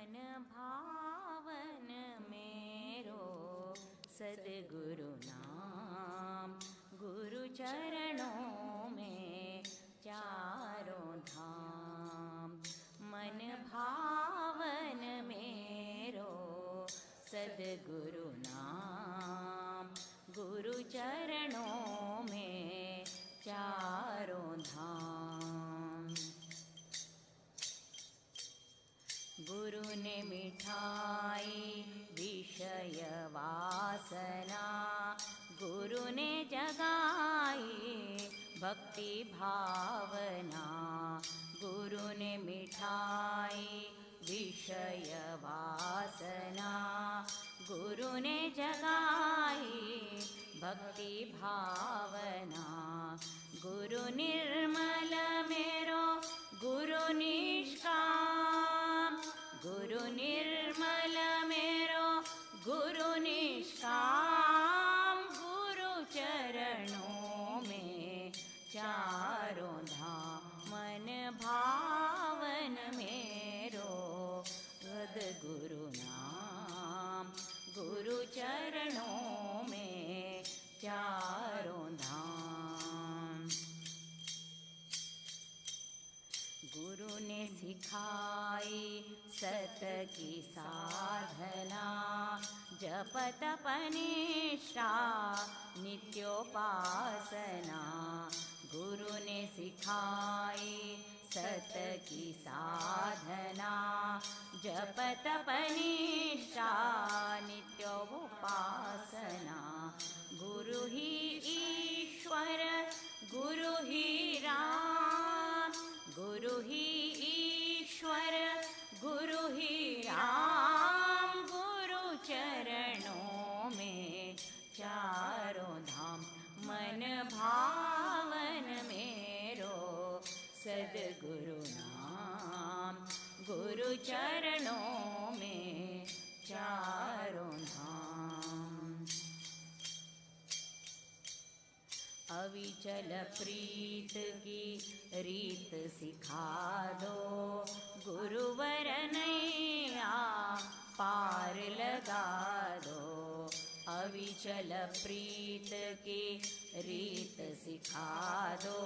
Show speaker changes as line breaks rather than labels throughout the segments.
मन भावन मेरो सद्गुरु नाम, गुरु चरणों में चारों धाम। मन भावन मेरो सद्गुरु नाम, गुरु चरणों में चारों धाम। गुरु ने मिठाई विषय वासना, गुरु ने जगाई भक्ति भावना। गुरु ने मिठाई विषय वासना, गुरु ने जगाई भक्ति भावना। गुरु निर्मल मेरो गुरु निष्काम, गुरु निर्मल मेरो गुरु निष्काम। गुरु चरणों में चारों धाम। मन भावन मेरो सद्गुरु नाम, गुरु चरणों में चारों धाम। गुरु ने सिखाई सत की साधना, जप तप निष्ठा नित्योपासना। गुरु ने सिखाई सत की साधना, जप तप निष्ठा नित्योपासना। गुरु ही ईश्वर गुरु ही राम, गुरु ही ईश्वर गुरु ही राम। गुरु चरणों में चारों धाम। मन भावन मेरो सद्गुरु नाम, गुरु चरणों में चारों धाम। अविचल प्रीत की रीत सिखा दो, गुरुवर नैया पार लगा दो। अविचल प्रीत की रीत सिखा दो,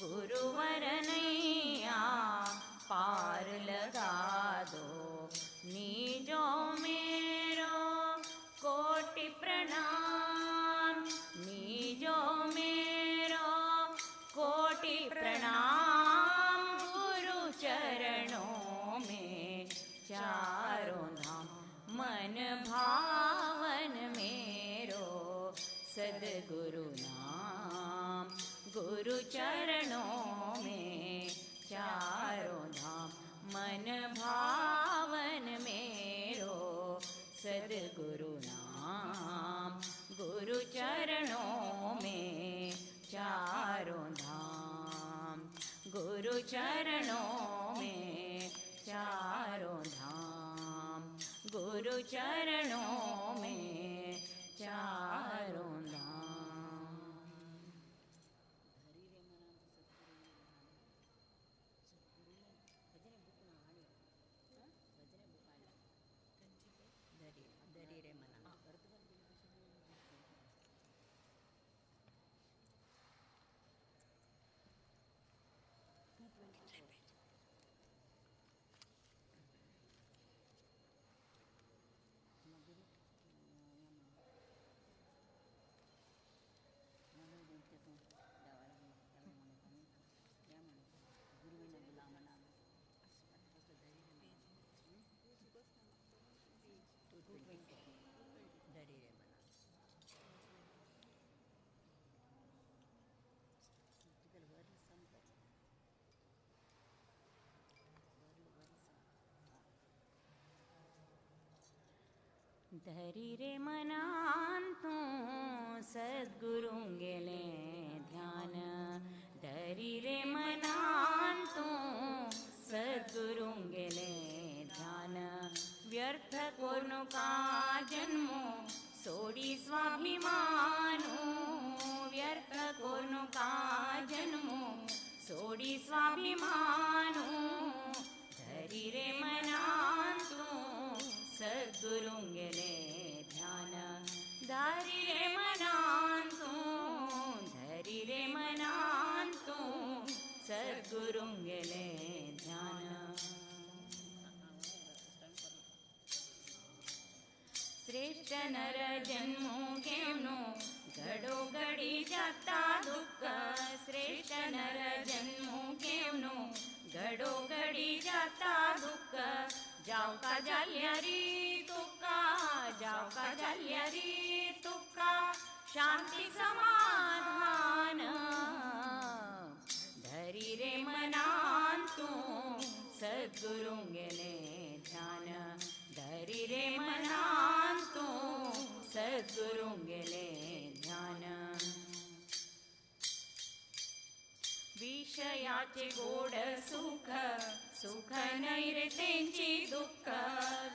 गुरुवर नैया पार लगा दो। नीजो मेरो कोटि प्रणाम, नीजो मेरो कोटि प्रणाम। गुरु चरणों में चारों धाम। मन भावन मेरो सद्गुरु नाम, गुरु चरणों में चारों धाम। मन भावन मेरो सद्गुरु नाम, गुरु चरणों में चारों धाम। गुरु चरणों में चारों धाम, गुरु चरणों में चारों धाम। धरी रे मना धरी रे मना धरी रे मनांतू सद्गुरु गेले ध्यान। धरी रे मनांतू सद्गुरु गेले ध्यान। व्यर्थ कोनु का जन्मो सोडी स्वाभिमानो, व्यर्थ कोनु का जन्मो सोडी स्वाभिमानो। धरी रे मनांतू श्रेष्ठ नर जन्मो केवनो घडोघडी जाता दुःख श्रेष्ठ नर जन्मो केवनो घडोघडी जाता दुःख जाव का जाल्या रे तुका जाव का जाल्या रे तुका शांती समाधान धरी रे मनान तू सद्गुरुं गेले ध्यान धरी रे मनान तू सद्गुरुं गेले ध्यान विषयाचे गोड सुख सुख नाही रे त्यांची दुःख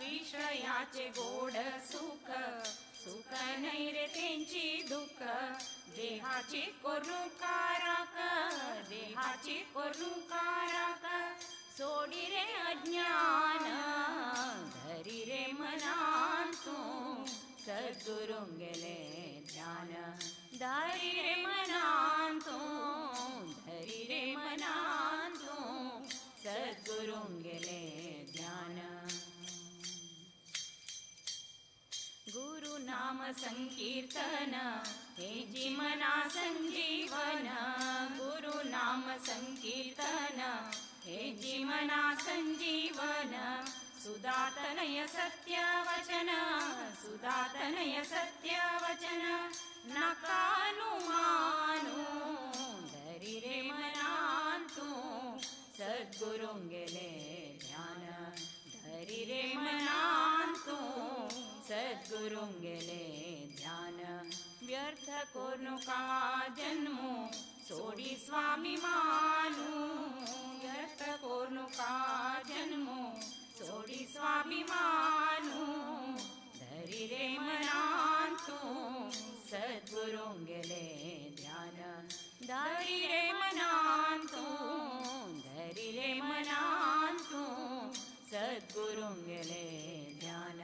विषयाचे गोड सुख सुख नाही रे त्यांची दुःख देहाची करू कारक देहाची करू कारक सोडी रे अज्ञान धरी रे मनान तू सद्गुरुं गेले ध्यान धरी रे मनान तू धरी रे मनान तू सद्गुरुं गेले ध्यान गुरु नाम संकीर्तन हे जी मना संजीवन गुरु नाम संकीर्तन हे जी मना संजीवन सुदातनय सत्य वचन सुदातनय सत्य वचन नकानुमानु धरी रे मनान तू सद्गुरुं गेले ध्यान धरी रे मनान तू सद्गुरुं गेले ध्यान व्यर्थ कोनु का जन्मो सोडी स्वाभिमानु व्यर्थ कोनु का जन्मो सोडी स्वाभिमानु धरी रे मनान तू सद्गुरुं गेले ध्यान धरी रे मनान तू धरी रे मनान तू सद्गुरुं गेले ध्यान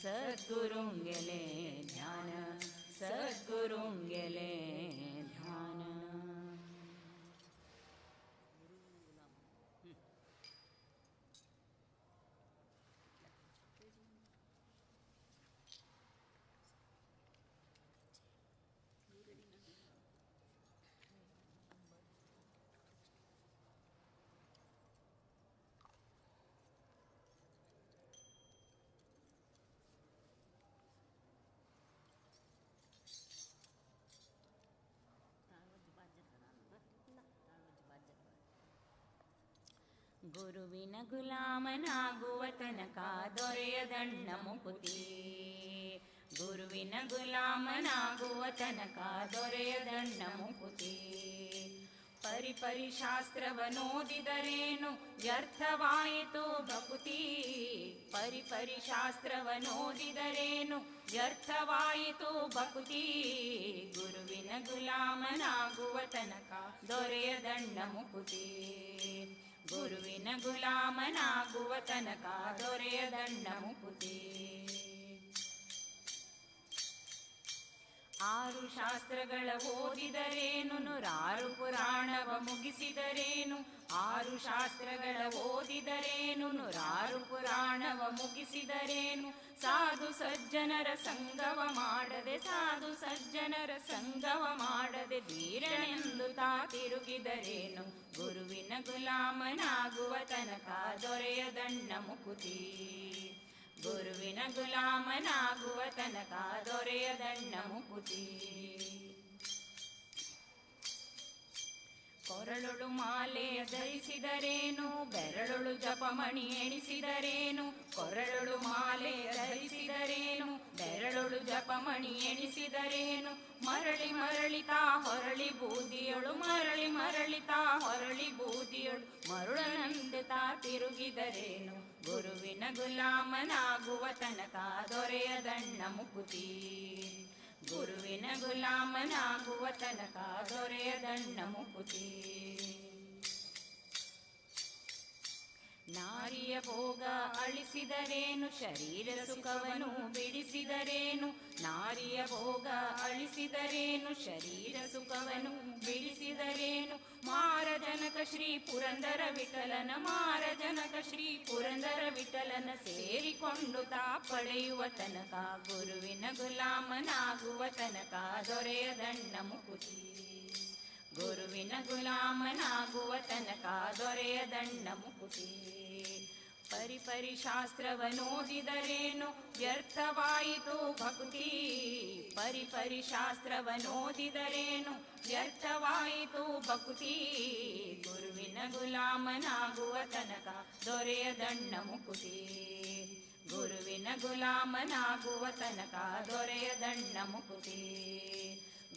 सद्गुरुं गेले ध्यान सद्गुरुं गेले ध्यान ಗುರುವಿನ ಗುಲಾಮನಾಗುವ ತನಕ ದೊರೆಯದಣ್ಣ ಮುಕುತಿ ಗುರುವಿನ ಗುಲಾಮನಾಗುವ ತನಕ ದೊರೆಯದಣ್ಣ ಮುಕುತಿ ಪರಿಪರಿ ಶಾಸ್ತ್ರವನೋದಿದರೇನು ವ್ಯರ್ಥವಾಯಿತು ಭಕುತಿ ಪರಿಪರಿ ಶಾಸ್ತ್ರವನೋದಿದರೇನು ವ್ಯರ್ಥವಾಯಿತು ಭಕುತಿ ಗುರುವಿನ ಗುಲಾಮನಾಗುವ ತನಕ ದೊರೆಯದಣ್ಣ ಮುಕುತಿ ಗುರುವಿನ ಗುಲಾಮನಾಗುವ ತನಕ ದೊರೆಯದಣ್ಣ ಮುಕುತಿ ಆರು ಶಾಸ್ತ್ರಗಳ ಓದಿದರೇನು ನೂರಾರು ಪುರಾಣವ ಮುಗಿಸಿದರೇನು ಆರು ಶಾಸ್ತ್ರಗಳ ಓದಿದರೇನು ನೂರಾರು ಪುರಾಣವ ಮುಗಿಸಿದರೇನು ಸಾಧು ಸಜ್ಜನರ ಸಂಗವ ಮಾಡದೆ ಸಾಧು ಸಜ್ಜನರ ಸಂಗವ ಮಾಡದೆ ಧೀರನೆಂದು ತಾ ತಿರುಗಿದರೇನು ಗುರುವಿನ ಗುಲಾಮನಾಗುವ ತನಕ ದೊರೆಯದಣ್ಣ ಮುಕುತಿ ಗುರುವಿನ ಗುಲಾಮನಾಗುವ ತನಕ ದೊರೆಯದಣ್ಣ ಮುಕುತಿ ಕೊರಳೊಳು ಮಾಲೆಯ ಧರಿಸಿದರೇನು ಬೆರಳೊಳು ಜಪಮಣಿ ಎಣಿಸಿದರೇನು ಕೊರಳೊಳು ಮಾಲೆಯ ಧರಿಸಿದರೇನು ಬೆರಳೊಳು ಜಪಮಣಿ ಎಣಿಸಿದರೇನು ಮರಳಿ ಮರಳಿತಾ ಹೊರಳಿ ಬೂದಿಯೊಳು ಮರಳಿ ಮರಳಿತಾ ಹೊರಳಿ ಬೂದಿಯೊಳು ಮರುಳನಂತೆ ತಾ ತಿರುಗಿದರೇನು ಗುರುವಿನ ಗುಲಾಮನಾಗುವ ತನಕ ದೊರೆಯದಣ್ಣ ಮುಕುತಿ ಗುರುವಿನ ಗುಲಾಮನಾಗುವ ತನಕ ದೊರೆಯದಣ್ಣ ಮುಕುತಿ ನಾರಿ ನಾರಿಯ ಭೋಗ ಅಳಿಸಿದರೇನು, ಶರೀರ ಸುಖವನ್ನು ಬಿಡಿಸಿದರೇನು. ನಾರಿಯ ಭೋಗ ಅಳಿಸಿದರೇನು, ಶರೀರ ಸುಖವನ್ನು ಬಿಡಿಸಿದರೇನು. ಮಾರಜನಕ ಶ್ರೀ ಪುರಂದರ ವಿಠಲನ, ಮಾರಜನಕ ಶ್ರೀ ಪುರಂದರ ವಿಠಲನ ಸೇರಿಕೊಂಡು ತಾ ಪಡೆಯುವ ತನಕ, ಗುರುವಿನ ಗುಲಾಮನಾಗುವ ತನಕ ದೊರೆಯದಣ್ಣ ಮುಕುತಿ. ಗುರುವಿನ ಗುಲಾಮನಾಗುವ ತನಕ ದೊರೆಯದಣ್ಣ ಮುಕುತಿ. ಪರಿಪರಿ ಶಾಸ್ತ್ರವನೋದಿದರೇನು, ವ್ಯರ್ಥವಾಯಿತು ಭಕ್ತಿ. ಪರಿಪರಿ ಶಾಸ್ತ್ರವನೋದಿದರೇನು, ವ್ಯರ್ಥವಾಯಿತು ಭಕ್ತಿ. ಗುರುವಿನ ಗುಲಾಮನಾಗುವ ತನಕ ದೊರೆಯದಣ್ಣ ಮುಕುತಿ. ಗುರುವಿನ ಗುಲಾಮನಾಗುವ ತನಕ ದೊರೆಯದಣ್ಣ ಮುಕುತಿ.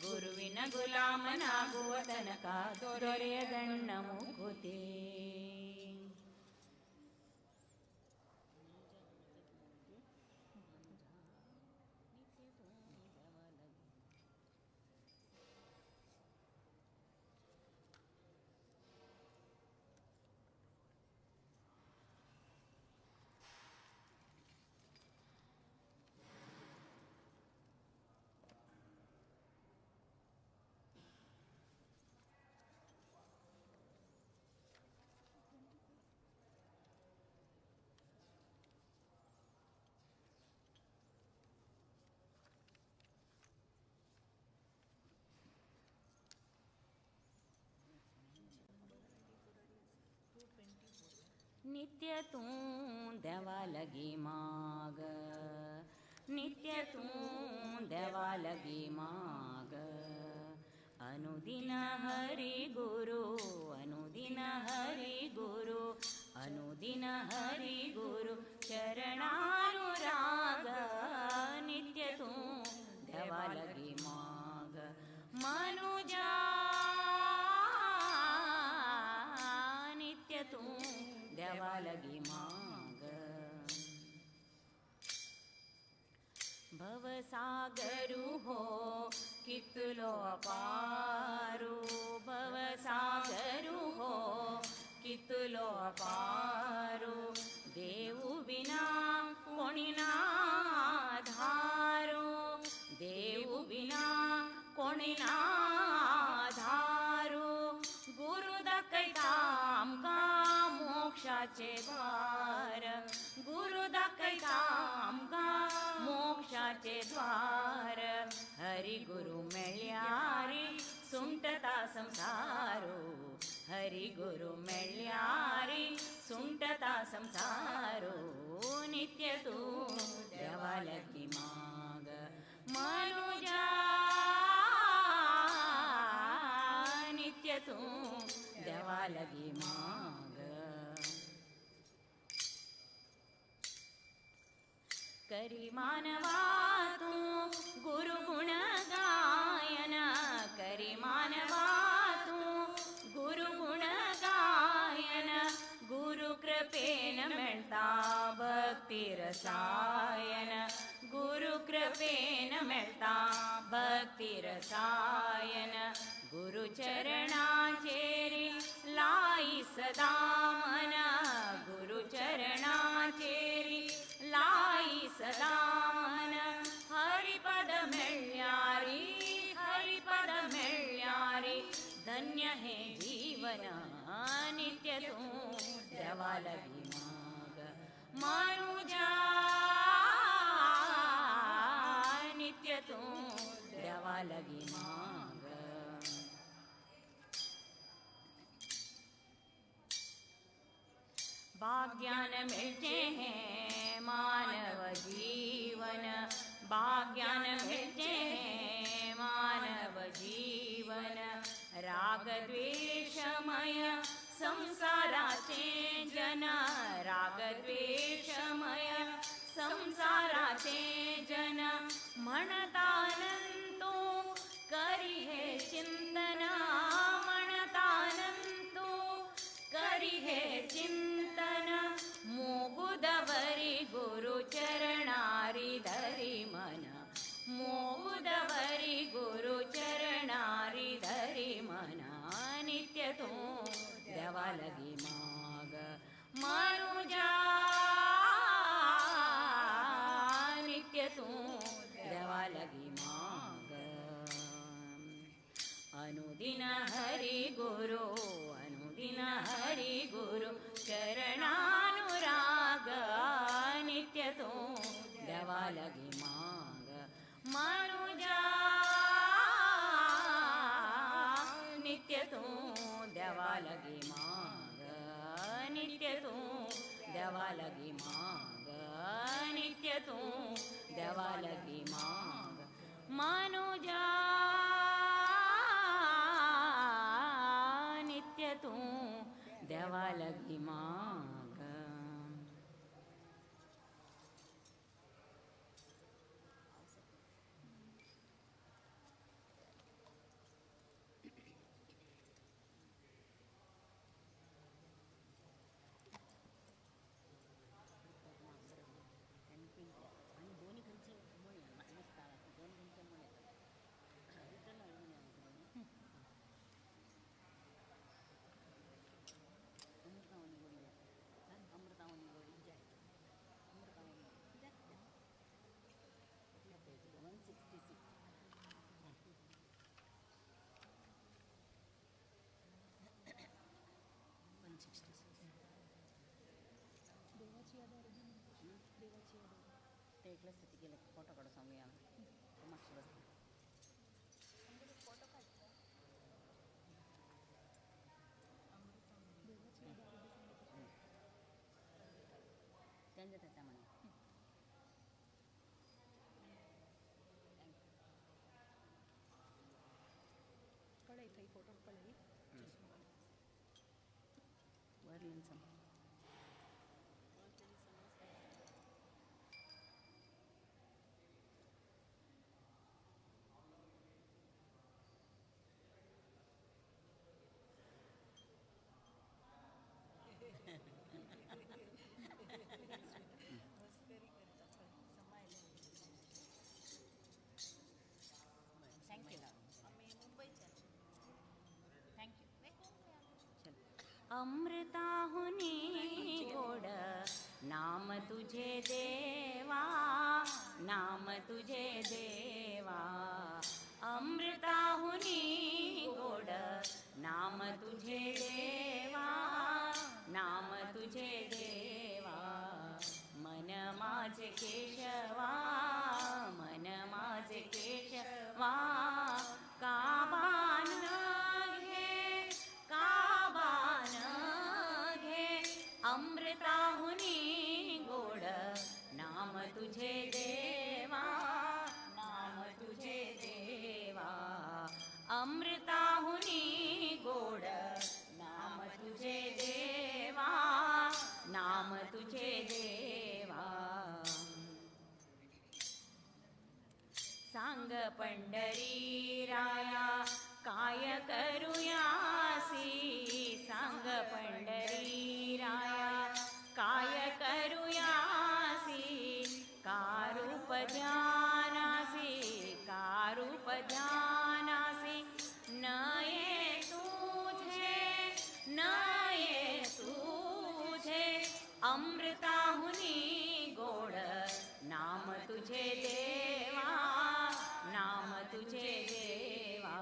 ಗುರುವಿನ ಗುಲಾಮನಾಗುವ ತನಕ ದೊರೆಯದಣ್ಣ ಮುಕುತಿ. नित्य तू देवा लगी माग, नित्य तू देवा लगी माग. अनुदिन हरि गुरु, अनुदिन हरि गुरु, अनुदिन हरि गुरु चरणानुराग. नित्य तू देवा लगी माग. मनुजा नित्य तू देवा लगी माग. भवसागरु हो कितलो अपारो, भवसागरु हो कितलो अपारो. देवु बिना कोणिना धारो, देवु बिना कोणिना धारो. गुरु दाखयता आमका मोक्षाचे द्वार, गुरु दाखयता आमका मोक्षाचे द्वार. हरि गुरु मेळ्यारी सुंटता संसारो, हरि गुरु मेळ्यारी सुंटता संसारो. नित्य तू देवा लगी माग. मनुजा नित्य तू देवा लगी माग. करी मानवा तू गुरु गुण गायन, करी मानवा तू गुरु गुण गायन. गुरु कृपेन मिळता भक्ती रसायन, गुरु कृपेन मिळता भक्ती रसायन. गुरु चरणाचेरी लाई सदा मन, गुरु चरणाचेरी लाई सदा मन. हरिपद मेळ्यारी, हरिपद मेळ्यारी धन्य हे जीवन. नित्य तू देवा लगी माग. मनुजा नित्य तू देवा लगी माग. भाग्यान मिळते हैं मानव जीवन, भाग्यान मिळते हैं मानव जीवन. राग द्वेषमय संसाराचे जन, राग द्वेषमय संसाराचे जन. म्हणतानंतो करी हे चिंतन, म्हणतानंतो करी हे चिंतन. मोगुदवरी गुरु चरणारी धरी मन, मोगुदवरी गुरु चरणारी धरी मन. नित्य तू देवा लगी माग. मनुजा नित्य तू देवा लगी माग नित्य तू देवा लगी माग मनुजा नित्य तू देवा लगी माग ते एकलं स्थिती गेलं फोटो काढू सांगूया मागची बसते त्यांच्या त्याच्यामध्ये
कळाई थई फोटो कळाई
वरलेंचं अमृताहुनी गोड नाम तुझे देवा नाम तुझे देवा अमृताहुनी गोड नाम तुझे देवा नाम तुझे देवा मन माझे केशवा मन माझे केशवा काबान अमृताहुनी गोड नाम तुझे देवा नाम तुझे देवा अमृताहुनी गोड नाम तुझे देवा नाम तुझे देवा सांग पंढरी राया काय करूयासी सांग पंढरी राया काय करूयासी कारूप ध्यानासी कारूप ध्यानासी नये तुझे अमृताहुनी गोड नाम तुझे देवा नाम तुझे देवा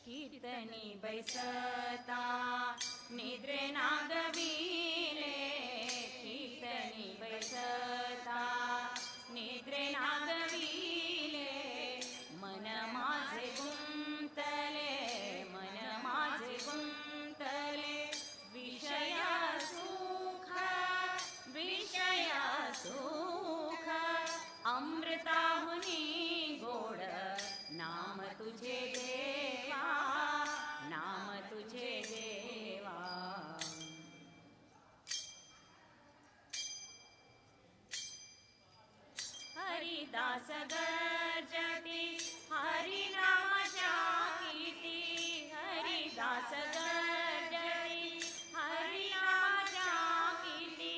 कीर्तनी बैसता निद्रे नागविले कीर्तनी बैसता निद्रे नागविले मन माझे गुंतले मन माझे गुंतले विषय सुख अमृताहुनी गोड नाम तुझे देवा नाम तुझे देवा हरिदास गर्जती हरिनामाच्या कीर्ती हरिदास गर्जती हरिनामाच्या कीर्ती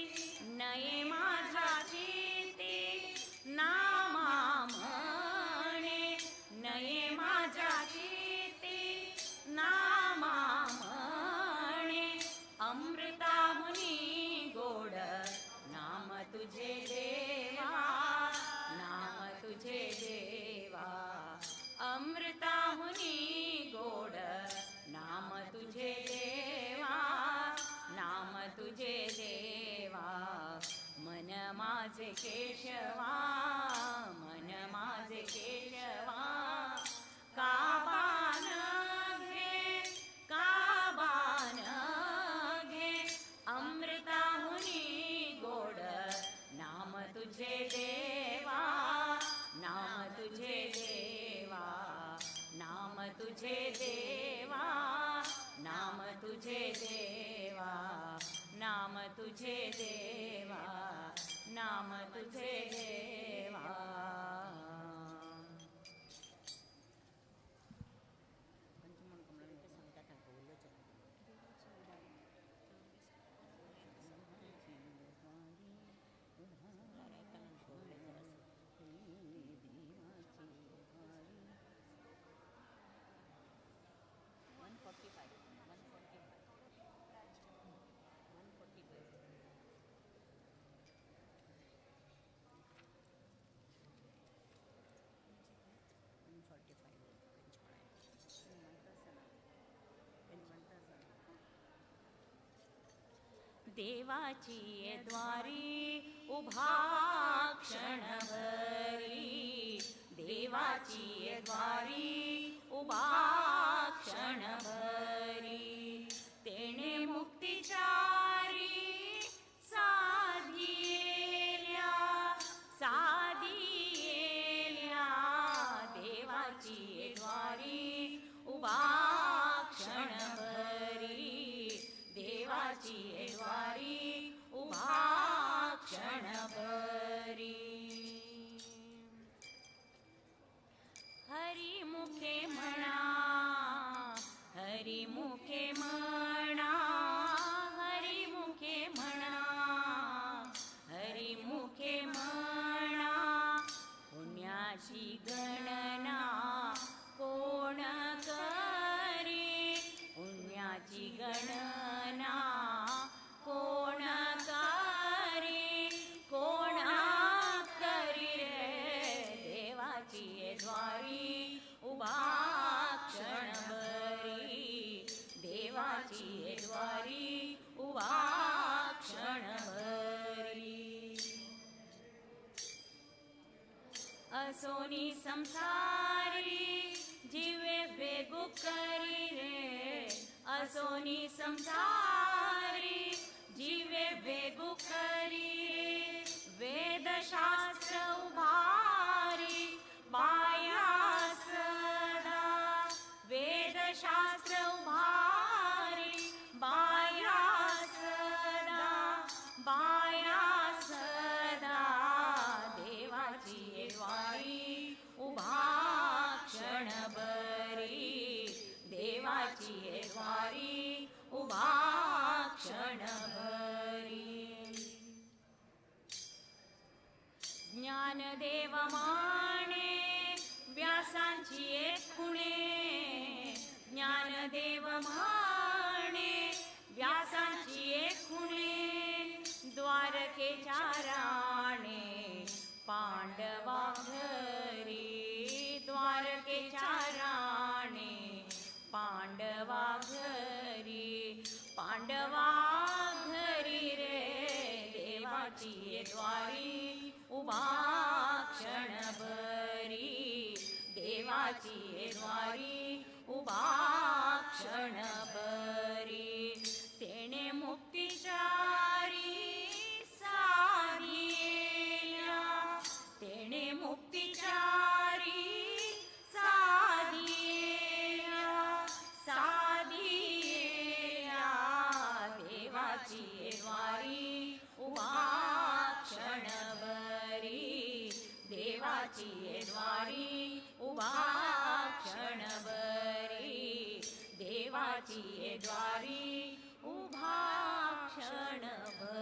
नये माझ्या चित्ती नामा म्हणे नये माझ्या चित्ती नामा म्हणे अमृताहुनी गोड नाम तुझे देवा नाम तुझे माझे केशवा, मन माझे केशवा, काबान घे, काबान घे, अमृताहुनी गोड नाम तुझे देवा, नाम तुझे देवा, नाम तुझे देवा, नाम तुझे देवा, नाम तुझे देवा, नाम तुझे देवा. देवाची द्वारी उभा क्षणभरी, देवाची द्वारी उभा क्षणभरी, तेणे मुक्तिचारी साधिएल्या, साधिएल्या, देवाची द्वारी उभा क्षणभरी, देवाची द्वारी उभा क्षणभरी. हरिमुखे म्हणा, हरिमुखे म्हणा, हरिमुखे म्हणा, हरिमुखे म्हणा, पुण्याची गणना कोण करे, पुण्याची गणना कोण करे, कोण करी रे, देवाची द्वारी उभा क्षणभरी, देवाची द्वारी उभा क्षणभरी. असोनी संसारी जीवे बेगू करी रे, असोनी संसारी जीवे बेगू करी रे, वेदशास्त्र उभारी बाया सदा, वेदशास्त्र उभारी बाया सदा, बाया सदा, देवाची द्वारी उभा क्षणभरी, देवाची द्वारी उभा क्षणभरी. ज्ञानदेव माने व्यासांची खुणे, ज्ञानदेव माने व्यासांची खुणे, द्वारकेच्या राणे पांडवा घरी, द्वारकेच्या राणे पांडवा घरी, पांडवा घरी रे, देवाची द्वारी उभा क्षणभरी, देवाची द्वारी उभा क्षणभरी, तेणे मुक्तिचारी साधिएल्या, तेणे मुक्तिचारी साधिएल्या, साधिएल्या, देवाची द्वारी उभा क्षणभरी, देवाची द्वारी उभा क्षणभरी, देवाची द्वारी उभा क्षणभरी.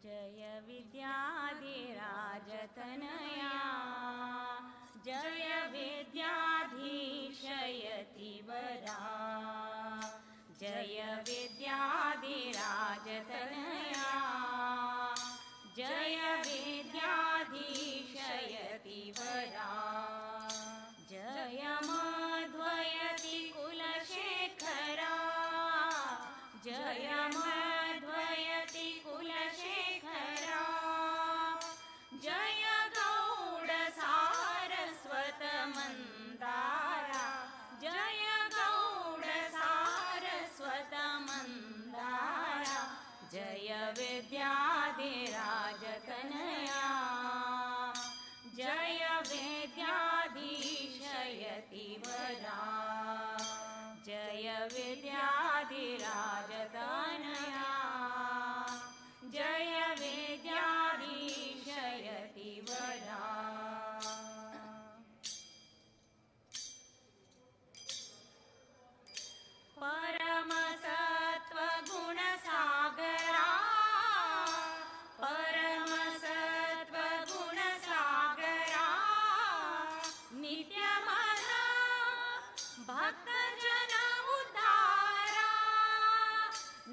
जय विद्याधिराजतनया जय विद्याधीशयतिवरा जय विद्याधिराजतनया जय विद्याधीशयतिवरा जय मध्वयति कुलशेखरा जय मध्वयति कुलशेखरा जय गौड सारस्वत मन्दारा जय गौड सारस्वत मन्दारा जय विद्याधिराजतनया जय विद्याधीशयतिवरा जय विद्याधिराजतनया जय विद्याधीशयतिवरा परमसत्त्वगुणसागरा परमसत्त्वगुणसागरा नित्यमना भक्तजन उद्धारा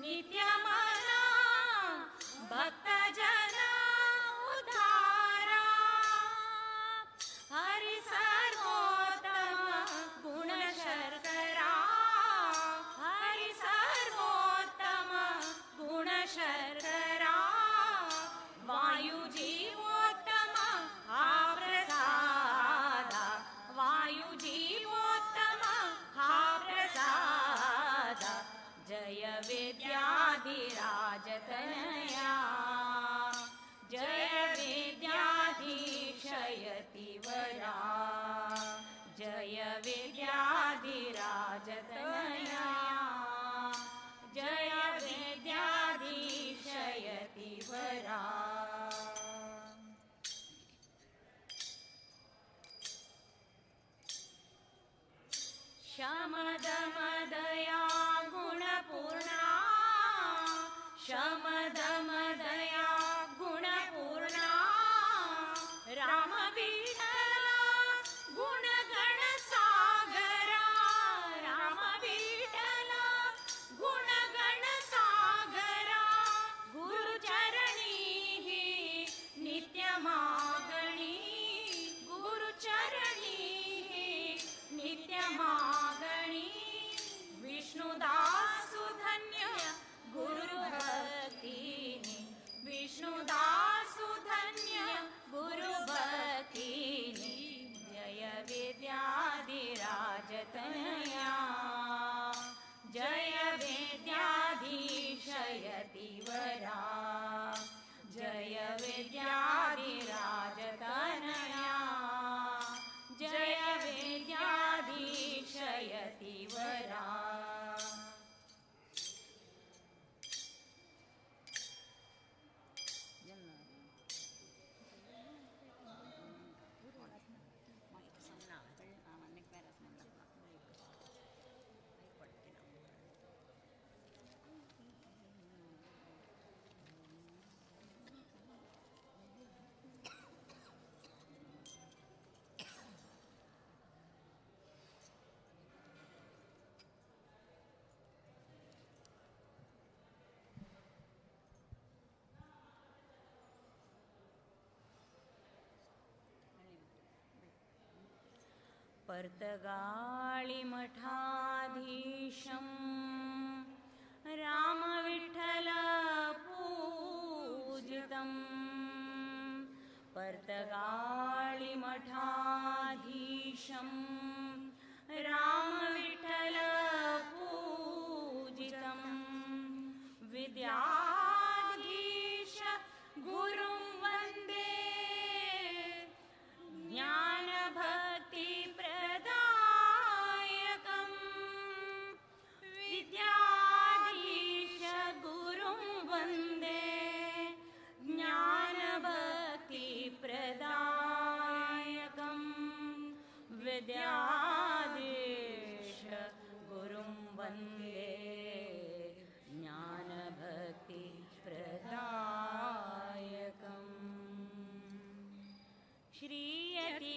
नित्यमना भक्तजन उद्धारा हरि सर्वोत्तम गुणशर्करा हरि सर्वोत्तम गुणशर्करा वायुजीवोत्तम हा प्रसाद वायुजीवोत्तम हा प्रसाद जय विद्याधिराजतनया जय विद्याधीशयतिवरा जय विद्याधिराजतनया जय विद्याधीशयतिवरा शमदमदया गुणपूर्णा शमदमदया गुणपूर्णा रामविठ्ठल गुणगणसागरा रामविठ्ठल गुणगणसागरा गुरुचरणी नित्यमागणी गुरुचरणी नित्यमागणी विष्णुदासु धन्य गुरुभक्तिनि विष्णुदासु धन्य गुरुभक्तिनि जय विद्याधिराजतनया जय विद्याधीशयतिवरा जय विद्याधिराजतनया जय विद्याधीशयतिवरा पर्तगाळिमठाधीशं रामविठ्ठल पूजितं पर्तगाळिमठाधीशं रामविठ्ठल पूजितं विद्याधीश गुरुं वन्दे ज्ञानभक्तिप्रदायकं विद्याधीश गुरुं वन्दे ज्ञानभक्तिप्रदायकं विद्याधीश गुरुं वन्दे ज्ञानभक्तिप्रदायकम्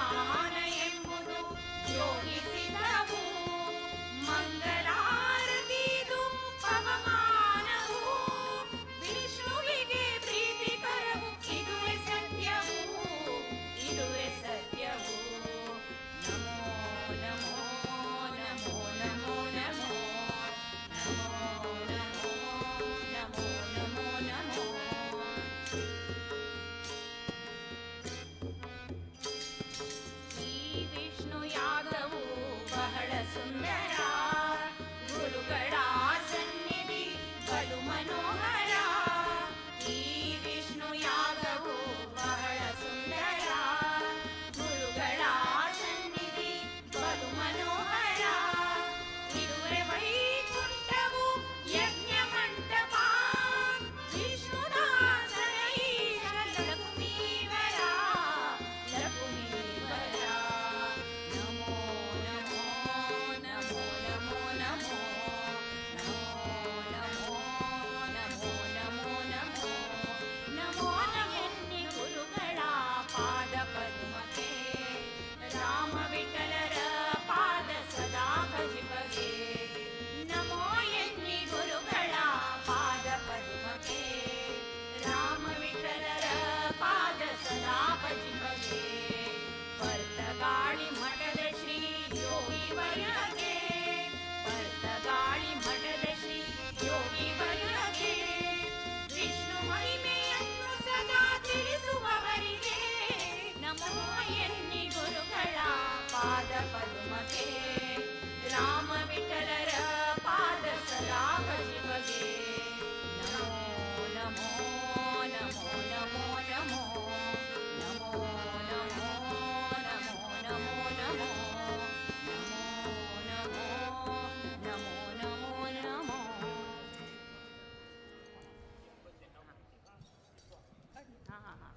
ಪವಮಾನ ಎಂಬುದು ಯೋಗಿಸಿದವು ಮಂಗಲಾರತಿದು ಪವಮಾನವು ವಿಷ್ಣುವಿಗೆ ಪ್ರೀತಿಕರವು ಇದುವೇ ಸತ್ಯವು ಇದುವೇ ಸತ್ಯವು ನಮೋ ನಮೋ ನಮೋ ನಮೋ ನಮೋ ನಮೋ ನಮೋ ನಮೋ ನಮೋ ಈ ವಿಷ್ಣು ಯಾಗವು ಬಹಳ ಸುಂದರ ಗುರುಗಳ ಸನ್ನಿಧಿ ಬಲು ಮನೋಹರ ಈ ವಿಷ್ಣು ಯಾಗವು ಬಹಳ ಸುಂದರ ಗುರುಗಳ ಸನ್ನಿಧಿ ಬಲು ಮನೋಹರ ಇದುವೇ ವೈಕುಂಠವು ಯಜ್ಞ ಮಂಟಪ ವಿಷ್ಣುದಾಸನ ಈಶ ಲಕ್ಷ್ಮೀವರ ಲಕ್ಷ್ಮೀವರ ನಮೋ ನಮೋ ನಮೋ ನಮೋ ನಮೋ ನಮೋ ನಮೋ ನಮೋ ನಮೋ ನಮೋ ಎನ್ನಿ ಗುರುಗಳ ಪಾದ ಪದ್ಮಕ್ಕೆ ರಾಮ ವಿಠಲರ ಪಾದ ಸದಾ ಭಜಿಪಗೆ ನಮೋ ಎನ್ನಿ ಗುರುಗಳ ಪಾದ ಪದ್ಮಕ್ಕೆ ರಾಮ ವಿಠಲರ ಪಾದ ಸದಾ ಭಜಿಪಗೆ ಪರ್ತಗಾಳಿ ಮಠದ ಶ್ರೀ ಯೋಗಿ ವರ್ಯಗೆ ಪರ್ತಗಾಳಿ ಮಠದ ಶ್ರೀ ಯೋಗಿ ವರ್ಯಗೆ ವಿಷ್ಣು ಮಹಿಮೆಯನ್ನು ಸದಾ ತಿಳಿಸುವವರಿಗೆ ನಮೋ ಎನ್ನಿ ಗುರುಗಳ ಪಾದ ಪದ್ಮಕ್ಕೆ ರಾಮ ವಿಠಲರ ಪಾದ ಸದಾ ಭಜಿಪಗೆ ನಮೋ ನಮೋ ನಮೋ ನಮೋ ನಮೋ ನಮೋ ನಮೋ ನಮೋ ನಮೋ ನಮೋ ನಮೋ ನಮೋ ನಮೋ ಹಾ ಹಾ ಹಾ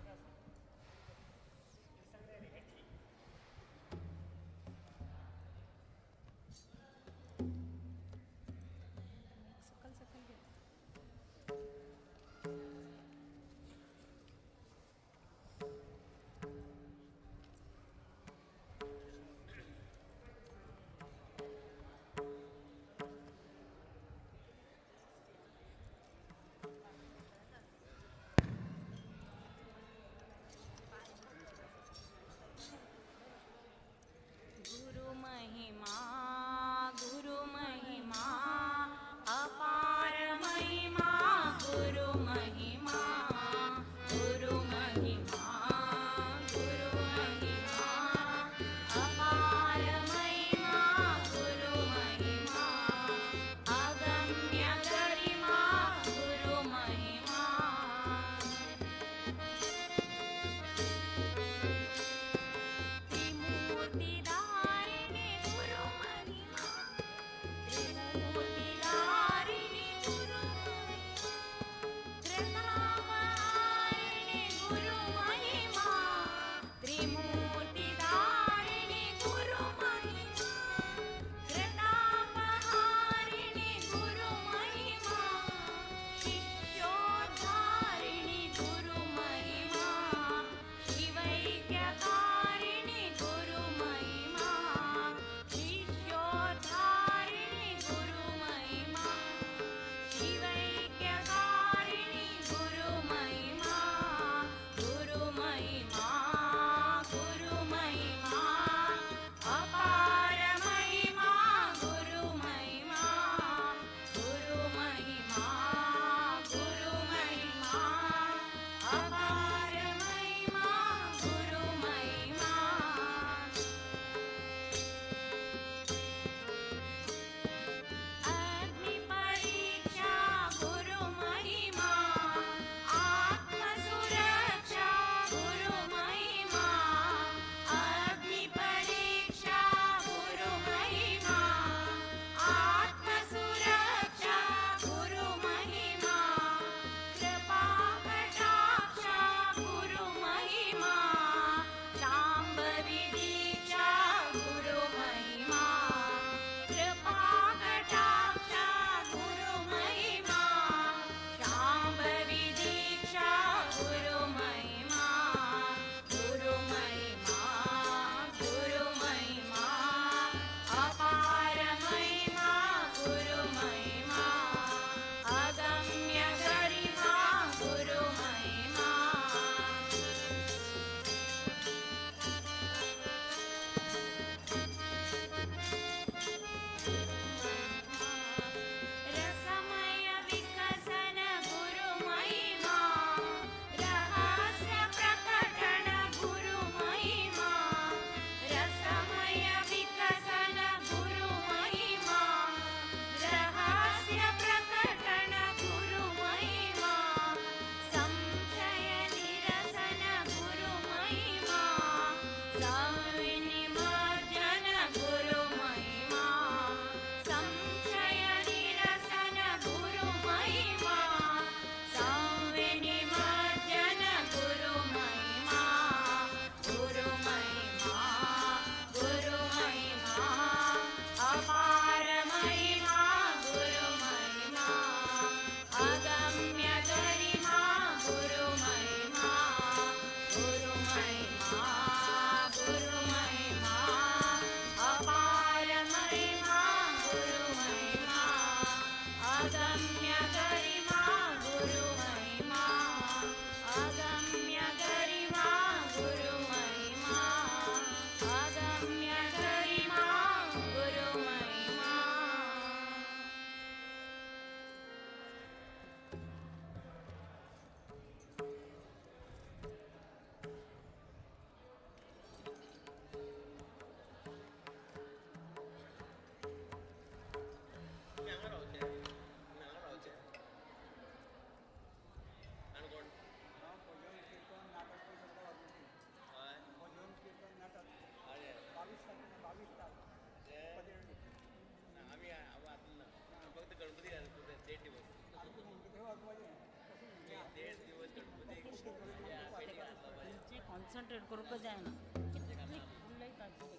कॉन्सन्ट्रेट करूंक जायना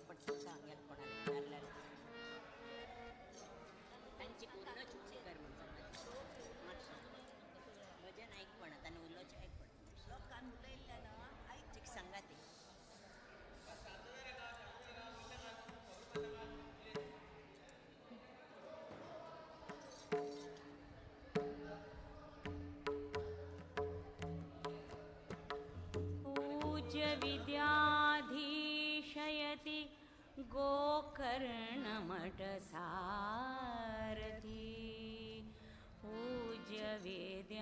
पटकन सांगेल कोणाला नारळाला तांची उल्लो चुची कर म्हणून भजन ऐकपण तांनी उल्लोचे ऐकपण लोकांन उलयल्लें न्हय आयची सांगाती विद्याधीशयति गोकर्णमठसारथी पूज्य विद्याधीशयति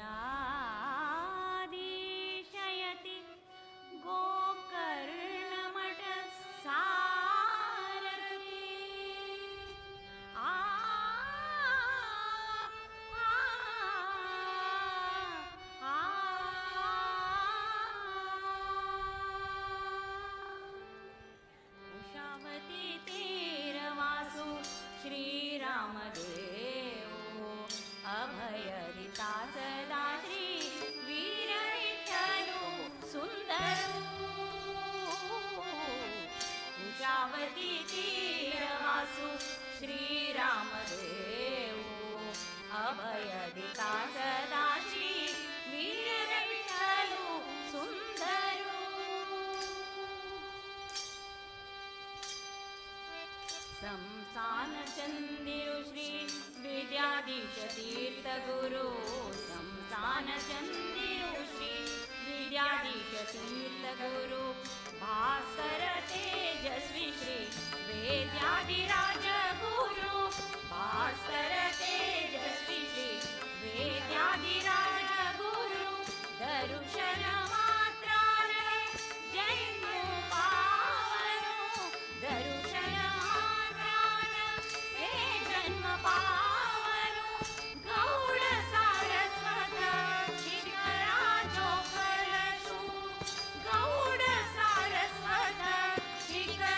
गोकर्णमठसारथी उषावती तीरवासु श्रीरामदेव अभयरिता सदा श्री वीरविठ्ठलो सुंदरो उषावती तीरवासु श्रीरामदेव अभयरिता सदा श्री वीरविठ्ठलो सुंदरो संस्थान चंदिरु श्री विद्याधीश तीर्थ गुरु संस्थान चंदिरु श्री विद्याधीश तीर्थ गुरु भास्कर तेजस्वी श्री वेद्याधिराज गुरु भास्कर तेजस्वी श्री वेद्याधिराज गुरु दर्शन मात्राने जन्म पावनो दर्शन पावनो गौड सारस्वत शिखराजो कलशु गौड सारस्वत शिखर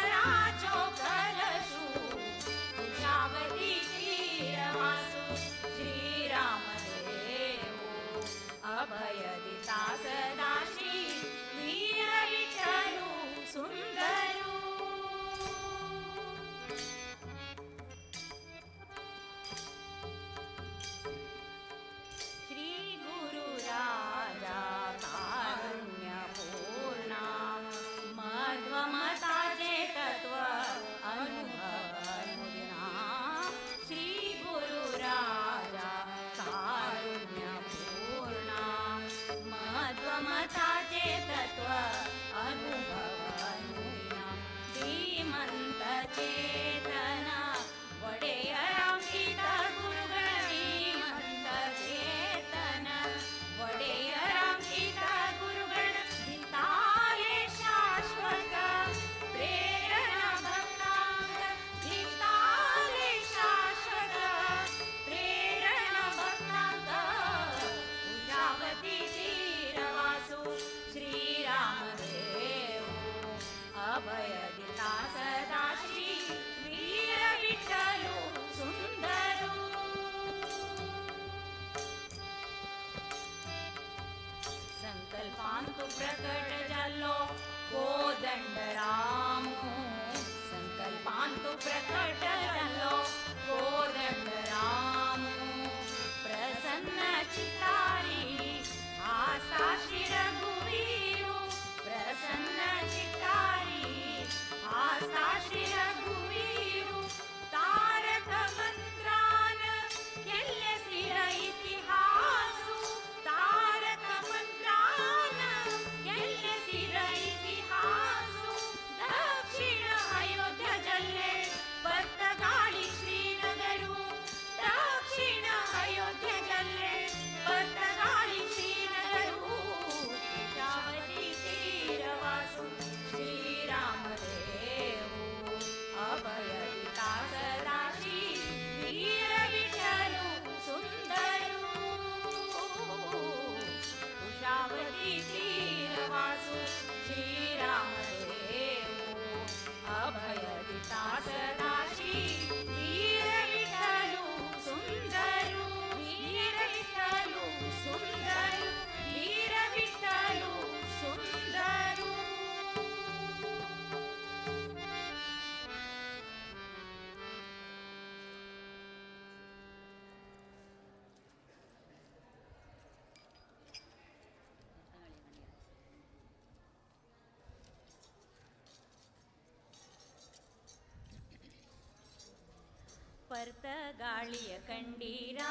ಪರ್ತ ಗಾಳಿಯ ಕಂಡೀರಾ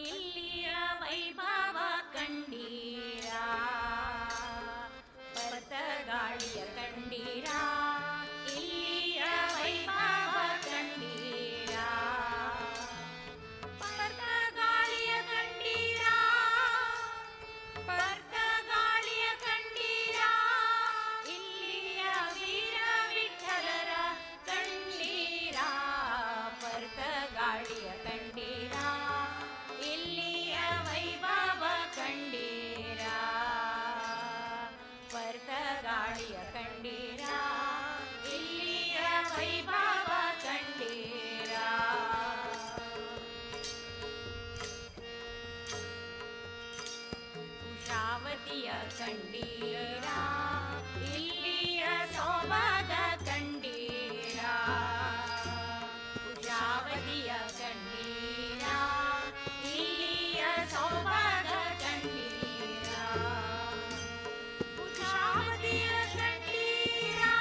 ಇಲ್ಲಿಯ ವೈಭವ ಕಂಡೀರಾ ಪರ್ತ ಗಾಳಿಯ ಕಂಡೀರಾ ಇಲ್ಲಿಯ ವೈಭವ ಕಂಡೀರಾ ಪರ್ತ ಗಾಳಿಯ ಕಂಡೀರಾ ಪರ್ತ ಗಾಳಿಯ ಕಂಡೀರಾ ಇಲ್ಲಿಯ ವೀರ ವಿಠಲರ ಕಂಡೀರಾ ಪರ್ತ ಗಾಳಿಯ ಕಂಡೀರಾ ಇಲ್ಲಿಯ ವೈಭವ ಕಂಡೀರಾ ಪರ್ತ ಗಾಳಿಯ ಕಂಡೀರಾ ಇಲ್ಲಿಯ ವೈಭವ ಕಂಡೀರಾ ಉಷಾವತಿಯ ಕಂಡೀರಾ ಇಲ್ಲಿಯ ಸೌಭಾಗ ಕಂಡೀರಾ ಉಷಾವತಿಯ ಕಂಡೀರಾ ಇಲ್ಲಿಯ ಸೌಭಾಗ ಕಂಡೀರಾ ಉಷಾವತಿಯ ಕಂಡೀರಾ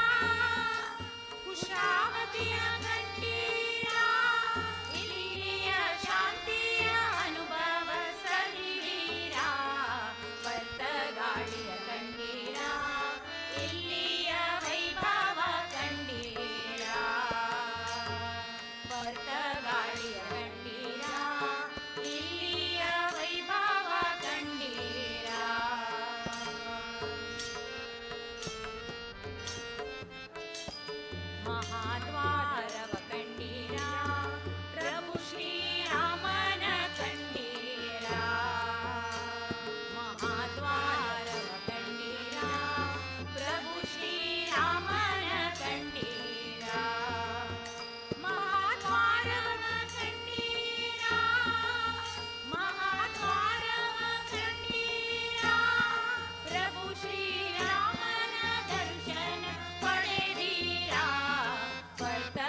ಉಷಾವತಿಯ ಕಂಡೀರಾ ಇಲ್ಲಿಯ ಶಾಂತಿಯ ಅನುಭವ ಸರೀರಾ ಪರ್ತ ಗಾಳಿಯ ಕಂಡೀರಾ ಇಲ್ಲಿಯ ವೈಭವ ಕಂಡೀರಾ ಪರ್ತ ಗಾಳಿಯ ಕಂಡೀರಾ ಇಲ್ಲಿಯ ವೈಭವ ಕಂಡೀರಾ ಮಹಾದ್ವಾರವ ಕಂಡೀರಾ ಪ್ರಭು ಶ್ರೀರಾಮನ ಕಂಡೀರಾ ಮಹಾದ್ವಾರವ ಕಂಡೀರಾ ಪ್ರಭು ಶ್ರೀರಾಮನ ಕಂಡೀರಾ ಮಹಾದ್ವಾರವ ಕಂಡೀರಾ ಮಹಾದ್ವಾರವ ಕಂಡೀರಾ ಪ್ರಭು ಶ್ರೀರಾಮನ ದರ್ಶನ ಪಡೆದೀರಾ ಪರ್ತ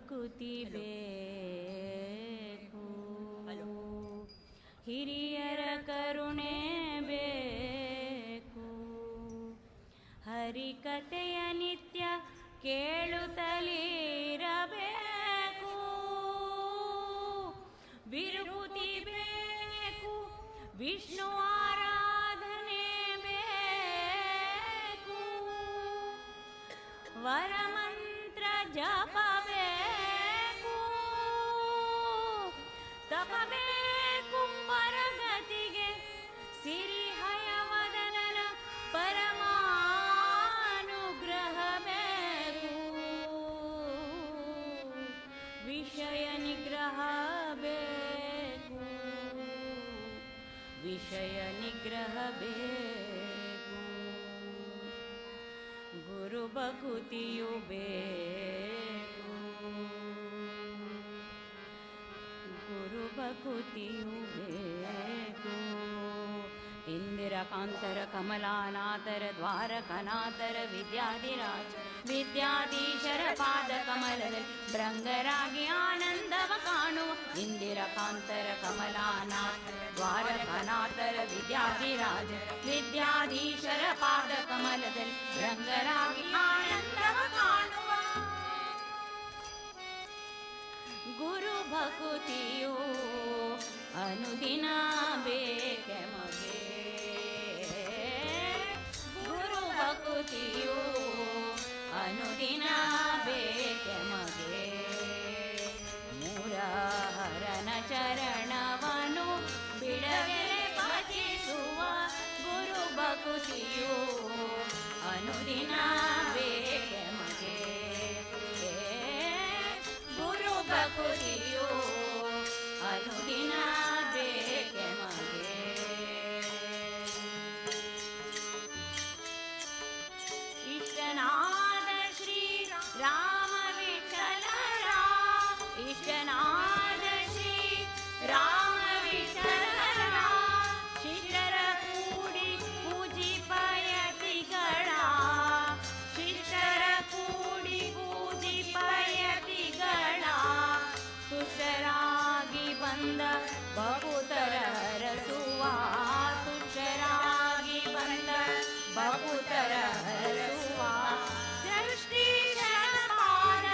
ಭಕುತಿ ಬೇಕು ಹಿರಿಯರ ಕರುಣೆ ಬೇಕು ಹರಿಕಥೆಯ ನಿತ್ಯ ಕೇಳುತ್ತಲಿರಬೇಕು ವಿರುತಿ ಬೇಕು ವಿಷ್ಣು ಆರಾಧನೆ ಬೇಕು ವರಮಂತ್ರ ಜಪಬೇಕು ತಪಬೇಕು ಪರಗತಿಗೆ ಸಿರಿಹಯವದನನ ಪರಮಾನುಗ್ರಹ ಬೇಕು ವಿಷಯ ನಿಗ್ರಹ ಬೇಕು ವಿಷಯ ನಿಗ್ರಹ ಬೇಕು ಗುರು ಭಕುತಿಯು ಬೇಕು ಗುರು ಭಕುತಿಯು ಬೇಕು ಇಂದಿರಕಾಂತರ ಕಮಲಾನಾಥರ ದ್ವಾರಕನಾಥರ ವಿದ್ಯಾಧಿರಾಜ ವಿದ್ಯಾಧೀಶರ ಪಾದ ಕಮಲದಲ್ಲಿ ಭೃಂಗರಾಗಿ ಆನಂದವ ಕಾಣುವ ಇಂದಿರಕಾಂತರ ಕಮಲಾನಾಥ ದ್ವಾರಕನಾಥರ ವಿದ್ಯಾಧಿರಾಜ ವಿದ್ಯಾಧೀಶರ ಪಾದ ಕಮಲದಲ್ಲಿ ಭೃಂಗರಾಗಿ ಆನಂದವ ಕಾಣುವ ಗುರು ಭಕುತಿಯು ಅನುದಿನ ಬೇಕೆ ಮಗೆ ಗುರು ಭಕುತಿಯು ಅನುದಿನ ಬೇಕೆ ಮಗೆ ಮುರಹರನ ಚರಣವನು ಬಿಡದೆ ಭಜಿಸುವ ಗುರು ಭಕುತಿಯು ಅನುದಿನ ಬೇಕೆ ಮಗೆ ಗುರು ಭಕುತಿಯು ಅನುದಿನ ಬೇಕೆ ಮಗೆ ಇಷ್ಟನಾದ ಶ್ರೀ ರಾಮ ವಿಠಲರ ಇಷ್ಟನಾದ ಶ್ರೀ ರಾಮ ವಿಠಲರ ಶಿಷ್ಟರ ಕೂಡಿ ಪೂಜಿಪಯತಿಗಳ ಶಿಷ್ಟರ ಕೂಡಿ ಪೂಜಿಪಯತಿಗಳ ತುಷರಾಗಿ ಬಂದ ಭಕುತರ ಹರಸುವ ತುಷರಾಗಿ ಬಂದ ಭಕುತರ ಹರಸುವ ಸೃಷ್ಟಿಶನ ಪಾದ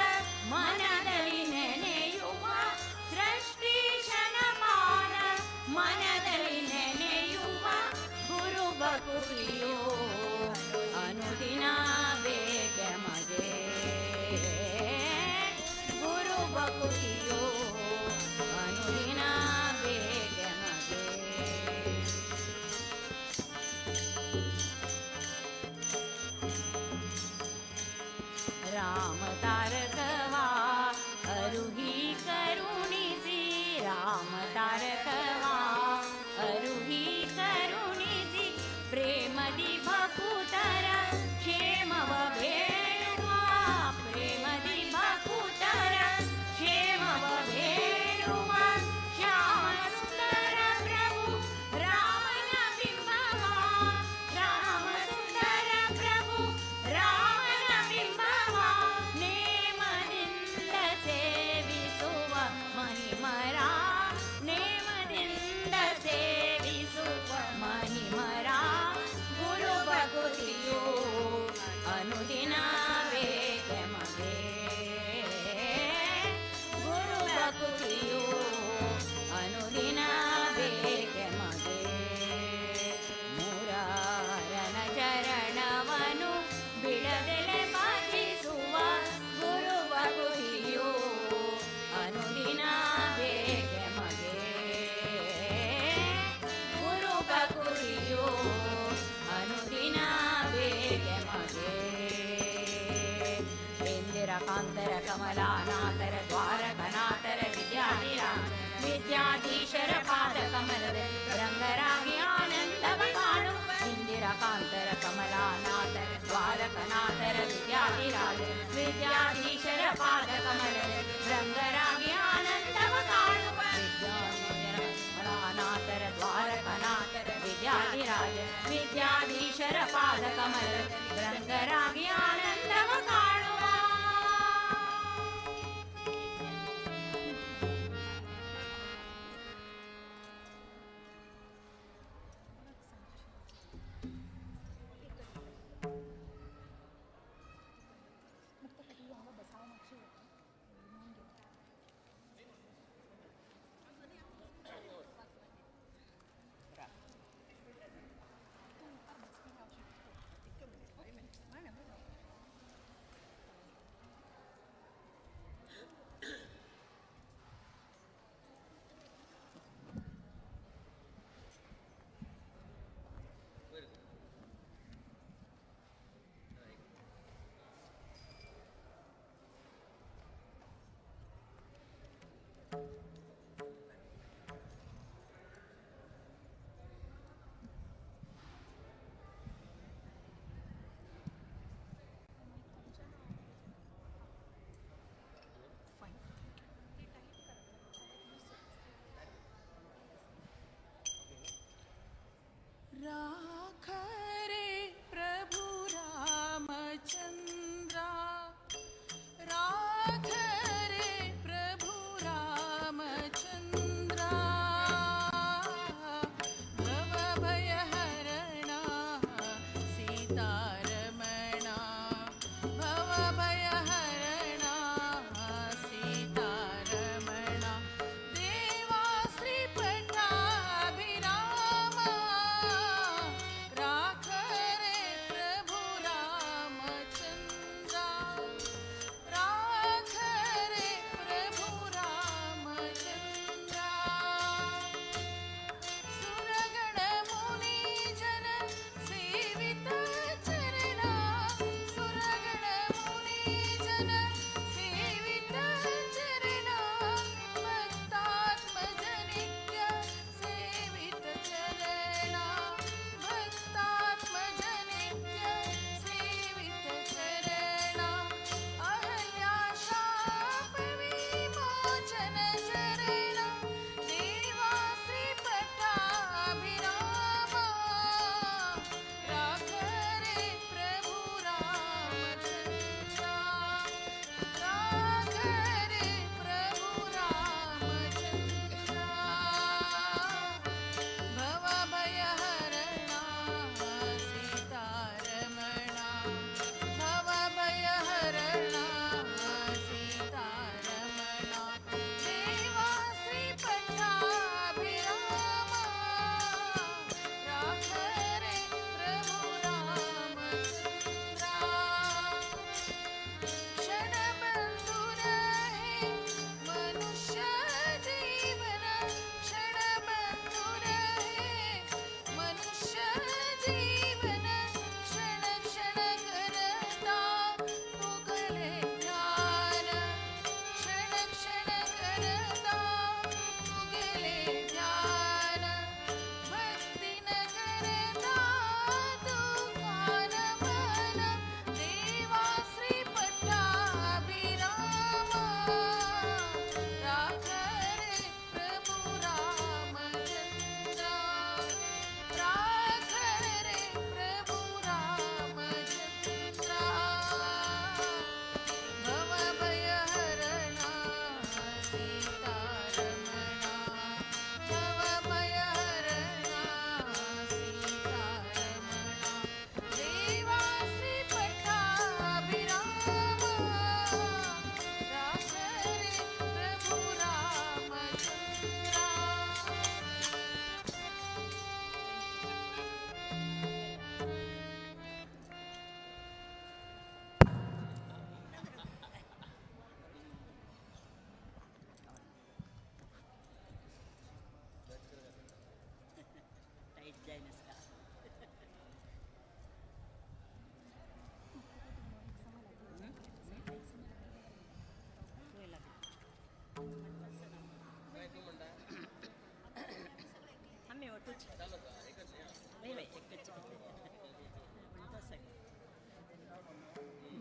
ಮನದಲ್ಲಿ ನೆನೆಯುವ ಸೃಷ್ಟಿಶನ ಪಾದ ಮನದಲ್ಲಿ ನೆನೆಯುವ ಗುರು ಭಕುತಿಯು ಅನುದಿನ ಬೇಕೆ ಮಗೆ ಗುರು ಭಕುತಿಯು ಅನುದಿನ ಬೇಕೆ ಮಗೆ ರಾಮ ತಾರಕವಾ ಅರುಹಿ ಕರುಣಿಸಿ ರಾಮ ತಾರಕವಾ ಅರುಹಿ ಕರುಣಿಸಿ ಪ್ರೇಮದಿ ಭಕುತರ ಕ್ಷೇಮವ ಬೇಡುವ ಪ್ರೇಮದಿ ಭಕುತರ ಕ್ಷೇಮವ ಬೇಡುವ ಶ್ಯಾಮ ಸುಂದರ ಪ್ರಭು ರಾಮನ ಬಿಂಬವ ಶ್ಯಾಮ ಸುಂದರ ಪ್ರಭು ರಾಮನ ಬಿಂಬವ ನೇಮದಿಂದ ಸೇವಿಸುವ ಮಹಿಮರ ನೇಮದಿಂದ ಸೇವಿಸುವ ಮಹಿಮರ ಗುರು ಭಕುತಿಯು ಅನುದಿನ ಬೇಕೆ ಮಗೆ ಗುರು ಭಕುತಿಯು ಅನುದಿನ ಬೇಕೆ ಮಗೆ ಮುರಾರನ ಚರಣವನು ಬಿಡದೆಲೆ ಭಜಿಸುವ ಗುರು ಭಕುತಿಯು ಅನುದಿನ ಬೇಕೆ ಮಗೆ ಗುರು ಭಕುತಿಯು ಅನುದಿನ ಬೇಕೆ ಮಗೆ ಇಂದಿರಕಾಂತರ ಕಮಲಾನಾಥರ ದ್ವಾರಕನಾಥರ ವಿದ್ಯಾಧಿರಾಜ ವಿದ್ಯಾಧೀಶರ ಪಾದ ಕಮಲದಲ್ಲಿ ರಂಗರಾಗಿ ಆನಂದವ ಕಾಣು ಇಂದಿರಕಾಂತರ ಕಮಲಾನಾಥರ ದ್ವಾರಕನಾಥರ ವಿದ್ಯಾಧಿರಾಜ ವಿದ್ಯಾಧೀಶರ ಪಾದ ಕಮಲದಲ್ಲಿ ರಂಗರಾಗಿ ಆನಂದವ ಕಾಣುವ ಕಮಲಾನಾಥರ ದ್ವಾರಕನಾಥರ ವಿದ್ಯಾಧಿರಾಜ ವಿದ್ಯಾಧೀಶರ ಪಾದ ಕಮಲದಲ್ಲಿ ರಂಗರಾಗಿ ಆನಂದವ ಕಾಣುವ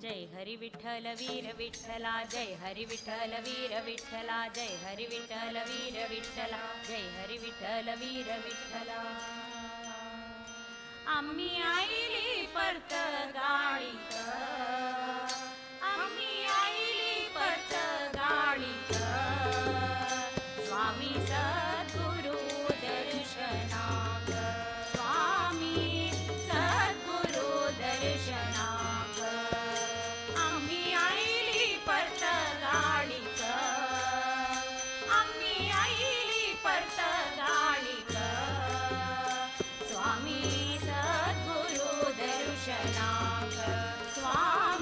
जय हरि विठ्ठल वीर विठ्ठला, जय हरि विठ्ठल वीर विठ्ठला, जय हरि विठ्ठल वीर विठ्ठला, जय हरि विठ्ठल वीर विठ्ठला. आम्ही आईली परत गाळीत, आम्ही आईली परत गाळीत, स्वामी सद्गुरु दर्शनाक, स्वामी सद्गुरु दर्शनाक. आम्ही आईली परत गाळीत, आम्ही आईली परत गाळीत, स्वामी सद्गुरु दर्शनाक, स्वामी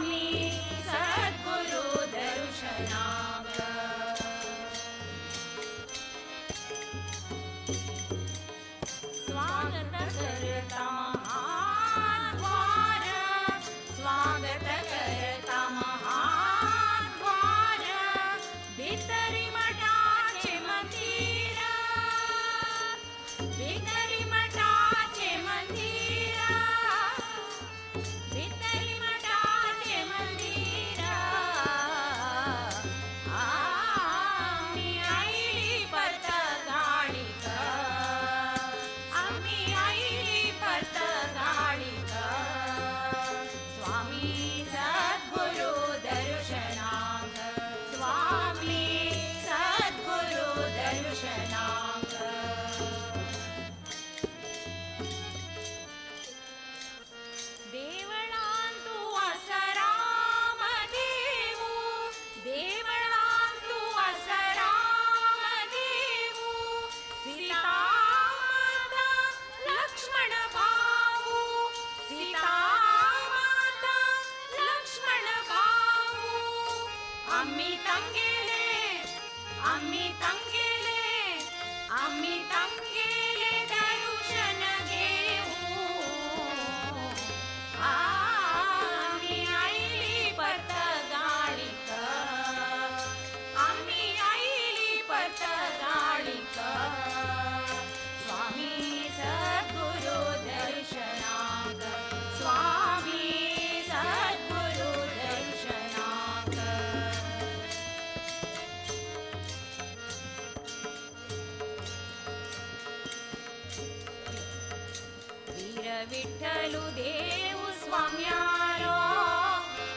विठ्ठलु देऊ स्वाम्यालो,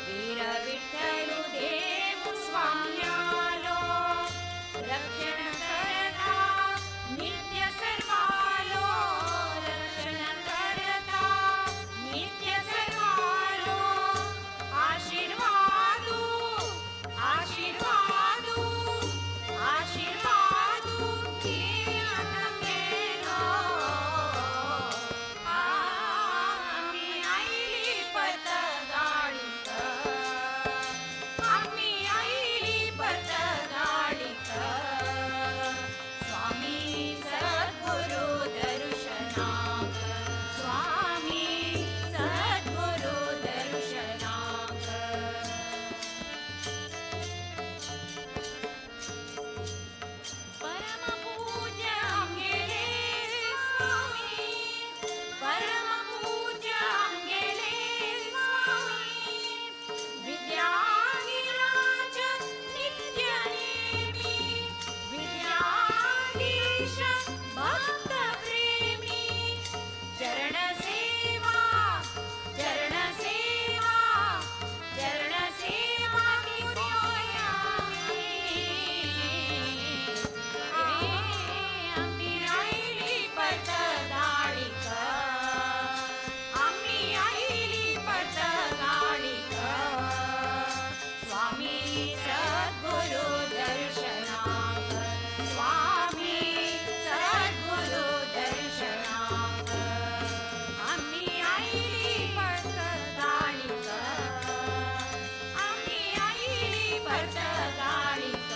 वीर विठ्ठलु देऊ स्वाम्यालो, रक्षण करता नित्य सर्वालो, रक्षण करता नित्य सर्वालो, आशीर्वादू आशीर्वादू आशीर्वादू घे आता गेलो, आम्ही आईली पत गाडीत, आम्ही आईली पत गाडीत, स्वामी सद्गुरु दर्शनाक, स्वामी सद्गुरु दर्शनाक. परमपूज्य अंगेले स्वामी, परमपूज्य अंगेले स्वामी, विद्याविराज नित्य नेमी, विद्याधीश भक्त प्रेमी, चरण सेवा चरण सेवा चरण सेवा आम्ही आईली पत गाडीत, आम्ही आईली पत गाडीत, स्वामी सद्गुरु दर्शनाक, स्वामी सद्गुरु दर्शनाक, आम्ही आईली पत गाडीत, आम्ही आईली पत गाडीत,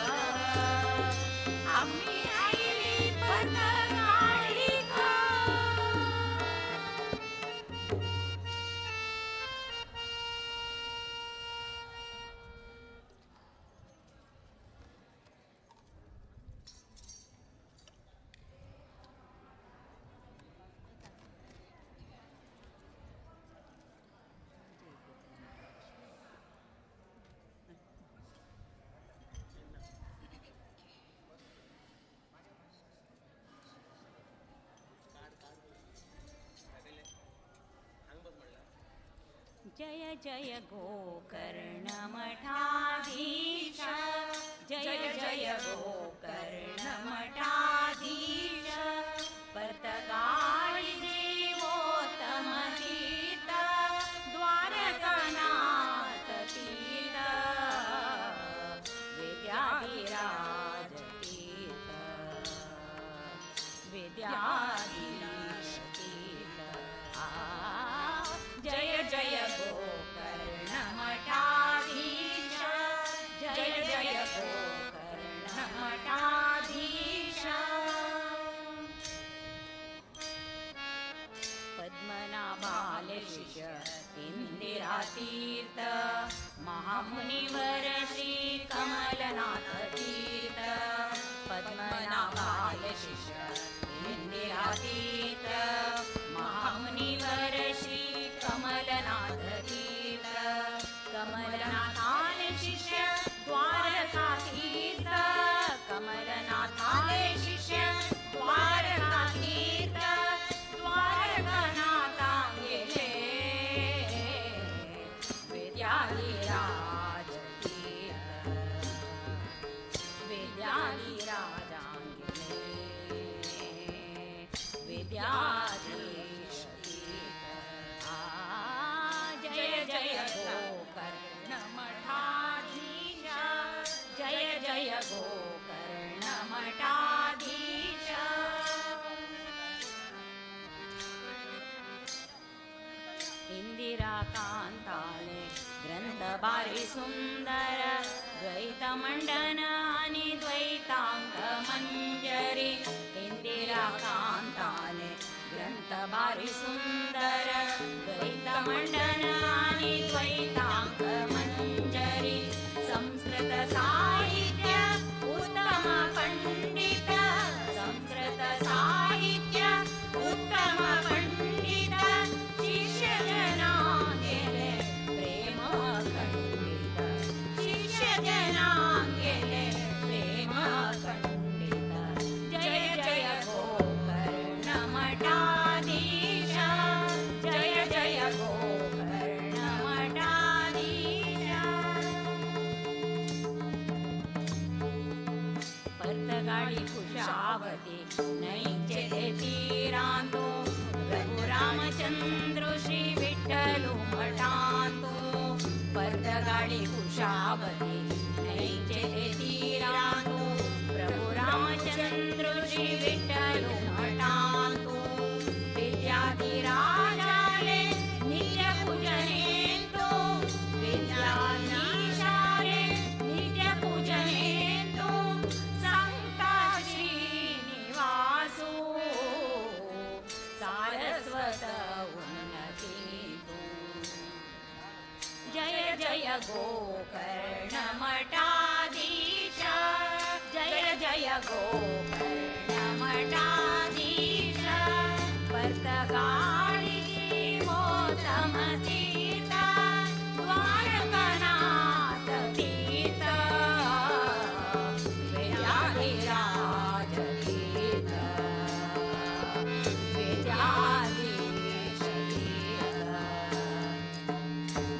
आम्ही आईली पत गाडीत. जय जय गोकर्ण मठाधीश, जय जय गोकर्ण मठाधीश, परतगाळी जीवोत्तम तीर्थ, द्वारकानाथ तीर्थ, विद्याधिराज तीर्थ, विद्याधीश तीर्थ. जय जय गोकर्ण मठाधीश, जय जय गोकर्ण मठाधीश. पद्मनाभाले शिष्य इंदिरा तीर्थ, महामुनिवर श्री कमलनाथ तीर्थ, पद्मनाभाले शिष्य इंदिरा तीर्थ, महामुनिवर श्री कमलनाथ तीर्थ, कमलनाथाले शिष्य द्वारका तीर्थ, कमलनाथाले शिष्य द्वारका तीर्थ, द्वारकानाथा गेले विद्याधिराज तीर्थ, विद्याधिराजांगे विद्याधीश तीर्थ. जय जय गोकर्ण मठाधीश, जय जय गोकर्ण मठाधीश. इंदिरा कांताले ग्रंथ भारी सुंदर, द्वैत मंडन आणि द्वैतांग मंजरी, इंदिरा कांताले ग्रंथ भारी सुंदर, द्वैत मंडन आणि द्वैतांग मंजरी, संस्कृत साहित्य उत्तम पंडित, संस्कृत साहित्य उत्तम पंडित, शिष्य जना गेले प्रेम खंडित, शिष्य जना गेले प्रेम खंडित. जय जय गोकर्ण मठाधीश, गोकर्णमठाधीश जय जय गोकर्णमठाधीश वर्तगाळिची मोसम तीर्थ द्वारकनाथ तीर्थ विद्याधिराज तीर्थ विद्याधीश तीर्थ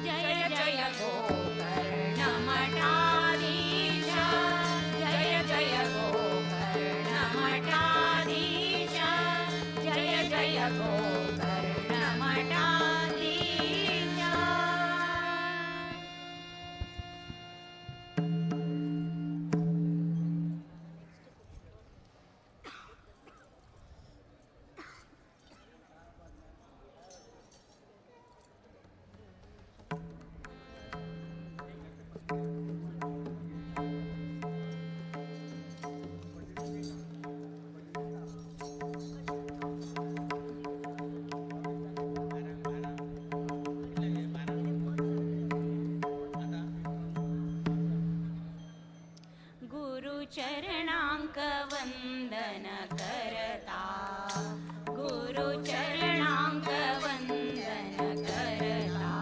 जय जय गोकर्णमठाधीश जय जय गोकर्णमठाधीश जय जय गोकर्णमठाधीश गुरुचरणांक वंदन करता गुरुचरणांक वंदन करता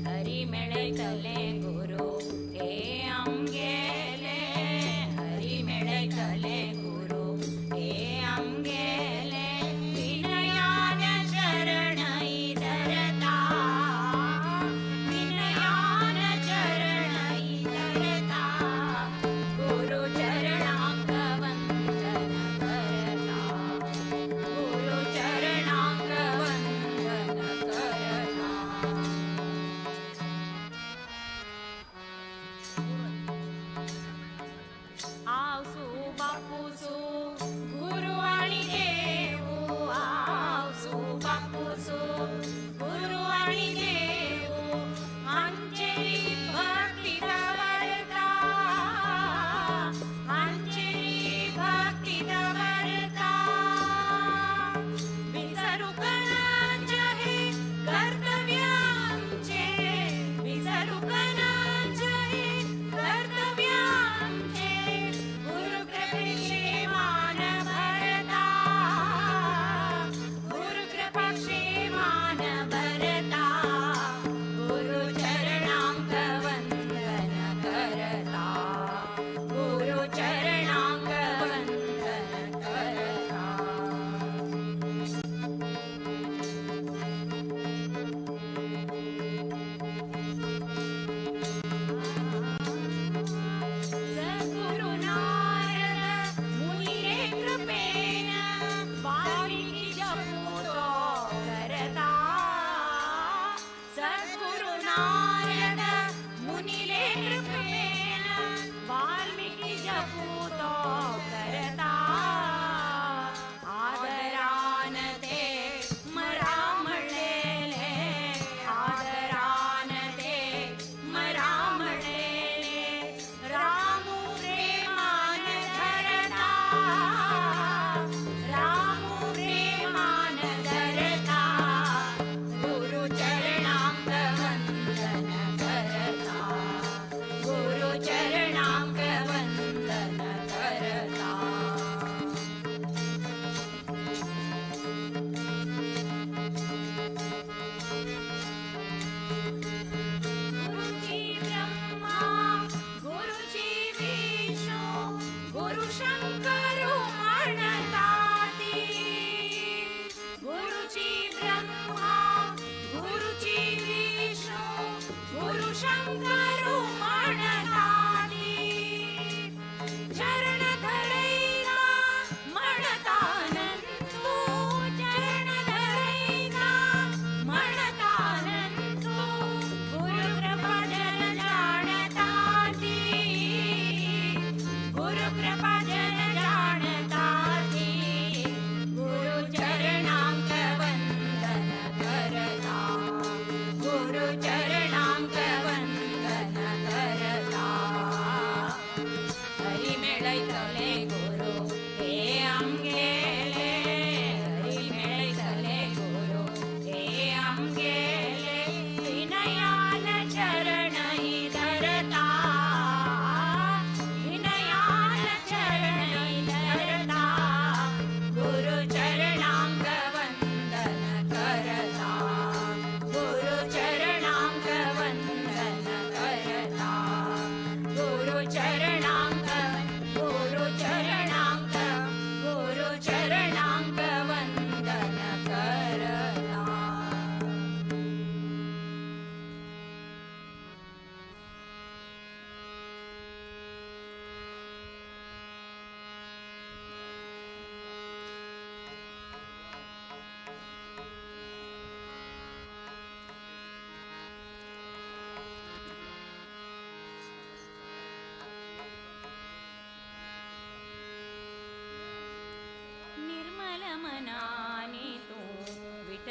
हरि मिळकले गुरु हे आमगेले हरि मिळकले गुरु हे आमगेले विनयान चरणै धरता विनयान चरणै धरता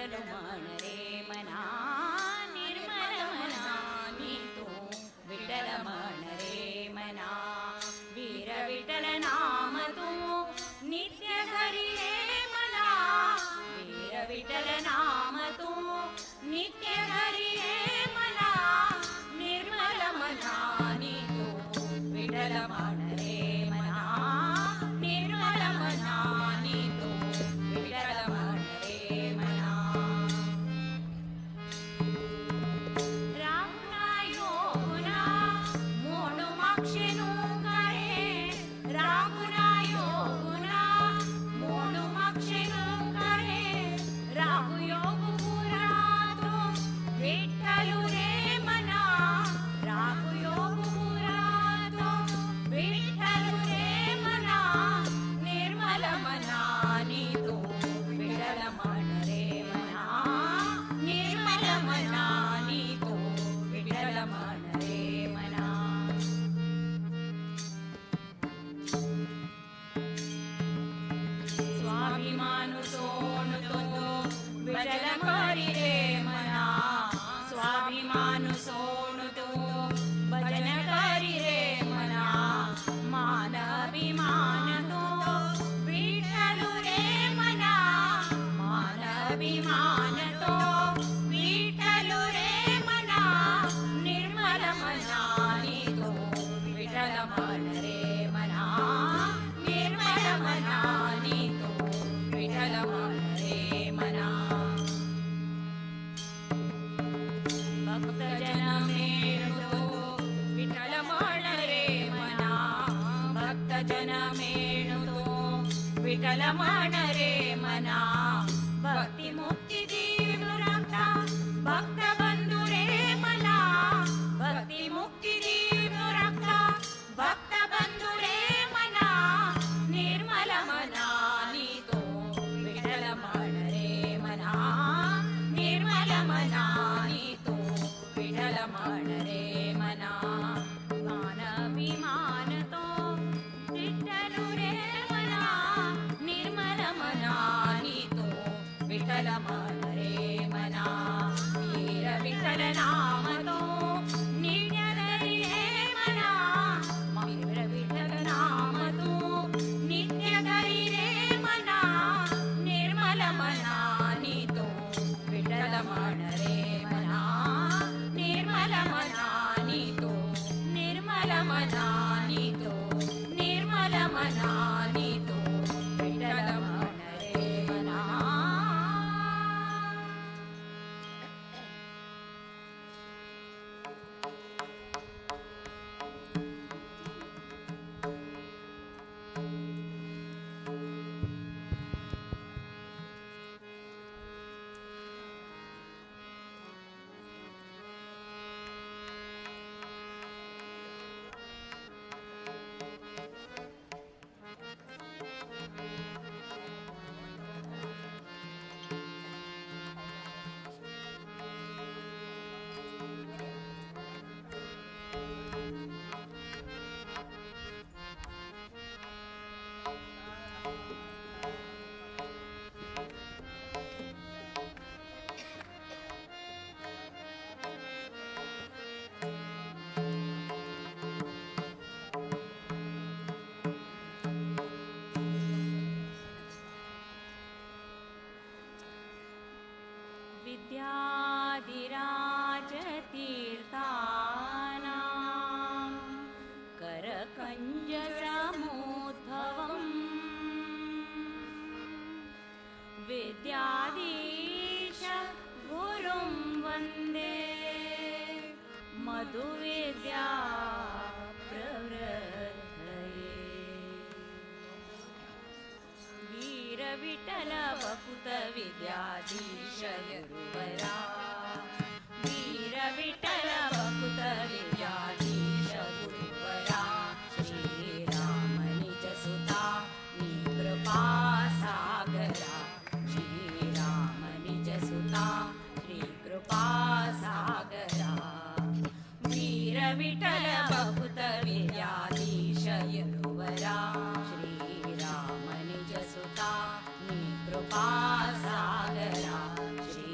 विठ्ठल म्हण रे मना निर्मल मनानी तू विठ्ठल म्हण रे मना वीर विठ्ठल नाम तू नित्य घरी रे मना वीर विठ्ठल नाम तू नित्य घरी रे मना निर्मल मनानी तू विठ्ठल म्हण रे मना निर्मल मनानी तू विठ्ठल म्हण रे मना रामना योगुना मोडू माक्षेनु करे रामना योगुना मोडू माक्षेनु करे राहु योग पुरातो विठ्ठलु रे मना राहु योग पुरातो विठ्ठलु रे मना निर्मल मनानी तू विठ्ठल म्हण रे मना निर्मल मनानी तू विठ्ठल म्हण रे मना स्वाभिमान सोडतो विठ्ठल करी रे मना स्वाभिमान सोडतो भजन करी रे मना मान अभिमान तो विठ्ठलु रे मना मान अभिमान तो विठ्ठलु रे मना निर्मल मनानी तो विठ्ठल म्हण रे मना निर्मल मनानी तो विठ्ठल म्हण रे मना भक्त जन मेळतो विठ्ठल म्हण रे मना भक्त जन मेळतो विठ्ठल म्हण रे मना भक्ती मुक्ती दीन रक्षा भक्त बंधू रे मना भक्ती मुक्ती दीन रक्षा भक्त बंधू रे मना निर्मल मनानी तो विठ्ठल म्हण रे मना निर्मल मनानी तो विठ्ठल म्हण रे मना मान अभिमान तो विठ्ठलु रे मना निर्मल मनानी तो विठ्ठल म्हण रे मना वीर विठ्ठल नाम तो नित्य धरी रे मना वीर विठ्ठल नाम तो नित्य धरी रे मना निर्मल मनानी तो विठ्ठल म्हण रे मना निर्मल मनानी तो निर्मल मनानी तो निर्मल मनानी तो विठ्ठल म्हण रे मना विद्याधिराज तीर्थानां करकञ्ज समुद्भवम् विद्याधीश गुरुं वन्दे मधुविद्या प्रवृद्धये वीर विठ्ठल भकुत विद्याधीश गुरुवरा वीर विठ्ठल भकुत विद्याधीश गुरुवरा श्रीराम निज सुता कृपा सागरा श्रीराम निज सुता श्री कृपा सागरा वीर विठ्ठल भकुत विद्याधीश गुरुवरा श्रीराम निज सुता कृपा सागरा श्री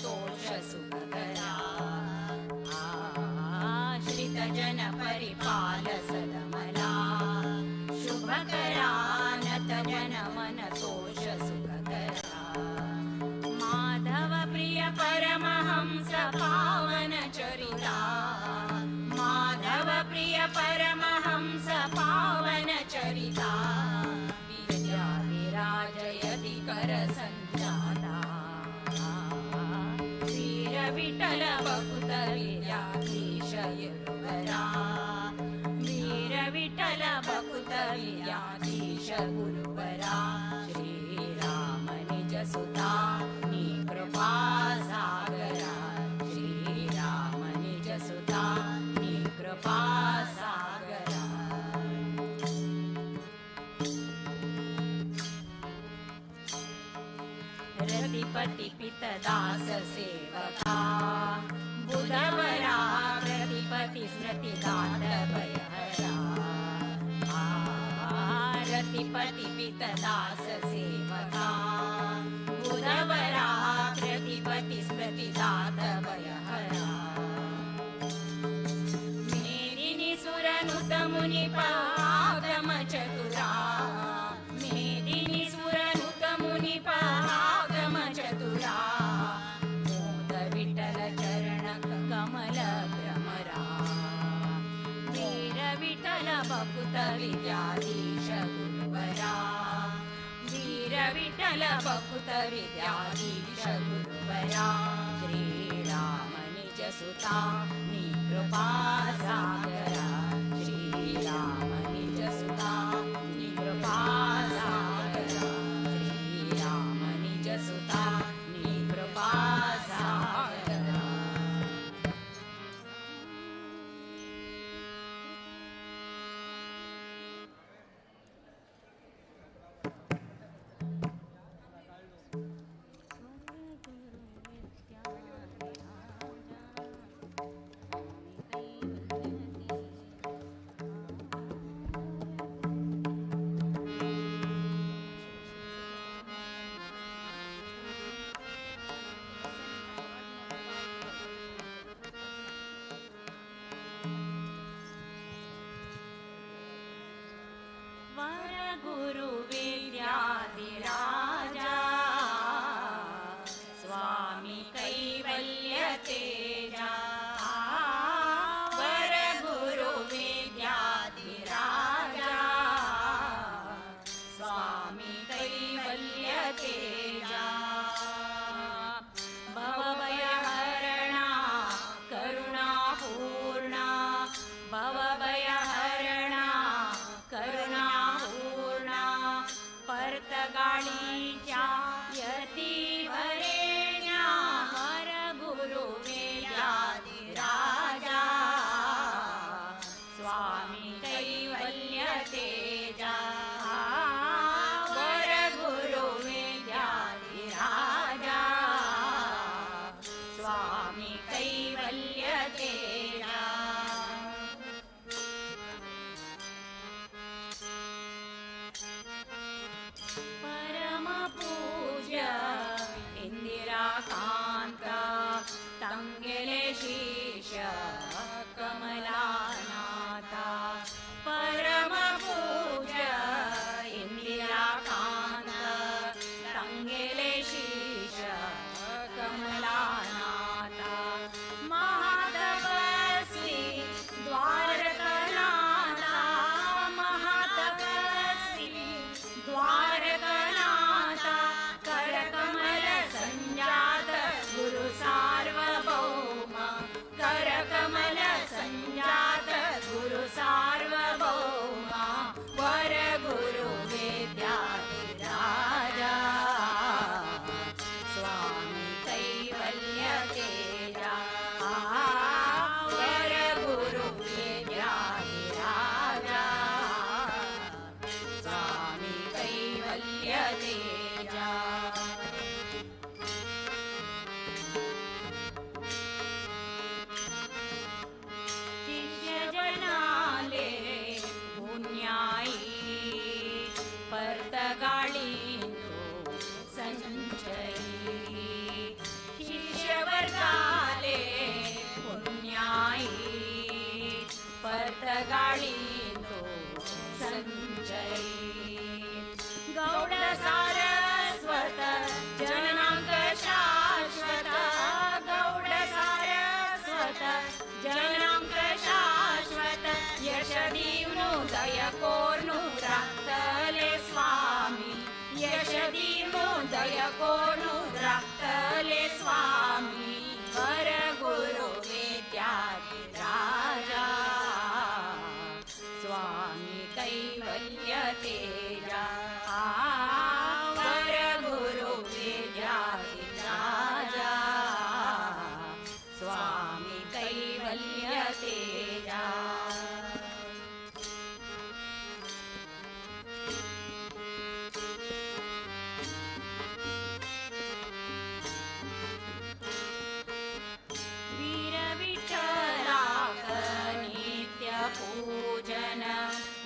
तोष सुखकरा आश्रित जन परिपाल सदमला शुभकरा नत जन मन तोष सुखकरा माधव प्रिय परमहंस पावन चरिता माधव प्रिय परमहंस पावन चरिता विराजयति कर संजाता वीर विठ्ठल बकुत विद्याधीश गुरुवरा वीर विठ्ठल बकुत विद्याधीश गुरुवरा श्रीराम निज सुता नी कृपा सागरा श्रीराम निज सुता नी कृपा सागरा रतिपति पितदास सेवका बुधवरा रतिपति स्मृति दात भयहरा रतिपति पितदास सेवका बुधवरा रतिपति स्मृति दात भयहरा मेदिनी सुरनुत मुनि पागम चतुरा मेदिनी सुरनुत मुनि पागम चतुरा मोद विठ्ठल चरण कमल भ्रमरा वीर विठ्ठल बकुत विद्याधीश गुरुवरा वीर विठ्ठल बकुत विद्याधीश गुरुवरा श्रीराम निज सुता नी कृपा सागरा श्रीराम निज सुता नी कृपा सागरा श्रीराम निज सुता नी कृपा सागरा हृदय कोणू द्राक्तले स्वामी वर गुरु विद्याधी राजा स्वामी कैवल्य तेजा वर गुरु विद्याधी राजा स्वामी कैवल्य तेजा पूजन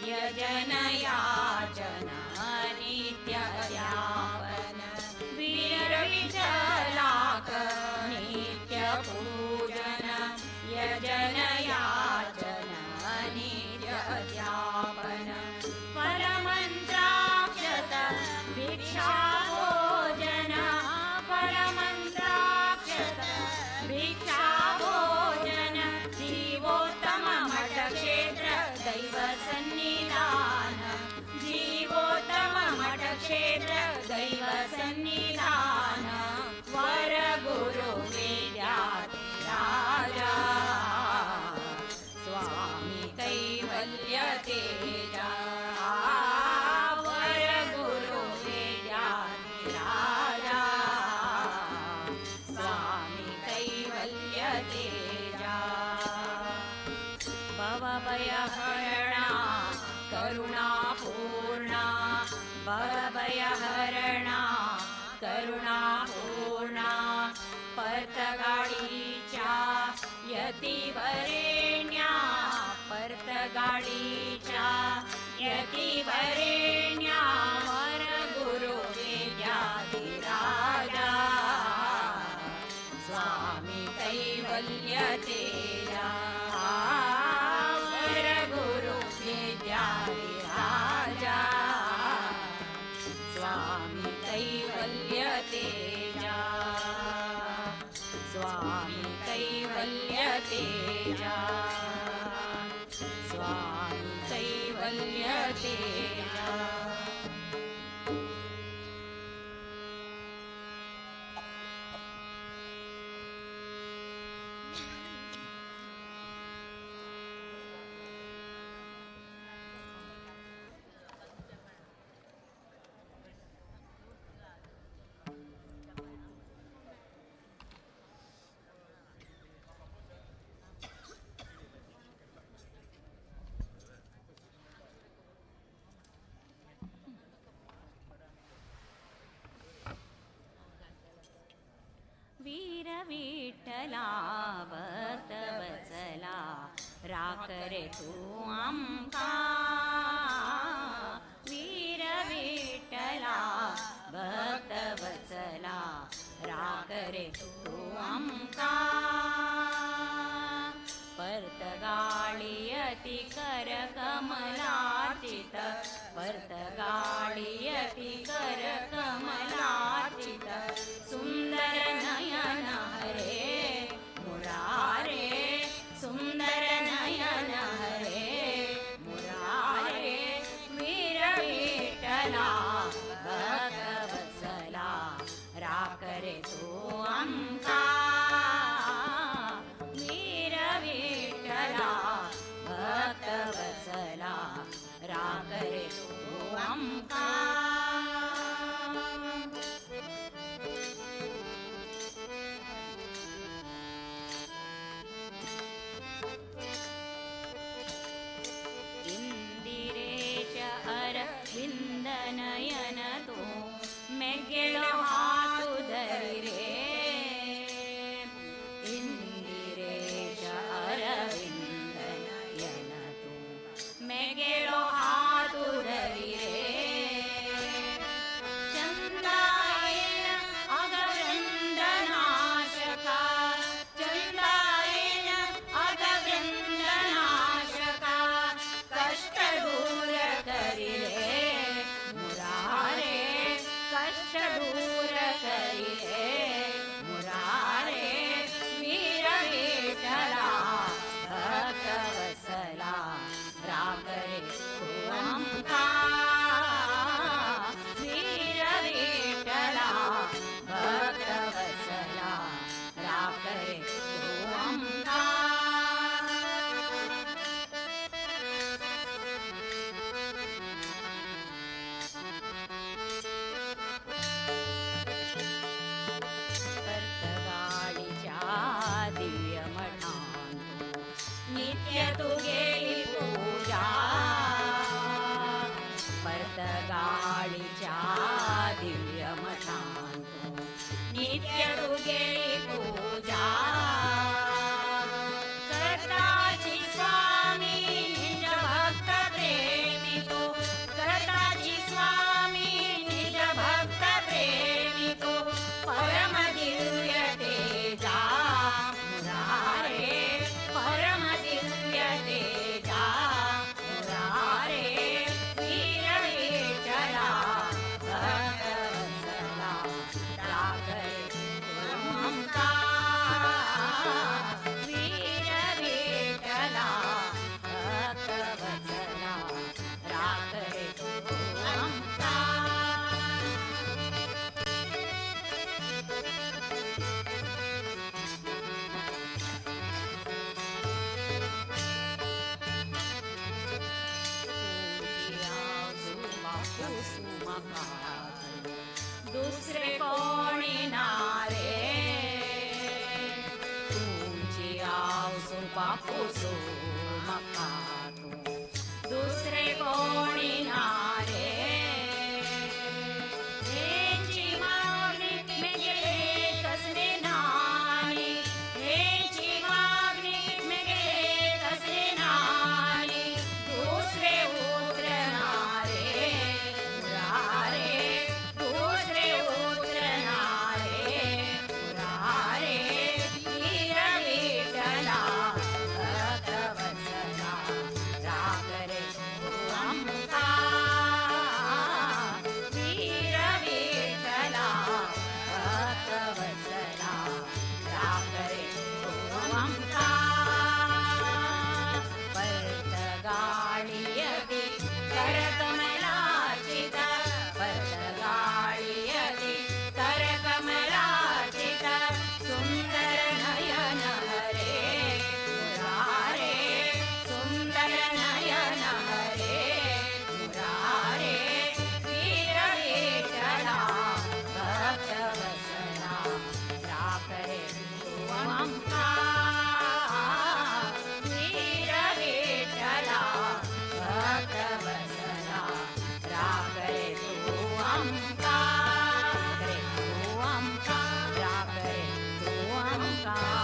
यजन याचन नित्य यापन वीर विठलाक नित्य पूजन यजन याचन नित्य यापन परमंत्राक्षत भिक्षा भोजन परमंत्राक्षत भिक्षा भोजन जीवोत्तम मठ क्षेत्र दैव सन्निधान जीवोत्तम मठ क्षेत्र दैव सन्निधान वर गुरु विद्याधी राजा स्वामी कैवल्य तेजा वर गुरु विद्याधी राजा स्वामी कैवल्य तेजा भवभयहरणा करुणा पूर्णा भवभयहरणा करुणा पूर्णा परतगाडीच्या यतिवरेण्या परतगाडीच्या यतिवरेण्या वर गुरु विद्याधी राजा स्वामी कैवल्य तेजा वर गुरु विद्याधी राजा स्वामी कैवल्य तेजा स्वामी कैवल्य तेजा स्वामी कैवल्य तेजा वीर विठ्ठला भक्त वत्सला राख रे तू आमका वीर विठ्ठला भक्त वत्सला राख रे तू आमका परतगाळी कर कमलाचित परतगाळी कर कमलाचित सुंदर नयन हरे मुरारे सुंदर नयन हरे मुरारे वीर विठ्ठला भक्त वत्सला राख रे तू आमका वीर विठ्ठला भक्त वत्सला राख रे तू आमका नयन तू मैं गेलो हाथ धरी रे इंदिरेश अरविंद नयन तू मैं गेलो हाथ धरी रे चंदायन अगवृंद नाशका चंदायन अगवृंद नाशका कष्ट दूर करी रे कष्ट दूर नित्य तुगेली पूजा करताची स्वामी निज भक्त प्रेमी तो करताची स्वामी निज भक्त प्रेमी तो परम दिव्य तेजा मुरारे परम दिव्य तेजा मुरारे वीर विठला भक्तवत्सला राखरे ओंकार वीर विठला भक्तवत्सला राखरे ओंकार दुसरे कोणी नारे तुमची आसू बापूसू मका तू दुसरे कोणी नारे हेची मागणी मी गेले कसले नानी हेची मागणी मी गेले कसले नानी दुसरे उतरणारे मुरारे दुसरे उतरणारे मुरारे वीर विठला भक्तवत्सला राखरे ओंकार वीर विठला भक्तवत्सला राखरे ओंकार परतगाळीयती करकमलाचित परतगाळीयती करकमलाचित सुंदर नयन हरे मुरारे सुंदर नयन हरे मुरारे वीर विठला भक्तवत्सला राखरे ओंकार वीर विठला भक्तवत्सला राखरे ओंकार राखरे ओंकार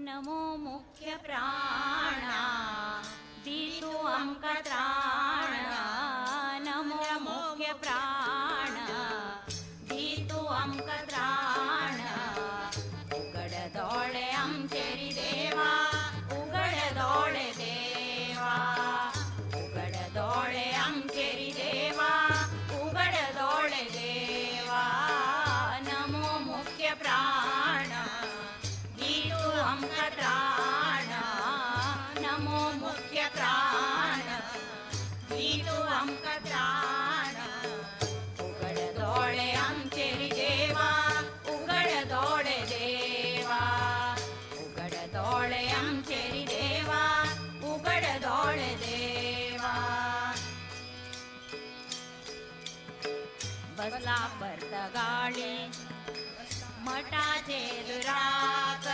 नमो मुख्य प्राणा दितु आमका त्राण नमो मुख्य प्राण दितु आमका त्राण उघड डोळे आमचेरी देवा उघड डोळे देवा उघड डोळे आमचेरी देवा उघड डोळे देवा नमो मुख्य प्राण दितु आमका त्राण नमो मुख्य प्राण दितु आमका त्राण उघड डोळे आमचेरी देवा उघड डोळे देवा उघड डोळे आमचेरी देवा उघड डोळे देवा बसला परतगाळी मठाचे दुराक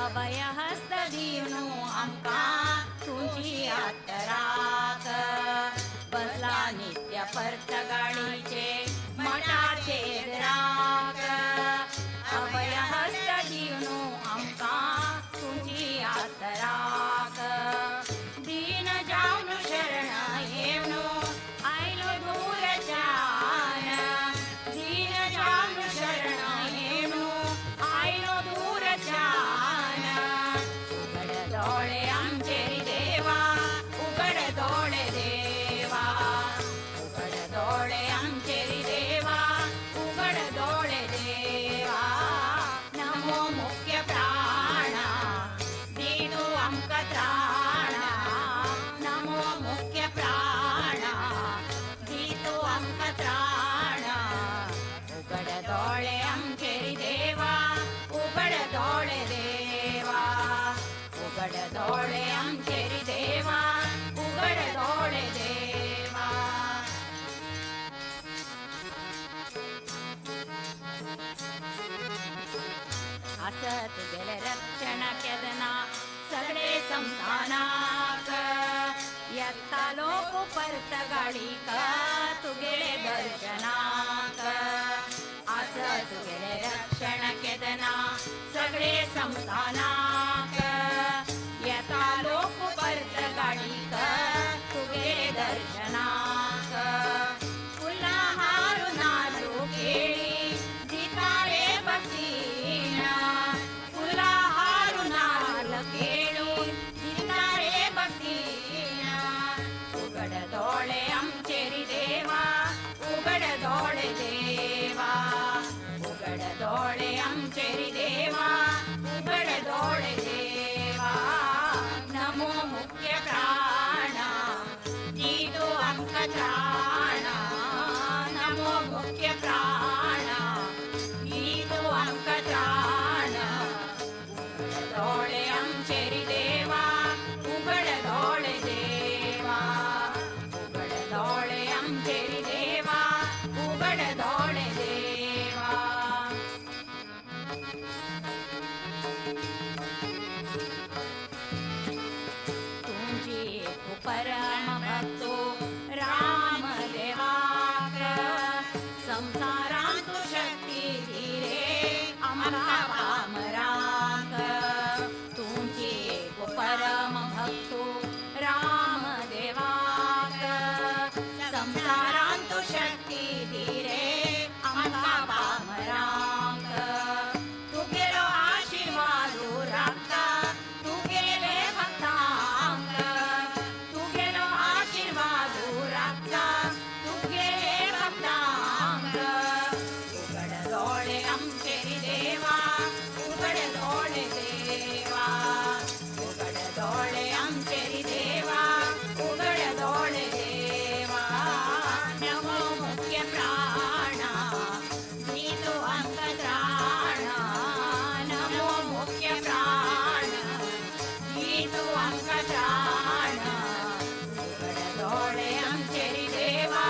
अभय हस्त दिवनु आमका तुझी आतराक बसला नित्य परतगाळीचे मठाचे दुराक अभय हस्त दिवनु आमका तुझी आतराक दीन जाऊन शरण येवनु येता लोक परत गाडीक तुगेले दर्शनाक असं तुगेले रक्षण केदना सगळे संस्थानाक येता लोक परत गाडीक तुगेले दर्शनाक फुला हारून आलू केळी दिताळे भक्तीना फुला हारून आल केळून दिताळे भक्तीना उघड डोळे आमचेरी देवा उघड डोळे देवा उघड डोळे आमचेरी देवा उघड डोळे देवा नमो मुख्य प्राणा दीदो अंक त्राणा नमो मुख्य प्राणा दीदो अंक त्राणा उघड डोळे आमचेरी देवा उघड डोळे देवा उघड डोळे आमचेरी देवा उघड डोळे देवा तुमची परम भक्तो राम देवाक संसारांत शक्ती धीरे आम्हा पामराक तुमची परम भक्तो राम देवाक संसारांत शक्ती धीरे आम्हा पामराक तुगेलो आशीर्वाद राखता तुगेले भक्तांक तुगेलो आशीर्वाद राखता तुगेले भक्तांक उघड डोळे आमचेरी देवा उघड डोळे देवा उघड डोळे आमचेरी देवा उघड डोळे देवा नमो मुख्य प्राणा दीदो अंक त्राणा नमो मुख्य प्राणा दीदो अंक त्राणा उघड डोळे आमचेरी देवा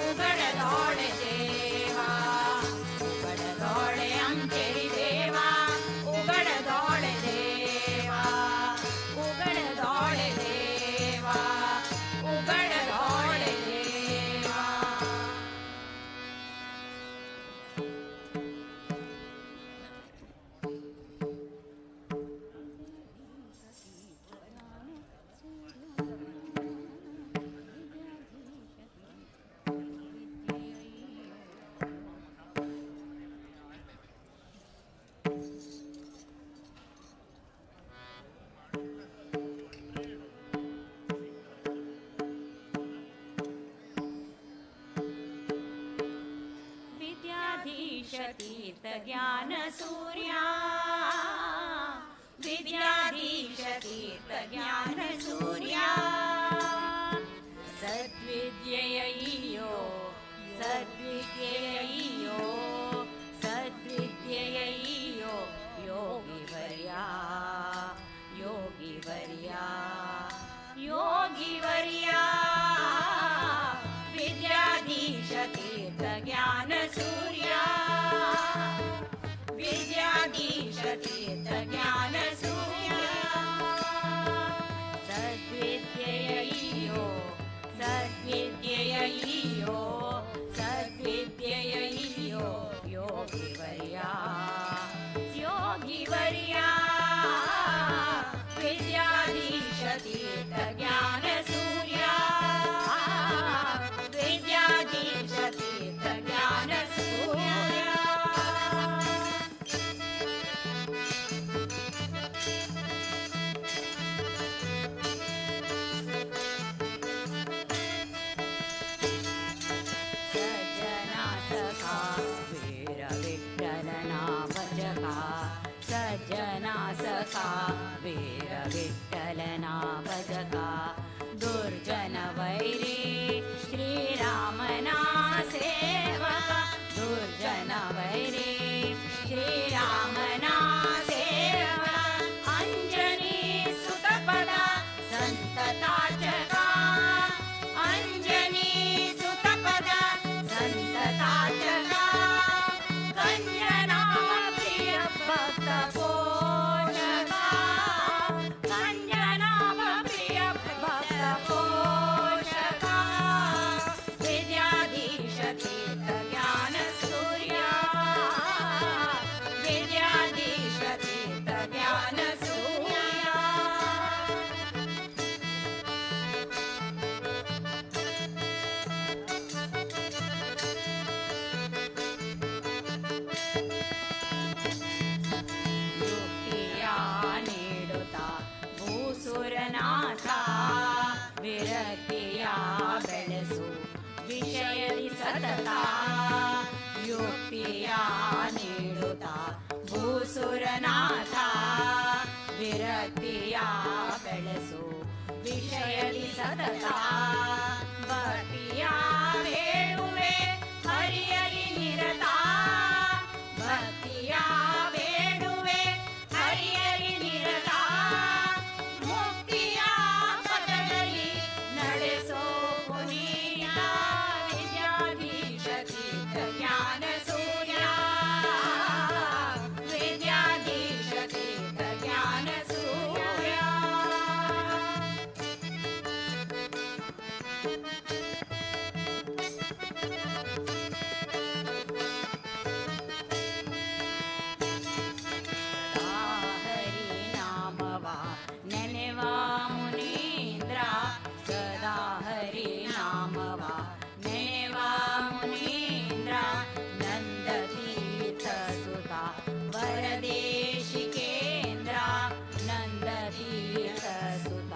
उघड डोळे देवा उघड डोळे आमचेरी देवा उघड डोळे देवा उघड डोळे देवा उघड डोळे देवा विद्याधीश तीर्थ ज्ञान सूर्या विद्याधीश तीर्थ ज्ञान सूर्या सद्विद्ययैयो सद्विद्ययैयो सद्विद्ययैयो योगिवर्या योगिवर्या योगिवर्या विद्याधीश तीर्थ ज्ञान सूर्या विद्याधीश तीर्थ ज्ञान सूर्या सद्विद्ययैयो सद्विद्ययैयो सद्विद्ययैयो योगिवर्या योगिवर्या विद्याधीश तीर्थ ज्ञान सूर्या विद्याधीश तीर्थ ज्ञान सूर्या सज्जना सखा वीर विठ्ठलना भजका सज्जना सखा वीर विठ्ठलना भजका दुर्जन वैरी श्रीरामना सेवका दुर्जन वैरी श्रीरामना सेवका अंजनी सुतपदा संतताचका अंजनी सुतपदा संतताचका कंजनाम प्रिय भक्त पोषका कंजनाम प्रिय भक्त पोषका ವಿರಕ್ತಿಯ ಬೆಳೆಸು ವಿಷಯದಿ ಸತತ ಯುಕ್ತಿಯ ನೀಡುತ್ತಾ ಭೂಸುರನಾಥ ವಿರಕ್ತಿಯ ಬೆಳೆಸು ವಿಷಯದಿ ಸತತ ಭಕ್ತಿಯ ಬೇಡುವೆ ಹರಿಯಲಿ ನಿರತ ಭಕ್ತಿಯ ಬೇಡುವೆ ಹರಿಯಲಿ ನಿರತ ಮುಕ್ತಿಯ ಪದದಲ್ಲಿ ನಡೆಸೋ ಪುನೀತ ವಿದ್ಯಾಧೀಶ ತೀರ್ಥ ಜ್ಞಾನ ಸೂರ್ಯ ವಿದ್ಯಾಧೀಶ ತೀರ್ಥ ಜ್ಞಾನ ಸೂರ್ಯ ನೆನೆವಾ ಮುನೀಂದ್ರ ಸದಾ ಹರಿ ನಾಮವಾ ನೆನೆವಾ ಮುನೀಂದ್ರ ನಂದ ತೀರ್ಥ ಸುತ ವರದೇಶಿಕೇಂದ್ರ ನಂದ ತೀರ್ಥ ಸುತ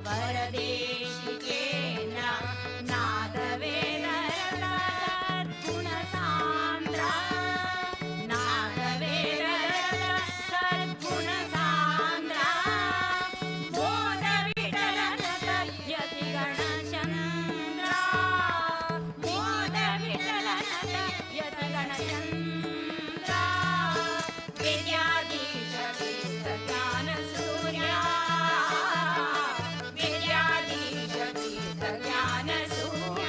ವರದೇಶಿಕೇಂದ್ರ ನಾದವೇದ ಗುಣ ಸಾಂದ್ರ ನಾದವೇದ ಸದ್ಗುಣ ಸಾಂದ್ರ ಮೋದ ವಿಠಲನ ಯತಿ ಗಣಚಂದ್ರ ಮೋದ ವಿಠಲನ ಯತಿ ಗಣಚಂದ್ರ ವಿದ್ಯಾಧೀಶ ತೀರ್ಥ ಜ್ಞಾನ ಸೂರ್ಯ ವಿದ್ಯಾಧೀಶ ತೀರ್ಥ ಜ್ಞಾನ ಸೂರ್ಯ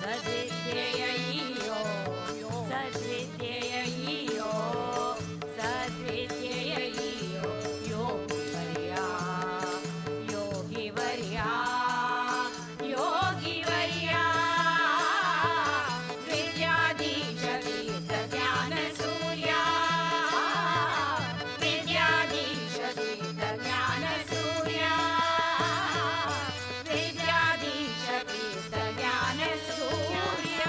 ಸದ್ವಿದ್ಯೆಯಯ್ಯೋ ಸದ್ವಿದ್ಯೆಯಯ್ಯೋ ಸದ್ವಿದ್ಯೆಯಯ್ಯೋ ಯೋಗಿ ವರ್ಯ ಯೋಗಿ ವರ್ಯ ವಿದ್ಯಾಧೀಶ ತೀರ್ಥ ಜ್ಞಾನ ಸೂರ್ಯ ವಿದ್ಯಾಧೀಶ ತೀರ್ಥ ಜ್ಞಾನ ಸೂರ್ಯ ವಿದ್ಯಾಧೀಶ ತೀರ್ಥ ಜ್ಞಾನ ಸೂರ್ಯ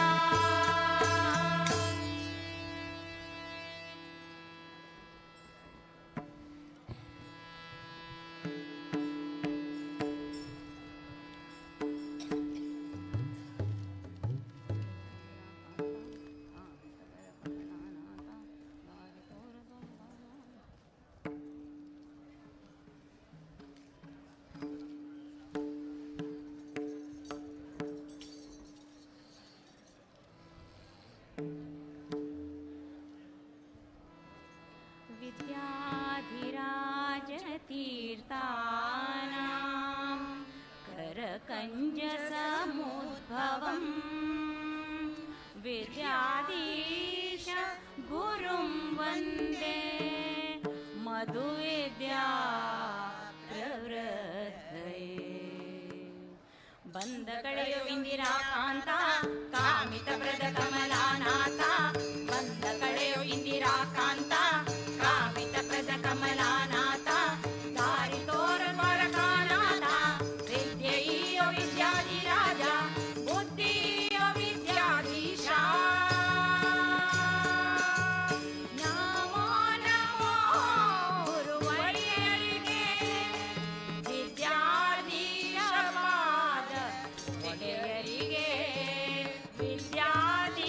विद्याधिराजतीर्थानां करकञ्जसमुद्भवं विद्याधीश गुरुं वन्दे मधुविद्या प्रवृद्धये ಬಂದ ಕಳೆಯು ಇಂದಿರಾಕಾಂತ ಕಾಮಿತಪ್ರದ ಕಮಲಾನಾಥ ಬಂದ ಕಳೆಯು ಇಂದಿರಾಕಾಂತ ಕಾಮಿತಪ್ರದ ಕಮಲಾನಾಥ ದಾರಿ ತೋರ ದ್ವಾರಕಾನಾಥ ವಿದ್ಯೆಯೋ ವಿದ್ಯಾಧಿರಾಜ ಬುದ್ಧಿಯೋ ವಿದ್ಯಾಧೀಶ ನಮೋ ನಮೋ ಗುರುವರಿಯರಿಗೆ ವಿದ್ಯಾಧೀಶ ಗೆಳೆಯರಿಗೆ ವಿದ್ಯಾಧೀಶ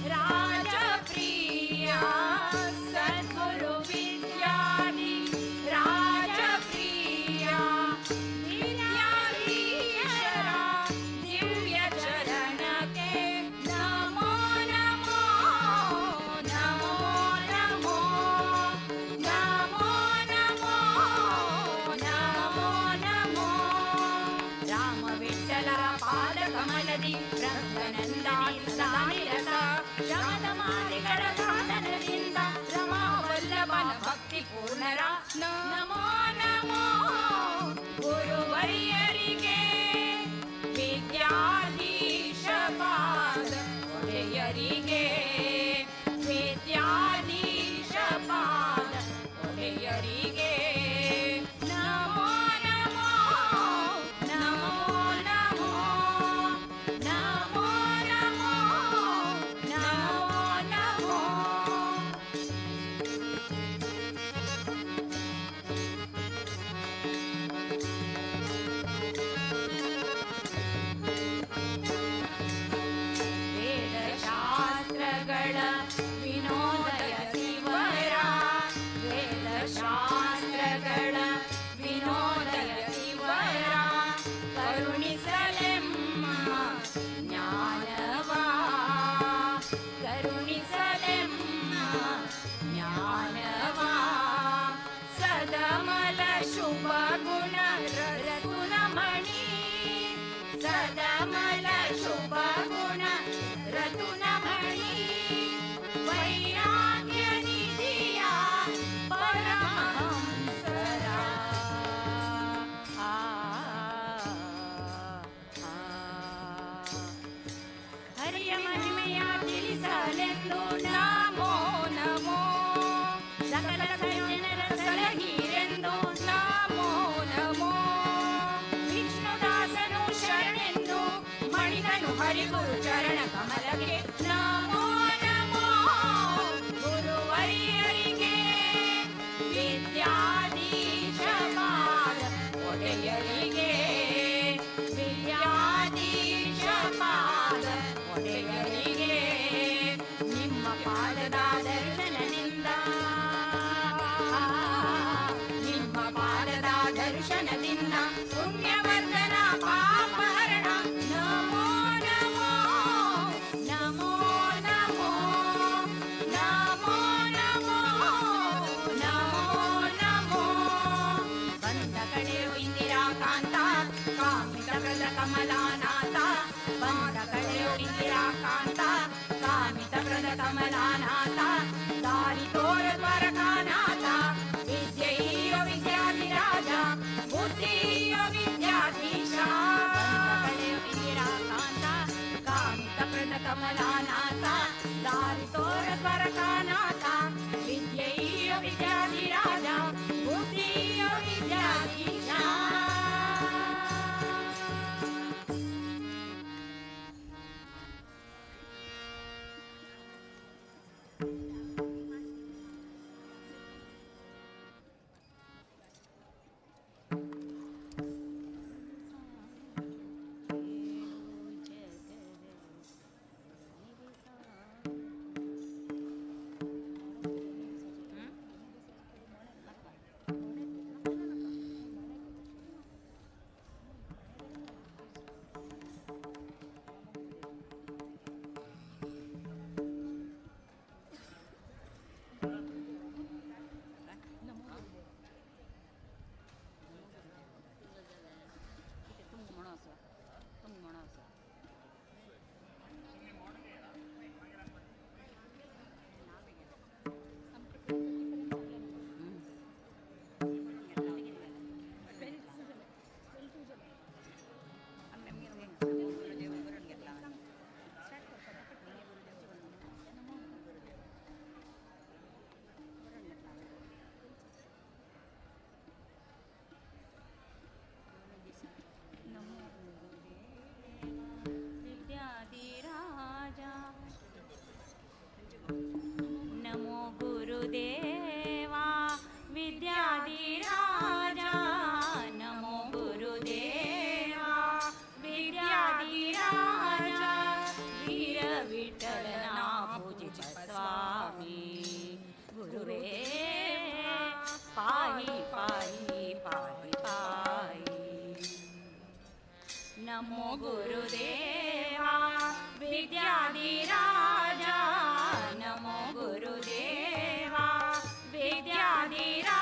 राजप्रिया सद्गुरु विद्याधि राजप्रिया विद्याधीशरा दिव्य चरण के नमो नमो नमो नमो नमो नमो नमो नमो राम विठ्ठल पाद कमलदि ರಂಗನಂದಾದಿ ಸಾನಿರತ ಶಮದಮಾದಿಗಳ ಸಾಧನದಿಂದ ರಮಾವಲ್ಲಭನ ಭಕ್ತಿ ಪೂರ್ಣರ ನಮೋ ನಮೋ ಗುರುವರಿಯರಿಗೆ ವಿದ್ಯಾಧೀಶ ಪಾದ ಒಡೆಯರಿಗೆ ವಿದ್ಯಾಧೀಶ ಪಾದ ಒಡೆಯರಿಗೆ ನಮೋ ನಮೋ ನಮೋ ನಮೋ ನಮೋ ನಮೋ ನಮೋ ನಮೋ ವೇದಶಾಸ್ತ್ರಗಳ ವಿನೋದಯ ತಿವರ ವೇದಶಾಸ್ತ್ರಗಳ ವಿನೋದಯ ತಿವರ ಕರುಣಿಸಲೆಮ್ಮ ಜ್ಞಾನವಾ ಕರುಣಿಸಲೆಮ್ಮ ಜ್ಞಾನವಾ ಸದಮಲ ಶುಭ ಗುಣ ರತುನಮಣಿ ಸದಮಲ ಶುಭ ಗುಣ ರತುನಮಣಿ ವೈರಾಗ್ಯ ನಿಧಿಯ ಪರಮಹಂಸರ ಹರಿಯ ಮಹಿಮೆಯ ತಿಳಿಸಲೆಂದು ನಮೋ ನಮೋ ಸಕಲ ಸಜ್ಜನರ ಸಲಹೀರೆಂದು ನಮೋ ನಮೋ ವಿಷ್ಣುದಾಸನು ಶರಣೆಂದು ಮಣಿದನು ಹರಿಗುರು ಚರಣ ಕಮಲಕ್ಕೆ ನಮೋ ನಮೋ ಗುರುವರಿಯರಿಗೆ ವಿದ್ಯಾಧೀಶ ಪಾದ ಒಡೆಯರಿಗೆ ವಿದ್ಯಾಧೀಶ ಪಾದ ಒಡೆಯರಿಗೆ ನಿಮ್ಮ ಪಾದದ ದರ್ಶನದಿಂದ ನಿಮ್ಮ ಪಾದದ ದರ್ಶನದಿಂದ ಪುಣ್ಯವರ್ಧನ ಪಾಪಹರಣ ನಮೋ ನಮೋ ನಮೋ ನಮೋ ನಮೋ ನಮೋ ನಮೋ ನಮೋ ಬಂದ ಕಡೆಯು ಇಂದಿರಾಕಾಂತ ಕಾಮಿತ ಪ್ರದ ಕಮಲಾನಾಥ ಬಂದ ಕಡೆಯು ಇಂದಿರಾಕಾಂತ ಕಾಮಿತ ಪ್ರದ ಕಮಲಾನಾಥ ದಾರಿ ತೋರ ದ್ವಾರಕಾನಾಥ ವಿದ್ಯೆಯೋ ವಿದ್ಯಾಧಿರಾಜ ಬುದ್ಧಿಯೋ ವಿದ್ಯಾಧೀಶ ಕಡೆಯು ಇಂದಿರಾಕಾಂತ ಕಾಮಿತ ಪ್ರದ ಕಮಲಾನಾಥ ದಾರಿ ತೋರ ದ್ವಾರಕಾನಾಥ ವಿದ್ಯೆಯೋ ವಿದ್ಯಾಧಿರಾಜ ಬುದ್ಧಿಯೋ ವಿದ್ಯಾಧೀಶ नमो गुरुदेवा विद्याधिराजा नमो गुरुदेवा विद्याधिराजा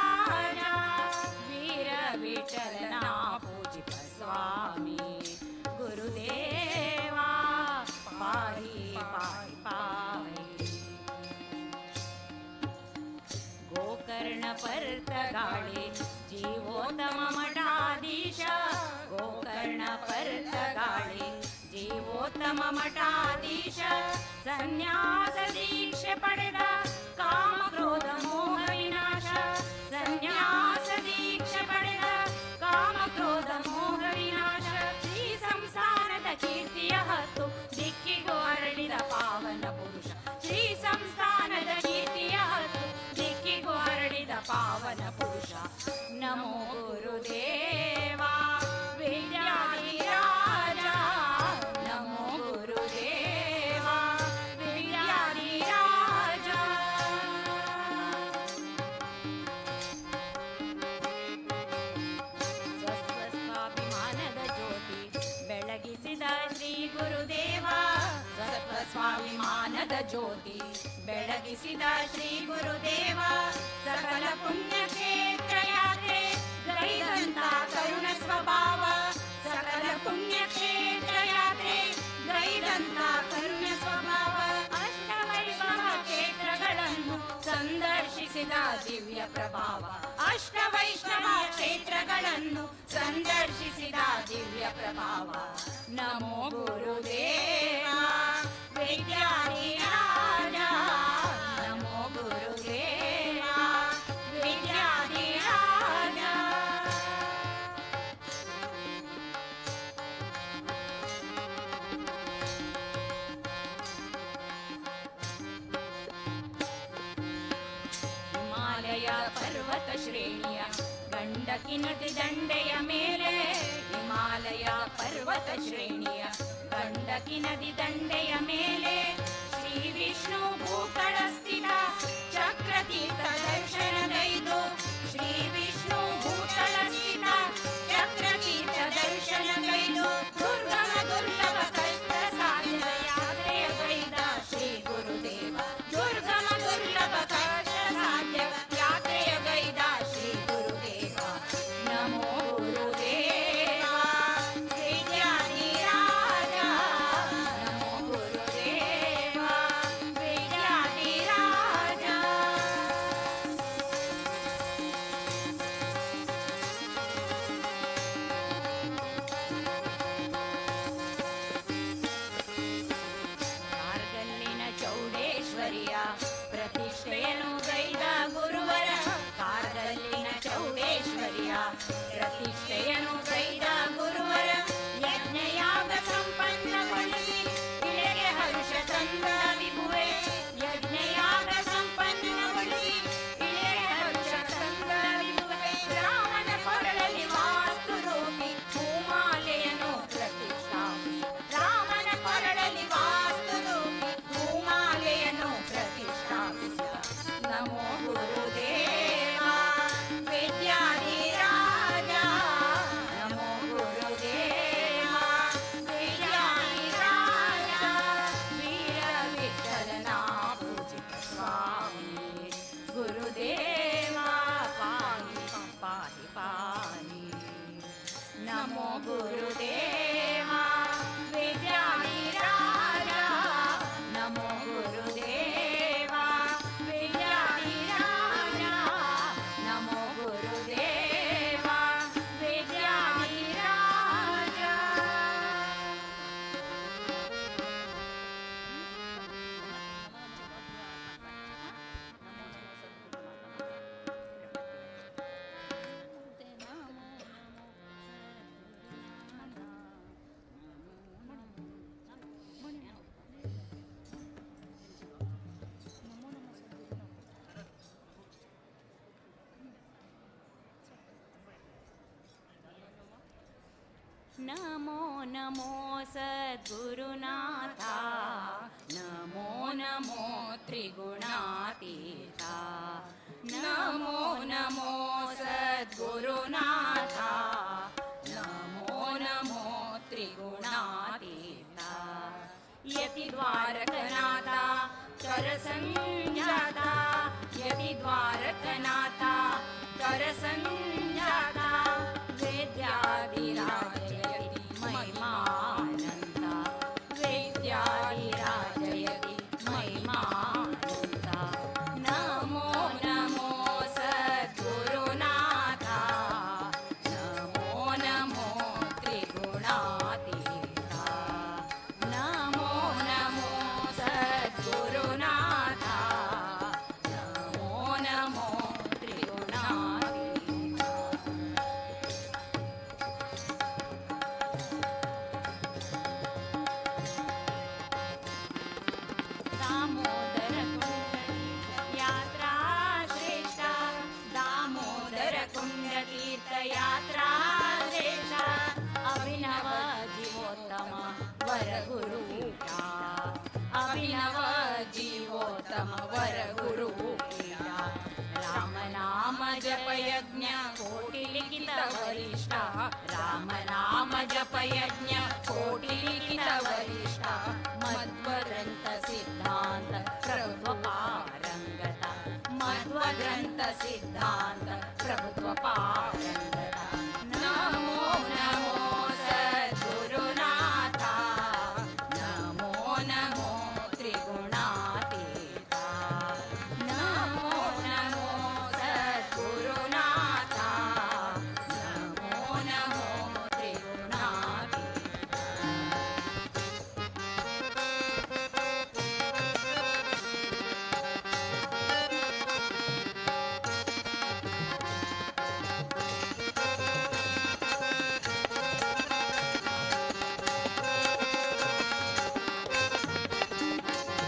वीर विठ्ठलना पूजित स्वामी गुरुदेवा पाहि पाहि पाहि गोकर्ण परतगाळे जीवोत्तम मठाधीश गोकर्ण परतगाळे जीवोत्तम मठाधीश संन्यास दीक्षे पಡೆದ काम क्रोध मोह विनाश संन्यास दीक्षೆ ಪಡೆದ काम क्रोध मोह विनाश ಶ್ರೀ ಸಂಸ್ಥಾನದ ಕೀರ್ತಿಯ ಹತ್ತು ದಿಕ್ಕಿಗೂ ಹರಡಿದ ಪಾವನ ಪುರುಷ ಶ್ರೀ ಸಂಸ್ಥಾನದ ಕೀರ್ತಿಯ ಹತ್ತು ದಿಕ್ಕಿಗೂ ಹರಡಿದ ಪಾವನ ಪುರುಷ ನಮೋ ಗುರುದೇವಾ ವಿದ್ಯಾಧಿರಾಜ ನಮೋ ಗುರುದೇವಾ ವಿದ್ಯಾಧಿರಾಜ ಸ್ವಸ್ವಾಭಿಮಾನದ ಜ್ಯೋತಿ ಬೆಳಗಿಸಿದ ಶ್ರೀ ಗುರುದೇವ ಸ್ವಸ್ವಾಭಿಮಾನದ ಜ್ಯೋತಿ ಬೆಳಗಿಸಿದ ಶ್ರೀ ಗುರುದೇವ ಸಕಲ ಪುಣ್ಯ ಕ್ಷೇತ್ರ ಯಾತ್ರೆ ಗೈದಂತ ಕರುಣ ಸ್ವಭಾವ ಸಕಲ ಪುಣ್ಯ ಕ್ಷೇತ್ರ ಯಾತ್ರೆ ಗೈದಂತ ಕರುಣ ಸ್ವಭಾವ ಅಷ್ಟವೈಷ್ಣವ ಕ್ಷೇತ್ರಗಳನ್ನು ಸಂದರ್ಶಿಸಿದ ದಿವ್ಯ ಪ್ರಭಾವ ಅಷ್ಟವೈಷ್ಣವ ಕ್ಷೇತ್ರಗಳನ್ನು ಸಂದರ್ಶಿಸಿದ ದಿವ್ಯ ಪ್ರಭಾವ ನಮೋ ಗುರುದೇವ ವಿದ್ಯಾಧಿರಾಜ ನಮೋ ಗುರುದೇವ ವಿದ್ಯಾಧಿರಾಜ ಹಿಮಾಲಯ ಪರ್ವತ ಶ್ರೇಣಿಯ ಗಂಡಕಿ ನದಿ ದಂಡೆಯ ಮೇಲೆ ಹಿಮಾಲಯ ಪರ್ವತ ಶ್ರೇಣಿಯ ಗಂಡಕಿ ನದಿ ದಂಡೆಯ ಮೇಲೆ ಶ್ರೀ ವಿಷ್ಣು ಭೂತಳ ಸ್ಥಿತ ಚಕ್ರತೀರ್ಥ ದರ್ಶನಗೈದು ಶ್ರೀ ವಿಷ್ಣು ಭೂತಳ ಸ್ಥಿತ ಚಕ್ರತೀರ್ಥ ದರ್ಶನಗೈದು ದುರ್ಗಮ ದುರ್ಲಭ ಕಷ್ಟ ಸಾಧ್ಯದ ಯಾತ್ರೆಯ ಗೈದ ಶ್ರೀ ಗುರುದೇವ ದುರ್ಗಮ ದುರ್ಲಭ ಕಷ್ಟ ಸಾಧ್ಯ ಯಾತ್ರೆಯ ಗೈದ ಶ್ರೀ ಗುರುದೇವ ನಮೋ ಗುರುದೇವ ವಿದ್ಯಾಧಿರಾಜ ನಮೋ ಗುರುದೇವ ವಿದ್ಯಾಧಿರಾಜ ಕಾರ್ಗಲ್ಲಿನ ಚೌಡೇಶ್ವರಿಯ ಪ್ರತಿಷ್ಠೆಯನ್ನು ಗೈದ ಗುರುವರ ಕಾರ್ಗಲ್ಲಿನ ಚೌಡೇಶ್ವರಿಯ ಪ್ರತಿಷ್ಠೆಯನ್ನು ಗೈದ ಗುರುವರ ಯಜ್ಞಯಾಗ ಸಂಪನ್ನಗೊಳಿಸಿ ಇಳೆಗೆ ಹರ್ಷ ತಂದ ವಿಭುವೆ ಯಜ್ಞಯಾಗ ಸಂಪನ್ನಗೊಳಿಸಿ ಇಳೆಗೆ ಹರ್ಷ ತಂದ ವಿಭುವೆ ರಾಮನ ಕೊರಳಲ್ಲಿ ವಾಸ್ತು ರೂಪಿ ಭೂಮಾಲೆಯನ್ನು ಪ್ರತಿಷ್ಠಾಪಿಸಿ ರಾಮನ ಕೊರಳಲ್ಲಿ ವಾಸ್ತು ರೂಪಿ ಭೂಮಾಲೆಯನ್ನು ಪ್ರತಿಷ್ಠಾಪಿಸಿದ ನಮೋ ಗುರುದೇವ ವಿದ್ಯಾಧಿರಾಜ ನಮೋ ಗುರುದೇವ ವಿದ್ಯಾಧಿರಾಜ ವೀರ ವಿಠ್ಠಲನ ಪೂಜಿತ ಸ್ವಾಮಿ ಗುರುದೇವ ಪಾಹಿ ಪಾಹಿ ಪಾಹಿ ನಮೋ ಗುರುದೇವ ವಿದ್ಯಾಧಿರಾಜ ನಮೋ ಗುರುದೇವ ವಿದ್ಯಾಧಿರಾಜ ನಮೋ ಗುರುದೇವ ವಿದ್ಯಾಧಿರಾಜ नमो नमो सद्गुरुनाथा नमो नमो त्रिगुणातीता नमो नमो सद्गुरुनाथा नमो नमो त्रिगुण द्वारकनाथा करसंजाता यति द्वारकनाथा करसंजाता वेद्याधिराज यति महिमानन्ता वेद्याधिराज यति महिमानन्ता नमो नमो सद्गुरुनाथा नमो नमो त्रिगुणातीता नमो नमो सद्गुरुनाथा नमो नमो त्रिगुणातीता दामोदर कुंड यात्रा श्रेष्ठा दामोदर कुंड तीर्थ यात्रा श्रेष्ठा अभिनव जीवोत्तम वर गुरु अभिनव जीवोत्तम वर गुरु राम नाम जप यज्ञ कोटि लिखित वरिष्ठा राम नाम जप यज्ञ कोटि लिखित वरिष्ठा मध्वग्रंथ सिद्धांत प्रभुत्व पारंगता मध्वग्रंथ सिद्धांत प्रभुत्व पारंगता नमो नमो सद्गुरुनाथा नमो नमो त्रिगुणातीता नमो नमो सद्गुरुनाथा नमो नमो त्रिगुणातीता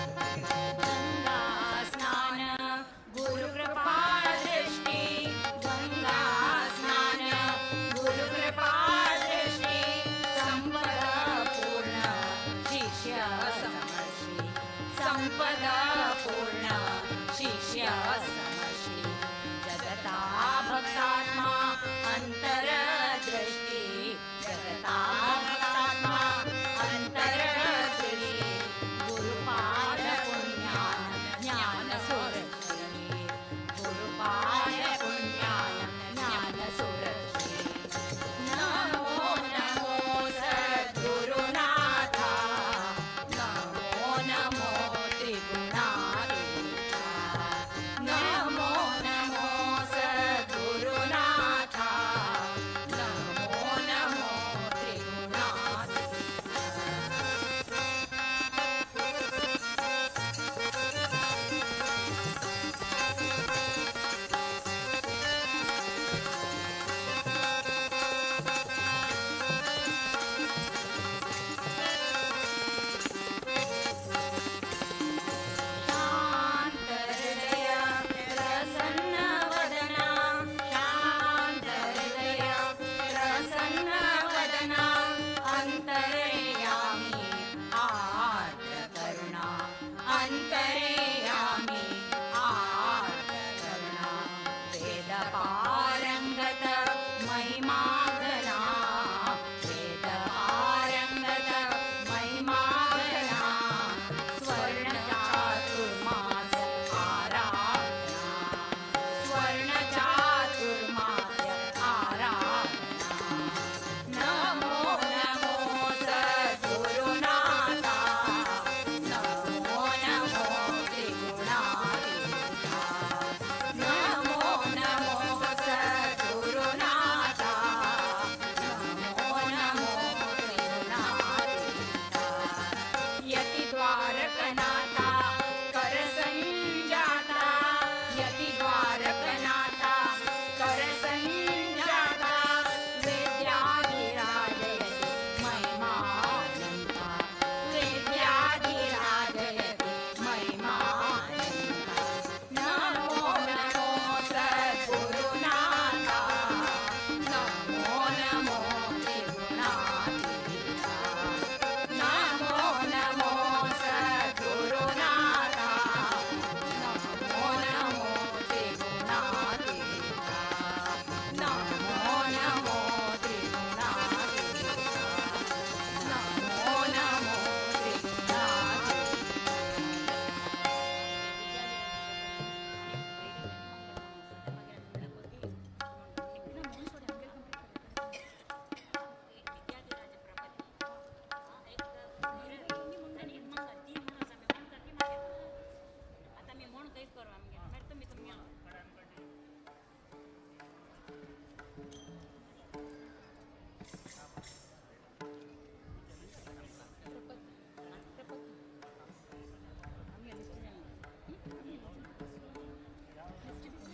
गंगा स्नान गुरु कृपा दृष्टि गंगा स्नान गुरु कृपा दृष्टि संपदा पूर्ण शिष्य समष्टि संपदा पूर्ण शिष्य समष्टि जगता भक्तात्मा अंतरदृष्टि जगता भक्तात्मा अंतरदृष्टि गुरुपाद पुण्यान ज्ञान सुरक्षि गुरुपाद पुण्यान ज्ञान सुरक्षि नमो नमो सद्गुरुनाथा नमो नमो त्रिगुणातीता नमो नमो सद्गुरुनाथा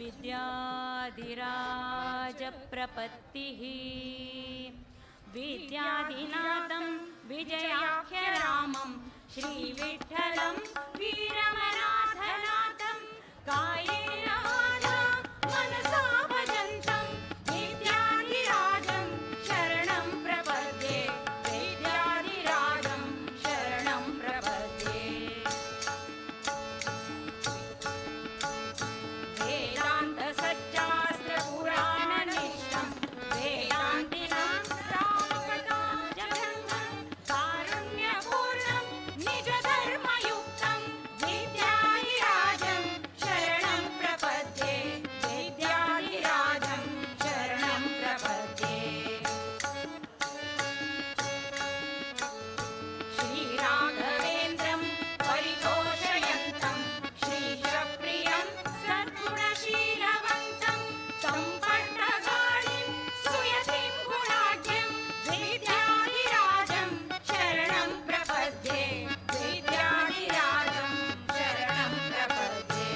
विद्याधिराजप्रपत्तिः विद्याधिनाथं विजयाख्यरामं श्रीविठ्ठलं वीरमनाथनाथं कायेन वाचा मनसा भजन्तं विद्याधिराजं शरणं प्रपद्ये विद्याधिराजं शरणं प्रपद्ये वेदान्तसच्चास्त्रपुराणनिष्ठं वेदान्तिनां श्रावकताजभङ्गं कारुण्यपूर्णं निजधर्मयुक्तं विद्याधिराजं शरणं प्रपद्ये विद्याधिराजं शरणं प्रपद्ये श्रीराघवेन्द्रं परितोषयन्तं श्रीशप्रियं सद्गुणशीलवन्तं तं पट्टगाळिं सुयतिं गुणाढ्यं विद्याधिराजं शरणं प्रपद्ये विद्याधिराजं शरणं प्रपद्ये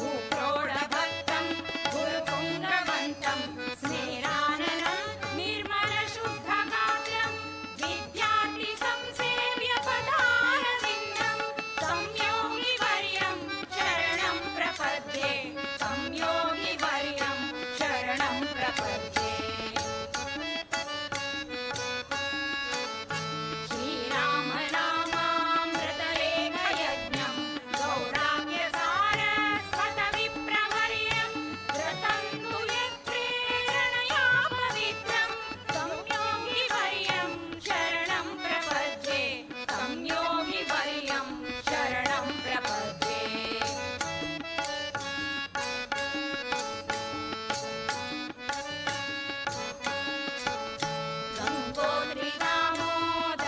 भूप्रोढभक्तं गुरुपुङ्गवन्तं स्नेहाननं निर्मलशुद्धगात्रं विद्यार्थिसंसेव्यपदारविन्दं तं योगिवर्यं शरणं प्रपद्ये तं योगिवर्यं शरणं प्रपद्ये श्रीरामनामामृतलेखयज्ञं गौराङ्गसारस्वतविप्रवर्यं व्रतं तु यत्प्रेरणया पवित्रं तं योगिवर्यं शरणं प्रपद्ये तं योगिवर्यं शरणं प्रपद्ये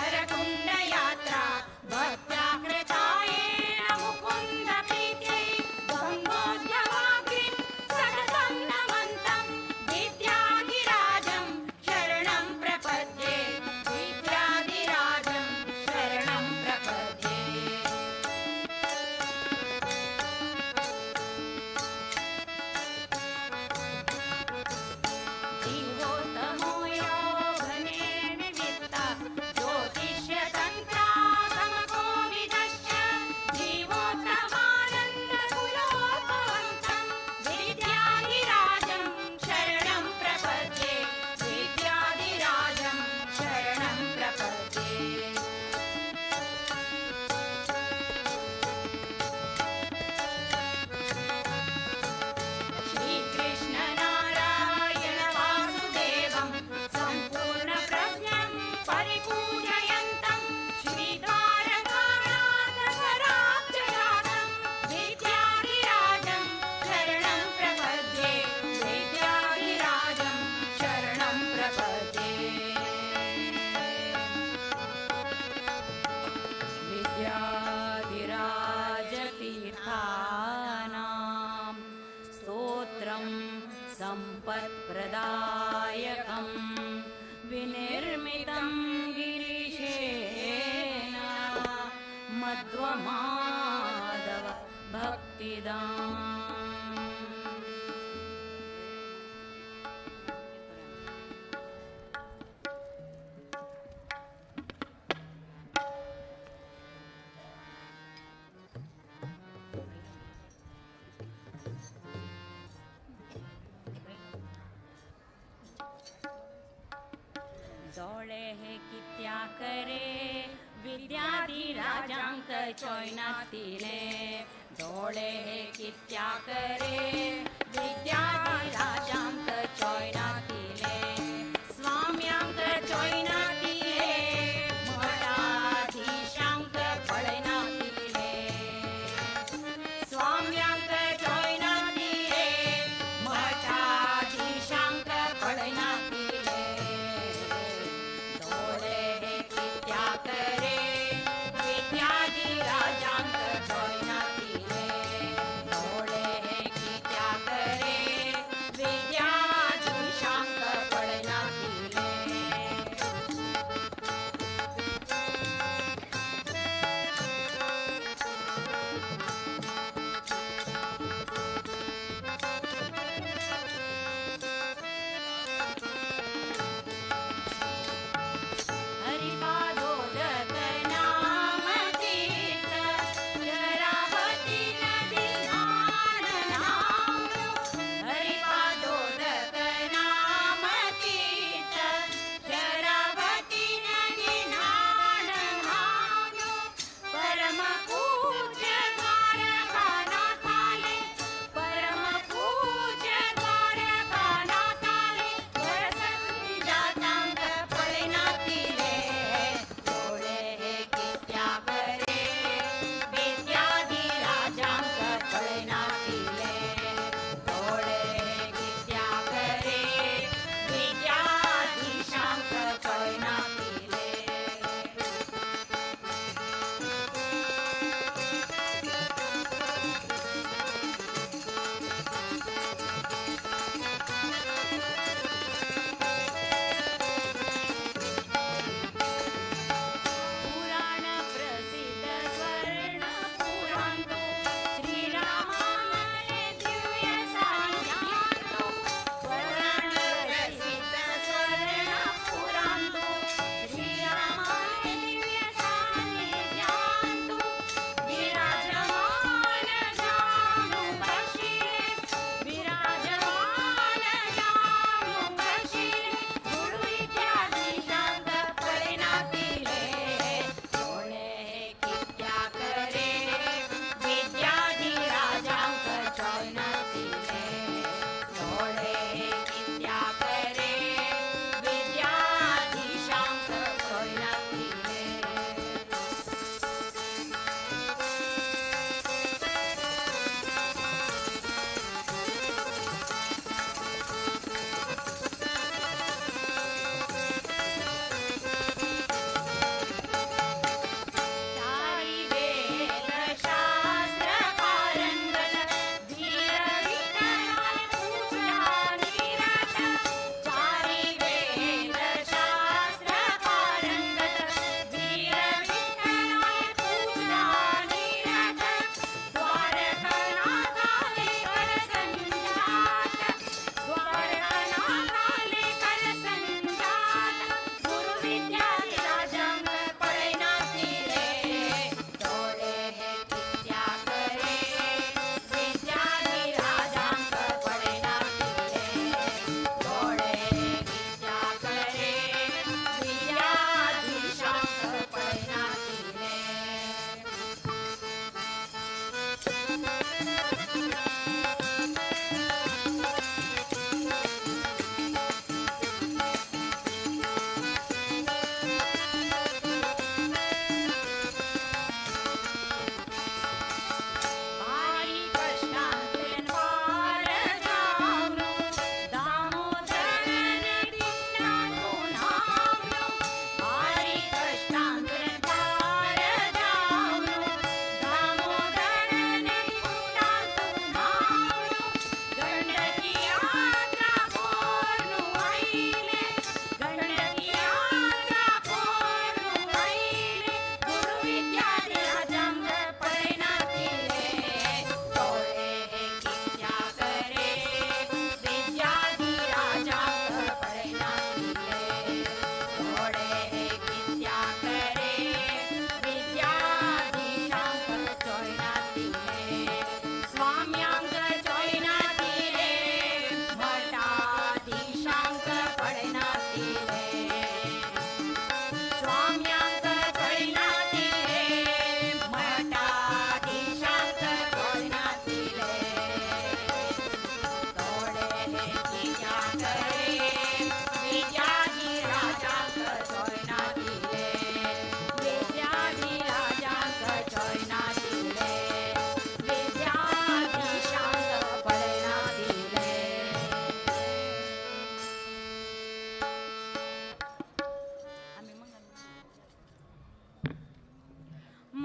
गङ्गोत्रीदामोदरकुण्डयात्रा भक्त्या कृतायेन मुकुन्दप्रीत्यै गङ्गोद्भवाग्निं सततं नमन्तं विद्याधिराजं शरणं प्रपद्ये विद्याधिराजं शरणं प्रपद्ये जीवोत्तमो योगने निमित्ता ज्योतिष्यतन्त्रागमकोविदश्च जीवोत्तमानन्दकुलोद्भवन्तं विद्याधिराजं शरणं प्रपद्ये विद्याधिराजं शरणं प्रपद्ये श्रीकृष्णनारायण वासुदेवं सम्पूर्णप्रज्ञं परिपूजयन्तं श्रीद्वारकानाथपराब्जजातं विद्याधिराजं शरणं प्रपद्ये विद्याधिराजं शरणं प्रपद्ये विद्याधिराजतीर्थानां स्तोत्रं सम्पत्प्रदायकं विनिर्मितं गिरिशेन मध्वमाधव भक्तिदाम् दौड़े है कित्या करे विद्याधिराजांक चोयनातीने दौड़े है कित्या करे विद्याधिराजांक चोयनातीने स्वाम्यांक चोयनातीने मठाधीशांक पळनातीने स्वाम्यांक चोयनातीने मठाधीशांक पळनातीने दौड़े है कित्या करे विद्याधिराजांक चोयनातीने दौड़े है कित्या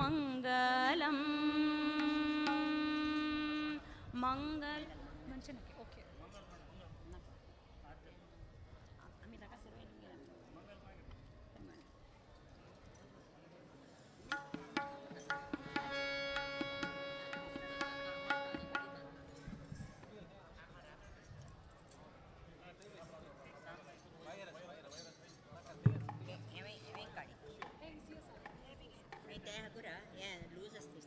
ಮಂಗಲಂ ಮಂಗಲ
ಮಂಚನಕ್ಕೆ ಓಕೆ.
लूज असते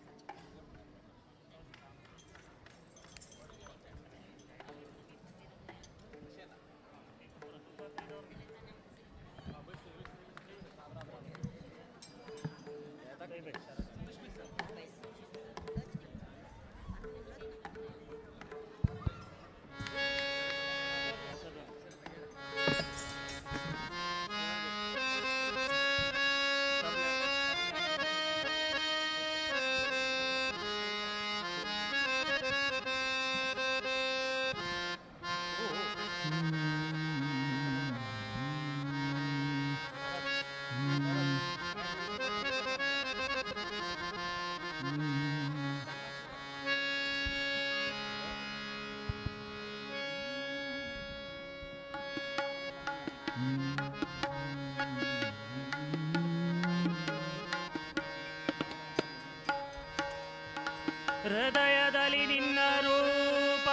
ಹೃದಯದಲ್ಲಿ ನಿನ್ನ ರೂಪ,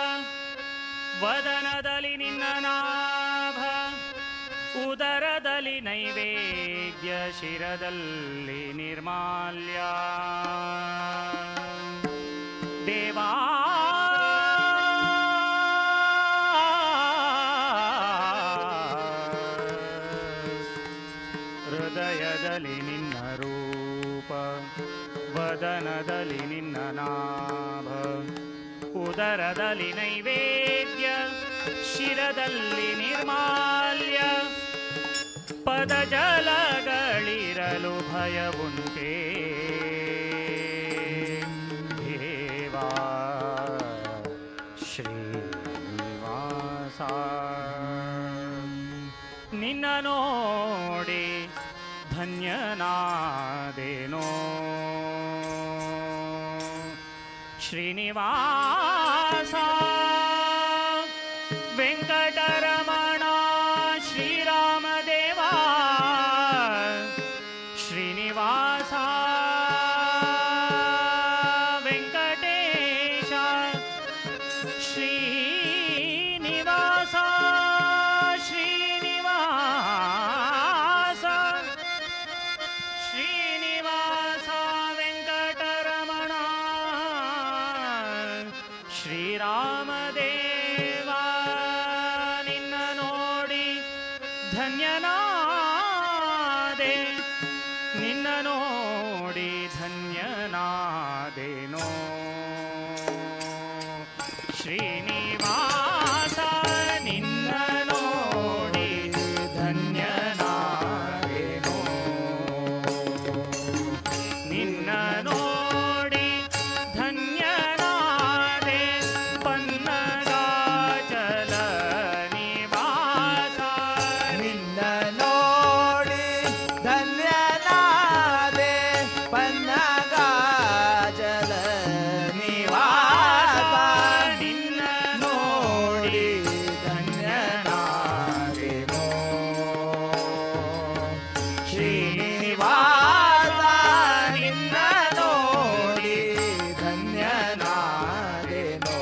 ವದನದಲ್ಲಿ ನಿನ್ನ ನಾಭ, ಉದರದಲ್ಲಿ ನೈವೇದ್ಯ, ಶಿರದಲ್ಲಿ ನಿರ್ಮಾಲ್ಯ. ದೇವಾ ಹೃದಯದಲ್ಲಿ ನಿನ್ನ ರೂಪ, ವದನದಲ್ಲಿ ನಿನ್ನ ನಾಭ, ಉದರದಲ್ಲಿ ನೈವೇದ್ಯ, ಶಿರದಲ್ಲಿ ನಿರ್ಮಾಲ್ಯ. ಪದಜಲಗಳಿರಲು ಭಯವುಂಟೇ ದೇವಾ ಶ್ರೀನಿವಾಸ. ನಿನ್ನ ನೋಡಿ ಧನ್ಯನಾದೇನೋ ಶ್ರೀನಿವಾಸ. ವೆಂಕಟರಮಣ ಶ್ರೀರಾಮದೇವ ಶ್ರೀನಿವಾಸ. ವೆಂಕಟೇಶ ಶ್ರೀನಿವಾಸ ಶ್ರೀನಿವಾಸ ಶ್ರೀನಿವಾಸ. ವೆಂಕಟರಮಣ ಶ್ರೀರಾಮದೇವ ನಿನ್ನ ನೋಡಿ ಧನ್ಯನಾದೆ, ನಿನ್ನ ನೋಡಿ ಧನ್ಯನಾದೆನೋ ಶ್ರೀನಿವಾಸ. ನಿನ್ನ ನೋಡಿ ಧನ್ಯನಾದೆನೋ, ನಿನ್ನ ನೋಡಿ ಧನ್ಯನಾದೆ. ಪನ್ನಗಾಚಲ ನಿವಾಸ,
ನಿನ್ನ ನೋಡಿ ಧನ್ಯನಾದೆ. ಪನ್ನಗಾಜಲ ನಿವಾಸ,
ನಿನ್ನ ನೋಡಿ
ಧನ್ಯನಾದೆನೋ ಶ್ರೀನಿವಾಸ. ನಿನ್ನ ನೋಡಿ ಧನ್ಯನಾದೆನೋ.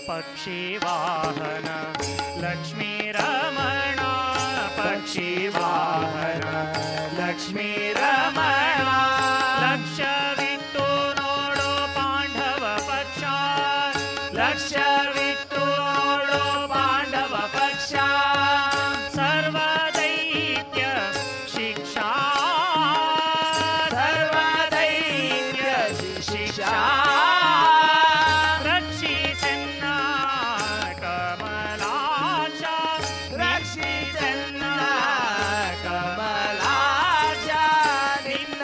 ಪಕ್ಷಿವಾಹನ ಲಕ್ಷ್ಮೀ ರಮಣ, ಪಕ್ಷಿವಾಹನ
ಲಕ್ಷ್ಮೀ ರಮಣ.
ಲಕ್ಷವಿಟ್ಟು ನೋಡೋ ಪಾಂಡವ ಪಕ್ಷ,
ಲಕ್ಷವಿಟ್ಟು ನೋಡೋ ಪಾಂಡವ ಪಕ್ಷ.
ಸರ್ವದೈತ್ಯ ಶಿಕ್ಷಾ,
ಸರ್ವದೈತ್ಯ ಶಿಕ್ಷಾ.
ರಕ್ಷಿಸೆನ್ನ ಕಮಲಾಕ್ಷ,
ರಕ್ಷಿಸೆನ್ನ ಕಮಲಾಕ್ಷ. ನಿನ್ನ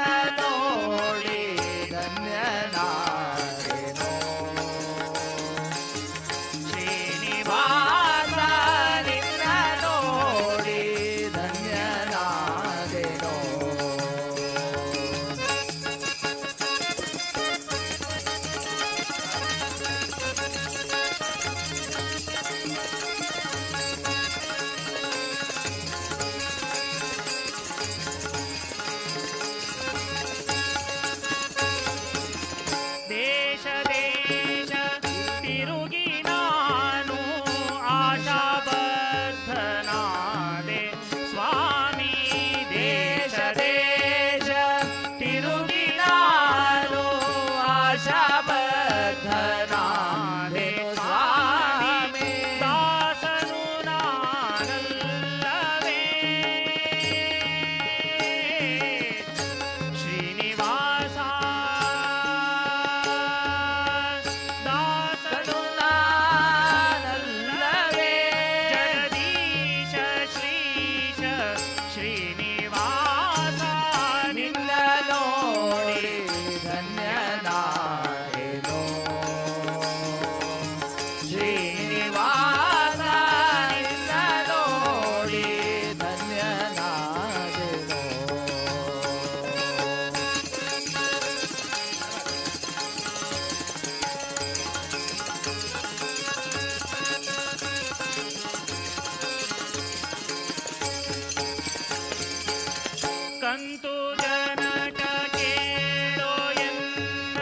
ಕಂತು ಜನಕ ಕೇಳೋ ಎನ್ನ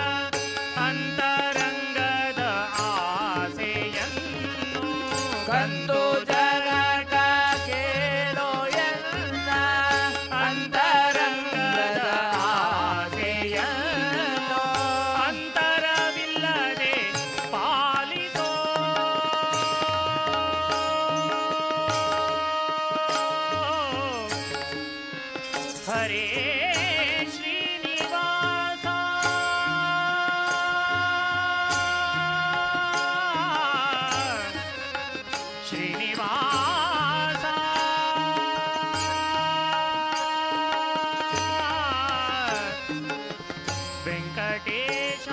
ಅಂತರಂಗದ ಆಸೆಯನ್ನು
ಕಂದು ಜನಕ ಕೇಳೋ ಎನ್ನ ಅಂತರಂಗದ ಆಸೆಯನ್ನು
ಅಂತರವಿಲ್ಲದೆ ಪಾಲಿಸೋ ಹರೇ ಶ್ರೀನಿವಾಸ ಶ್ರೀನಿವಾಸ ವೆಂಕಟೇಶ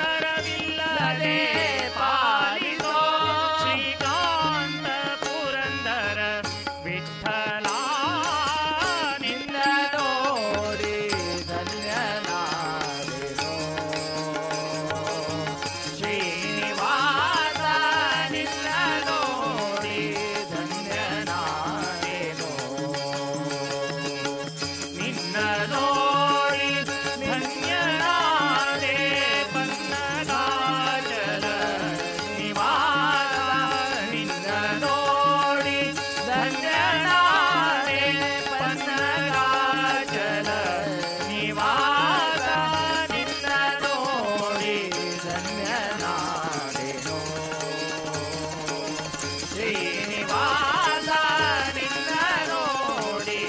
ಅಂತರವಿಲ್ಲದೆ ಪಾಲಿಸೋ ಶ್ರೀಕಾಂತ ಪುರಂದರ ವಿಠಲ ನಿನ್ನ
ನೋಡಿ ಧನ್ಯನಾದೆನೋ
ಶ್ರೀನಿವಾಸ
ನಿನ್ನ ನೋಡಿ ಧನ್ಯನಾದೆನೋ
ನಿನ್ನ ನೋಡಿ ಧನ್ಯನಾದೆ ಪನ್ನಗಾಜಲ ನಿವಾಸ ನಿನ್ನ ನೋಡಿ ಧನ್ಯನಾದೆ ಪನ್ನಗಾಜಲ ನಿವಾಸ ನಿನ್ನ ನೋಡಿ
ಧನ್ಯನಾದೆನೋ
ಶ್ರೀನಿವಾಸ ನಿನ್ನ ನೋಡಿ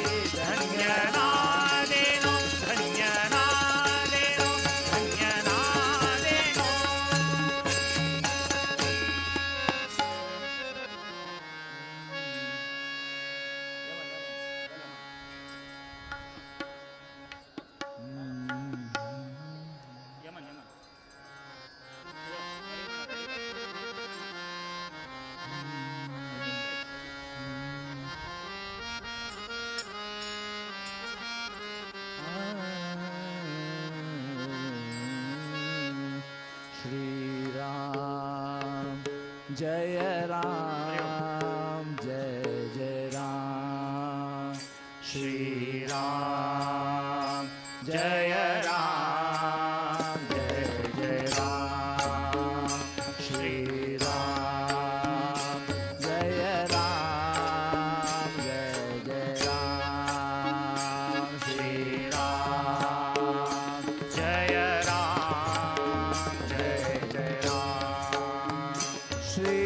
ಧನ್ಯನಾದೆನು ಧನ್ಯನಾದೆನು ಧನ್ಯನಾದೆನು ಯಮನ್ ಯಮನ್
श्री राम जय राम जय जय राम श्री राम जय राम जय जय राम श्री राम जय राम जय जय राम श्री राम
जय राम जय जय राम
श्री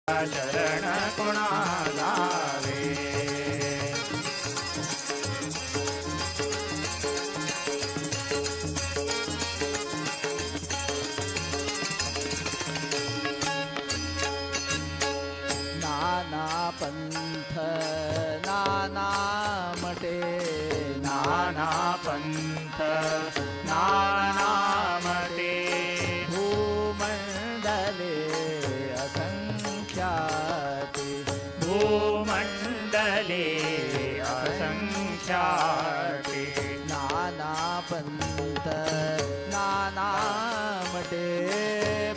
शरण कोणा जावे
नाना पंथ नाना मटे
नाना पंथ नाना मते
भूमंडले असंख्याति
भूमंडले असंख्याति
नाना पंथ नाना मटे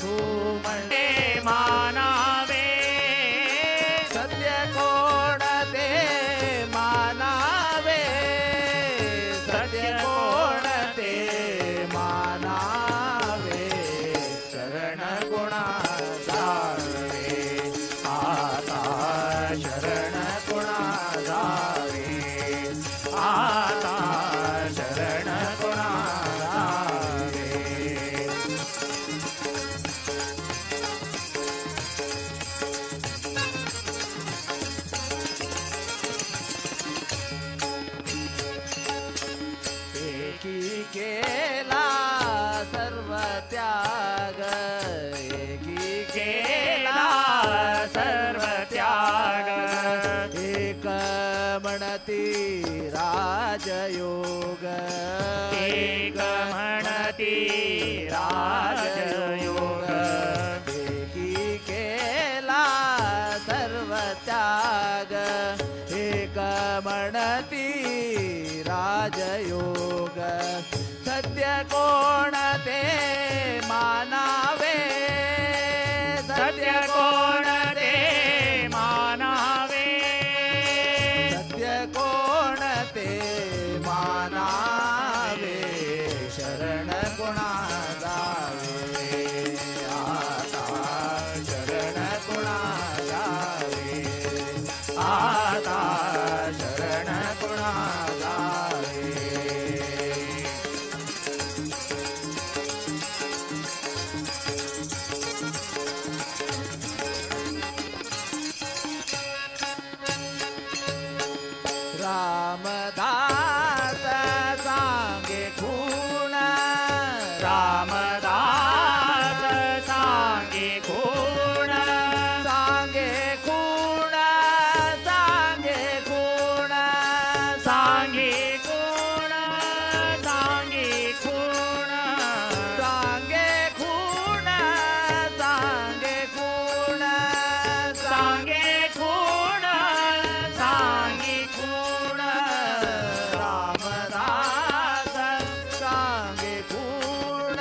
भूमंडले
मानावे
सत्य कोण ते मानावे सत्य कोण ते मानावे
शरण कोणा जावे आता शरण कोणा जावे आता शरण कोणा जावे
एकी केला सर्व त्याग एकी
केला सर्व त्याग
एक म्हणती राजयोग
एक म्हणती राजयोग
एकी केला सर्व त्याग एक म्हणती राजयोग सत्य कोण ते मानावे
सत्य कोण ते मानावे
सत्य कोण ते मानावे शरण कोणा जावे आता शरण कोणा जावे
आता शरण कोणा जावे
रामदास सांगे खूण
रामदास सांगे कोण
सांगे खूण सांगे खूण
सांगे कोण सांगे कोण
सांगे खूण सांगे खूण
सांगे कोण सांगे कोण
रामदास सांगे खूण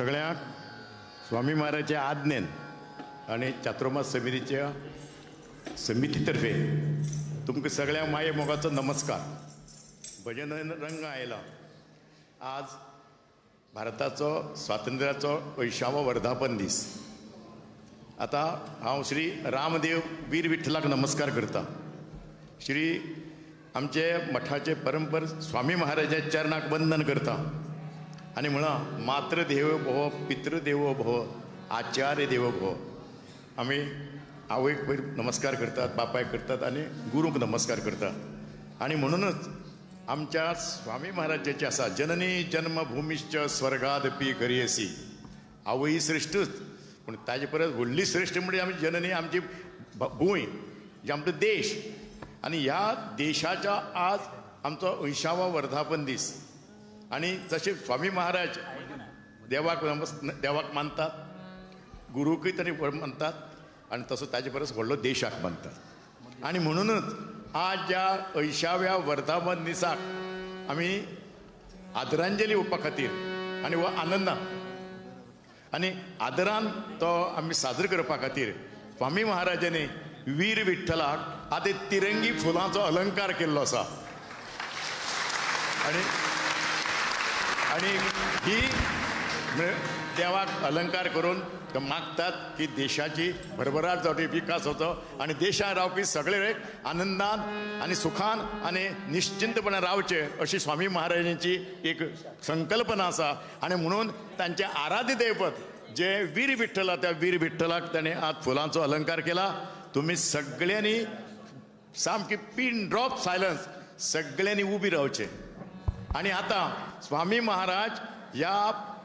सगळ्यांक स्वामी महाराजांच्या आज्ञेन आणि चातुर्मास समितीच्या समितीतर्फे तुमकां सगळ्यांक माये मोगाचो नमस्कार. भजन रंग आयला. आज भारताचो स्वातंत्र्याचो 80वो वर्धापन दीस. आतां हांव श्री रामदेव वीर विठ्ठलाक नमस्कार करता. श्री आमचे मठाचे परंपर स्वामी महाराजाच्या चरणाक वंदन करता आनी म्हणा मातृदेवो भव पितृदेवो भव आचार्य देवो भव. आमी आवयक पयर नमस्कार करतात, बापायक करतात आनी गुरूक नमस्कार करतात. आनी म्हणूनच आमच्या स्वामी महाराजाचे आसा जननी जन्मभूमीश्च स्वर्गादपी करियसी. आवय श्रेष्ठच पूण ताजे परस व्हडली श्रेष्ठ म्हणजे आमी जननी आमची भूंय जे आमचो देश. आनी ह्या देशाच्या आज आमचो 80वो वर्धापन दीस. आनी जशे स्वामी महाराज देवाक मानतात, गुरूकय तरी मानतात आनी तसो ताजे परस व्हडलो देशाक मानतात. आनी म्हणूनच आज ज्या 80व्या वर्धापन दिसाक आमी आदरांजली ओवपा खातीर आनी हो आनंदान आनी आदरान तो आमी साजरो करपा खातीर स्वामी महाराजांनी वीर विठ्ठलाक आतां तिरंगी फुलांचो अलंकार केल्लो आसा. आनी ही देवाक अलंकार करून मागतात की देशाची भरभराट जावची, विकास जावचो आनी देशांत रावपी सगळे आनंदान आनी सुखान आनी निश्चिंतपणान रावचे अशी स्वामी महाराजांची एक संकल्पना आसा. आनी म्हणून तांचे आराध्य दैवत जे वीर विठ्ठला त्या वीर विठ्ठलाक ताणें आज फुलांचो अलंकार केला. तुम्ही सगळ्यांनी सामकी पिन ड्रॉप सायलन्स सगळ्यांनी उबी रावचे. आनी आतां स्वामी महाराज ह्या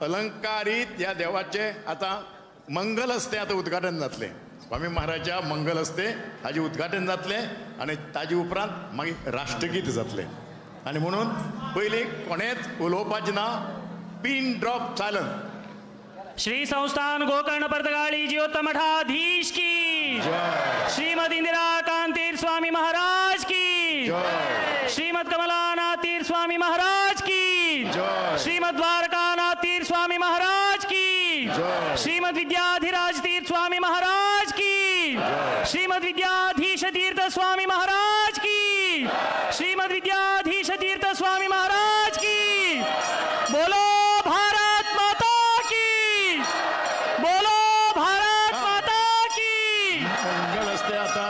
अलंकारीत ह्या देवाचे आतां मंगल हस्ते आतां उद्घाटन जातलें. स्वामी महाराजाच्या मंगल हस्ते हाजें उद्घाटन जातलें आनी ताजे उपरांत मागीर राष्ट्रगीत जातलें. आनी म्हणून पयलीं कोणेंच उलोवपाचें ना. Pin drop silence.
श्री संस्थान गोकर्ण पर्तगाळी जियोत्तम मठाधीश की श्रीमद इंदिरा कांतीर स्वामी महाराज की श्रीमद कमलानाथ तीर स्वामी महाराज की श्रीमद द्वारकानाथ तीर स्वामी महाराज की श्रीमद विद्याधिराज तीर्थ स्वामी महाराज की श्रीमद विद्याधीश तीर्थ स्वामी महाराज की श्रीमद विद्याधीश तीर्थ स्वामी महाराज की. बोलो भारत माता की, बोलो भारत माता की.
मंगल हस्ते आता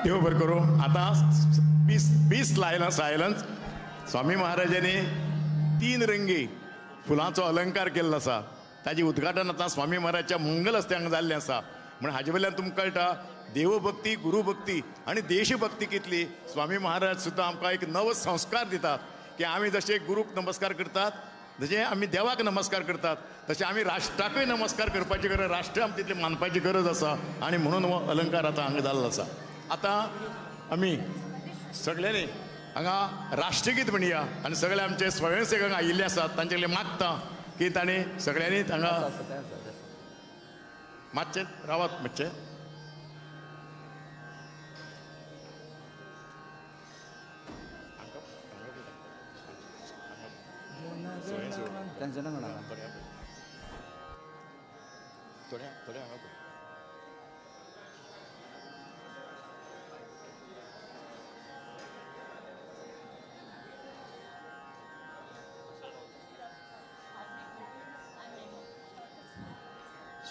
देव बरें करूं. आता पीस लायला सायलन्स. स्वामी महाराजांनी 3 रंगी फुलांचो अलंकार केल्लो आसा. ताजें उद्घाटन आतां स्वामी महाराजाच्या मंगल हस्ते हांगा जाल्लें आसा. म्हण हाजे वयल्यान तुमकां कळटा देवभक्ती, गुरुभक्ती आनी देशभक्ती कितली. स्वामी महाराज सुद्दां आमकां एक नवो संस्कार दितात की आमी जशे गुरूक नमस्कार करतात, जशे आमी देवाक नमस्कार करतात, तशें आमी राष्ट्राकय नमस्कार करपाची गरज, राष्ट्र आमी तितलें मानपाची गरज आसा. आनी म्हणून हो अलंकार आतां हांगा जाल्लो आसा. आतां आमी सगळ्यांनी हांगा राष्ट्रगीत म्हणया आनी सगळे आमचे स्वयंसेवक आयिल्ले आसात तांचे कडेन मागता की तांणी सगळ्यांनी हांगा मातशें रावात मातशें.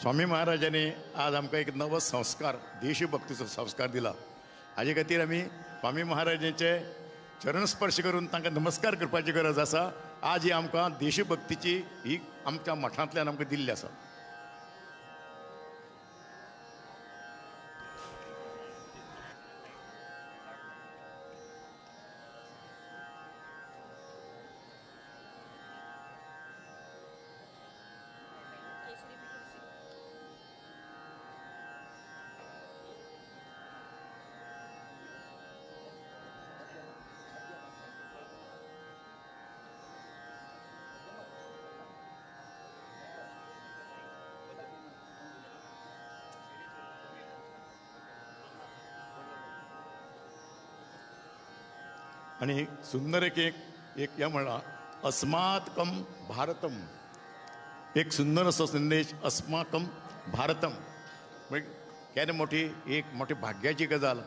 स्वामी महाराजांनी आज आमकां एक नवो संस्कार, देशभक्तीचो संस्कार दिला. हाजे खातीर आमी स्वामी महाराजांचे चरण स्पर्श करून तांकां नमस्कार करपाची गरज आसा. आज ही आमकां देशभक्तीची ही आमच्या मठांतल्यान आमकां दिल्ली आसा. आणि सुंदर एक या म्हणा अस्मात् कम भारतम, एक सुंदर असो संदेश अस्माकम भारतम म्हणजे केन्ना मोठी एक मोठी भाग्याची गजाल.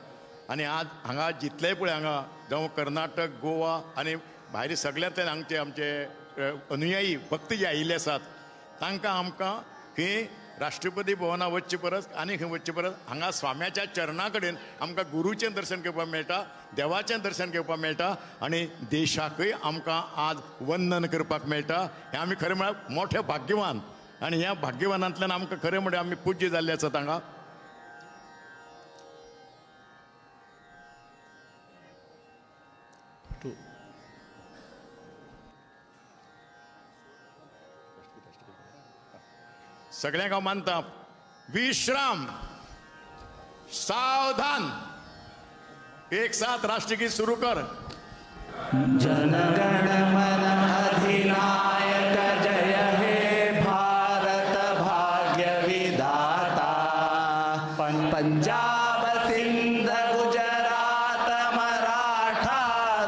आणि आज हांगा जितलेय पळय हांगा जावं कर्नाटक गोवा आनी भायर सगळ्यांतल्यान हांगचे आमचे अनुयायी भक्त जे आयिल्ले आसात तांकां आमकां खंय राष्ट्रपती भवना वचचे परस आनी खंय वचचे परस हांगा स्वाम्याच्या चरणा कडेन आमकां गुरूचें दर्शन घेवपाक मेळटा, देवाचें दर्शन घेवपाक मेळटा आनी देशाकय आमकां आज वंदन करपाक मेळटा. हें आमी खरें म्हळ्यार मोठे भाग्यवान आनी ह्या भाग्यवानांतल्यान आमकां खरें म्हळ्यार आमी पूज्य जाल्ले आसात हांगा. सगळ्यांक हांव मानता विश्राम सावधान एक साथ राष्ट्रगीत सुरू कर.
जनगण मन अधिनायक जय हे भारत भाग्य विधाता. पंजाब सिंध गुजरात मराठा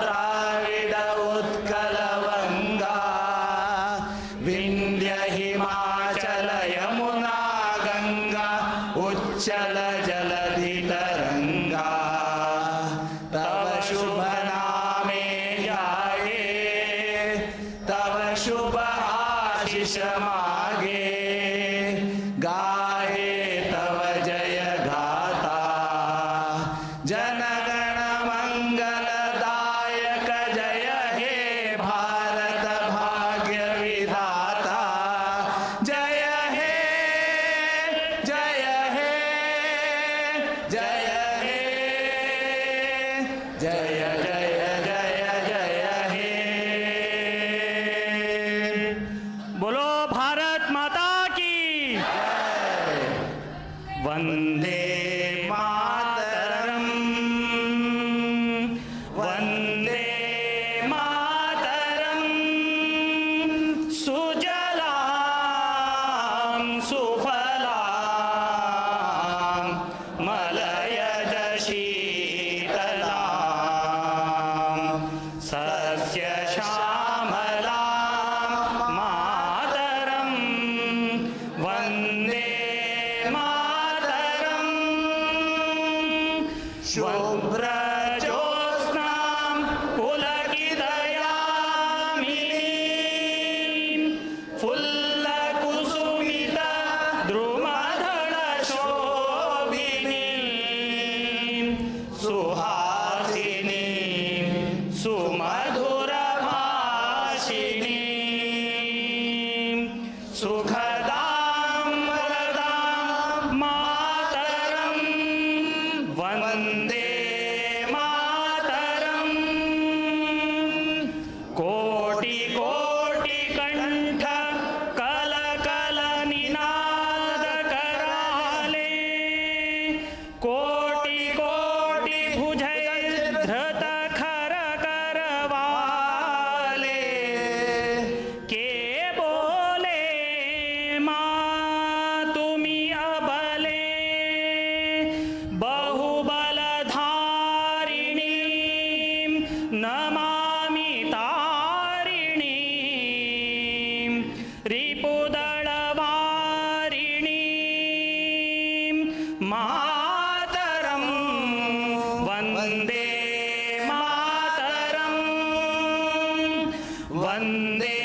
द्राविड उत्कल वंगा विंध्य हिमाचल यमुना गंगा उच्चल जलधि तरंगा. तव शुभ नामे जाए तव शुभ आशीष मागे गाए तव जय गाथा. जनगण मंगलदायक जय हे भारत भाग्य विधाता. जय हे जय हे जय हे जय जय जय जय हे.
बोलो भारत माता की.
वंदे मातरम वंदे मातरम. सुजलां सुफलां मलयज शीतलां सस्य श्यामलां मातरं वन्दे मातरम्. शुभ्रज्योत्स्नां पुलकितयामिनीं फुल्लकुसुमित द्रुमधरशोभिनीं सुहासिनीं सुमधुरभाषिणीं सुखदां वरदां मातरं वन्दे मातरम्. कोटि कोटि कंठ कल कल निनाद कराले. कोटि कोटि भुजैर्धृत खर करवाले. के बोले माँ तुमी अबले बहुबलधारिणीं नमामि तारिणीं रिपुदलवारिणीं मातरं वन्दे मातरं वन्दे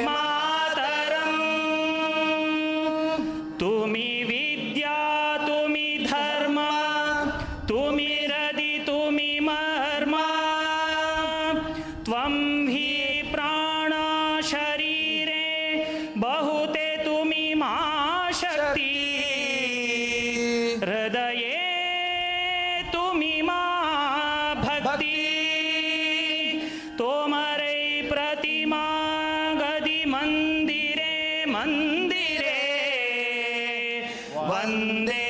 मातरम्. तुमी विद्या तुमी धर्म तुमी रदि तुमी मर्म. त्वं हि प्राण शरीरे बहुते तुमी मा शक्ति. हृदये तुमी मा भक्ति. तोमरे प्रतिमा गदी मंदिरे मंदिरे वन्दे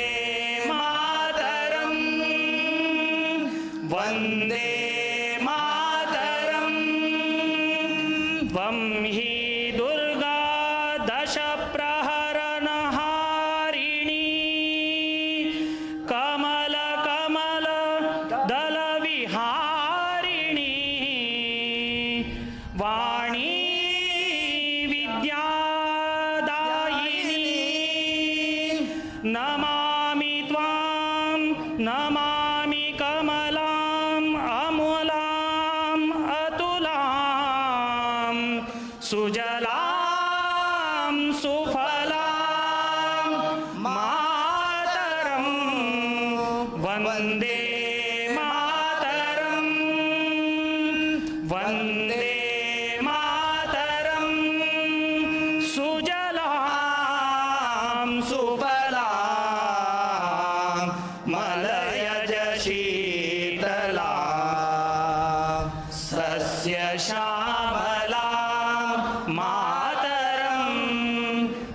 मातरं वन्दे मातरम्. त्वं हि दुर्गा दश प्रहरणहारिणी कमल कमल दल विहारिणी. सुजलां सुफलां मातरं वन्दे मातरं वन्दे मातरं सुजलां सुफलां मलयज शीतला सस्य श्यामलां मातरं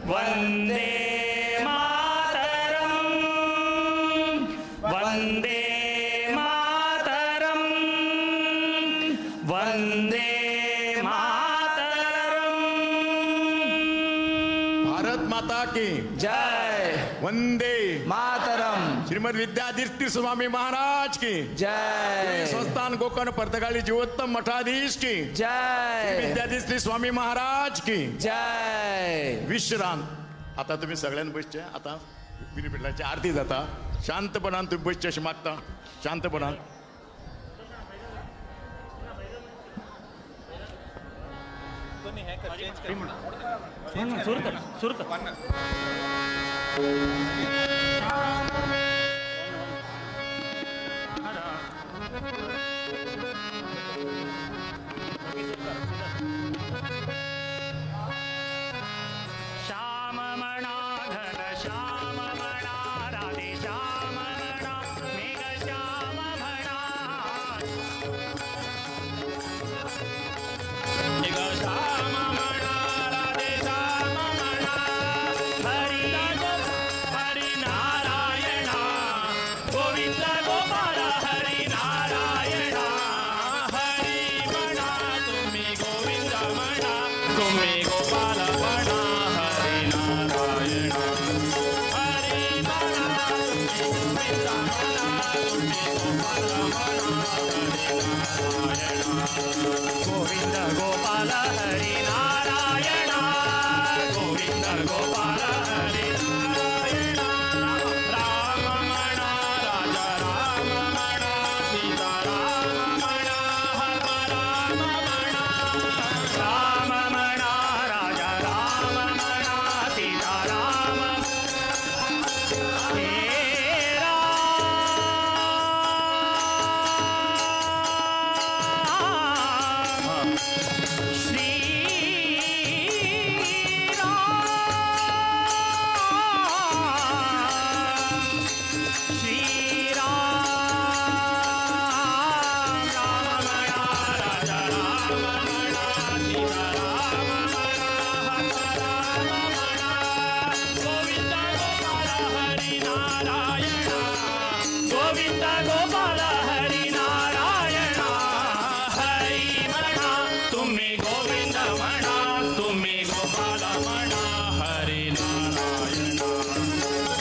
वन्दे मातरं वन्दे मातरं वन्दे मातरं
भारत माता की
जय
वंदे
मातरम
श्रीमद विद्याधीश स्वामी महाराज की
जय
संस्थान गोकर्ण पर्तगाली जीवोत्तम मठाधीश की
जय
विद्याधीश स्वामी महाराज की
जय
विश्रांत. आता तुम्ही सगळ्यांनी बसचे. आता विनिपिटलाची आरती जाता. शांतपणान तुम्ही बसचे अशी मागता. शांतपणान.
सुर कर श्याम म्हणा घन श्याम म्हणा राधे श्याम म्हणा मेघ श्याम म्हणा मेघ श्याम म्हणा राधे श्याम म्हणा हरी हरी नारायणा गोविंद गोपाल हरी नारायणा हरी म्हणा तुम्ही गोविंद म्हणा तुम्ही गोपाल म्हणा हरी नारायणा हरी म्हणा तुम्ही गोविंद म्हणा तुम्ही गोपाल म्हणा हरी नारायणा गोविंद गोपाल हरी नारायणा राम म्हणा राजा राम म्हणा सीता राम म्हणा हर राम म्हणा राम म्हणा राजा राम म्हणा सीता राम हे राम श्री राम श्रीराम राम म्हणा राजा राम म्हणा सीता राम म्हणा हर राम म्हणा गोविंद गोपाल हरी नारायणा गोविंद गोपाल हरी नारायणा हरी म्हणा तुम्ही गोविंद म्हणा तुम्ही गोपाल म्हणा हरी नारायणा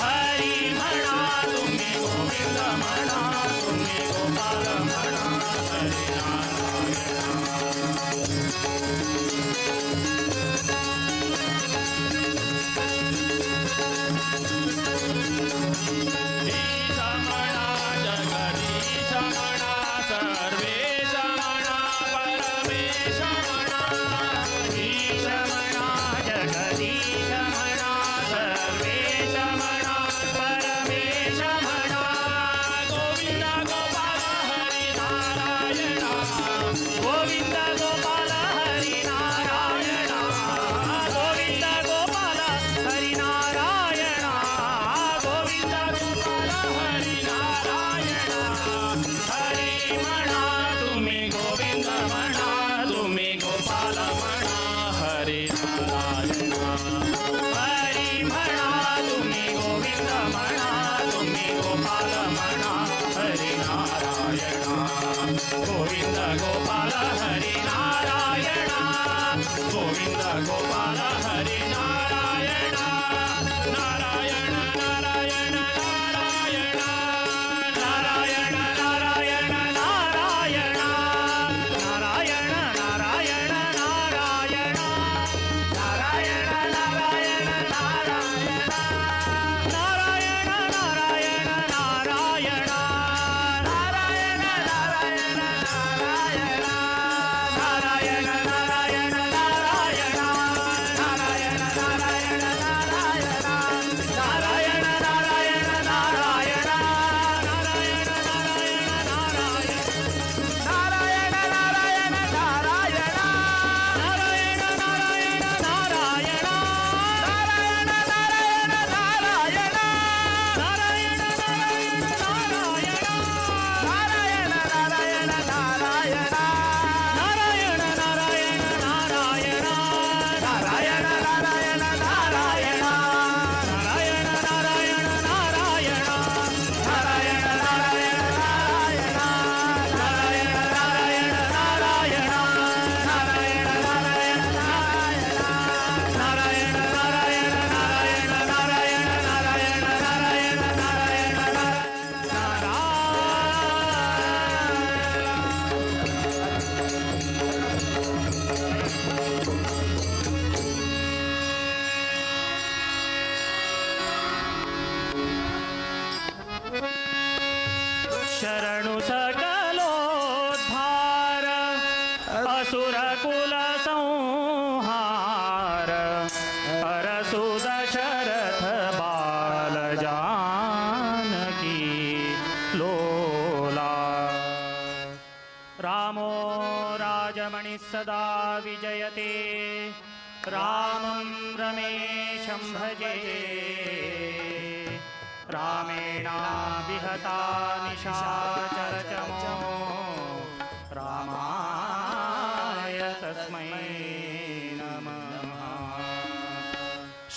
हरी म्हणा तुम्ही गोविंद म्हणा तुम्ही गोपाल म्हणा हरी ईश म्हणा जगदीश म्हणा सर्वेश म्हणा परमेश म्हणा ईश म्हणा जगदीश म्हणा सर्वेश म्हणा परमेश म्हणा गोविंद गोपाल हरी नारायणा गोविंद गोपाल हरी नारायणा गोविंद गोपाल हरी नारायणा गोविंद गोपाल हरी नारायणा हरी म्हणा तुम्ही गोविंद म्हणा तुम्ही गोपाल म्हणा हरी नारायणा हरी म्हणा तुम्ही गोविंद म्हणा तुम्ही गोपाल म्हणा हरी नारायणा गोविंद गोपाल हरी नारायणा
असुर कुल संहार परसु दशरथ बाल जानकी लोला रामो राजमणि सदा विजयते रामं रमेशं भजे रामेणाभिहता निशाचरचमो रामाय तस्मै नमः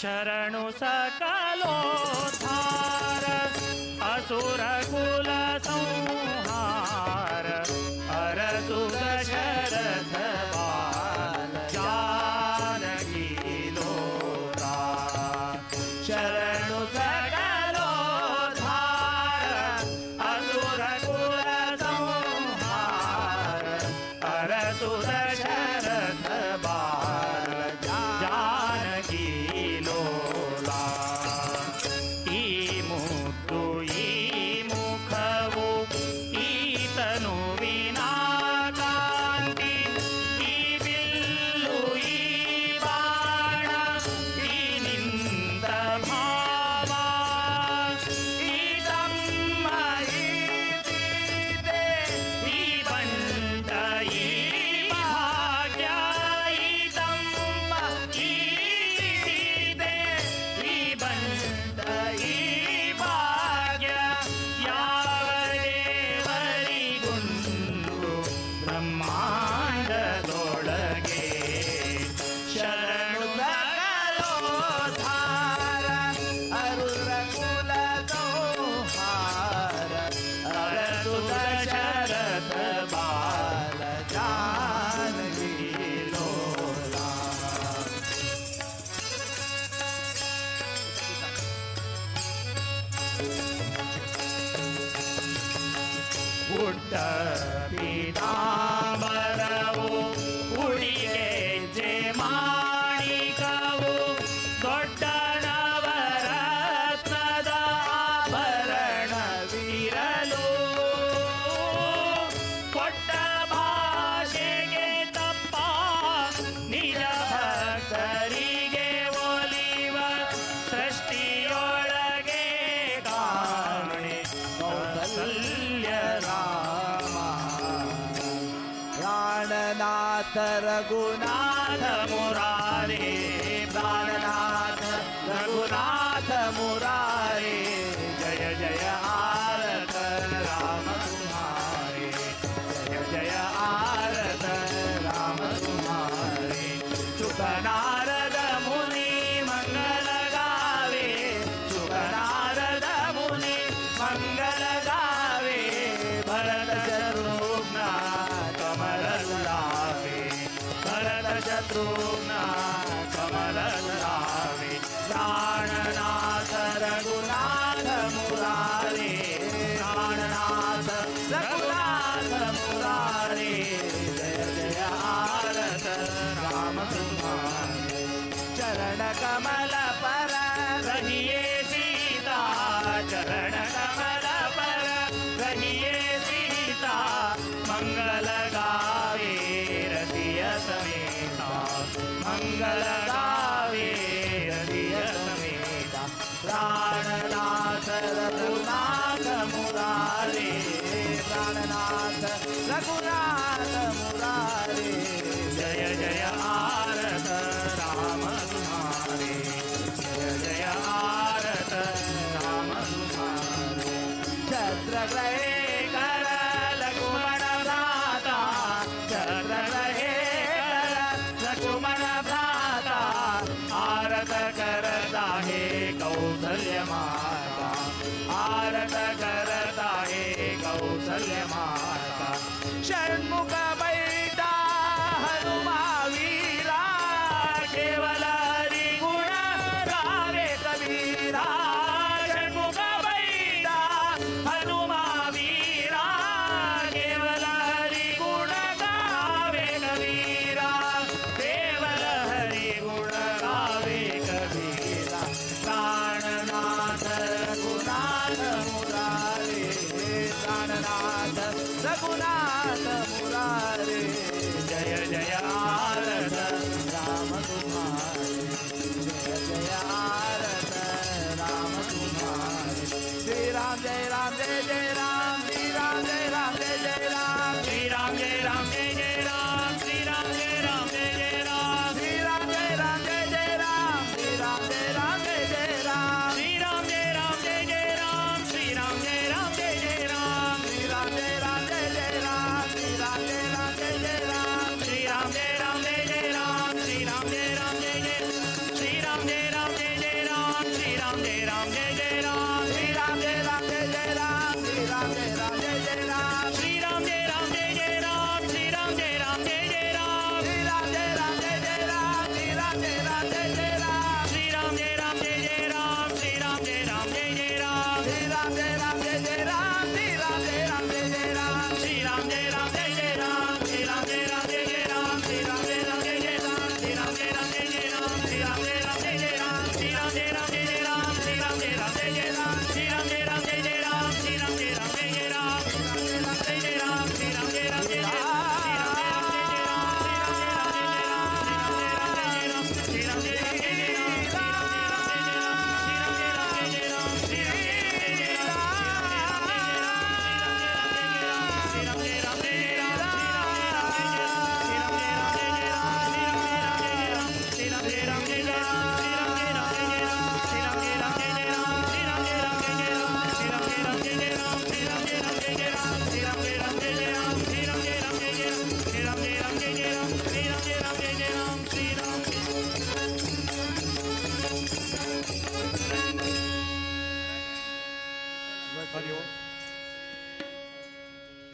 शरणु सकलोद्धार असुरकुल संहार अरसु दशरथ बाल जानकी लोला शरणु सकलोद्धार असुरकुल संहार अरसु दशरथ बाल जानकी लोला ಈ ಮುದ್ದು ಈ ಮುಖವು ಈ ತನುವಿನ ಕಾಂತಿ ಈ ಬಿಲ್ಲು ಈ ಬಾಣ ಈ ನಿಂದ ಭಾವ ಈ ತಮ್ಮ ಈ ಸೀತೆ ಈ ಬಂಟ ಈ ಭಾಗ್ಯ ಈ ತಮ್ಮ ಈ ಸೀತೆ ಈ ಬಂಟ ಈ ಭಾಗ್ಯ ಯಾವ ದೇವರಿಗುಂಟು ಬ್ರಹ್ಮಾಂಡದೊಳಗೆ ಶರಣು
ಸಕಲೋದ್ಧಾರ ಅರುರ ಕುಲ ಸಂಹಾರ ಅರಸು ದಶರಥ ಬಾಲ जानकी लोला
ಪುಟ್ಟ ಪೀತಾಂಬರವು ಉಡಿಗೆಜ್ಜೆ ಮಾಣಿಕವು ದೊಡ್ಡ ನವರತ್ನದ ಆಭರಣವಿರಲು ಕೊಟ್ಟ ಭಾಷೆಗೆ ತಪ್ಪ ನಿಜ ಭಕ್ತರಿಗೆ ಒಲಿವ ಸೃಷ್ಟಿಯೊಳಗೆ ಕಾಣೆ ಕೌಸಲ್ಯ ರಾಮ
ಪ್ರಾಣನಾಥ ರಘುನಾಥ ಮುರಾರೇ ಪ್ರಾಣನಾಥ ರಘುನಾಥ ಮುರಾರೇ ಜಯ ಜಯ ಆರತ ರಾಮ तुम्हारे जय जय आरत राम तुम्हारे चुप नारद मुनि मंगल गावे चुप नारद मुनि मंगल गावे भरत शत्रुघ्न कमल लावे भरत शत्रुघ्न कमल लावे प्राणनाथ रघुनाथ मुरारे प्राणनाथ रघुनाथ मुरारे जय जय आरत राम तुम्हारे चरण कमल पर रहिए सीता चरण कमल पर रहिए सीता मंगल गावे रतिय समेता मंगल गावे रतिय समेता प्राणनाथ रघुनाथ मुरारे प्राणनाथ रघुनाथ मुरारे जय जय आरत राम तुम्हारे जय जय आरत राम तुम्हारे छत्रग्रहे कर लक्ष्मण भ्राता छत्रग्रहे कर लक्ष्मण भ्राता आरत करता है कौसल्य माता आरत करता है कौसल्य माता षण्मुख बैठा हनुमा वीरा केवल हरि गुण गावे कबीरा षण्मुख बैठा हनुमा वीरा केवल हरि गुण गावे कबीरा केवल हरि गुण गावे कबीरा प्राणनाथ रघुनाथ मुरारे प्राणनाथ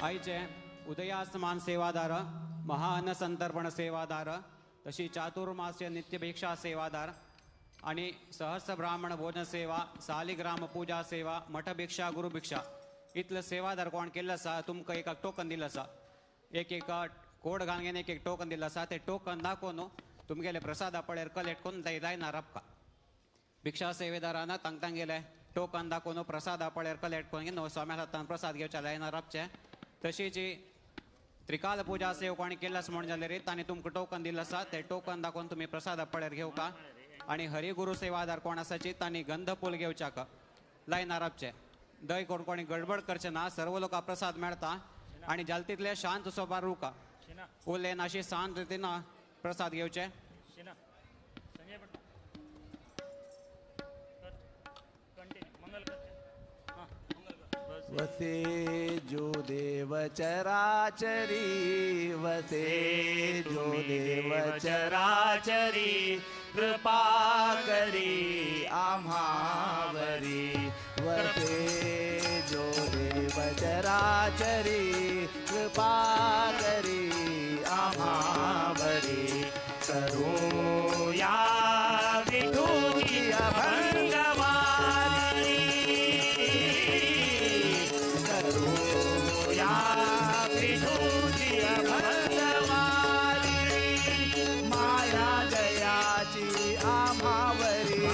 आईचे उदयास्तमान सेवादार, महाअन्न संतर्पण सेवादार, तशी चातुर्मास्य नित्यभिक्षा सेवादार आणि सहस्र ब्राह्मण भोजन सेवा, सालिग्राम पूजा सेवा, मठभिक्षा, गुरुभिक्षा इथलं सेवादार कोण केलं असा तुमका एक टोकन दिलं असा, एक कोड घालून एक टोकन दिलं असा, ते टोकन दाखवून तुमगेले प्रसादा पळेर कलेक्ट करून जायना रपका. भिक्षा सेवेदारांना तांग गेले टोकन दाखवून प्रसादा पळेर कलेक्ट करून स्वाम्या हातान प्रसाद घेवच्या लायना रपचे. तशी जी त्रिकाल पूजा सेव कोणी केलास म्हण जाल्यार तांणी तुमकां टोकन दिलं असा, ते टोकन दाखवून तुम्ही प्रसादा पळेर घेवका. आणि हरिगुरू सेवादार कोण आसाची तांणी गंधफूल घेवच्याक लायना रपचे. दय कोण कोणी गडबड करचे ना, सर्व लोकांक प्रसाद मेळता आणि जाल तितले शांत स्वभाव रुका, उरले नाशी शांत रितीन प्रसाद घेवचे.
वसे जो देव चराचरी, वसे जो देव चराचरी, कृपा करी आम्हावरी. वसे जो देव चराचरी, कृपा करी आम्हावरी. करूया विठूची अभंगवारी, करूया विठूची अभंगवारी. माया जयाची आम्हावरी,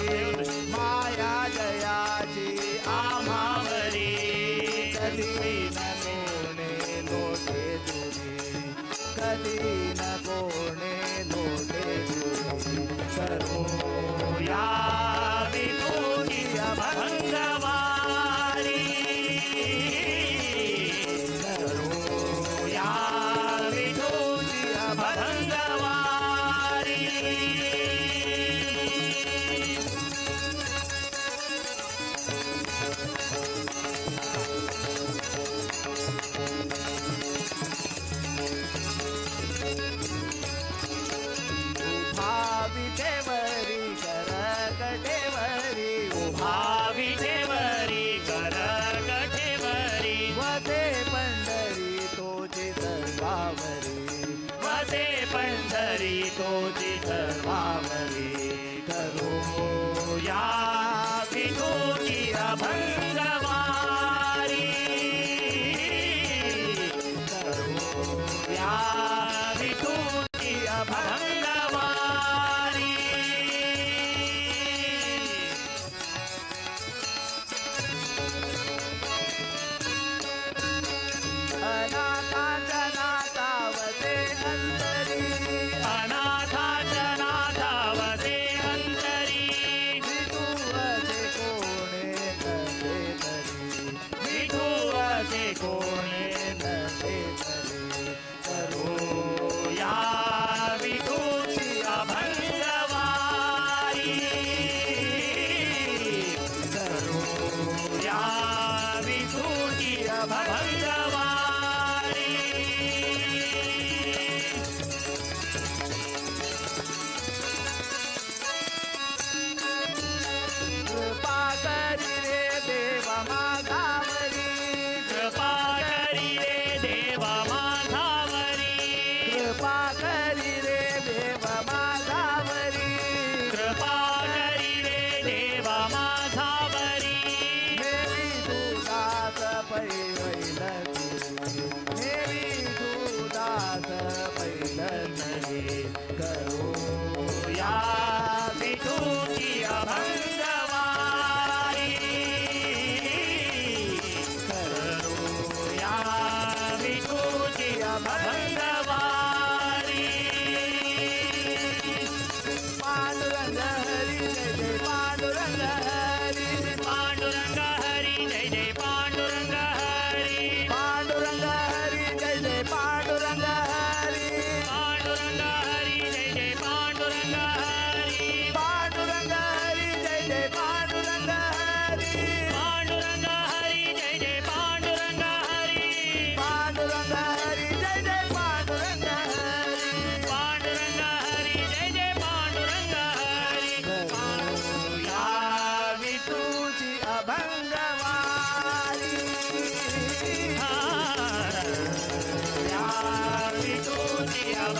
माया जयाची आम्हावरी. कधी न कोणे लोटे तुझी, कधी न कोणे लोटे तुझी. करूया विठूची अभंगवारी, करूया विठूची अभंगवारी. विठेवरी करकटेवरी, उभा विठेवरी करकटेवरी. वदे पंढरी तोची सर्वावरी, वदे पंढरी तोची सर्वावरी. करूया विठूची अभंगवारी, करूया विठूची अभंगवारी. अनाथाच्या नाथावते अंतरी, अनाथाच्या नाथावते अंतरी. विठू असे कोणे नसे तरी, विठू असे कोणे नसे तरी. करूया विठूची अभंगवारी, करूया विठूची अभंगवारी. कृपा करी रे देव माझावरी, कृपा करी रे देव माझावरी. कृपा करी रे देव माझावरी, कृपा करी रे देव माझावरी. मेरी दुदास पैलती, मेरी दुदास पैलती. करूया विठूची अभंगवारी, करूया विठूची अभंगवारी. पांडुरंग हरी जय जय पांडुरंग हरी, पांडुरंग हरी जय जय पांडुरंग हरी. पांडुरंग हरी जय जय पांडुरंग हरी, पांडुरंग हरी जय जय पांडुरंग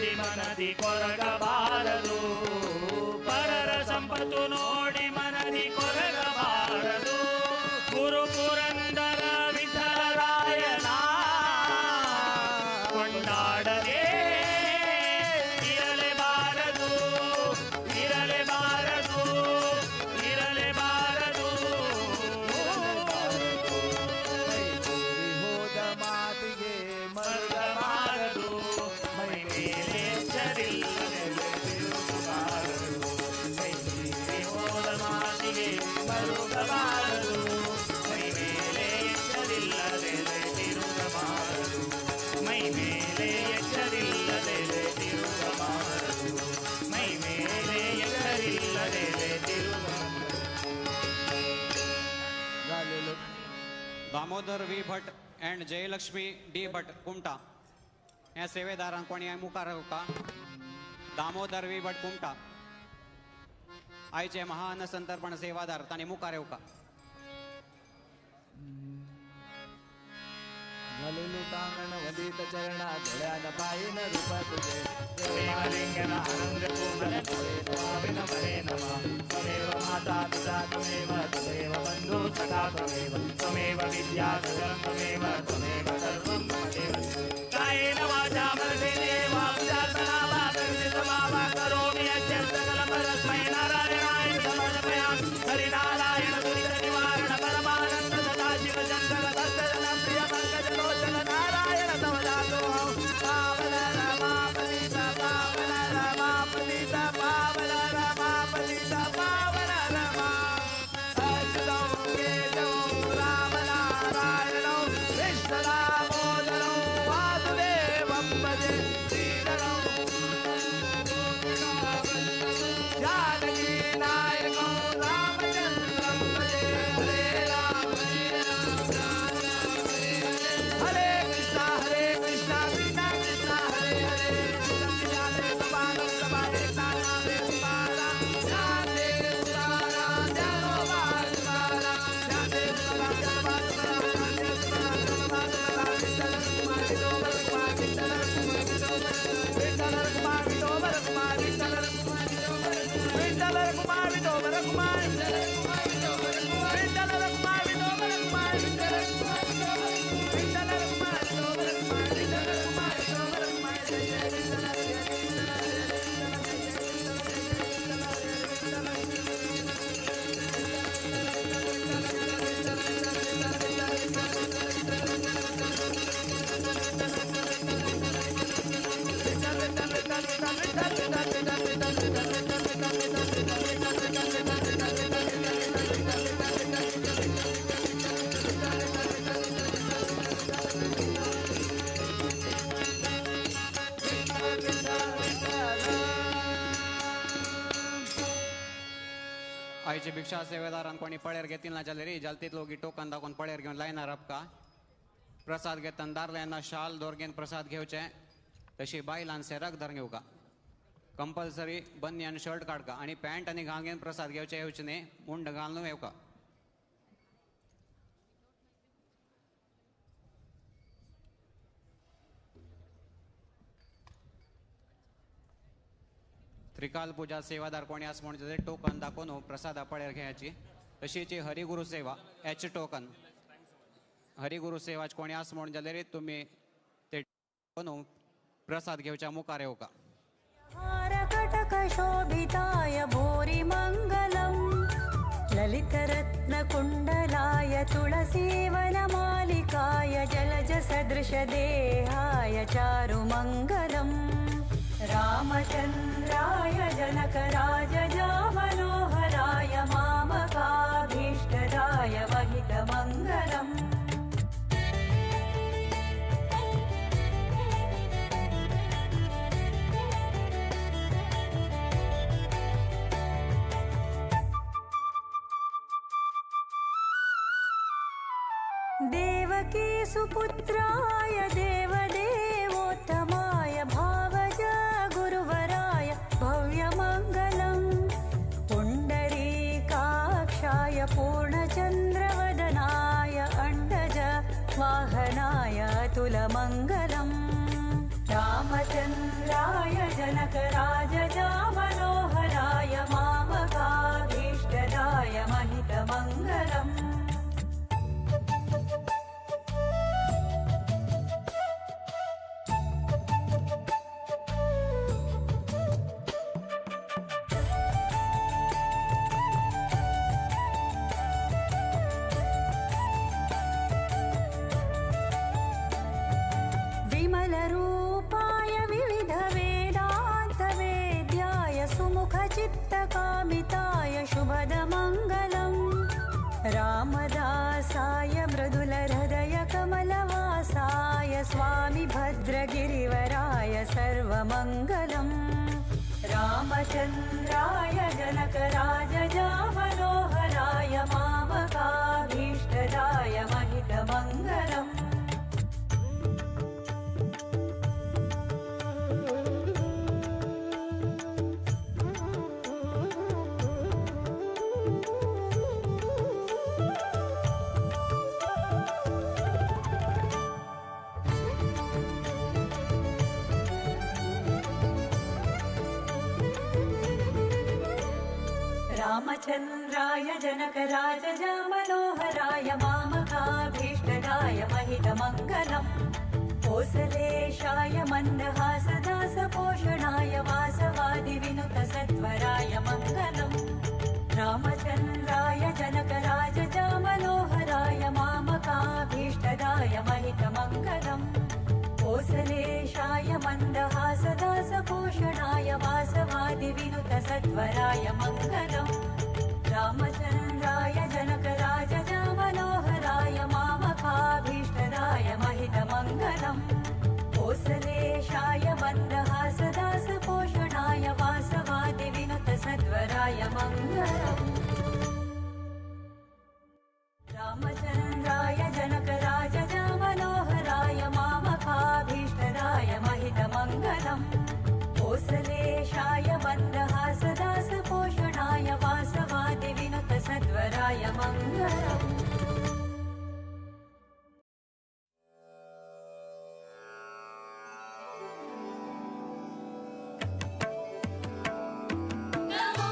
ನೋಡಿ ಮನದಿ ಕೊರಗಬಾರದು ಪರರ ಸಂಪತ್ತು ನೋಡಿ ಮನದಿ ಕೊರಗಬಾರದು ಗುರು ಪುರಂದರ ವಿಠಲರಾಯನ ಕೊಂಡಾಡದೆ ಇರಲೇಬಾರದು ಇರಲೇಬಾರದು ಇರಲೇಬಾರದು
ಹೋದ ಮಾತಿಗೆ
ಮರುಗಬಾರದು ಮೈ ಮೇಲೆ ಎಚ್ಚರಿಲ್ಲದೆ ತಿರುಗಬಾರದು ಕೈ ಮೀರಿ ಹೋದ ಮಾತಿಗೆ ಮರುಗಬಾರದು ಮೈ ಮೇಲೆ ಎಚ್ಚರಿಲ್ಲದೆ ತಿರುಗಬಾರದು ಮೈ ಮೇಲೆ ಎಚ್ಚರಿಲ್ಲದೆ ತಿರುಗಬಾರದು ಮೈ ಮೇಲೆ ಎಚ್ಚರಿಲ್ಲದೆ ತಿರುಗಬಾರದು
झालेलं
Damodar V Bhat and Jayalakshmi D Bhat Kumta या सेवेदारांक कोणी मुखार का दामोदर वी भट कुमटा आयचे महान संतर्पण सेवादार तांणी मुखार येवका
झालेलो टांगण वंदित चरणा धोळ्यान पायीन रूप तुझे
देवलिंगन आनंद कोमल स्वामिन मरे नमः त्वमेव माता पिता त्वमेव त्वमेव बन्धु सखा त्वमेव विद्या त्वमेव सर्वं मम देव कायेन वाचा मनसेन वाक्यात्मना वा कर्मणि वा करोमि यस्य सकलं परस्मै नारायणाय समर्पयामि हरिनारायण दुरित निवारण परमानंद सदाशिव शंकर दत्तजन प्रिय पंकज लोचन नारायण तव जातो पावन रमापतिता पावन रमापतिता पावन रमापतिता पावन रमा अच्युतौ केशवौ राम नारायणौ कृष्णदामोदरौ वासुदेवं भजे श्रीधरौ जानकी नायकौ रामचन्द्रं भजे हरे राम हरे कृष्णा कृष्णा कृष्णा हरे हरे जाने सबानो सबाने नामे सुबारा जाने सुबारा जानो बारा जाने सुबारा जाने सुबारा
आईचे भिक्षा सेवेदारांक कोणी पळेर घेतील ना जाल्यार जलतीत लोक टोकन दाखोवन पळेर घेवन लायनार अपका प्रसाद घेतना दारल्यांना शाल दोरगेन प्रसाद घेवचे तशी बायलान सेराक धर घेवका कंपल्सरी बन्नी आनी शर्ट काडका आणि पॅन्ट आनी घालगेन प्रसाद घेवचे येवचे न्ही मुंड घालून येवका त्रिकाल पूजा सेवादार कोणी आस म्हणजे टोकन दाखवून प्रसाद पळेर घेवची तशीच हरिगुरु सेवा एच टोकन हरिगुरु सेवाच कोणी आस म्हण जाल्यार तुम्ही ते प्रसाद घेवच्या मुखार येवका
हारकटक शोभिताय भूरि मङ्गलम् ललितरत्नकुण्डलाय तुलसीवनमालिकाय जलजसदृशदेहाय चारुमङ्गलम् रामचन्द्राय जनकराजजामनोहराय मामकाभीष्टदाय महितमङ्गलम् देवकी सुपुत्राय देवदेवोत्तमाय भावज गुरुवराय भव्यमङ्गलम् पुण्डरीकाक्षाय पूर्णचन्द्रवदनाय अण्डज वाहनाय अतुलमङ्गलम् रामचन्द्राय जनकराजजा मनोहराय मामकाभीष्टदाय महितमङ्गलम् विमलरूपाय विविधवेदान्तवेद्याय सुमुखचित्तकामिताय शुभदमङ्गलम् रामदासाय मृदुलहृदयकमलवासाय स्वामी भद्रगिरिवराय सर्वमङ्गलम् रामचन्द्राय जनकराजजा मनोहराय मामकाभीष्टदाय महितमङ्गलम् रामचन्द्राय जनकराजजा मनोहराय मामकाभीष्टदाय महितमङ्गलम् कोसलेशाय मन्दहासदासपोषणाय वासवादिविनुतसत्वराय मङ्गलम् रामचन्द्राय जनकराजजा मनोहराय मामकाभीष्टदाय महितमङ्गलम् कोसलेशाय मन्दहासदासपोषणाय वासवादिविनुतसत्वराय मङ्गलम् रामचन्द्राय जनकराजजा मनोहराय मामकाभीष्टदाय महितमङ्गलम् कोसलेशाय मन्दहासदासपोषणाय वासवादिविनुतसत्वराय मङ्गलम् रामचन्द्राय जनकराजजा मनोहराय मामकाभीष्टदाय महितमङ्गलम् कोसलेशाय मन्दहासदासपोषणाय वासवादिविनुतसत्वराय मङ्गलम्
नमो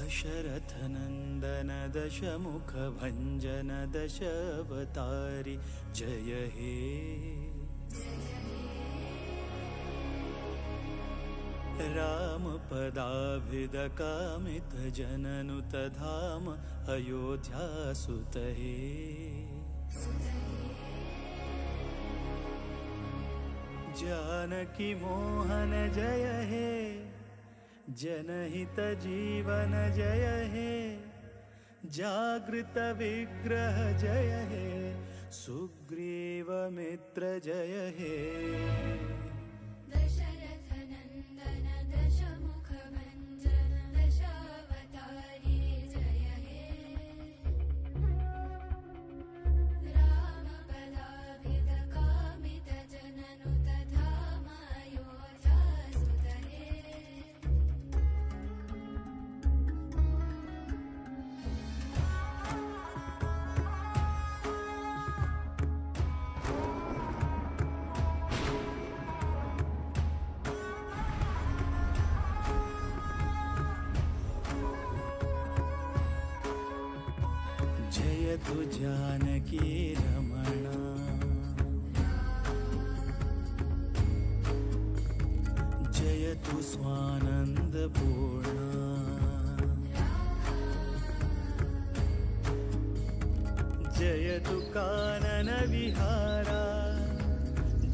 दशरथनन्दन दशमुखभञ्जन दशावतारि जय हे रामपदाभिदकामितजननुतधाम अयोध्यासुत हे जानकी मोहन जय हे जनहित जीवन जय हे जागृत विग्रह जय हे सुग्रीव मित्र जय हे
दशरथनन्दन दशमुखभञ्जन दशावतारि जय हे रामपदाभिदकामितजननुतधाम अयोध्यासुत हे
जयतु जानकी रमणा जयतु स्वानन्दपूर्णा जयतु काननविहारा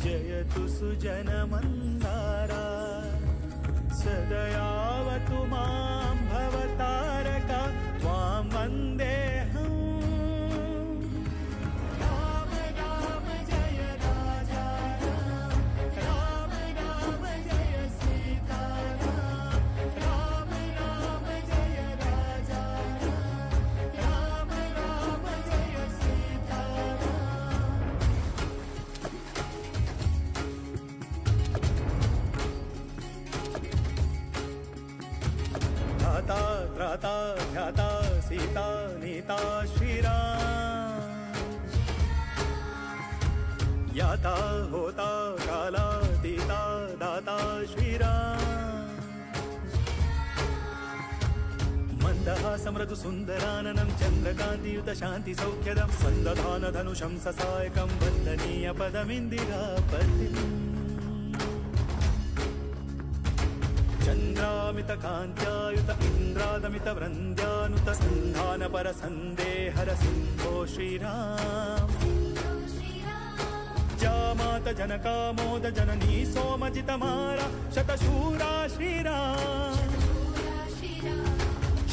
जयतु सुजनमन्दारा सदयावतु मां भवतारका त्वां वन्देऽहम् राम राम जय राजा राम राम जय सीताराम राम राम जय राजा राम राम जय सीताराम धाता त्राता ध्याता सीता नीता श्रीराम याता होता काला दीता दाता श्रीराम मन्दहासमृदु सुन्दराननं चन्द्रकान्तियुत शान्ति सौख्यदं सन्दधान धनुषं ससायकं वन्दनीय पदमिन्दिरापतिम् चन्द्रामितकान्त्यायुत इन्द्रादमितवृन्द्यानुत सन्धानपर सन्देहर सिन्धो श्रीराम जामात जनकामोद जननी सोमजितमारा शतशूरा श्रीराम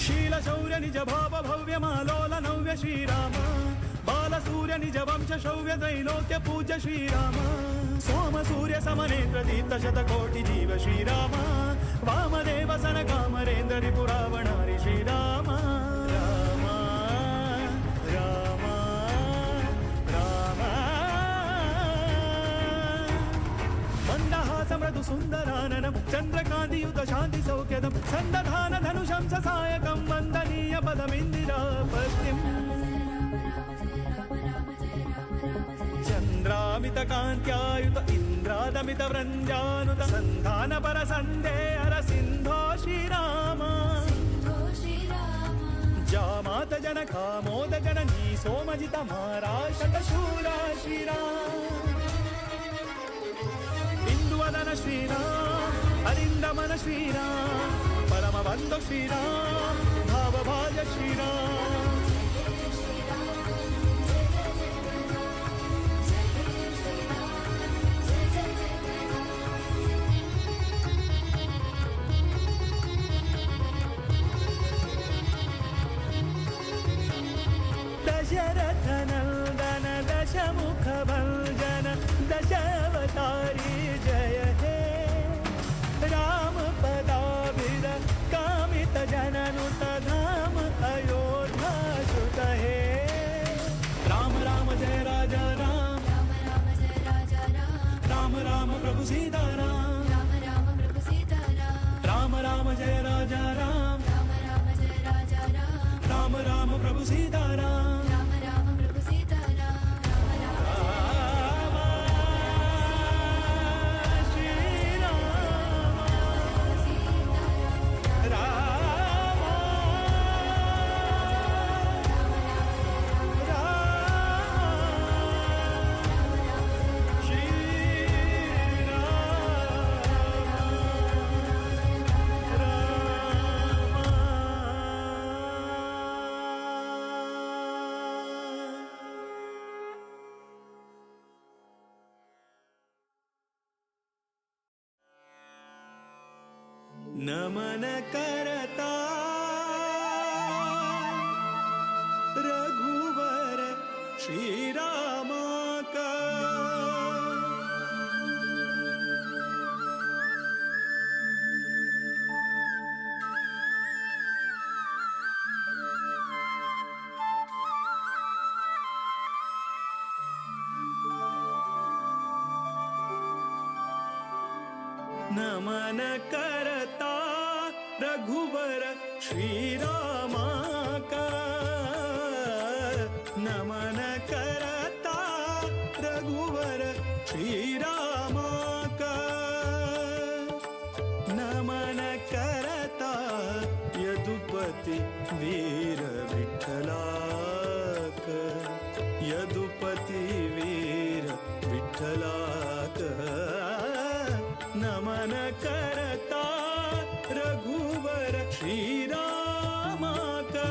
शीलशौर्य निज भाव भव्य मालोल नव्य श्रीराम बालसूर्य निज वंश शौर्य त्रैलोक्य पूज्य श्रीराम सोम सूर्य समनेत्र दीप्त शतकोटि जीव श्रीराम वामदेव सनकामरेन्द्र रिपुरावणारि श्रीराम राम राम राम मन्दहासमृदु सुन्दराननं चन्द्रकान्तियुत शान्ति सौख्यदं सन्दधान धनुषं ससायकं वन्दनीय पदमिन्दिरापतिम् चन्द्रामितकान्त्यायुत इन्द्रादमितवृन्द्यानुत सन्धानपर सन्देहर सिन्धो श्रीराम जामात जनकामोद जननी सोमजितमारा शतशूरा श्रीराम इंदुवदन श्रीराम अरिन्दमन श्रीराम परमबन्धु श्रीराम भावभाज श्रीराम दशरथनन्दन दशमुखभञ्जन दशावतारि जय हे रामपदाभिद कामितजननुतधाम अयोध्यासुत हे राम राम जय राजा राम राम राम प्रभु सीताराम राम राम जय राजा राम राम राम प्रभु सीताराम
नमन करता रघुवर श्रीरामा का नमन करता रघुवर श्रीरामा का नमन करता रघुवर श्रीरामा का नमन करता यदुपति वीर विठ्ठला का यदुपति वीर विठ्ठला का नमन करता रघुवर श्रीरामा का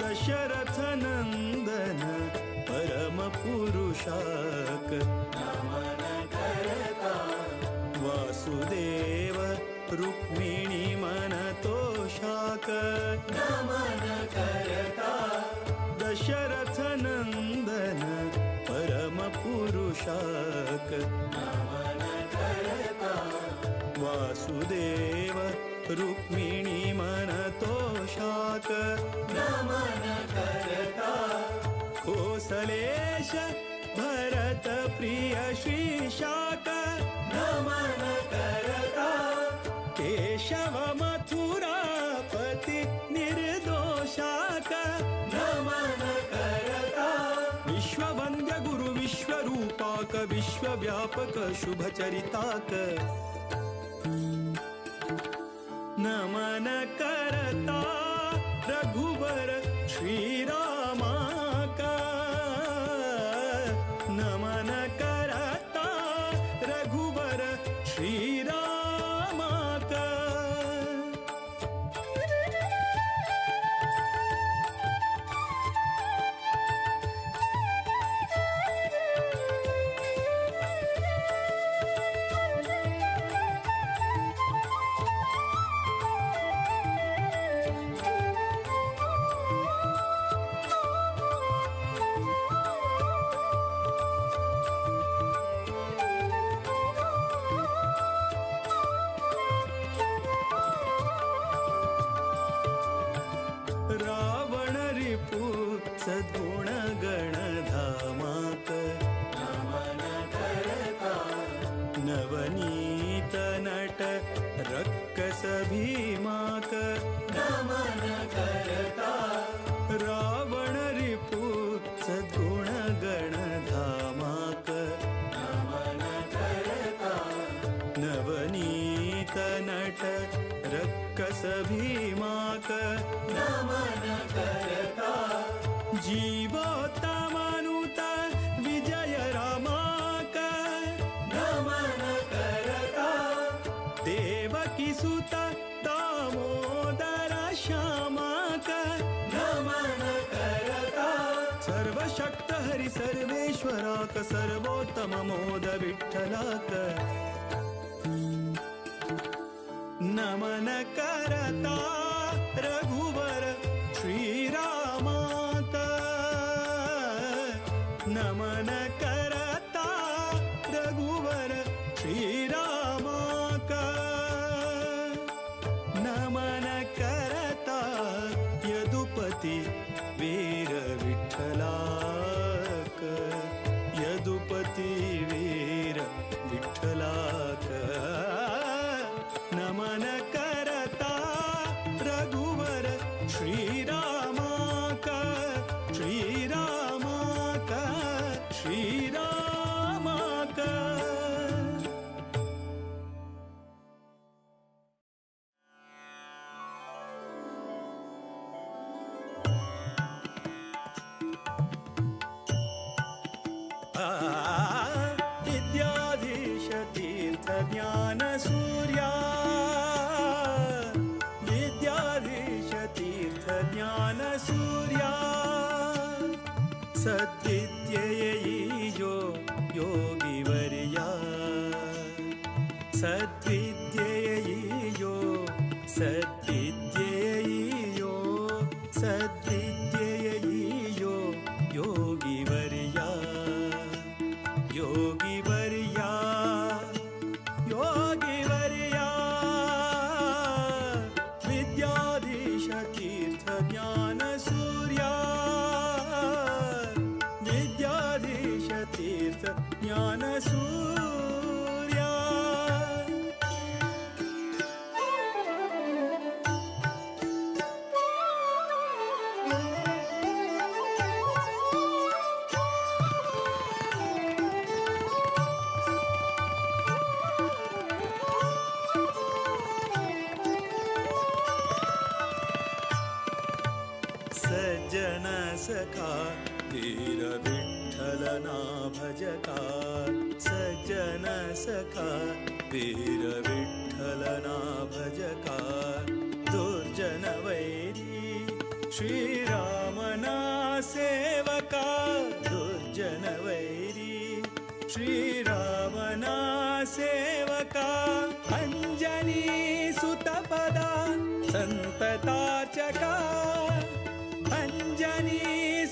दशरथ नंदन परम पुरुषाक नमन करता वासुदेव रुक्मिणी मन तोषाक नमन करता दशरथ नंदन परम पुरुषाक नमन करता वासुदेव रुक्मिणी मन तोषाक नमन करता कोसलेश भरत प्रिय श्रीशाक नमन करता केशव मथुरापति निर्दोषाक नमन करता विश्ववन्द्य गुरु विश्वरूपाक विश्वव्यापक शुभचरिताक नमन करता रघुवर श्रीरामा का नमन करता रघुवर श्रीरामा का रावण रिपु सद्गुण गण धामाक नमन करता नवनीत नट रक्कस भीमाक नमन करता रावण रिपु सद्गुण गण धामाक नमन करता नवनीत नट रक्कस भीमाक नमन करता जीवोत्तमानुता विजय रामाक नमन करता देवकी सुत दामोदर श्यामाक नमन करता सर्वशक्त हरि सर्वेश्वराक सर्वोत्तम मोद विठ्ठलाक नमन करता रघुवर श्रीरामा का नमन करता रघुवर श्रीरामा का नमन करता यदुपति वीर विठ्ठला का यदुपति वीर विठ्ठला ज्ञानसूर्या विद्याधीश तीर्थ ज्ञानसूर्या सद्विद्येयी यो योगिवर्या सद्विद्येयी यो सद्विद्येयी यो सद्विद्येयी यो योगिवर्या योगिवर्या योगिवर्या विद्याधीश तीर्थ ज्ञानसूर्या विद्याधीश तीर्थ ज्ञानसूर्या सज्जन सखा धीर विठ्ठलना भजका सज्जन सखा वीर विठ्ठलना भजका दुर्जन वैरी श्रीरामना सेवका दुर्जन वैरी श्रीरामना सेवका अंजनी सुतपदा संतताचका अंजनी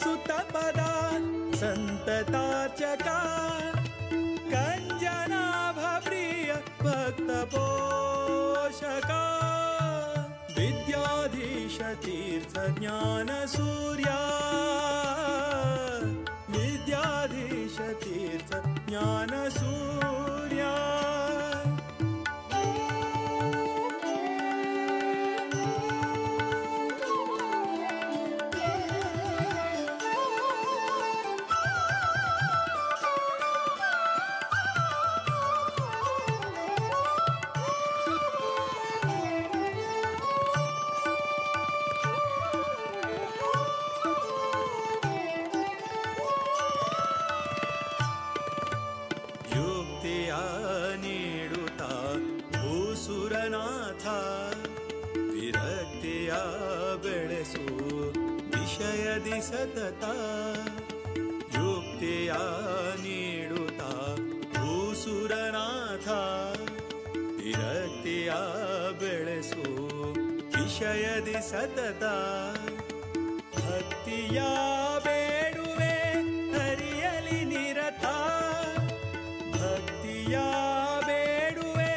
सुतपदा संतताचका कंजनाभप्रिय भक्तपोषका विद्याधीश तीर्थ ज्ञानसूर्या विद्याधीश तीर्थ ज्ञानसूर्या ನೀಡುತ್ತಾ ಭೂಸುರನಾಥ ವಿರಕ್ತಿಯ ಬೆಳೆಸು ವಿಷಯದಿ ಸತತ ಯುಕ್ತಿಯ ನೀಡುತ್ತಾ ಭೂಸುರನಾಥ ವಿರಕ್ತಿಯ ಬೆಳೆಸು ವಿಷಯದಿ ಸತತ ಭಕ್ತಿಯ ಬೇಡುವೆ ಹರಿಯಲಿ ನಿರತ ಭಕ್ತಿಯ ಬೇಡುವೆ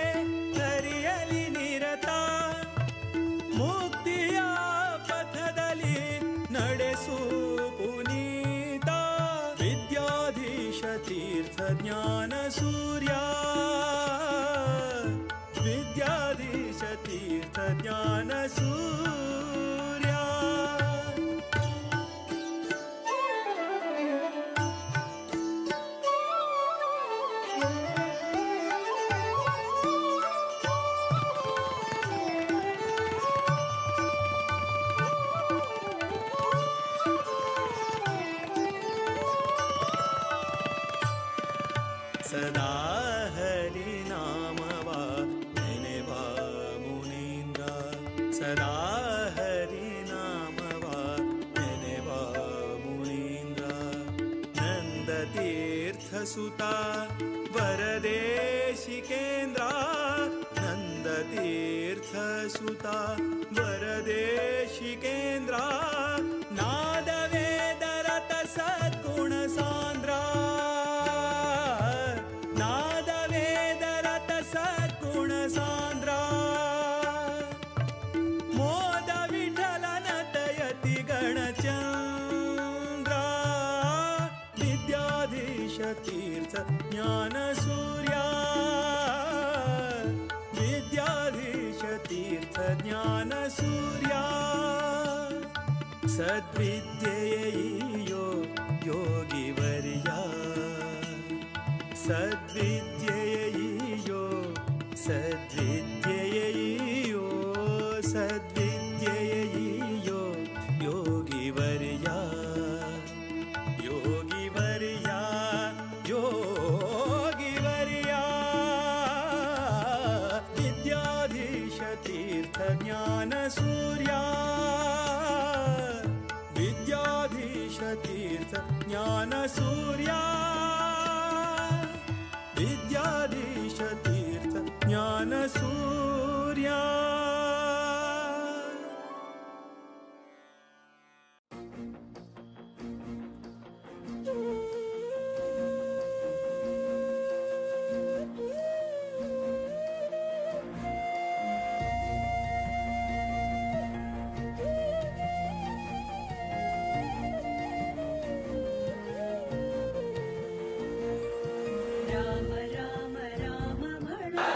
ಹರಿಯಲಿ ನಿರತ ಮುಕ್ತಿಯ ಪಥದಲ್ಲಿ ನಡೆಸು ಪುನೀತ ವಿದ್ಯಾಧೀಶ ತೀರ್ಥ ಜ್ಞಾನ ಸೂರ್ಯ ವಿದ್ಯಾಧೀಶ ತೀರ್ಥ ಜ್ಞಾನ ಸೂರ್ಯ ಸದಾ ಹರಿ ನಾಮವ ನೆನೆವ ಮುನೀಂದ್ರ ಸದಾ ಹರಿ ನಾಮವ ನೆನೆವ ಮುನೀಂದ್ರ ನಂದ ತೀರ್ಥ ಸುತ ವರದೇಶಿಕೇಂದ್ರ ನಂದ ತೀರ್ಥ ಸುತ ವರದೇಶಿಕೇಂದ್ರ ನಾದ ವೇದರತ ಸದ್ಗುಣ ಸಾಂದ್ರ ಮೋದ ವಿಠಲನ ದಯತಿ ಗಣಚಂದ್ರ ವಿದ್ಯಾಧೀಶ ತೀರ್ಥ ಜ್ಞಾನ ಸೂರ್ಯ ವಿದ್ಯಾಧೀಶ ತೀರ್ಥ ಜ್ಞಾನ ಸೂರ್ಯ ಸದ್ವಿದ್ಯೆಯೋ ಯೋಗಿವರ್ಯ ಸದ್ವಿದ್ಯೆಯೋ ಸದ್ವಿದ್ಯೆಯೋ ಸದ್ವಿದ್ಯೆಯೋ ಯೋಗಿವರ್ಯ ಯೋಗಿವರ್ಯ ಯೋಗಿವರ್ಯ सूर्या विद्याधीश तीर्थ ज्ञान सूर्या विद्याधीश तीर्थ ज्ञान सूर्या
राम राम राम म्हणा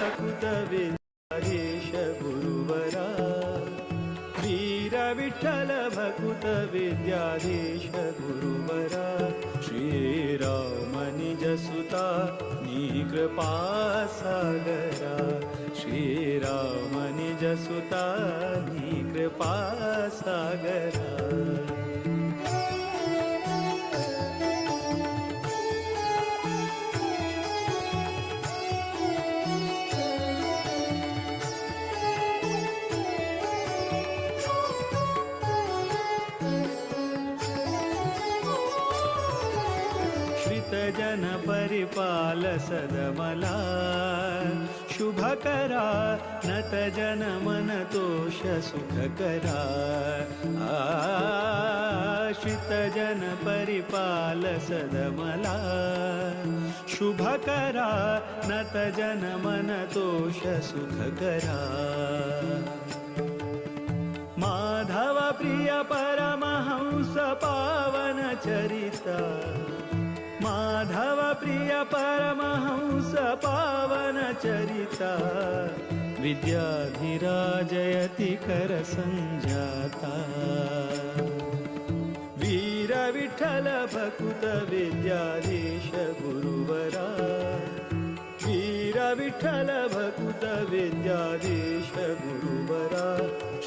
भकुत विद्याधीश गुरुवरा वीर विठ्ठल भकुत विद्याधीश गुरुवरा श्रीराम निज सुता नी कृपा सागरा श्रीराम निज सुता नी कृपा सागरा जन परिपाल सदमला शुभकरा नत जन मन तोष सुखकरा आश्रित जन परिपाल सदमला शुभकरा नत जन मन तोष सुखकरा माधव प्रिय परमहंस पावन चरिता माधव प्रिय परमहंस पावन चरिता विद्याधिराजयति कर संजाता वीर विठ्ठल भकुत विद्याधीश गुरुवरा वीर विठ्ठल भकुत विद्याधीश गुरुवरा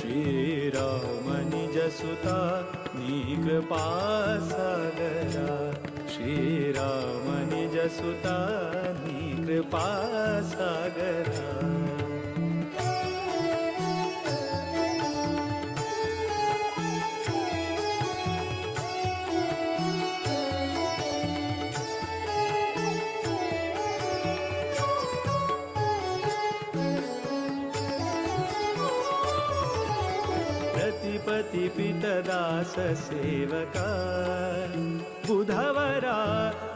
श्रीराम निज सुता नी कृपा सागरा श्रीराम निज सुता नी कृपा सागरा प्रतिपति पितदास सेवका बुधवरा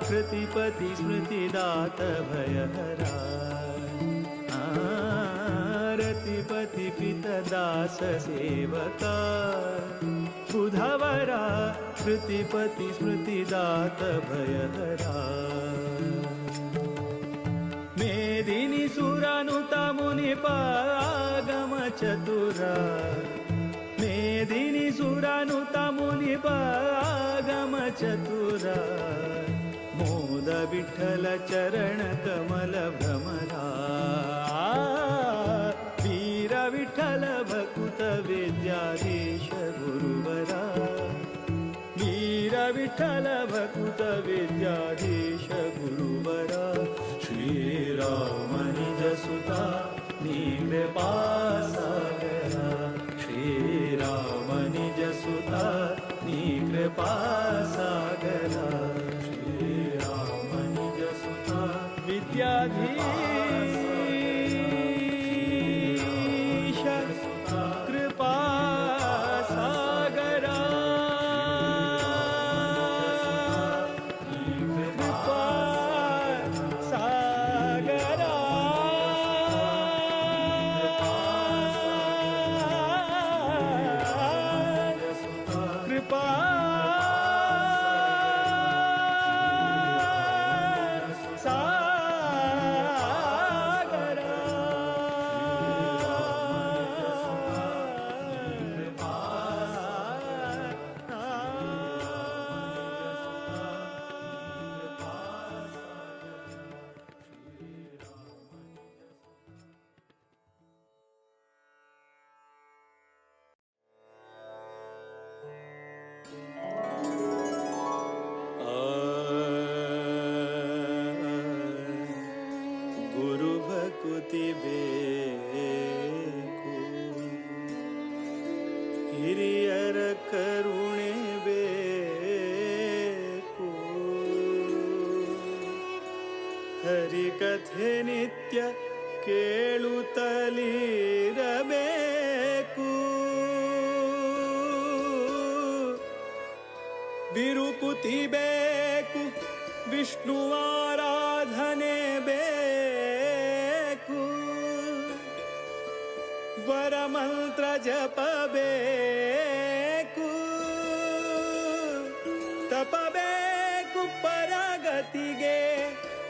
कृतिपति स्मृतिदात भयहरा रतिपति पितदास सेवका बुधवरा कृतिपति स्मृतिदात भयहरा मेदिनी सुरानुता मुनिपागम चतुरा मेदिनी सुरानुता मुनिपागम चतुरा मोद विठ्ठल चरण कमल भ्रमरा वीर विठ्ठल भकुत विद्याधीश गुरुवरा वीर विठ्ठल भकुत विद्याधीश गुरुवरा श्रीराम निज सुता नी कृपा सागरा श्रीराम निज सुता नी कृपा सागरा श्रीराम निज सुता विद्याधीश कृपा सागरा कृपा सागरा कृपा सागरा गुरु भकुति बेकु ಹಿರಿಯರ ಕರುಣೆ ಬೇಕು ಹರಿಕಥೆ ನಿತ್ಯ ಕೇಳುತ್ತಲಿರಬೇಕು ಬಿರುಕುತಿ ಬೇಕು ವಿಷ್ಣುವಾರಾಧನೆ ಬೇಕು ವರಮಂತ್ರ ಜಪಬೇಕು ತಪಬೇಕು ಪರಗತಿಗೆ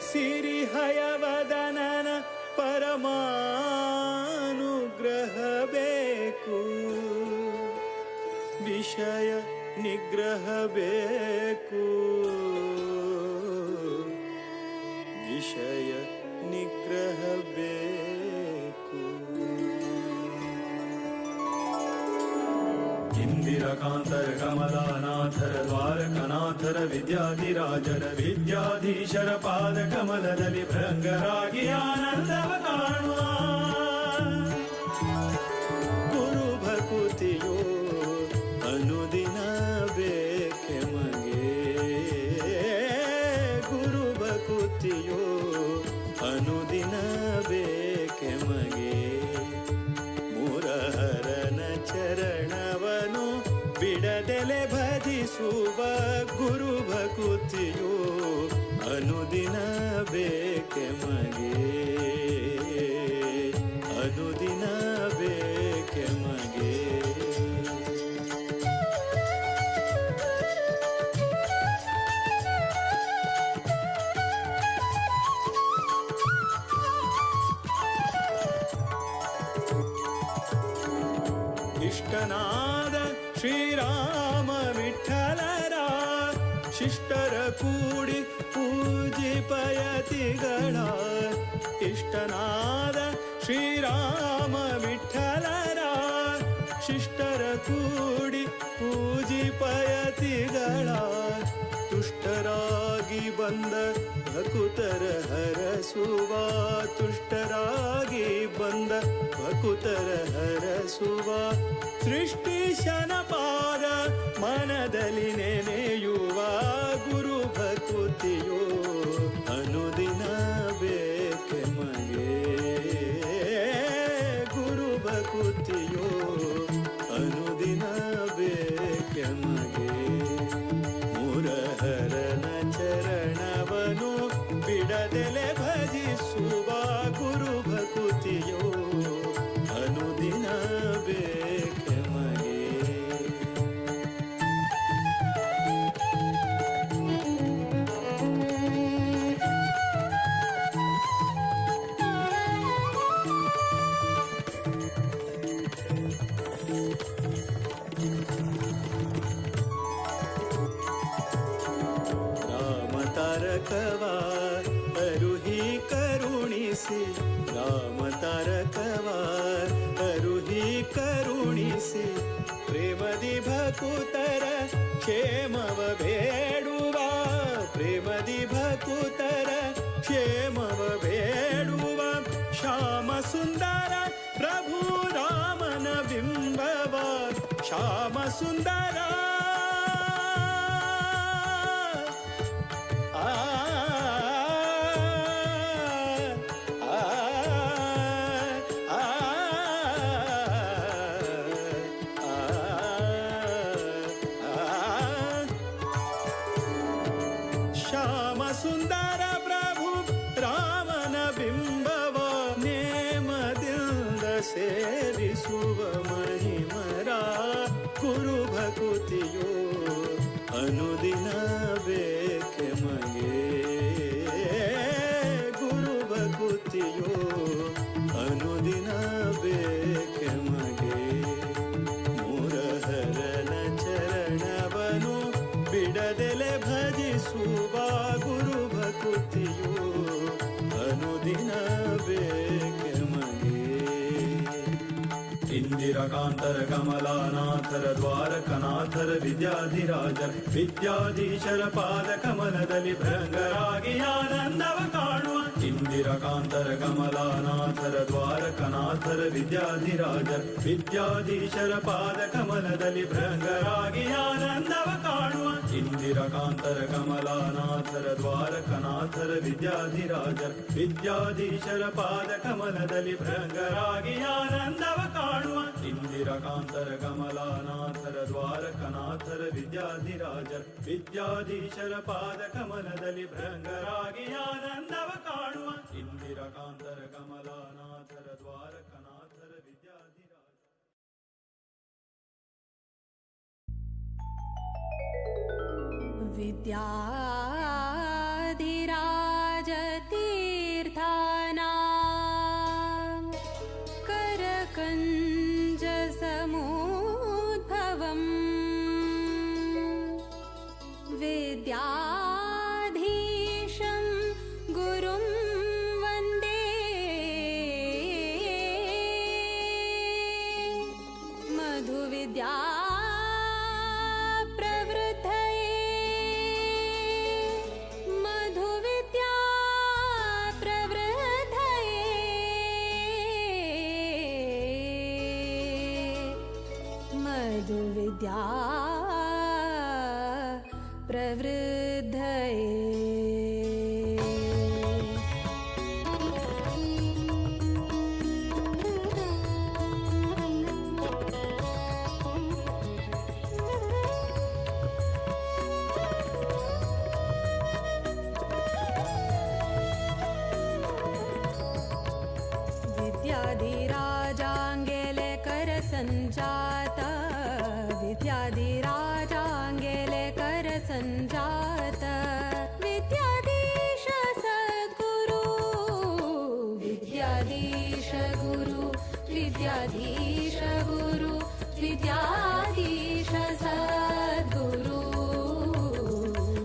ಸಿರಿಹಯವದನನ ಪರಮಾನುಗ್ರಹ ಬೇಕು, ವಿಷಯ ನಿಗ್ರಹ ಬೇಕು, ವಿಷಯ ನಿಗ್ರಹ ಬೇಕು. ಇಂದಿರಕಾಂತರ ಕಮಲಾನಾಥರ ದ್ವಾರಕನಾಥರ ವಿದ್ಯಾಧಿರಾಜರ ವಿದ್ಯಾಧೀಶರ ಪಾದ ಕಮಲದಲ್ಲಿ ಭೃಂಗರಾಗಿ ಆನಂದವ ಕಾಣುವ. ಗುರು ಭಕುತಿಯೋ ಅನುದಿನ ಬೇಕೆಮಗೆ, ಗುರು ಭಕುತಿಯೋ ಅನುದಿನ ಬೇಕೆಮಗೆ. ಮುರಹರನ ಚರಣವನು ಬಿಡದೆಲೆ ಭಜಿಸುವ ಗುರು ಭಕುತಿಯೋ ಅನುದಿನ ಬೇಕೆಮಗೆ, ಅನುದಿನ ಬೇಕೆಮಗೆ. ಇಷ್ಟನಾದ ಶ್ರೀರಾಮ ವಿಠಲರ ಶಿಷ್ಟರ ಕೂಡಿ ಪೂಜಿಪಯತಿಗಳ. ಇಷ್ಟನಾದ ಶ್ರೀರಾಮ ವಿಠಲರ ಶಿಷ್ಟರ ಕೂಡಿ ಪೂಜಿಪಯತಿಗಳ. ತುಷ್ಟರಾಗಿ ಬಂದ ಭಕುತರ ಹರಸುವ, ತುಷ್ಟರಾಗಿ ಬಂದ ಭಕುತರ ಹರಸುವ. ಸೃಷ್ಟಿಶನ ಪಾದ ಮನದಲ್ಲಿ ನೆನೆಯುವ ಗುರು ಭಕುತಿಯೋ ಅನುದಿನ ಬೇಕೆಮಗೆ, ಗುರು ಭಕುತಿಯೋ ಅನುದಿನ ಬೇಕೆಮಗೆ. ಮುರಹರನ ಚರಣವನು ಬಿಡದೆಲೆ ಭಜಿಸುವ ಗುರು ಭಕುತಿಯೋ ಅನುದಿನ ಬೇಕೆಮಗೆ. ರಾಮ ತಾರಕವ ಅರುಹಿ ಕರುಣಿಸಿ, ರಾಮ ತಾರಕವ ಅರುಹಿ ಕರುಣಿಸಿ. ಪ್ರೇಮದಿ ಭಕುತರ ಕ್ಷೇಮವ ಬೇಡುವ, ಪ್ರೇಮದಿ ಭಕುತರ ಕ್ಷೇಮವ ಬೇಡುವ. ಶ್ಯಾಮ ಸುಂದರ ಪ್ರಭು ರಾಮನ ಬಿಂಬವ, ಶ್ಯಾಮ ಸುಂದರ ಶ್ಯಾಮ ಸುಂದರ ಪ್ರಭು ರಾಮನ ಬಿಂಬವ. ನೇಮದಿಂದ ಸೇವಿಸುವ ಮಹಿಮರ ಗುರು ಭಕುತಿಯೋ ಅನುದಿನ ಬೇಕೆಮಗೆ, ಗುರು ಭಕುತಿಯೋ ಅನುದಿನ ಬೇಕೆಮಗೆ. ಮುರಹರನ ಚರಣವನು ಬಿಡದೆಲೆ ಭಜಿಸುವ ಗುರು ಭಕುತಿಯೋ ಅನುದಿನ ಬೇಕೆಮಗೆ. ಇಂದಿರಕಾಂತರ ಕಮಲಾನಾಥರ ದ್ವಾರಕನಾಥರ ವಿದ್ಯಾಧಿರಾಜರ ವಿದ್ಯಾಧೀಶರ ಪಾದ ಕಮಲದಲ್ಲಿ ಭೃಂಗರಾಗಿ ಆನಂದವ ಕಾಣುವ. ಇಂದಿರಕಾಂತರ ಕಮಲಾನಾಥರ ದ್ವಾರಕನಾಥರ ವಿದ್ಯಾಧಿರಾಜರ ವಿದ್ಯಾಧೀಶರ ಪಾದ ಕಮಲದಲ್ಲಿ ಭೃಂಗರಾಗಿ ಆನಂದವ ಕಾಣುವ. ಇಂದಿರಕಾಂತರ ಕಮಲಾನಾಥರ ದ್ವಾರಕನಾಥರ ವಿದ್ಯಾಧಿರಾಜರ ವಿದ್ಯಾಧೀಶರ ಪಾದ ಕಮಲದಲ್ಲಿ ಭೃಂಗರಾಗಿ ಆನಂದವ ಕಾಣುವ. ಇಂದಿರಕಾಂತರ ಕಮಲಾನಾಥರ ದ್ವಾರಕನಾಥರ ವಿದ್ಯಾಧಿರಾಜರ ವಿದ್ಯಾಧೀಶರ ಪಾದ ಕಮಲದಲ್ಲಿ ಭೃಂಗರಾಗಿ ಆನಂದವ ಕಾಣುವ. ಇಂದಿರಕಾಂತರ ಕಮಲಾನಾಥರ ದ್ವಾರಕನಾಥರ ವಿದ್ಯಾಧಿರಾಜರ.
विद्याधिराजतीर्थानां मधुविद्याधीशं गुरुं वन्दे मधुविद्या विद्या प्रवृद्धये विद्याधिराजाङ्गेले करसञ्जात विद्याधिराजाङ्गेले करसञ्जात विद्याधीश सद्गुरु विद्याधीश गुरु विद्याधीश गुरु विद्याधीश सद्गुरु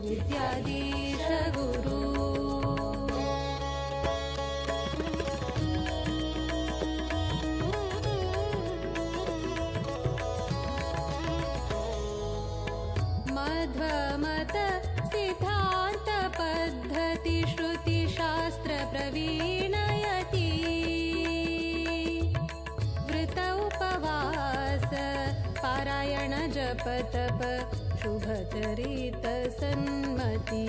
विद्याधीश गुरु मध्वमत सिद्धान्त पद्धति श्रुति शास्त्र प्रवीणयति वृत उपवास पारायण जप तप शुभचरित सन्मति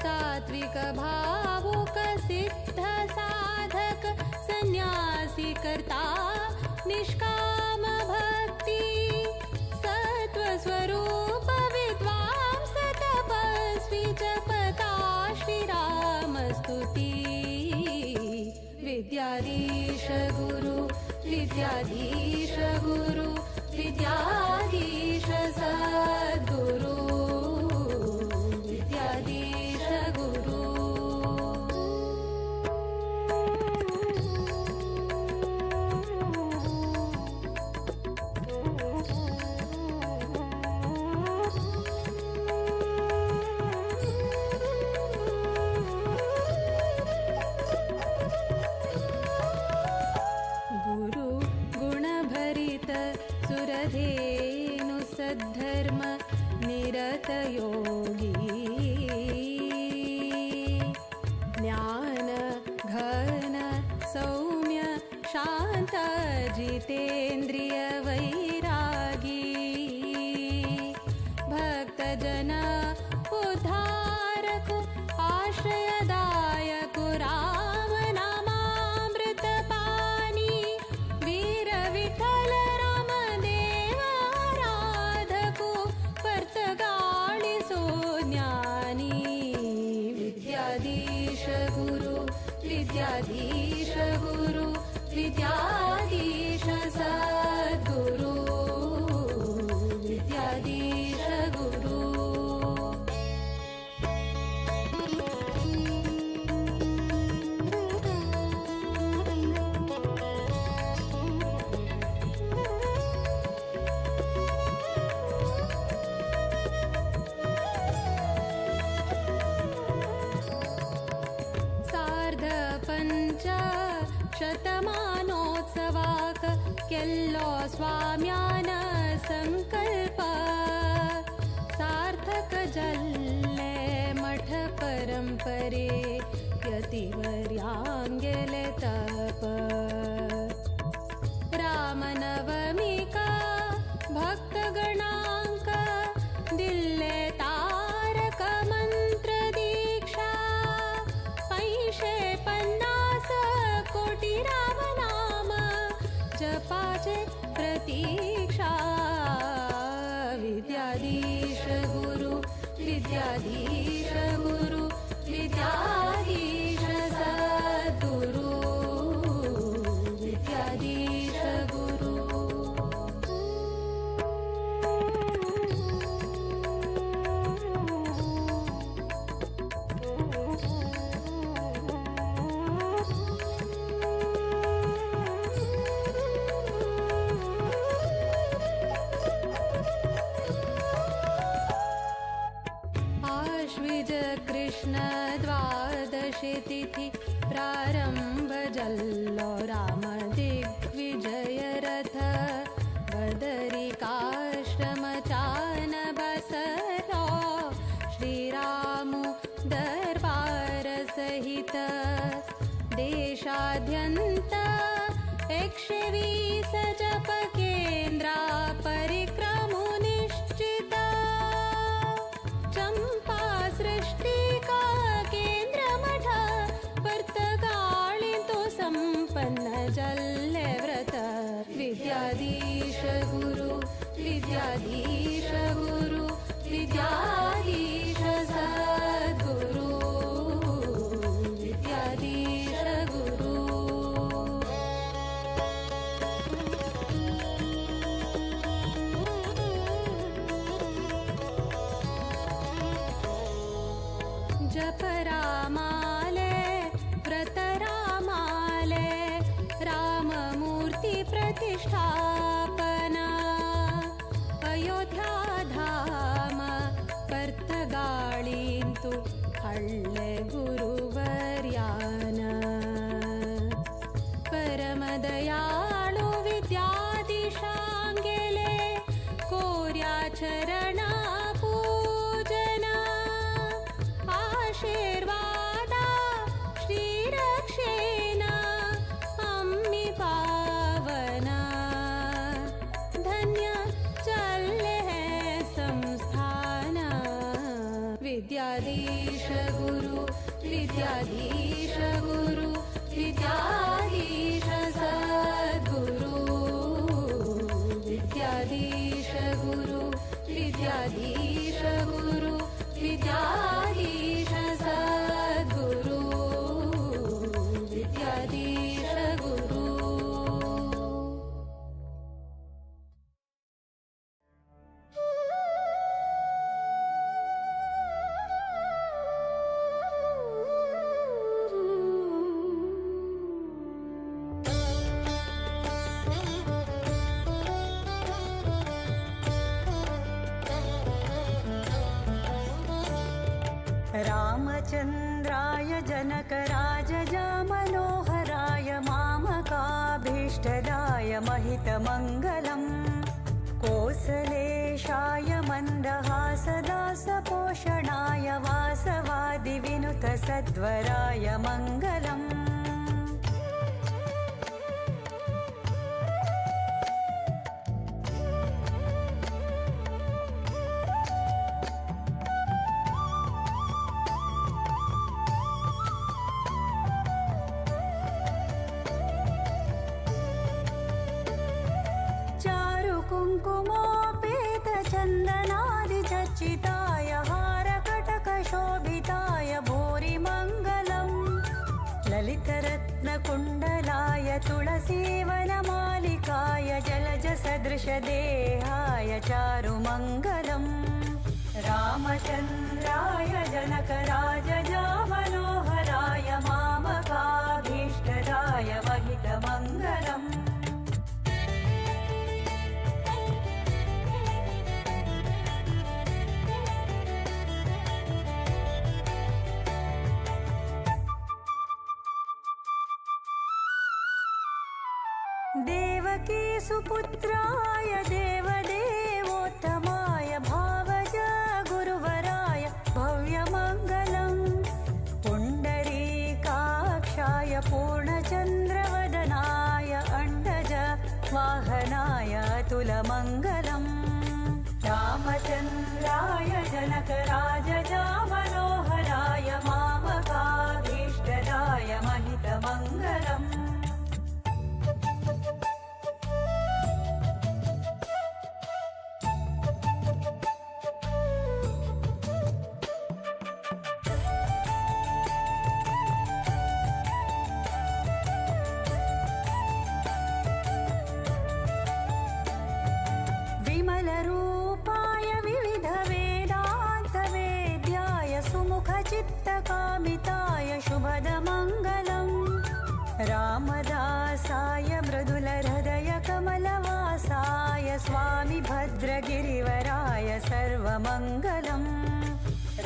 सात्विक भावुक सिद्ध साधक सन्यासी कर्ता निष्काम भक्ति स्वरूप विद्वांस तपस्वी जपता श्रीरामस्तुति विद्याधीश गुरु विद्याधीश गुरु विद्याधीश सद्गुरु विद्याधीश गुरु सुरधेनु सद्धर्म निरत योगी ज्ञान घन सौम्य शांत जितेन्द्रिय वैरागी भक्त जन उद्धारक आश्रयदायक राम नामामृत पानी वीर विठ्ठल विद्याधीश गुरु विद्याधीश सद्गुरु विद्याधीश गुरु शतमानोत्सवाक केल्लो स्वाम्यान संकल्प सार्थक जल्ले मठ परंपरे यतिवर्यांगेले तप रामनवमिका भक्तगणांक दिल्ले तारक मंत्र दीक्षा 550 कोटी रामनाम जपाचे प्रतीक्षा विद्याधीश गुरु विद्याधीश गुरु विद्याधीश सद्गुरु विद्याधीश गुरु द्विज कृष्ण द्वादशी तिथि प्रारंभ जल्लो राम दिग्विजय रथ बदरिकाश्रम चान बसरो श्रीरामु दरबार सहित देशाद्यंत 120 जप केंद्रा परिक्रमु निश्चिता चंपा सृष्टिका केंद्र मठ वर्तगाळी तो संपन्न जल्ले व्रत विद्याधीश गुरु विद्याधीश गुरु विद्याधीश सद्गुरु विद्याधीश गुरु जप रामाले व्रत रामाले राममूर्ति प्रतिष्ठापना अयोध्या धाम वर्तगाळींतु हಳ್ಳೆ गुरुवर्यान परमदयाळु विद्याधीशांगेले कोर्या चरणा पूजना आशीर्वादा श्रीरक्षेना अम्मि पावना धन्य चल्ले संस्थाना विद्याधीश गुरु विद्याधीश गुरु विद्याधीश सद्गुरु विद्याधीश गुरु विद्याधीश गुरु विद्याधीश सद्गुरु विद्याधीश गुरु
रामचन्द्राय जनकराजजा मनोहराय मामकाभीष्टदाय महितमङ्गलम् कोसलेशाय मन्दहासदासपोषणाय वासवादिविनुतसद्वराय मङ्गलम् कुङ्कुमोपेतचन्दनादिचर्चिताय हारकटकशोभिताय भूरिमङ्गलम् ललितरत्नकुण्डलाय तुलसीवनमालिकाय जलजसदृशदेहाय चारुमङ्गलम् रामचन्द्राय जनकराजजा मनोहराय मामकाभीष्टदाय महितमङ्गलम् देवकी सुपुत्राय देवदेवोत्तमाय भावज गुरुवराय भव्यमङ्गलम् पुण्डरीकाक्षाय पूर्णचन्द्रवदनाय अण्डज वाहनाय अतुलमङ्गलम् रामचन्द्राय जनकराजजा मनोहराय मामकाभीष्टदाय महितमङ्गलम्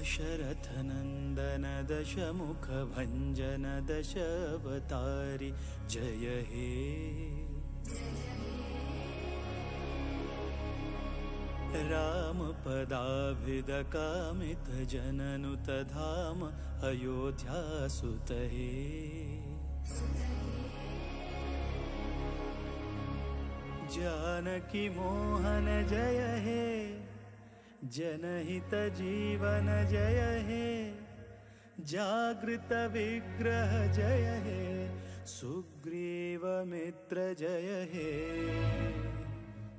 दशरथनन्दन दशमुखभञ्जन दशावतारि जय हे रामपदाभिदकामितजननुतधाम अयोध्यासुत हे जानकी मोहन जय हे जनहित जीवन जय हे जागृत विग्रह जय हे सुग्रीव मित्र जय हे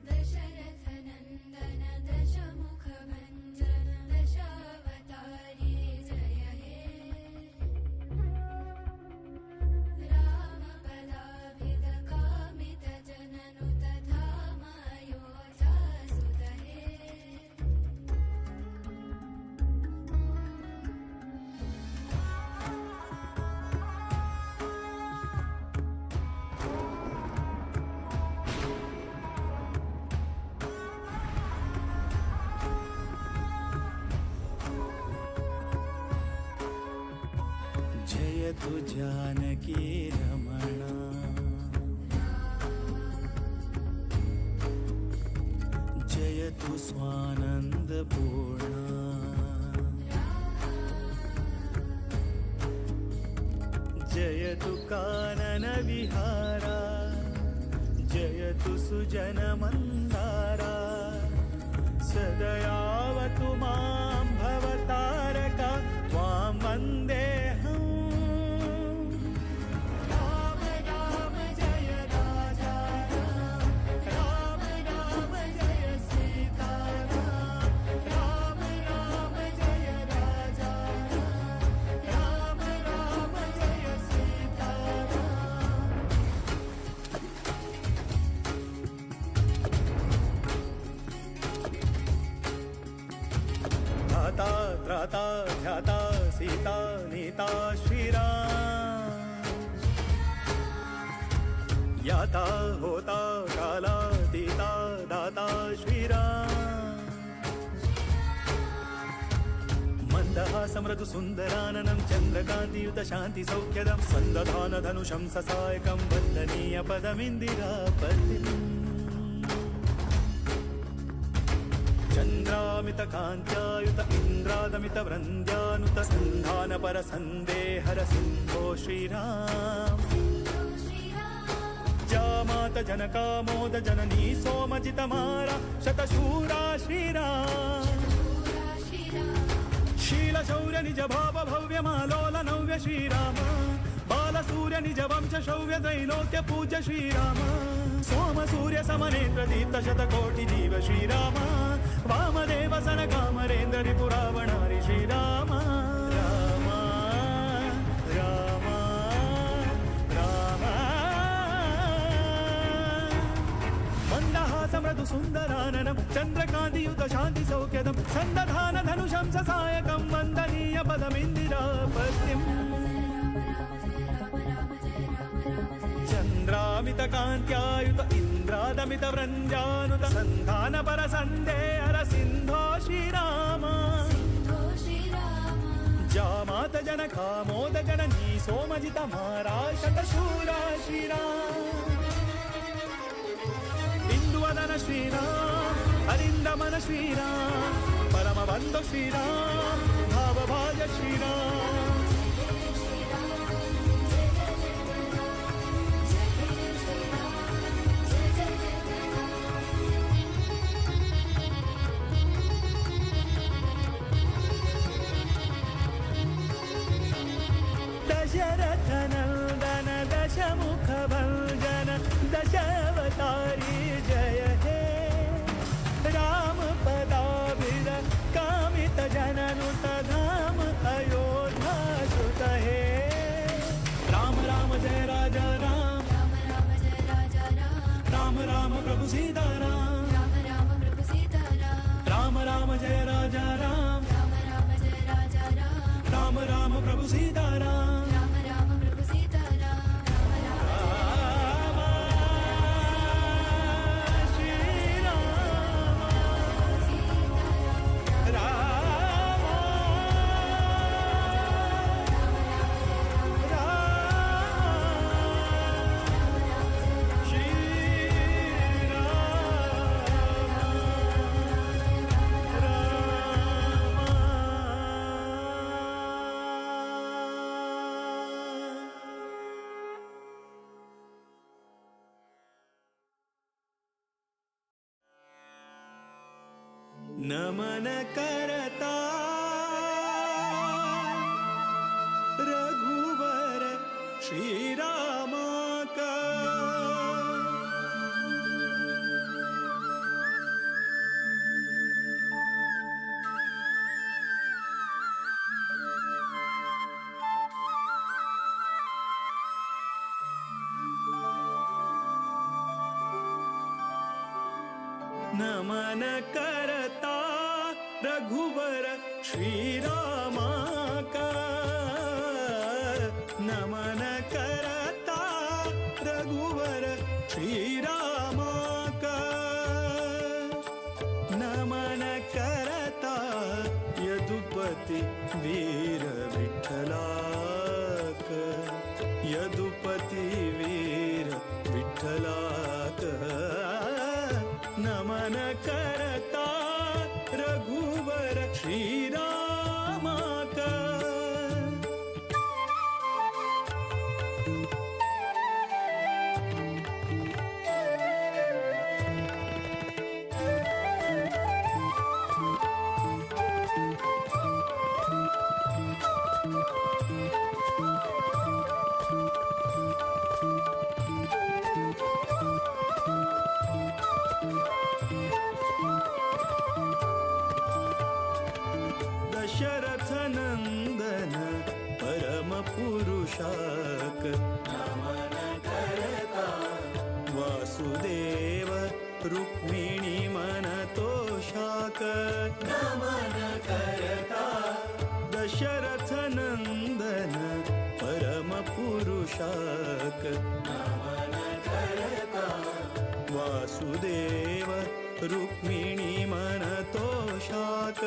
दशरथनन्दन दशमुखभञ्जन दशावतारि जय हे रामपदाभिदकामितजननुतधाम अयोध्यासुत हे
जयतु जानकी रमणा जयतु स्वानन्दपूर्णा जयतु काननविहारा जयतु सुजनमन्दारा सदयावतु मां भवतारका त्वां वन्देऽहम् राम राम जय राजा राम राम जय सीताराम राम राम जय राजा राम राम जय सीताराम धाता त्राता ध्याता सीता नीता श्रीराम याता होता काला दीता दाता श्रीराम मन्दहासं मृदु सुन्दराननं चन्द्रकान्तियुत शान्ति सौख्यदं सन्दधान धनुषं ससायकं वन्दनीय पदमिन्दिरापतिम् चन्द्रामितकान्त्यायुत इन्द्रादमितवृन्द्यानुत सन्धानपर सन्देहर सिन्धो श्रीराम जामात जनकामोद जननी सोमजितमारा शतशूरा श्रीराम शीलशौर्य निज भाव भव्य मालोल नव्य श्रीराम बालसूर्य निज वंश शौर्य त्रैलोक्य पूज्य श्रीराम सोम सूर्य समनेत्र दीप्त शतकोटि जीव श्रीराम वामदेव सनकामरेन्द्र रिपुरावणारि श्रीराम राम राम राम मन्दहास मृदु सुन्दराननं चन्द्रकान्तियुत शान्ति सौख्यदं सन्दधान धनुषं ससायकं वन्दनीय पदमिन्दिरापतिम् चन्द्रामितकान्त्यायुत इन्द्रादमितवृन्द्यानुत सन्धानपर सन्देहर सिन्धो श्रीराम जामात जनकामोद जननी सोमजितमारा शतशूरा श्रीराम इंदुवदन श्रीराम अरिन्दमन श्रीराम परमबन्धु श्रीराम भावभाज श्रीराम दशरथनन्दन दशमुखभञ्जन दशावतारि जय हे रामपदाभिद कामितजननुतधाम अयोध्यासुत हे राम राम जय राजा राम राम राम प्रभु सीताराम राम राम जय राजा राम राम राम प्रभु सीताराम नमन करता रघुवर श्रीराम का नमन करता रघुवर श्रीराम का नमन करता रघुवर श्रीराम का नमन करता यदुपति वीर विठ्ठला का यदुपति वीर विठ्ठला का नमन करता रघुवर श्रीराम का दशरथ नंदन परम पुरुषाक नमन करता वासुदेव रुक्मिणी मन तोषाक नमन करता दशरथ नंदन परम पुरुषाक नमन करता वासुदेव रुक्मिणी मन तोषाक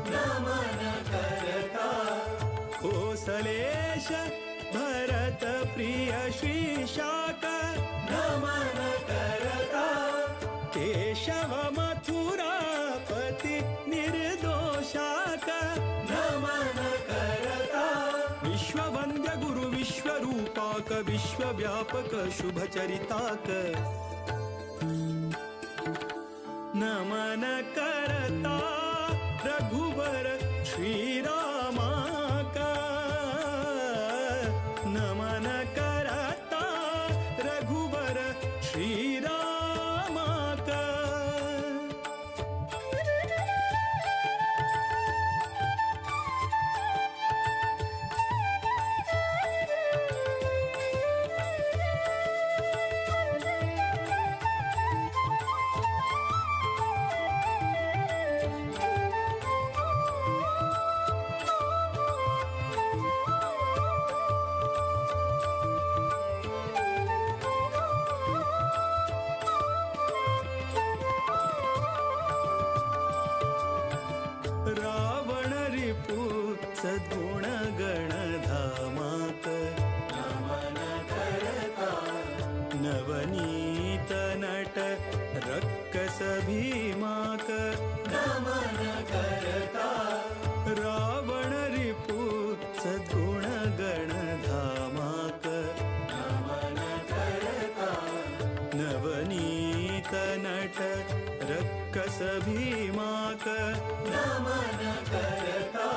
नमन करता कोसलेश भरत प्रिय श्रीशाक नमन करता केशव मथुरापति निर्दोषाक नमन करता विश्ववन्द्य गुरु विश्वरूपाक विश्वव्यापक शुभचरिताक नमन करता रघुवर श्रीराम का नमन करता रघुवर श्रीराम का रावण रिपु सद्गुण गणधामाक नमन करता नवनीत नट रक्कस भीमाक नमन करता रावण रिपु सद्गुण गणधामाक नमन करता नवनीत नट रक्कस भीमाक नमन करता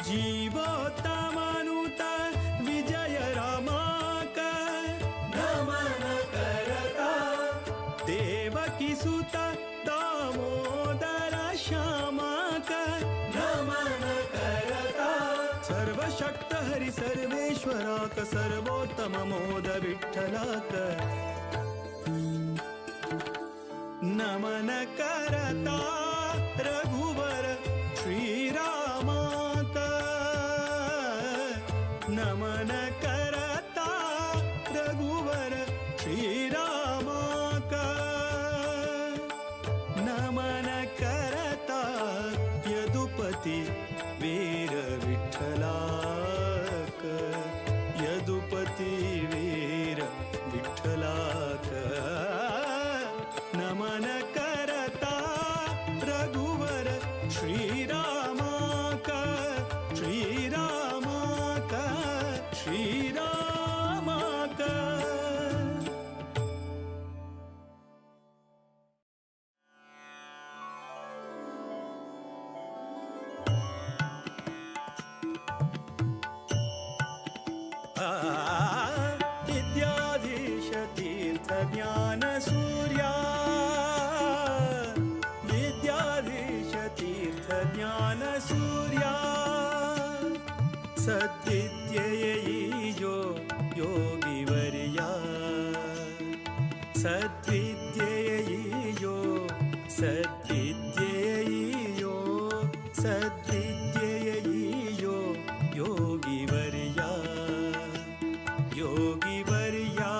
जीवोत्तमानुत विजय रामाक नमन करता देवकी सुत दामोदर श्यामाक नमन करता सर्वशक्त हरि सर्वेश्वराक सर्वोत्तम मोद विठ्ठलाक नमन करता रघुवर श्रीराम का नमन करता रघुवर श्रीराम का नमन करता यदुपति वीर विठ्ठला का यदुपति वीर विठ्ठला का नमन करता रघुवर श्रीराम का श्रीराम का श्रीराम का सद्विद्येयियो योगिवर्या सद्विद्येयियो सद्विद्येयियो सद्विद्येयियो योगिवर्या योगिवर्या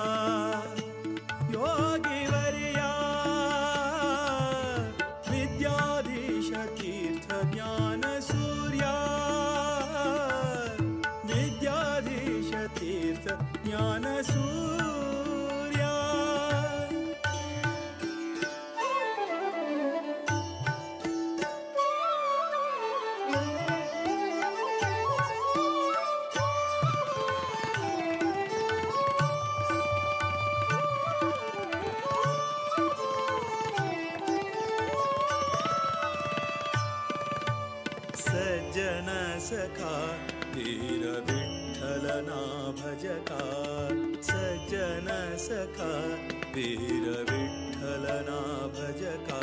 योगिवर्या विद्याधीश तीर्थ ज्ञान सूर्या विद्याधीश तीर्थ ज्ञान सूर्या सज्जन सखा धीर विठ्ठलना भजका सज्जन सखा वीर विठ्ठलना भजका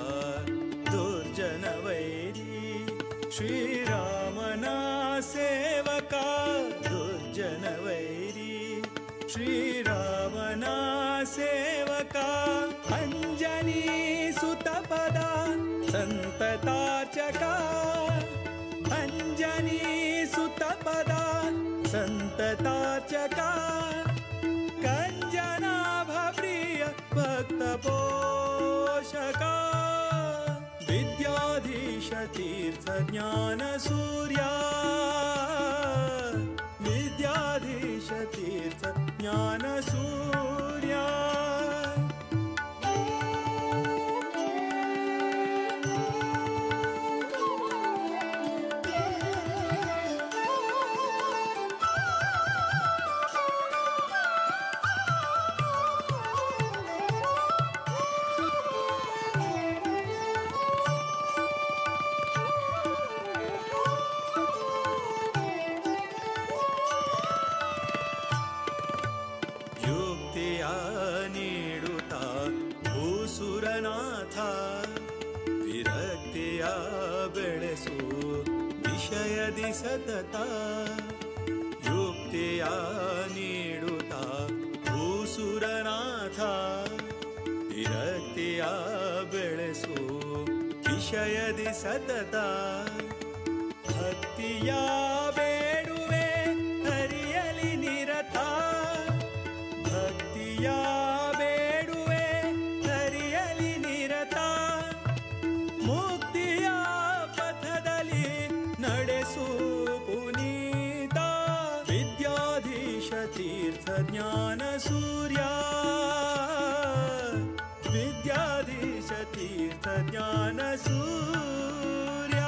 दुर्जन वैरी श्रीरामना सेवका दुर्जन वैरी श्रीरामना सेवका अंजनी सुतपदा संततार्चका अंजनी सुतपदा संततार्चका कंजनाभप्रिय भक्तपोषका विद्याधीश तीर्थ ज्ञान सूर्या विद्याधीश तीर्थ ज्ञान सूर्या युक्तिया नीडुता भूसुरनाथ विरक्तिया बेळसु विषयदि सतತ युक्तिया नीडुता भूसुरनाथ विरक्तिया बेळसु विषयदि सतತ भक्तिया ಬೇಡುವೆ ಹರಿಯಲಿ ನಿರತ ಭಕ್ತಿಯ ಬೇಡುವೆ ಹರಿಯಲಿ ನಿರತ ಮುಕ್ತಿಯ ಪಥದಲ್ಲಿ ನಡೆಸು ಪುನೀತ ವಿದ್ಯಾಧೀಶ ತೀರ್ಥ ಜ್ಞಾನ ಸೂರ್ಯ ವಿದ್ಯಾಧೀಶ ತೀರ್ಥ ಜ್ಞಾನ ಸೂರ್ಯ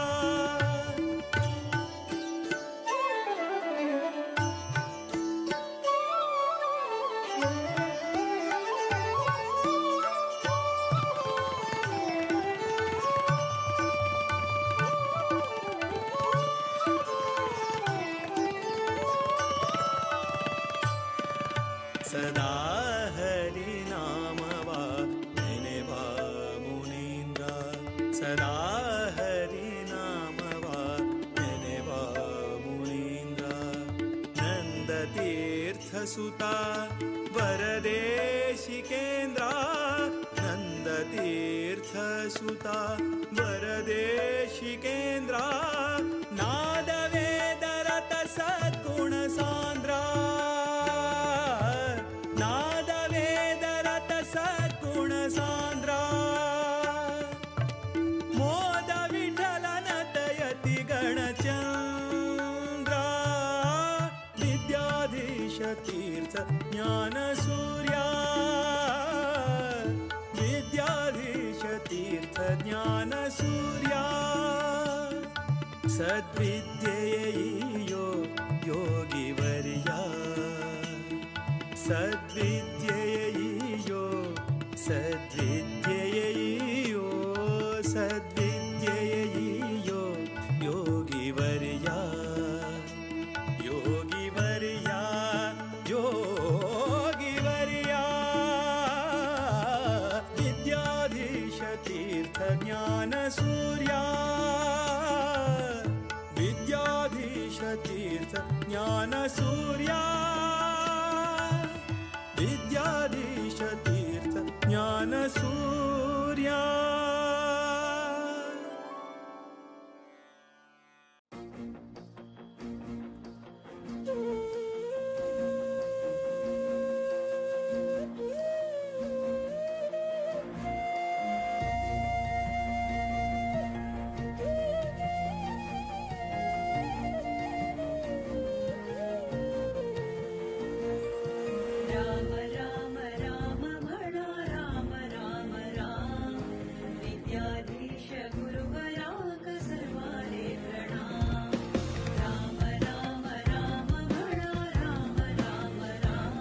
सदा हरि नामवा नेनेवा मुनीन्द्र सदा हरि नामवा नेनेवा मुनीन्द्र नंदतीर्थ सुता वरदेशिकेन्द्र नंदतीर्थ सुता वरदेशिकेन्द्र नादवेदरत सद्गुण सान्द्र नादवेदरत सद्गुण सान्द्र मोद विठ्ठलनतयति गणचन्द्र विद्याधीश तीर्थ ज्ञान सूर्या विद्याधीश तीर्थ ज्ञान सूर्या सद्विद्येयियो योगिवर्या सद्विद्येयियो सद्विद्येयियो सद्विद्येयियो योगिवर्या योगिवर्या योगिवर्या विद्याधीश तीर्थ ज्ञान सूर्या विद्याधीश तीर्थ ज्ञानसूर्या विद्याधीश तीर्थ ज्ञानसूर्या
राम राम राम म्हणा राम राम राम विद्याधीश गुरुवराक सर्वाले प्रणाम राम राम राम म्हणा राम राम राम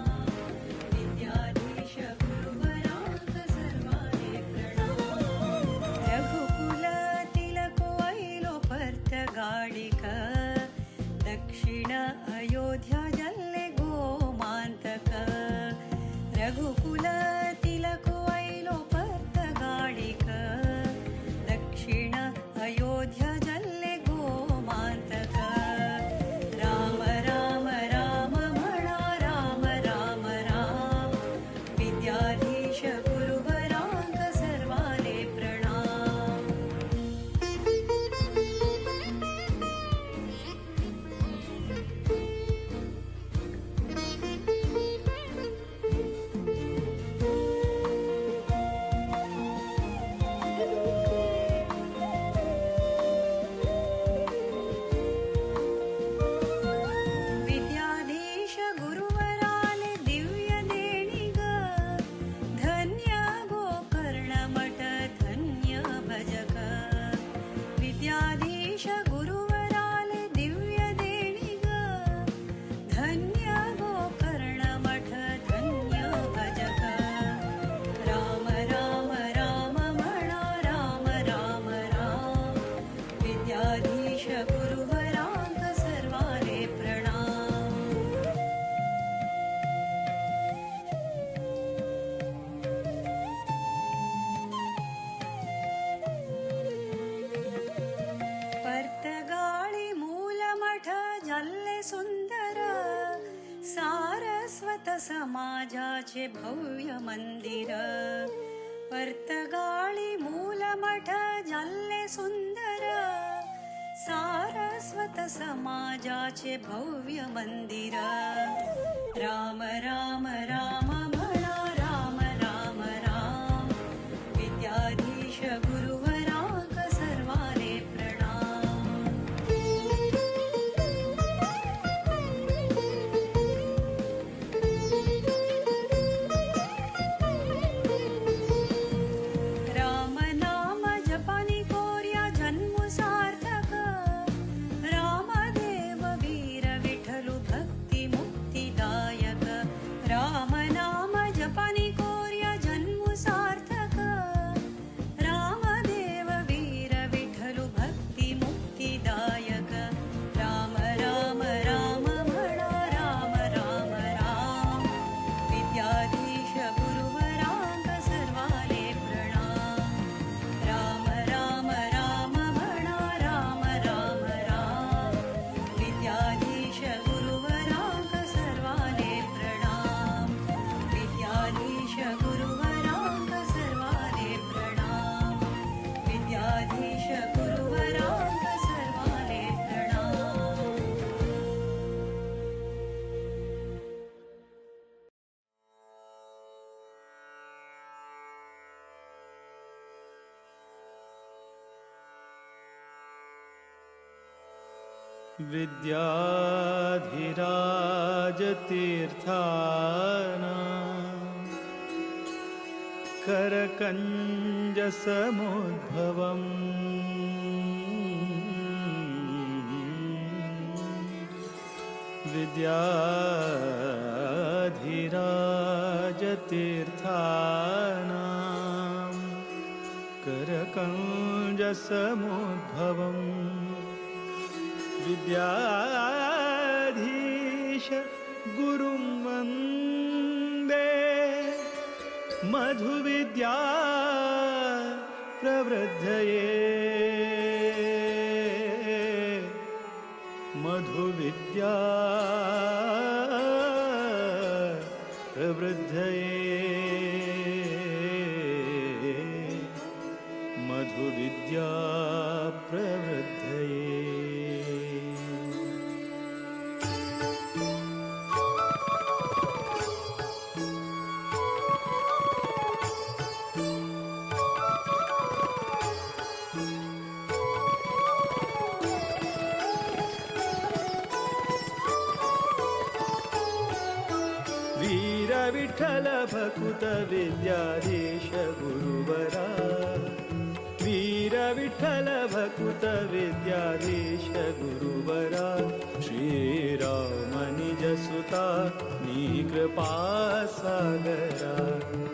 विद्याधीश गुरुवराक सर्वाले प्रणाम रघुकुल तिलक वैलो पर्त गाडिक दक्षिण अयोध्या जल्ले गोमांतक रघुकुल तिलक वैलो पर्त गाडिक दक्षिण अयोध्या जल्ले गोमांतक राम राम राम म्हणा राम राम राम विद्याधीश गुरुवराक सर्वाले प्रणाम विद्याधीश गुरुवराले दिव्य देणी ग धन्य गोकर्ण मठ धन्य भजक विद्याधीश गुरुवराले दिव्य देणी ग धन्य गोकर्ण मठ धन्य भजक राम राम राम म्हणा राम राम राम विद्याधीश गुरुवराक सर्वाले प्रणाम पर्तगाळी मूलमठ जल्ले सुंदर सारस्वत समाजाचे भव्य मंदिर पर्तगाळी मूलमठ जल्ले सुंदर सारस्वत समाजाचे भव्य मंदिर राम राम राम म्हणा राम राम राम विद्याधीश गुरुवराक सर्वाले प्रणाम राम नाम जपानी कोर्या जन्म सार्थक रामदेव वीर विठ्ठल भक्ती मुक्तिदायक राम नाम जपानी कोर्या जन्म सार्थक रामदेव वीर विठ्ठल भक्ती मुक्तिदायक राम राम राम म्हणा राम राम राम विद्याधीश गुरुवराक सर्वाले प्रणाम राम राम राम म्हणा राम राम राम विद्याधीश गुरुवराक सर्वाले प्रणाम विद्याधीश गुरुवराक सर्वाले प्रणाम विद्याधीश गुरुवराक सर्वाले प्रणाम
विद्याधिराज तीर्थाना करकञ्ज समुद्भवम् विद्याधिराज तीर्थाना करकञ्ज समुद्भवम् विद्याधीश गुरुं वन्दे मधुविद्या प्रवृद्धये मधुविद्या प्रवृद्धये मधुविद्या प्रवृद्धये वीर विठ्ठल भकुत विद्याधीश गुरुवरा वीर विठ्ठल भकुत विद्याधीश गुरुवरा श्रीराम निज सुता कृपा सागरा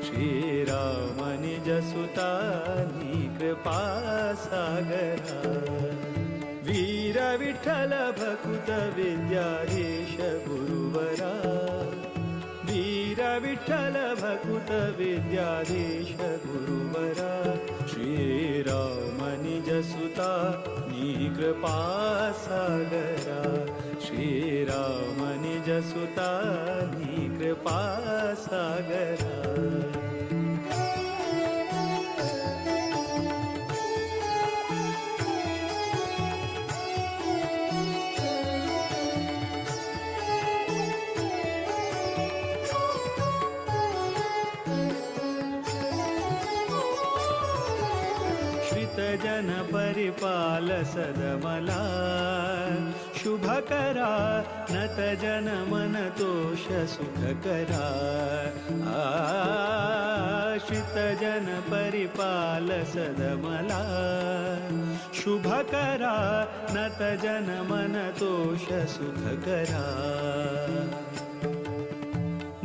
श्रीराम निज सुता कृपा सागरा वीर विठ्ठल भकुत विद्याधीश गुरुवरा वीर विठ्ठल भकुत विद्याधीश गुरुवरा श्रीराम निज सुता कृपा सागरा श्रीराम निज सुता कृपा सागरा जन परिपाल सदमला शुभ करा नत जन मन तोष सुख करा आश्रित जन परिपाल सदमला शुभ करा नत जन मन तोष सुख करा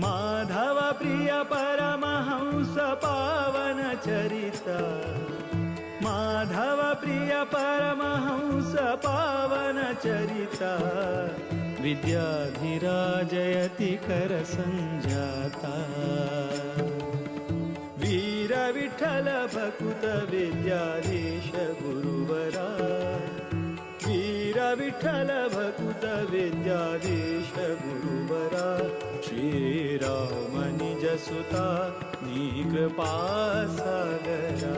माधव प्रिय परमहंस पावन चरिता माधव प्रिय परमहंस पावन चरिता विद्याधिराजयति कर संजाता वीर विठ्ठल भकुत विद्याधीश गुरुवरा वीर विठ्ठल भकुत विद्याधीश गुरुवरा श्रीराम निज सुता कृपा सागरा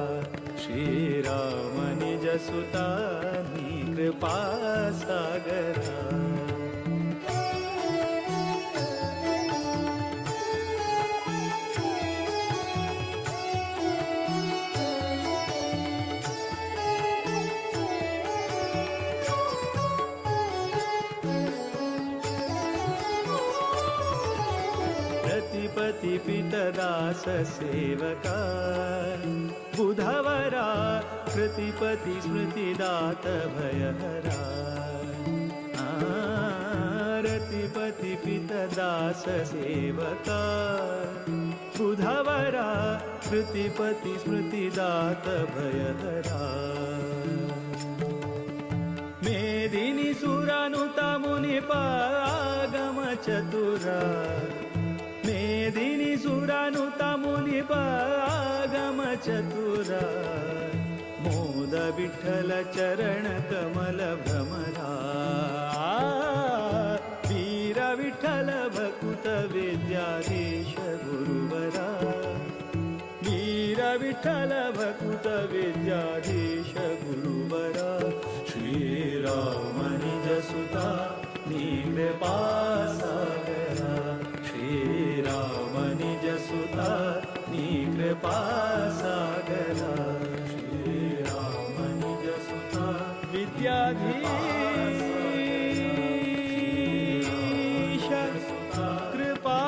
श्रीराम निज सुता कृपा सागरा रतिपति पितदास सेवका बुधवरा कृतिपति स्मृतिदात भयहरा रतिपति पितदास सेवका बुधवरा कृतिपति स्मृतिदात भयहरा मेदिनी सुरानुता मुनिपागम चतुरा मेदिनी सुरानुता मुनिपागम चतुरा मोद विठ्ठल चरण कमल भ्रमरा वीर विठ्ठल भकुत विद्याधीश गुरुवरा वीर विठ्ठल भकुत विद्याधीश गुरुवरा श्रीराम निज सुता कृपा सागरा श्रीराम निज सुता कृपा सागरा श्रीराम निज सुता विद्याधीश कृपा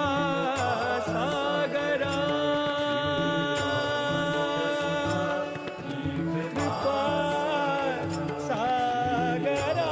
सागरा कृपा सागरा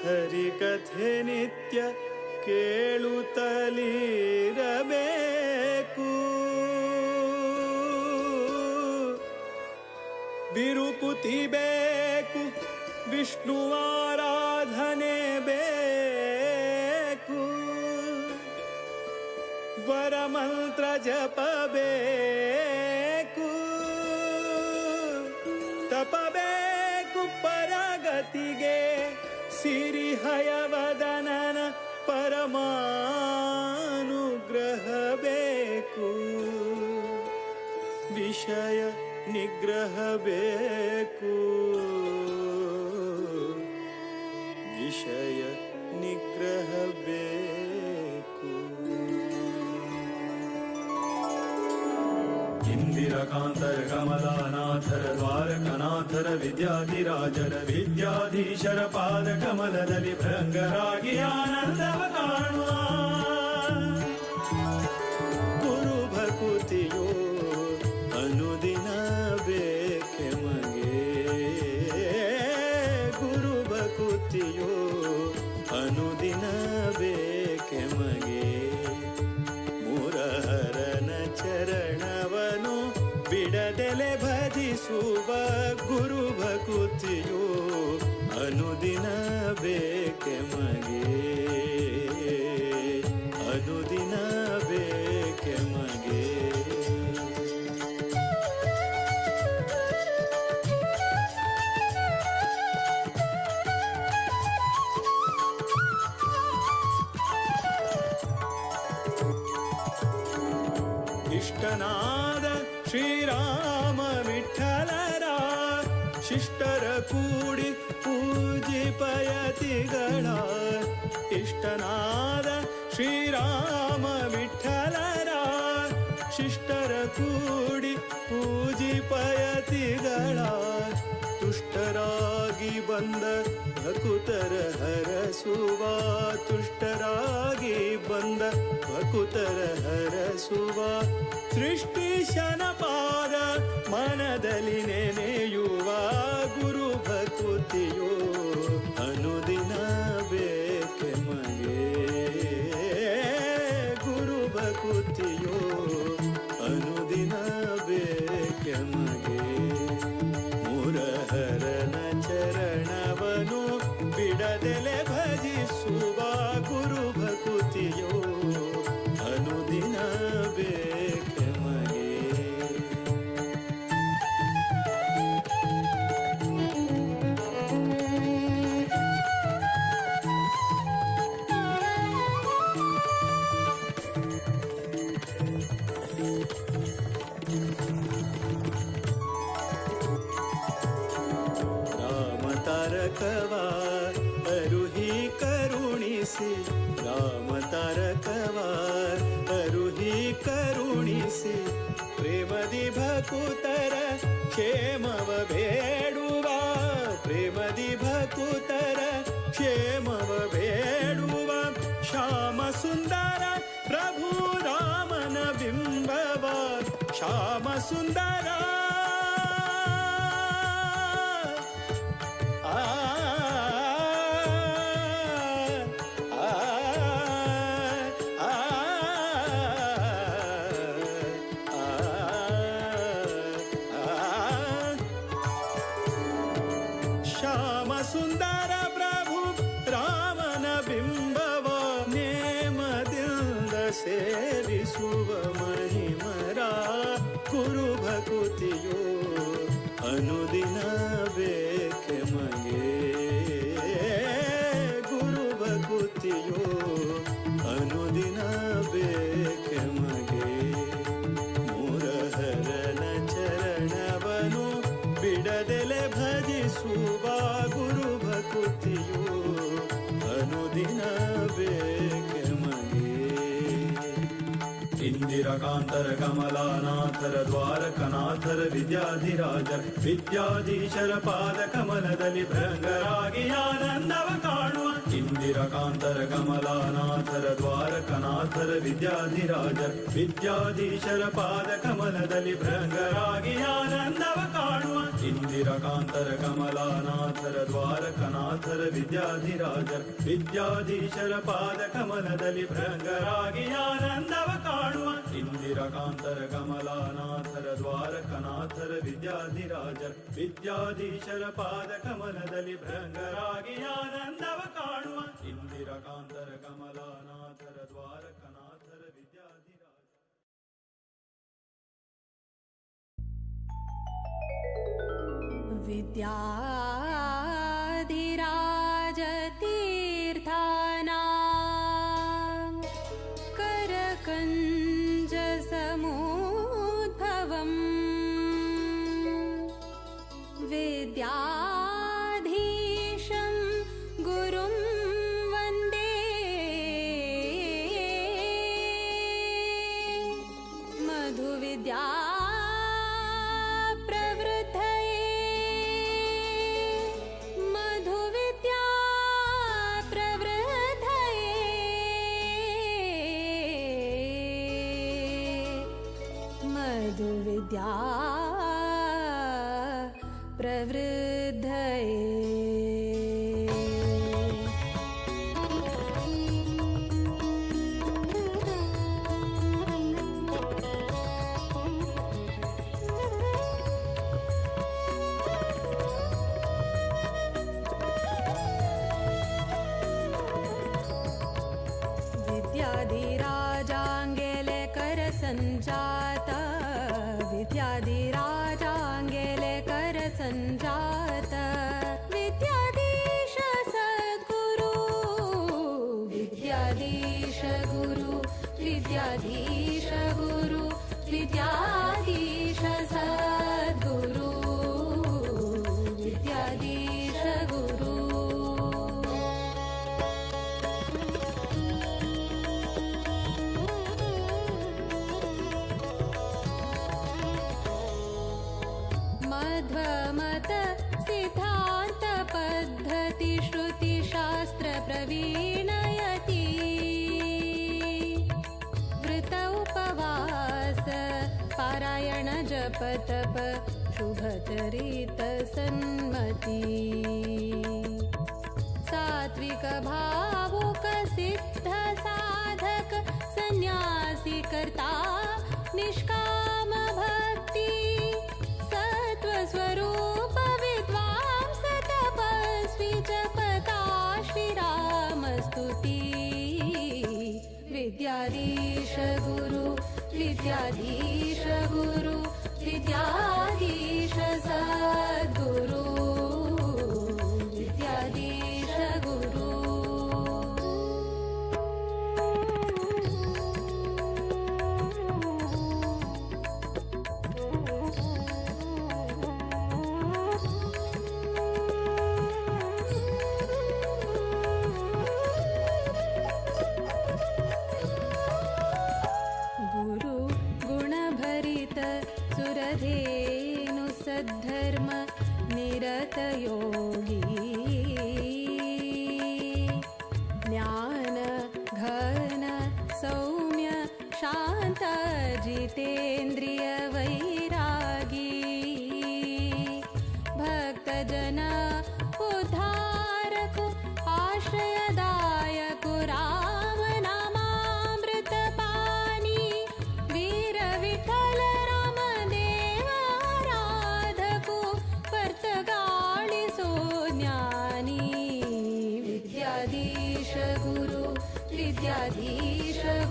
ಹರಿಕಥೆ ನಿತ್ಯ ಕೇಳುತ್ತಲಿರಬೇಕು. ಬಿರುಕುತಿ ಬೇಕು, ವಿಷ್ಣುವಾರಾಧನೆ ಬೇಕು, ವರಮಂತ್ರ ಜಪಬೇಕು, ತಪಬೇಕು ಪರಗತಿಗೆ, ಸಿರಿಹಯವದನನ ಪರಮಾನುಗ್ರಹ ಬೇಕು, ವಿಷಯ ನಿಗ್ರಹ ಬೇಕು, ವಿಷಯ ನಿಗ್ರಹ ಬೇಕು. ಇಂದಿರಕಾಂತರ ಕಮಲಾನಾಥರ ದ್ವಾರಕನಾಥರ ವಿದ್ಯಾಧಿರಾಜರ ವಿದ್ಯಾಧೀಶರ ಪಾದ ಕಮಲದಲ್ಲಿ ಭೃಂಗರಾಗಿ ಆನಂದವ ಕಾಣುವ. ಗುರು ಭಕುತಿಯೋ ಅನುದಿನ ಬೇಕೆ ಮಗೆ, ಗುರು ಭಕುತಿಯೋ ಅನುದಿನ ಬೇಕೆ ಮಗೆ. ಮುರಹರನ ಚರಣವನು ಬಿಡದೆಲೆ ಭಜಿಸುವ ಗುರು ಭಕುತಿಯೋ ಅನುದಿನ ಬೇಕೆ ಮಗೆ, ಅನುದಿನ ಬೇಕೆ ಮಗೆ. ಇಷ್ಟನಾದ ಶ್ರೀರಾಮ ವಿಠಲರ ಶಿಷ್ಟರ ಕೂಡಿ ಪೂಜಿಪಯತಿಗಳ. ಇಷ್ಟನಾದ ಶ್ರೀರಾಮ ವಿಠಲರ ಶಿಷ್ಟರ ಕೂಡಿ ಪೂಜಿಪಯತಿಗಳ. ತುಷ್ಟರಾಗಿ ಬಂದ ಭಕುತರ ಹರಸುವ, ತುಷ್ಟರಾಗಿ ಬಂದ ಭಕುತರ ಹರಸುವ. ಸೃಷ್ಟಿಶನ ಪಾದ ಮನದಲ್ಲಿ ನೆನೆಯುವ ಗುರು ಭಕುತಿಯೋ ಅನುದಿನ ಬೇಕೆ ಮಗೆ, ಗುರು ಭಕುತಿಯೋ ಅನುದಿನ ಬೇಕೆ ಮಗೆ. ಮುರಹರನ ಚರಣವನು ಬಿಡದೆಲೆ ಭಜಿಸುವ ಗುರು ಭಕುತಿಯೋ ಅನುದಿನ ಬೇಕೆ ಮಗೆ. ರಾಮ ತಾರಕವ ಅರುಹಿ ಕರುಣಿಸಿ, ರಾಮ ತಾರಕವ ಅರುಹಿ ಕರುಣಿಸಿ. ಪ್ರೇಮದಿ ಭಕುತರ ಕ್ಷೇಮವ ಬೇಡುವ, ಪ್ರೇಮದಿ ಭಕುತರ ಕ್ಷೇಮವ ಬೇಡುವ. ಶ್ಯಾಮ ಸುಂದರ ಪ್ರಭು ರಾಮನ ಬಿಂಬವ, ಶ್ಯಾಮ ಸುಂದರ ಶ್ಯಾಮ ಸುಂದರ ಪ್ರಭು ರಾಮನ ಬಿಂಬವ. ನೇಮದಿಂದ ಸೇವಿಸುವ ಮಹಿಮರ ಗುರು ಭಕುತಿಯೋ ಅನುದಿನ ಬೇಕೆ ಮಗೆ, ಗುರು ಭಕುತಿಯೋ ಅನುದಿನ ಬೇಕೆ ಮಗೆ. ಮುರಹರನ ಚರಣವನು ಬಿಡದೆಲೆ ಭಜಿಸುವ ಗುರು ಭಕುತಿಯೋ ಅನುದಿನ ಬೇಕೆ ಮಗೆ. ಇಂದಿರಕಾಂತರ ಕಮಲಾನಾಥರ ದ್ವಾರಕನಾಥರ ವಿದ್ಯಾಧಿರಾಜರ ವಿದ್ಯಾಧೀಶರ ಪಾದ ಕಮಲದಲ್ಲಿ ಭೃಂಗರಾಗಿ ಆನಂದವ ಕಾಣುವ. ಇಂದಿರಕಾಂತರ ಕಮಲಾನಾಥರ ದ್ವಾರಕನಾಥರ ವಿದ್ಯಾಧಿರಾಜರ ವಿದ್ಯಾಧೀಶರ ಪಾದ ಕಮಲದಲ್ಲಿ ಭೃಂಗರಾಗಿ ಆನಂದವ ಕಾಣುವ. ಇಂದಿರಕಾಂತರ ಕಮಲಾನಾಥರ ದ್ವಾರಕನಾಥ ಕನಾಥರ ವಿದ್ಯಾಧಿರಾಜರ್ ವಿದ್ಯಾಧೀಶರ ಪಾದ ಕಮಲದಲ್ಲಿ ಭೃಂಗರಾಗಿ ಆನಂದವ ಕಾಣುವ ಇಂದಿರಕಾಂತರ ಕಮಲಾನಾಥರ ದ್ವಾರಕನಾಥರ ವಿದ್ಯಾಧಿರಾಜರ್ ವಿದ್ಯಾಧೀಶರ ಪಾದ ಕಮಲದಲ್ಲಿ ಭೃಂಗರಾಗಿ ಆನಂದವ ಕಾಣುವ ಇಂದಿರಕಾಂತರ ಕಮಲಾನಾಥರ ದ್ವಾರಕನಾಥರ ವಿದ್ಯಾಧಿರಾಜ
विद्याधिराजतीर्थानां करकञ्जसमुद्भवम् विद्याधीशं गुरुं वन्दे मधुविद्या विद्या विद्याधिराजाङ्गेले करसञ्जाता विद्याधिराजाङ्गेले करसञ्जात विद्याधीश सद्गुरु विद्याधीश गुरु विद्याधीश गुरु विद्याधीश सद्गुरु विद्याधीश गुरु मध्वमत सिद्धान्त पद्धति श्रुति शास्त्र प्रवीणयति वृत उपवास पारायण जप तप शुभचरित सन्मति सात्विक भावुक सिद्ध साधक सन्यासी कर्ता निष्काम भक्ति स्वरूप विद्वांस तपस्वी जपता श्रीरामस्तुति विद्याधीश गुरु विद्याधीश गुरु विद्याधीश सद्गुरु विद्याधीश गुरु सुरधेनु सद्धर्म निरत योगी ज्ञान घन सौम्य शांत जितेन्द्रिय वैरागी भक्त जन उद्धारक आश्रयदायक राम नामामृत पानी वीर विठ्ठल विद्याधीश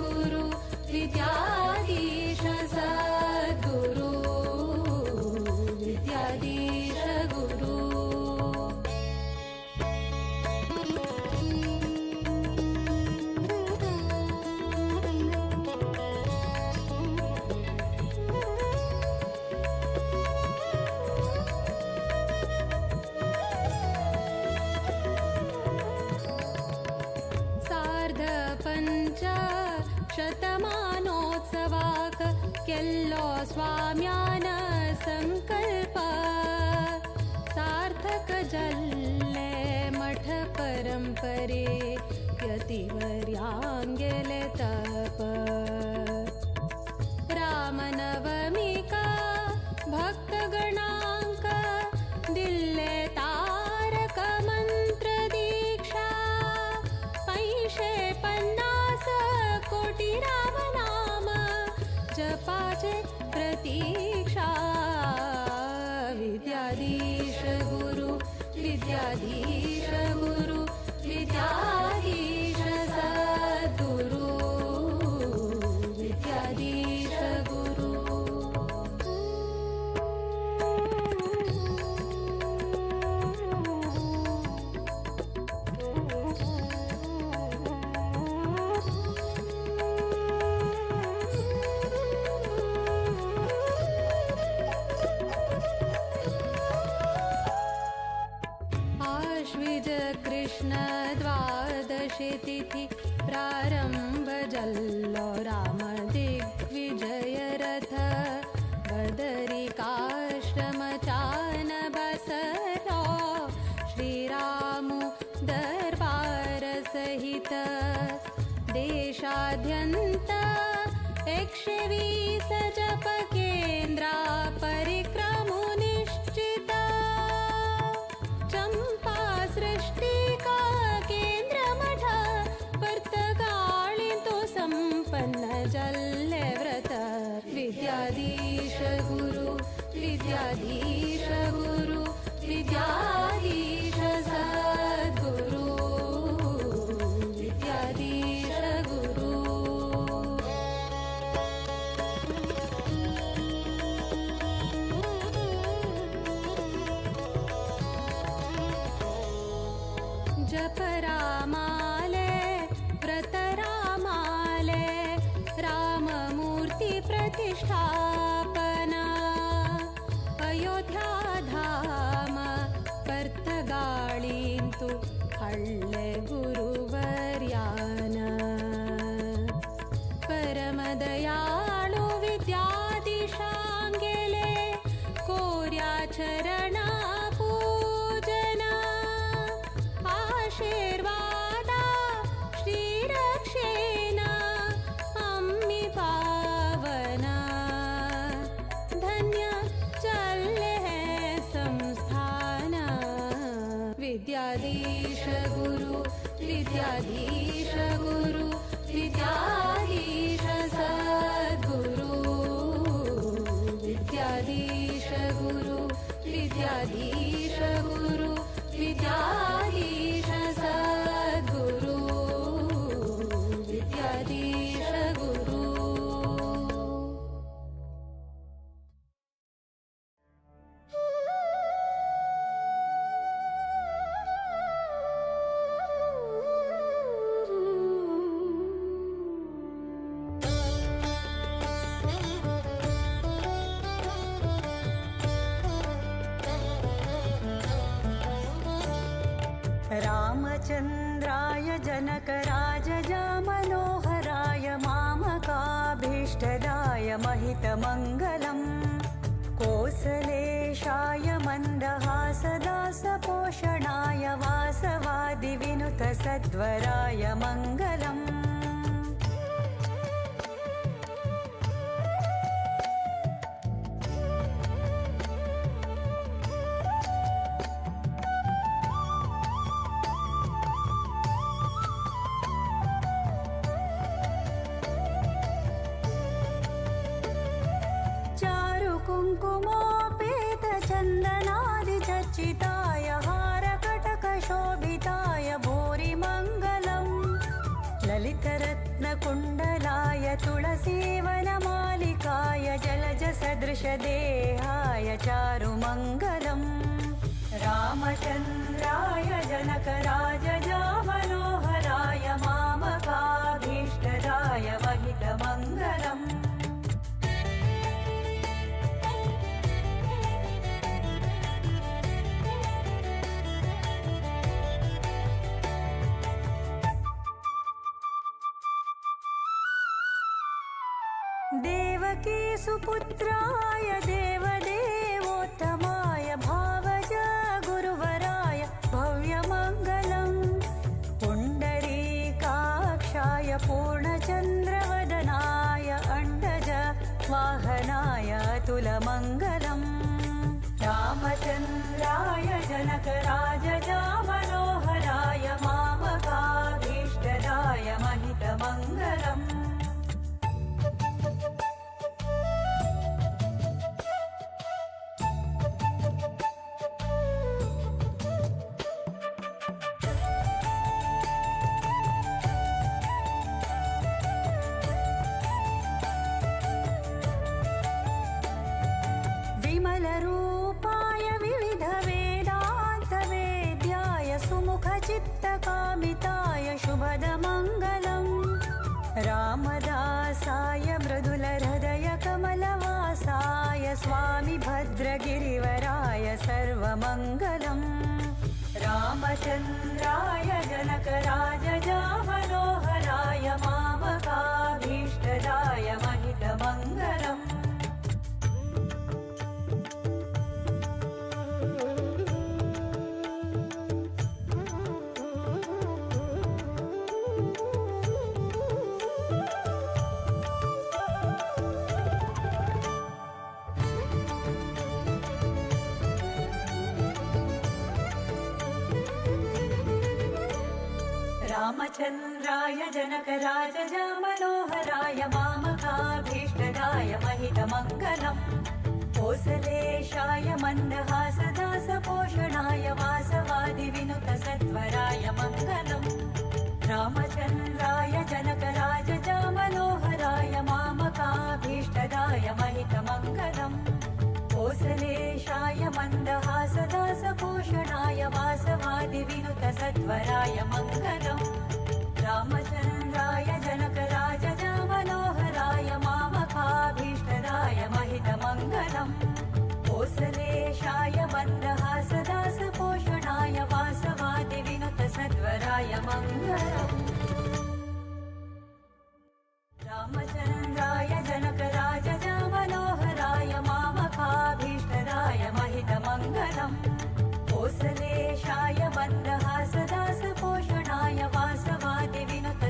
गुरु विद्याधीश सद्गुरु विद्याधीश गुरु शतमानोत्सवाक केल्लो स्वाम्यान संकल्प सार्थक जल्ले मठ परंपरे यतिवर्यांगेले तप रामनवमिका भक्तगणांक दिल्ले तारक मंत्र आश्विज कृष्ण द्वादशी तिथि प्रारंभ जल्लो राम दिग्विजय रथ बदरिकाश्रम चान बसलो श्रीरामु दरबार सहित देशाद्यन्त 120 जप केंद्रा परिक्रमो निश्चिता चंपा सृष्टिका केंद्र मठ पर्तगाळितो संपन्न जल्ले व्रत विद्याधीश गुरु विद्याधीश गुरु विद्याधीश सद्गुरु विद्याधीश गुरु जप रामाले व्रत रामाले राममूर्ति प्रतिष्ठापना अयोध्या धाम पर्तगाळिन्तु हळ्ळे गुरुवर्यान परमदयाळु विद्याधीशांगेले कोर्या चरणा पूजना आशीर्वादा श्रीरक्षेण अम्मि पावना धन्य चल्ले है संस्थान विद्याधीश गुरु विद्याधीश गुरु विद्याधीश सद्गुरु विद्याधीश गुरु विद्याधीश गुरु विद्याधीश सद्गुरु विद्याधीश गुरु
रामचन्द्राय जनकराजजा मनोहराय मामकाभीष्टदाय महितमङ्गलम् कोसलेशाय मन्दहासदासपोषणाय वासवादिविनुतसद्वराय मङ्गलम् कुङ्कुमोपेतचन्दनादिचर्चिताय हारकटकशोभिताय भूरिमङ्गलम् ललितरत्नकुण्डलाय तुलसीवनमालिकाय जलजसदृशदेहाय चारुमङ्गलम् रामचन्द्राय जनकराजजा मनोहराय मामकाभीष्टदाय महितमङ्गलम् देवकी सुपुत्राय देवदेवोत्तमाय भावज गुरुवराय भव्यमङ्गलम् पुण्डरीकाक्षाय पूर्णचन्द्रवदनाय अण्डज वाहनाय अतुलमङ्गलम् रामचन्द्राय जनकराजजा मनोहराय मामकाभीष्टदाय महितमङ्गलम् विमलरूपाय विविधवेदान्तवेद्याय सुमुखचित्तकामिताय शुभदमङ्गलम् रामदासाय मृदुलहृदयकमलवासाय स्वामी भद्रगिरिवराय सर्वमङ्गलम् रामचन्द्राय जनकराजजामनोहराय मामकाभीष्टदाय महितमङ्गलम् रामचन्द्राय जनकराजजामनोहराय मामकाभीष्टदाय महितमङ्गलम् कोसलेशाय मन्दहासदासपोषणाय वासवादिविनुतसत्वराय मङ्गलम् रामचन्द्राय जनकराजजामनोहराय मामकाभीष्टदाय महितमङ्गलम् कोसलेशाय मन्दहासदासपोषणाय वासवादिविनुतसत्वराय मङ्गलम् रामचन्द्राय जनकराजजामनोहराय मामकाभीष्टदाय महितमङ्गलम् कोसलेशाय मन्दहासदासपोषणाय वासवादिविनुतसत्वराय मङ्गलम् रामचन्द्राय जनकराजजामनोहराय मामकाभीष्टदाय महितमङ्गलम् कोसलेशाय मन्दहासदासपोषणाय वासवादिविनुत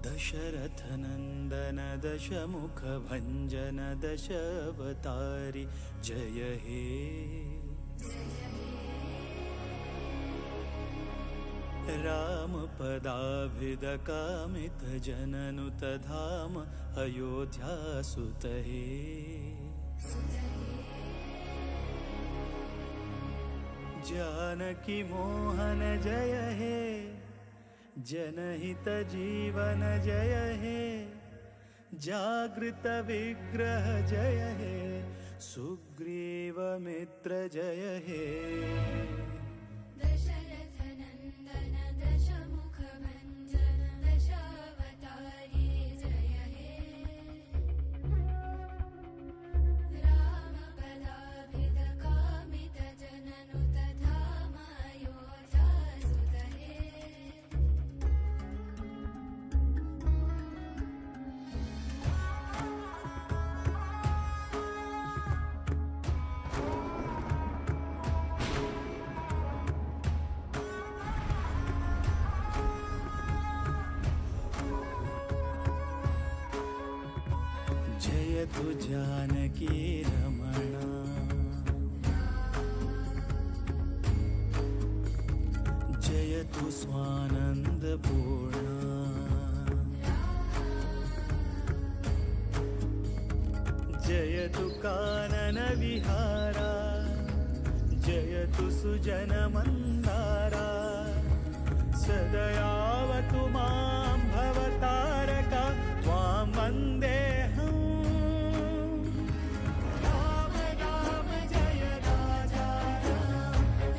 दशरथनन्दन दशमुखभञ्जन दशावतारि जय हे रामपदाभिदकामितजननुतधाम अयोध्यासुत हे जानकी मोहन जय हे जनहित जीवन जय हे जागृत विग्रह जय हे सुग्रीव मित्र जय हे
दशरथनन्दन दशमुखभञ्जन दशावतारि जय हे रामपदाभिदकामितजननुतधाम अयोध्यासुत हे
जयतु जानकी रमणा जयतु स्वानन्दपूर्णा जयतु काननविहारा जयतु सुजनमन्दारा सदयावतु मां भवतारका त्वां वन्देऽहम् राम राम जय राजा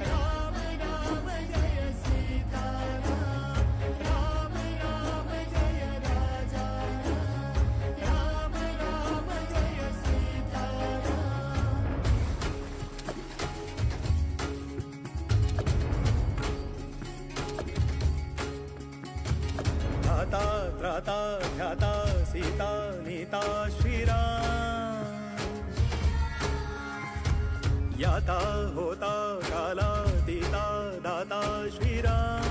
राम राम जय सीताराम राम राम जय राजा राम राम जय सीताराम धाता त्राता ध्याता सीता नीता श्रीराम याता होता कालातीता दाता श्रीराम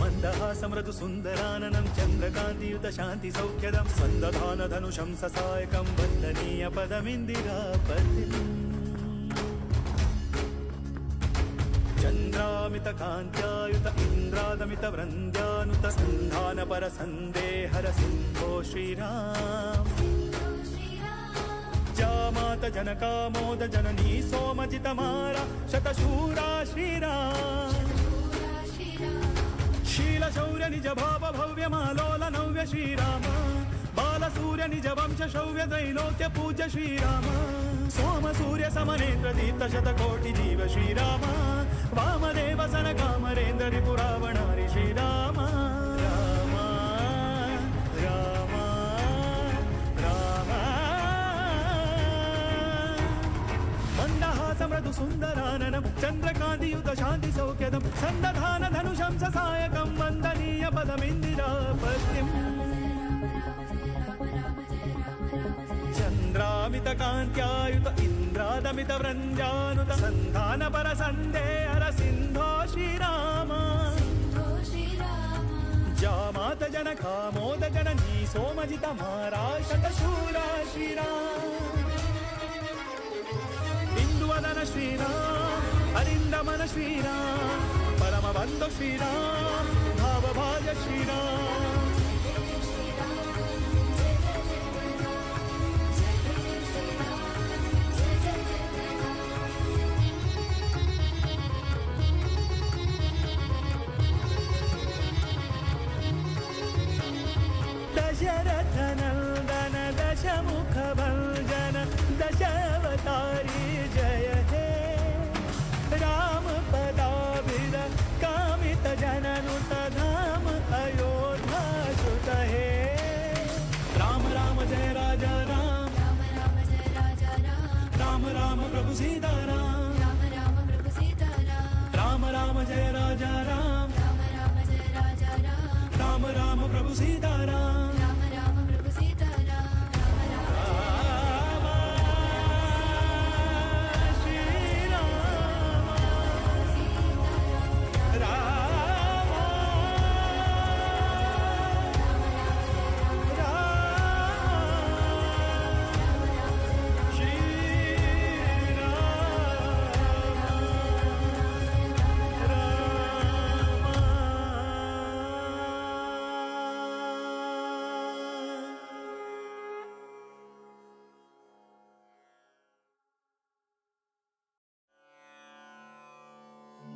मन्दहासमृदु सुन्दराननं चन्द्रकान्तियुत शान्ति सौख्यदं सन्दधान धनुषं ससायकं वन्दनीय पदमिन्दिरापतिम् चन्द्रामितकान्त्यायुत इन्द्रादमितवृन्द्यानुत सन्धानपरसन्देहर सिन्धो श्रीराम जामात जनकामोद जननी सोमजितमारा शतशूरा श्रीराम शीलशौर्य निज भाव भव्य मालोल नव्य श्रीराम बालसूर्य निज वंश शौर्य त्रैलोक्य पूज्य श्रीराम सोम सूर्य समनेत्र दीप्त शतकोटि जीव श्रीराम वामदेव सनकामरेन्द्र रिपुरावणारि श्रीराम राम राम राम मन्दहासमृदु सुन्दराननं चन्द्रकान्तियुत शान्ति सौख्यदं सन्दधान धनुषं ससायकं वन्दनीय पदमिन्दिरापतिम् चन्द्रामितकान्त्यायुत इन्द्रादमितवृन्द्यानुत सन्धानपरसन्देहर सिन्धो श्रीराम जामात जनकामोद जननी सोमजितमारा शतशूरा श्रीराम इंदुवदन श्रीराम अरिन्दमन श्रीराम परमबन्धु श्रीराम भावभाज श्रीराम दशरथनन्दन दशमुखभञ्जन दशावतारि जय हे रामपदाभिद कामितजननुतधाम अयोध्यासुत हे राम राम जय राजा राम राम राम प्रभु सीताराम राम राम जय राजा राम राम राम प्रभु सीताराम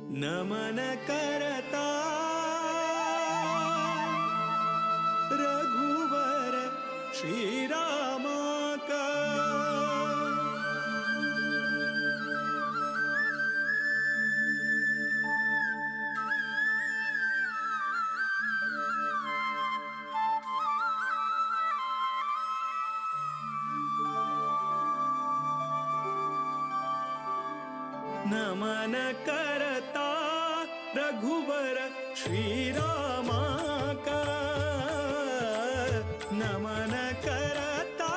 नमन करता रघुवर श्रीराम का नमन करता रघुवर श्रीराम का नमन करता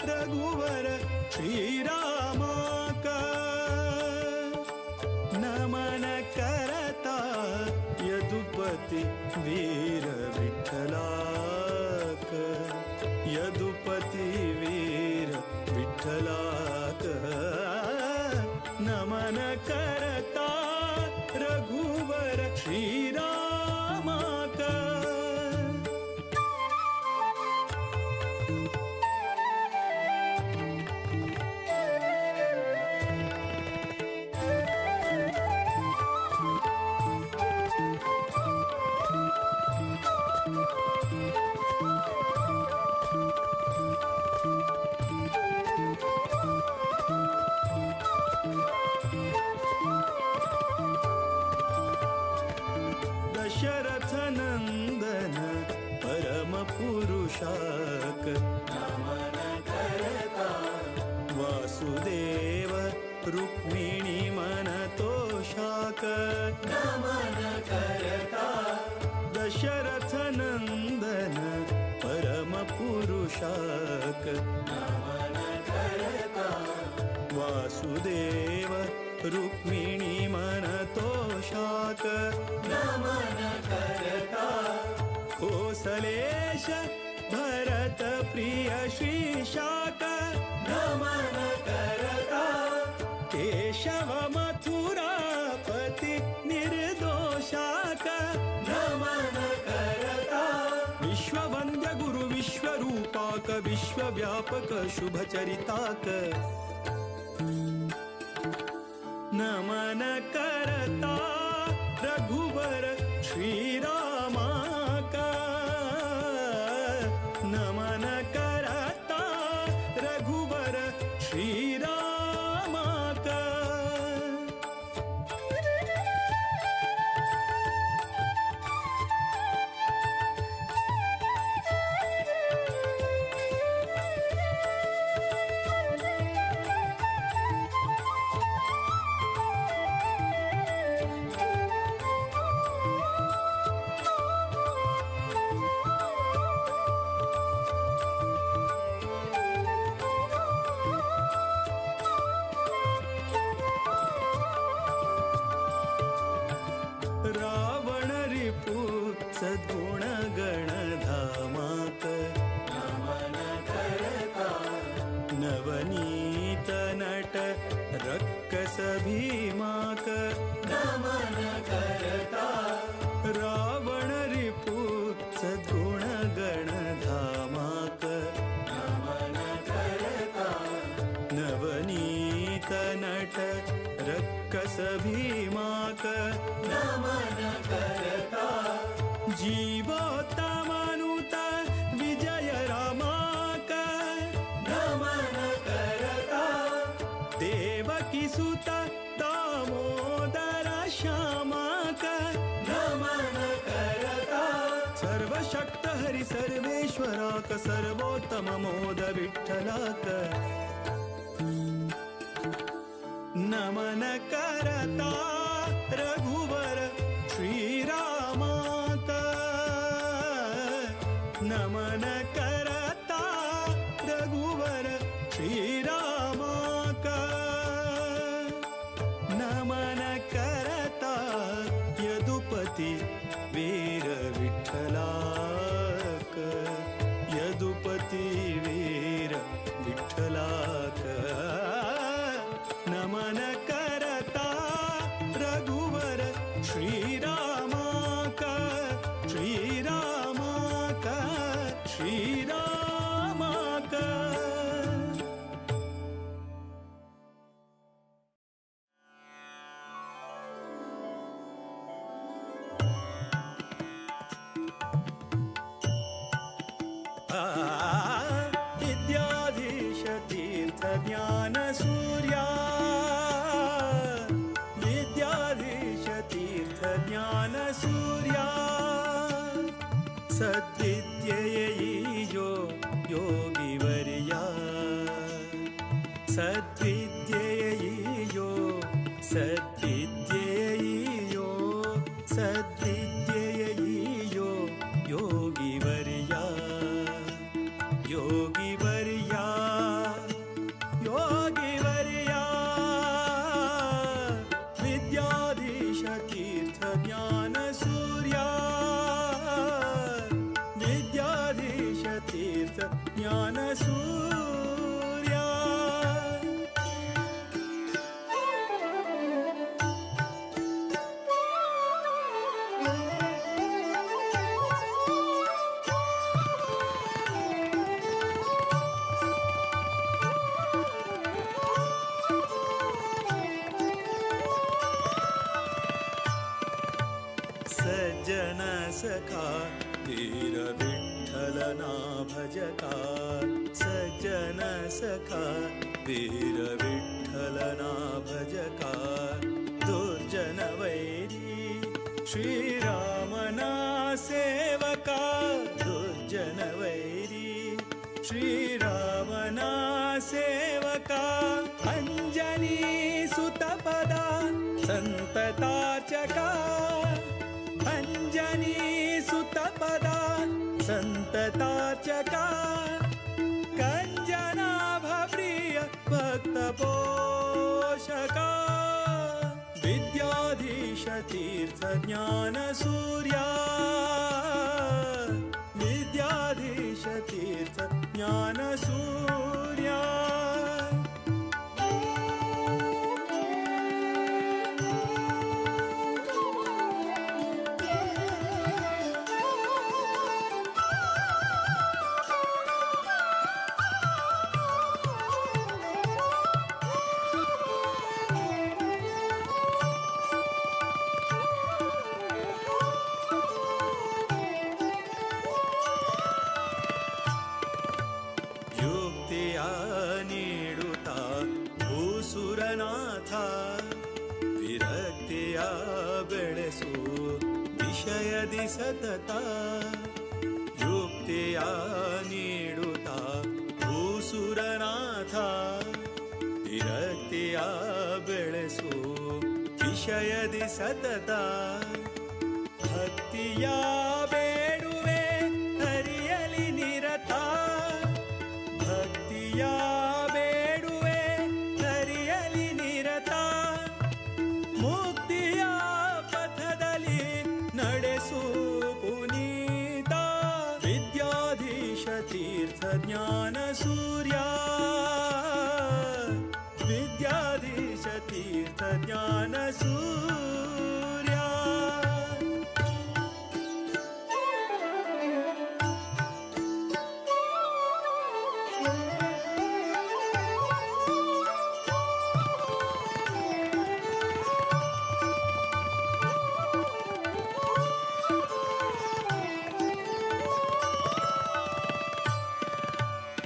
रघुवर श्रीराम का नमन करता यदुपति वीर विठ्ठला का यदुपति वीर विठ्ठला का नमन करता रघुवर श्रीराम का दशरथ नंदन परम पुरुषाक नमन करता वासुदेव रुक्मिणी मन तोषाक नमन करता दशरथ नंदन परम पुरुषाक नमन करता वासुदेव रुक्मिणी मन तोषाक नमन करता कोसलेश भरत प्रिय श्रीशाक नमन करता केशव मथुरापति निर्दोषाक नमन करता विश्ववन्द्य गुरु विश्वरूपाक विश्वव्यापक शुभचरिताक नमन करता रघुवर श्रीराम का नमन करता रघुवर श्रीराम का रावण रिपु सद्गुण गणधामाक नमन करता नवनीत नट रक्कस भीमाक नमन करता रावण रिपु सद्गुण गणधामाक नमन करता नवनीत नट रक्कस भीमाक नमन करता जीवोत्तमानुता विजय रामाक नमन करता देवकी सुत दामोदर श्यामाक नमन करता सर्वशक्त हरि सर्वेश्वराक सर्वोत्तम मोद विठ्ठलाक नमन करता रघुवर श्रीराम का नमन करता रघुवर श्रीराम का नमन करता यदुपति वीर विठ्ठला का यदुपति वीर विठ्ठला का नमन करता विद्याधीश तीर्थ ज्ञान सूर्या सद्विद्येयो योगिवर्या सद्विद्येयो सद्विद्येयो सद्विद्येयो योगिवर्या योगिवर्या योगिवर्या विद्याधीश तीर्थ ज्ञान सूर्या विद्याधीश तीर्थ ज्ञान सूर्या सज्जन सखा धीर विठ्ठलना भजका सज्जन सखा वीर विठ्ठलना भजका दुर्जन वैरी श्रीरामना सेवका दुर्जन वैरी श्रीरामना सेवका अंजनी सुतपदा संतताचका अंजनी सुतपदा संतताचका कंजनाभप्रिय भक्तपोषका विद्याधीश तीर्थ ज्ञान सूर्या विद्याधीश तीर्थ ज्ञान सूर्या युक्तिया नीडुता भूसुरनाथ विरक्तिया बेळसु विषयदि सतत युक्तिया नीडुता भूसुरनाथ विरक्तिया बेळसु विषयदि सतत भक्तिया ಬೇಡುವೆ ಹರಿಯಲಿ ನಿರತ ಭಕ್ತಿಯ ಬೇಡುವೆ ಹರಿಯಲಿ ನಿರತ ಮುಕ್ತಿಯ ಪಥದಲ್ಲಿ ನಡೆಸು ಪುನೀತ ವಿದ್ಯಾಧೀಶ ತೀರ್ಥ ಜ್ಞಾನ ಸೂರ್ಯ ವಿದ್ಯಾಧೀಶ ತೀರ್ಥ ಜ್ಞಾನ ಸೂರ್ಯ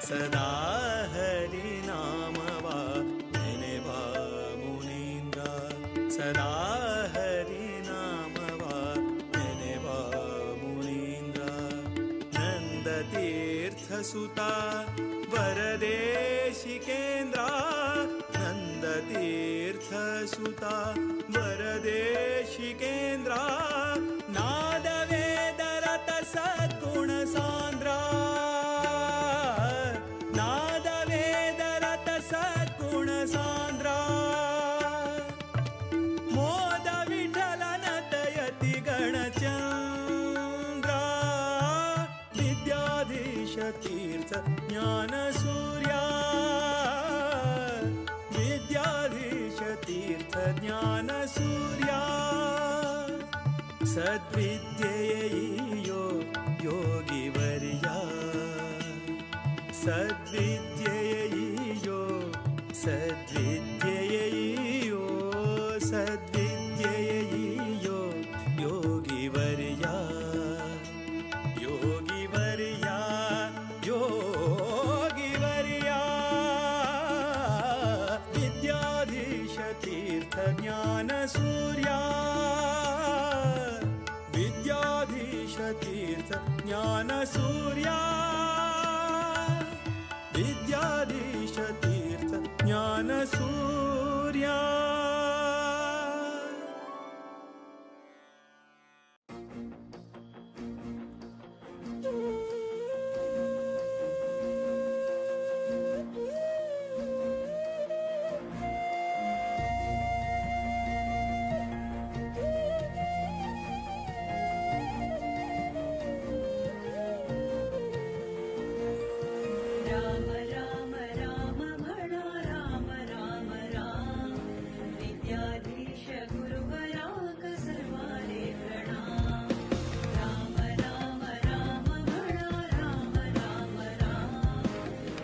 सदा हरि नामवा नेनेवा मुनीन्द्र सदा हरि नामवा नेनेवा मुनीन्द्र नंदतीर्थ सुता वरदेशिकेन्द्र नंदतीर्थ सुता वरदेशिकेन्द्र नादवेदरत सद्गुण सांद्र सद्गुण सांद्र मोद विठ्ठलन दयति गणचंद्र विद्याधीश तीर्थ ज्ञान सूर्या विद्याधीश तीर्थ ज्ञान सूर्या सद्विद्येयो योगिवर्या सद्विद्येयो सद्विद्येयो सद्विद्येयो योगिवर्या योगिवर्या योगिवर्या विद्याधीश तीर्थ ज्ञान सूर्या ज्ञानसूर्या विद्याधीश तीर्थ ज्ञानसूर्या
राम राम राम म्हणा राम राम राम विद्याधीश गुरुवराक सर्वाले प्रणाम राम राम राम म्हणा राम राम राम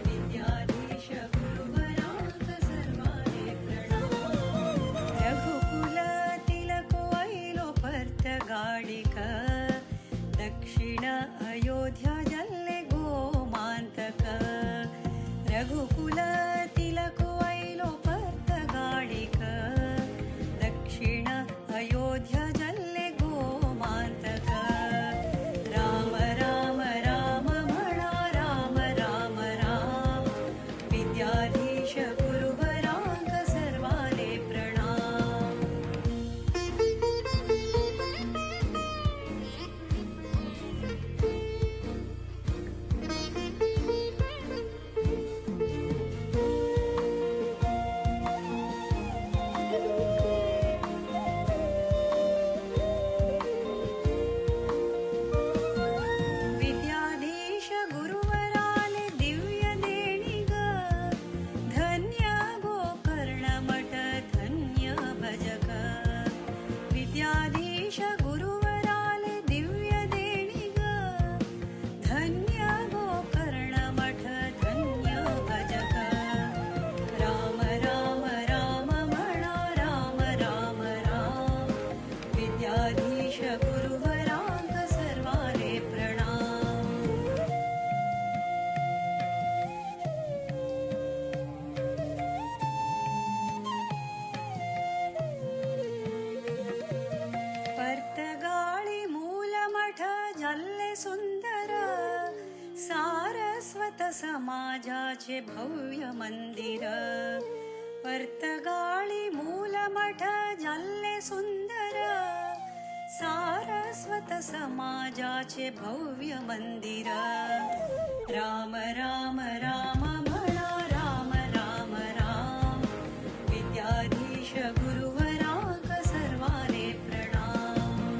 विद्याधीश गुरुवराक सर्वाले प्रणाम रघुकुल तिलक वैलो पर्त गाडिक दक्षिण अयोध्या जल्ले गोमांतक रघुकुल तिलक वैलो पर्त गाडिक दक्षिण अयोध्या जल्ले गोमांतक राम राम राम म्हणा राम राम राम विद्याधीश गुरुवराक सर्वाले प्रणाम विद्याधीश गुरुवराले दिव्य देणी ग धन्य गोकर्ण मठ धन्य भजक विद्याधीश गुरुवराले दिव्य देणी ग धन्य गोकर्ण मठ धन्य भजक राम राम राम म्हणा राम राम राम विद्याधीश गुरुवराक सर्वाले प्रणाम पर्तगाळी मूलमठ जल्ले सुंदर सारस्वत समाजाचे भव्य मंदिर पर्तगाळी मूलमठ जल्ले सुंदर सारस्वत समाजाचे भव्य मंदिर राम राम राम म्हणा राम राम राम विद्याधीश गुरुवराक सर्वाले प्रणाम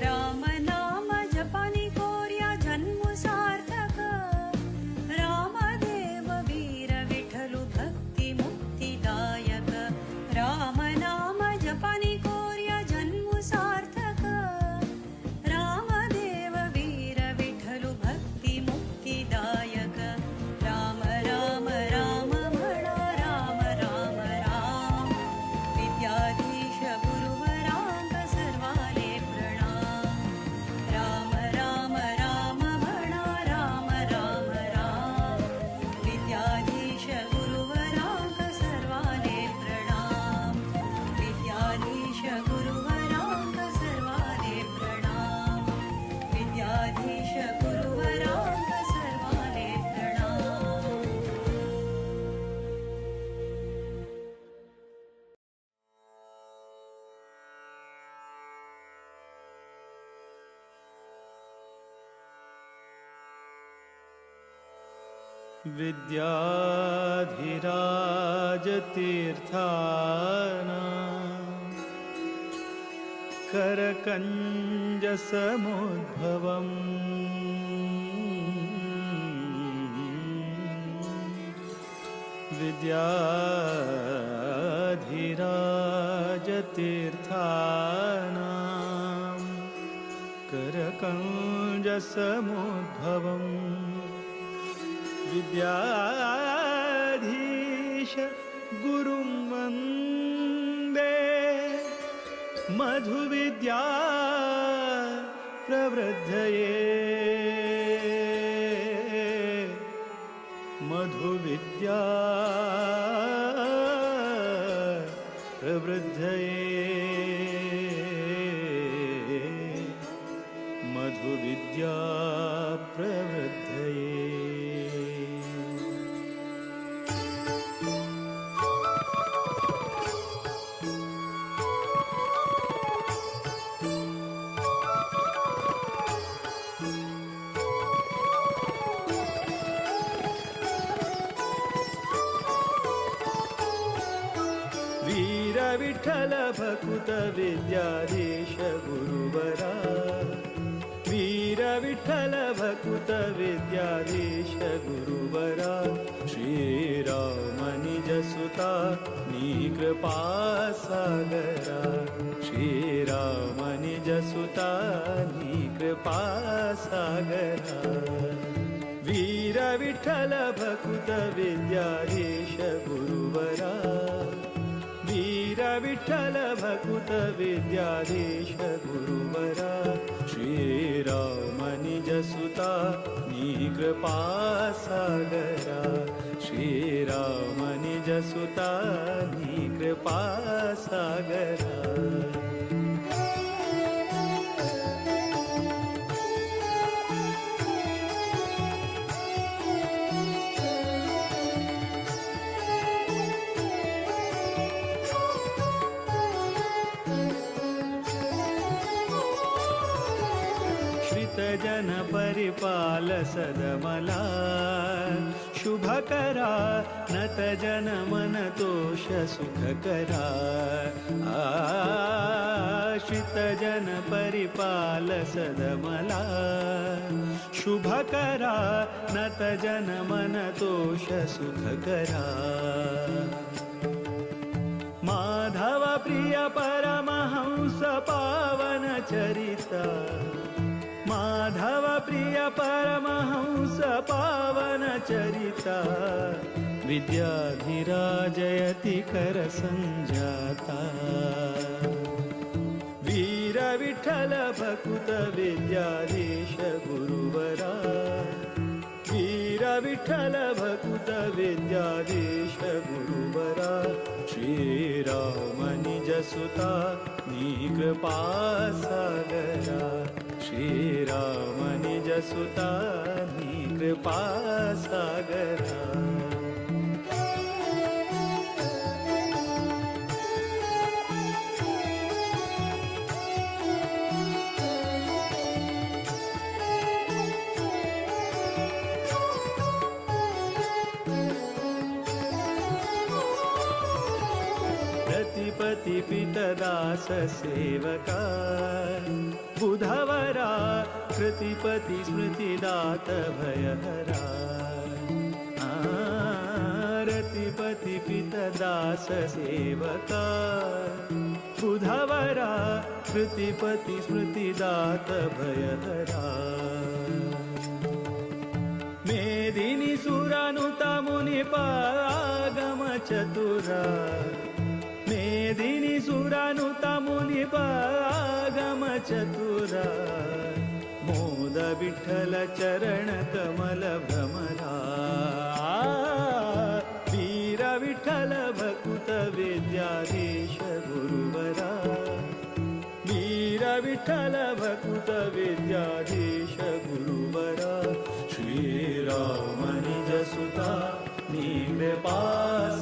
राम नाम जपानी कोर्या जन्म सार्थक रामदेव वीर विठ्ठलु भक्ती मुक्तिदायक राम नाम जपानी कोर्या जन्म सार्थक रामदेव वीर विठ्ठलु भक्ती मुक्तिदायक राम राम राम म्हणा राम राम राम विद्याधीश गुरुवराक सर्वाले प्रणाम राम राम राम म्हणा राम राम राम विद्याधीश गुरुवराक सर्वाले प्रणाम विद्याधीश गुरुवराक सर्वाले प्रणाम विद्याधीश गुरुवराक सर्वाले प्रणाम
विद्याधिराज तीर्थाना करकंज समुद्भवम् विद्याधिराज तीर्थाना करकंज समुद्भवम् विद्याधीश गुरुं वन्दे मधुविद्या प्रवृद्धये मधुविद्या प्रवृद्धये मधुविद्या प्रवृद्धये वीर विठ्ठल भकुत विद्याधीश गुरुवरा वीर विठ्ठल भकुत विद्याधीश गुरुवरा श्रीराम निजसुता निकृपा सागरा श्रीराम निजसुता निकृपा सागरा वीर विठ्ठल भकुत विद्याधीश गुरुवरा वीर विठ्ठल भकुत विद्याधीश गुरुवरा श्रीराम निजसुता निकृपा सागरा श्रीराम निजसुता निकृपा सागरा जन परिपाल सदमला शुभकरा नत जन मन तोष सुखकरा आश्रित जन परिपाल सदमला शुभकरा नत जन मन तोष सुखकरा माधव प्रिय परमहंस पावन चरिता माधव प्रिय परमहंस पावन चरिता विद्याधिराजयति कर संजाता वीर विठ्ठल भकुत विद्याधीश गुरुवरा वीर विठ्ठल भकुत विद्याधीश गुरुवरा श्रीराम निजसुता निकृपा सागरा श्रीराम निजसुता निकृपा सागरा प्रतिपति पितदास सेवका बुधवरा कृतिपति स्मृतिदात भयहरा रतिपति पितदास सेवका बुधवरा कृतिपति स्मृतिदात भयहरा मेदिनी सुरानुता मुनिपागम चतुरा मेदिनी सुरानुता मुनिपागम चतुरा मोद विठ्ठल चरण कमल भ्रमरा वीर विठ्ठल भकुत विद्याधीश गुरुवरा वीर विठ्ठल भकुत विद्याधीश गुरुवरा श्रीराम निजसुता निकृपा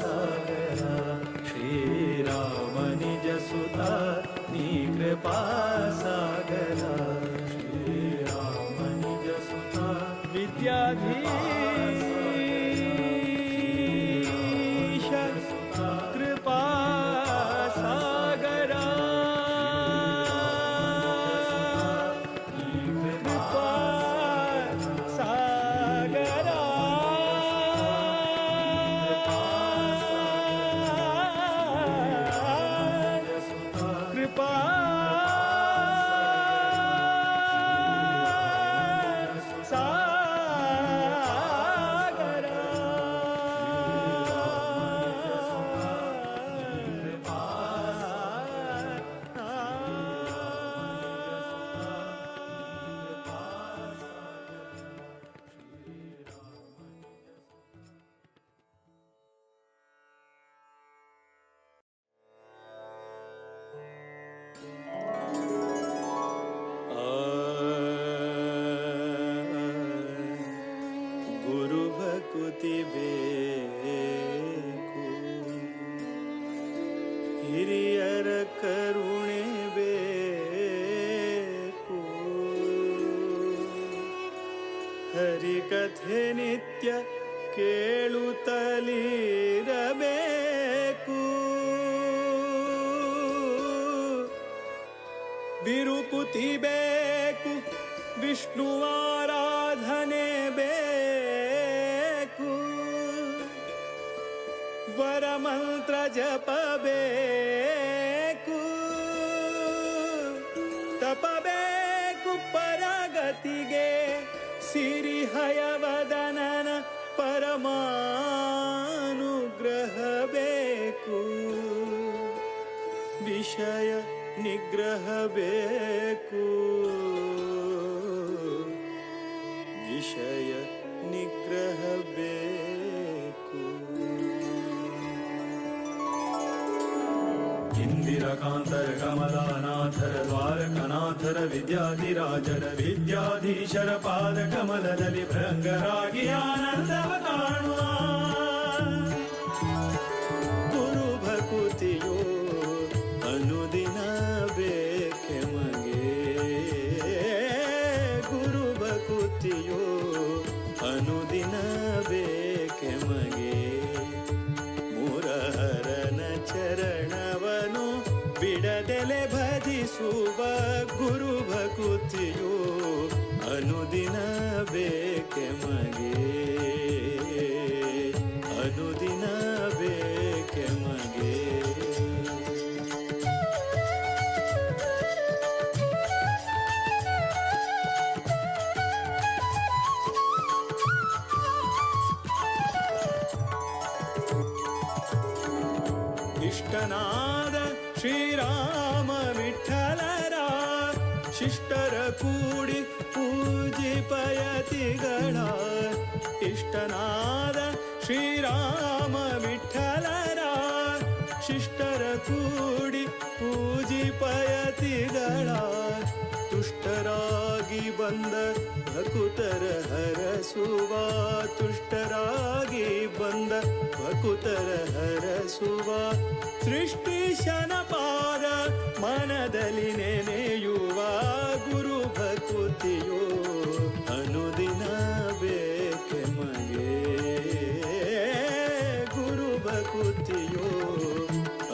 सागरा श्रीराम निजसुता निकृपा सागरा श्रीराम निजसुता विद्याधीश कृपा सागरा कृपा सागरा कृपा सागरा ಭಕುತಿ ಬೇಕು ಹಿರಿಯರ ಕರುಣೆ ಬೇಕು ಹರಿಕಥೆ ನಿತ್ಯ ಕೇಳುತ್ತಲಿರಬೇಕು ವಿರುಕುತಿ ಬೇಕು ವಿಷ್ಣುವಾರಾಧನೆ ಬೇಕು ವರಮಂತ್ರ ಜಪಬೇಕು ತಪಬೇಕು ಪರಗತಿಗೆ ಸಿರಿಹಯವದನನ ಪರಮಾನುಗ್ರಹ ಬೇಕು ವಿಷಯ ನಿಗ್ರಹ ಬೇಕು ವಿಷಯ ನಿಗ್ರಹ ಬೇಕು ಇಂದಿರಕಾಂತರ ಕಮಲಾನಾಥರ ದ್ವಾರಕನಾಥರ ವಿದ್ಯಾಧಿರಾಜರ ವಿದ್ಯಾಧೀಶರ ಪಾದ ಕಮಲದಲ್ಲಿ ಭೃಂಗರಾಗಿ ಆನಂದವ ಕಾಣುವ ಗುರು ಭಕುತಿಯೋ ಅನುದಿನ ಬೇಕೆ ಮಗೆ ಗುರು ಭಕುತಿಯೋ ಅನುದಿನ ಬೇಕೆ ಮಗೆ ಮುರಹರನ ಚರಣವನು ಬಿಡದೆಲೆ ಭಜಿಸುವ ಗುರು ಭಕುತಿಯೋ ಅನುದಿನ ಬೇಕೆ ಮಗೆ ಅನುದಿನ ಬೇಕೆ ಮಗೆ ಇಷ್ಟನಾದ ಶ್ರೀರಾಮ ವಿಠಲರ ಶಿಷ್ಟರ ಕೂಡಿ ಪೂಜಿಪಯತಿಗಳ ಇಷ್ಟನಾದ ಶ್ರೀರಾಮ ವಿಠಲರ ಶಿಷ್ಟರ ಕೂಡಿ ಪೂಜಿಪಯತಿಗಳ ತುಷ್ಟರಾಗಿ ಬಂದ ಭಕುತರ ಹರಸುವ ತುಷ್ಟರಾಗಿ ಬಂದ ಭಕುತರ ಹರಸುವ ಸೃಷ್ಟಿಶನ ಪಾದ ಮನದಲ್ಲಿ ನೆನೆಯುವ ಗುರು ಭಕುತಿಯೋ ಅನುದಿನ ಬೇಕೆ ಮಗೆ ಗುರು ಭಕುತಿಯೋ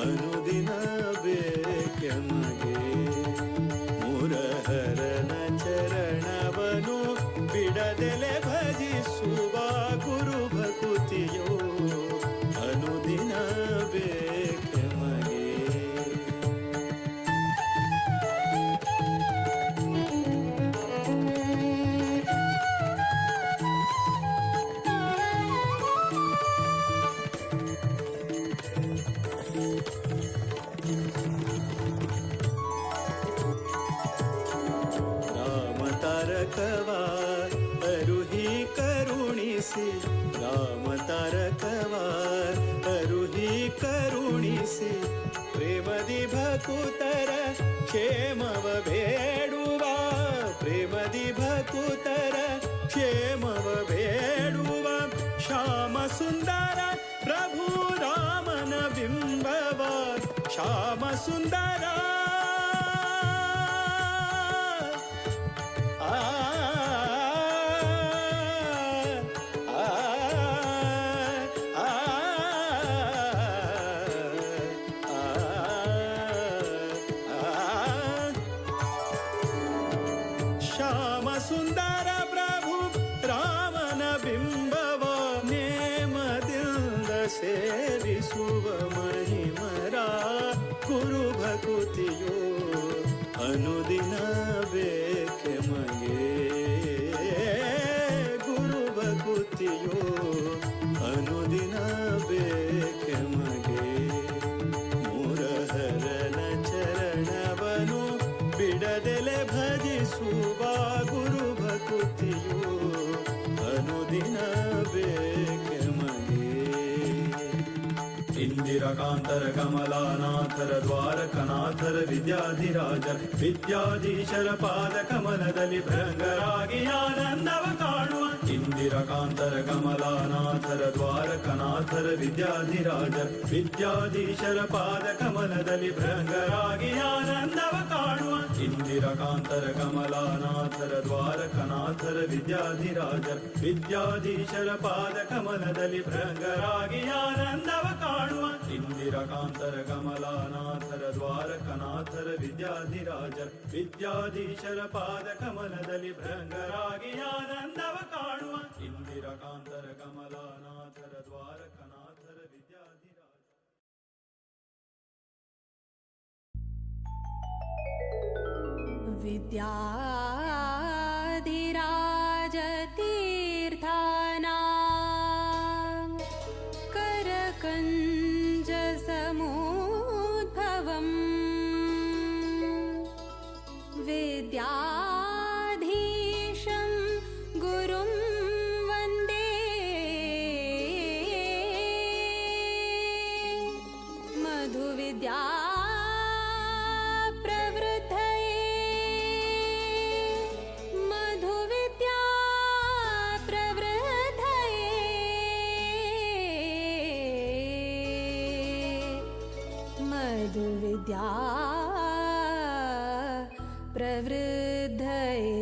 ಅನುದಿನ ಬೇಕೆ ಮಗೆ ಮುರಹರನ ಚರಣವನು ಬಿಡದೆಲೆ ಭಜಿಸುವ ಗುರು ಭಕುತಿಯೋ ಅನುದಿನ ಬೇಕೆ ಮಗೆ ರಾಮ ತಾರಕವ ಅರುಹಿ ಕರುಣಿಸಿ ರಾಮ ತಾರಕವ ಅರುಹಿ ಕರುಣಿಸಿ ಪ್ರೇಮದಿ ಭಕುತರ ಕ್ಷೇಮವ ಬೇಡುವ ಪ್ರೇಮದಿ ಭಕುತರ ಕ್ಷೇಮವ ಬೇಡುವ ಶ್ಯಾಮ ಸುಂದರ ಪ್ರಭು ರಾಮನ ಬಿಂಬವ ಶ್ಯಾಮ ಸುಂದರ ಶ್ಯಾಮ ಸುಂದರ ಪ್ರಭು ರಾಮನ ಬಿಂಬವ ನೇಮದಿಂದ ಸೇರಿಸುವ ಮಹಿಮರ ಗುರು ಭಕುತಿಯೋ ಅನುದಿನ ಬೇಕೆ ಮಗೆ ಗುರು ಭಕುತಿಯೋ ಅನುದಿನ ಬೇಕೆ ಮಗೆ ಮುರಹರನ ಚರಣವನು ಬಿಡದೆಲೆ ಭಜಿಸುವ ಗುರು ಭಕುತಿಯೋ ಅನುದಿನ ಬೇಕೆ ಮಗೆ ಇಂದಿರಕಾಂತರ ಕಮಲಾನಾಥರ ದ್ವಾರಕನಾಥರ ವಿದ್ಯಾಧಿರಾಜರ ವಿದ್ಯಾಧೀಶರ ಪಾದ ಕಮಲದಲ್ಲಿ ಭೃಂಗರಾಗಿ ಆನಂದವ ಕಾಣುವ ಇಂದಿರ इंदिराकांतर कमलानाथर द्वारकनाथर विद्याधिराजर विद्याधीशर पाद कमलदली भृंगरागी आनंदव काणुव इंदिराकांतर कमलानाथर द्वारकनाथर विद्याधिराजर विद्याधीशर पाद कमलदली भृंगरागी आनंदव काणुव इंदिराकांतर कमलानाथर द्वारकनाथर विद्याधिराजर विद्याधीशर पाद कमलदली भृंगरागी आनंदव काणुव इंदिराकांतर कमलानाथर द्वारकनाथर विद्याधिराजर
विद्याधिराजतीर्थानां करकञ्जसमुद्भवम् विद्याधीशं गुरुं वन्दे मधुविद्या विद्या प्रवृद्धये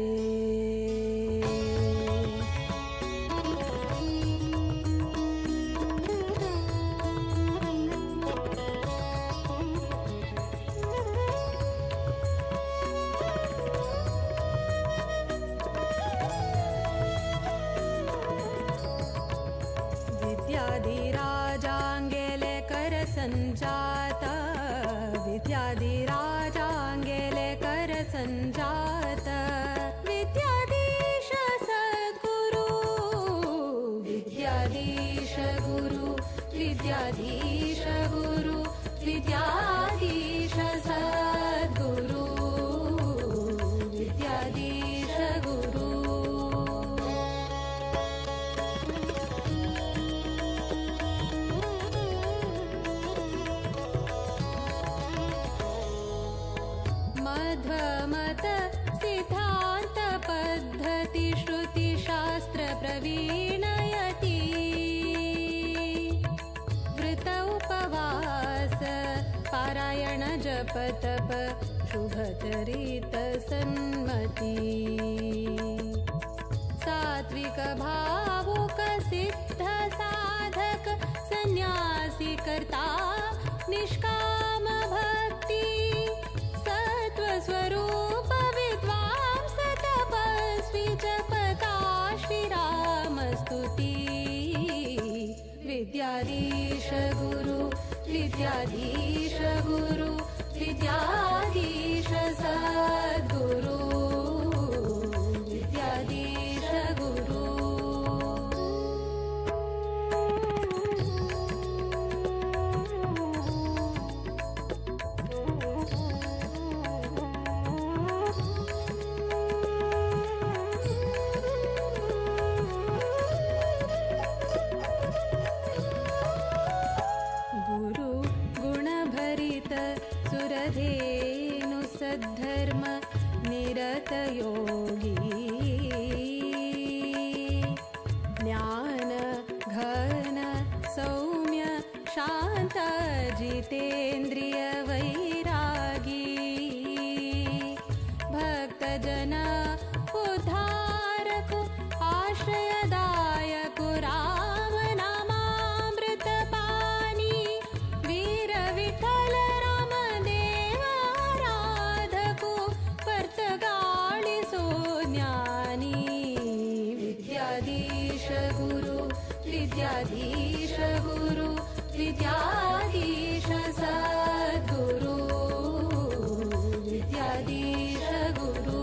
विद्याधिराजाङ्गेले करसञ्जात विद्याधिराजाङ्गेले करसञ्जात विद्याधीश सद्गुरु विद्याधीश गुरु विद्याधीश गुरु विद्याधीश सद्गुरु विद्याधीश गुरु मध्वमत सिद्धान्त पद्धति श्रुति शास्त्र प्रवीणयति वृत उपवास पारायण जप तप शुभचरित सन्मति सात्विक भावुक सिद्ध साधक सन्यासी कर्ता निष्काम भक्ति स्वरूप विद्वांस तपस्वी जपता श्रीरामस्तुति विद्याधीश गुरु विद्याधीश गुरु विद्याधीश सद्गुरु विद्याधीश गुरु सुरधेनु सद्धर्म निरत योगी ज्ञान घन सौम्य शांत जितेन्द्रिय वैरागी भक्त जन उद्धारक आश्रयदायक राम नामामृत पानी वीर विठ्ठल विद्याधीश गुरु विद्याधीश सद्गुरु विद्याधीश गुरु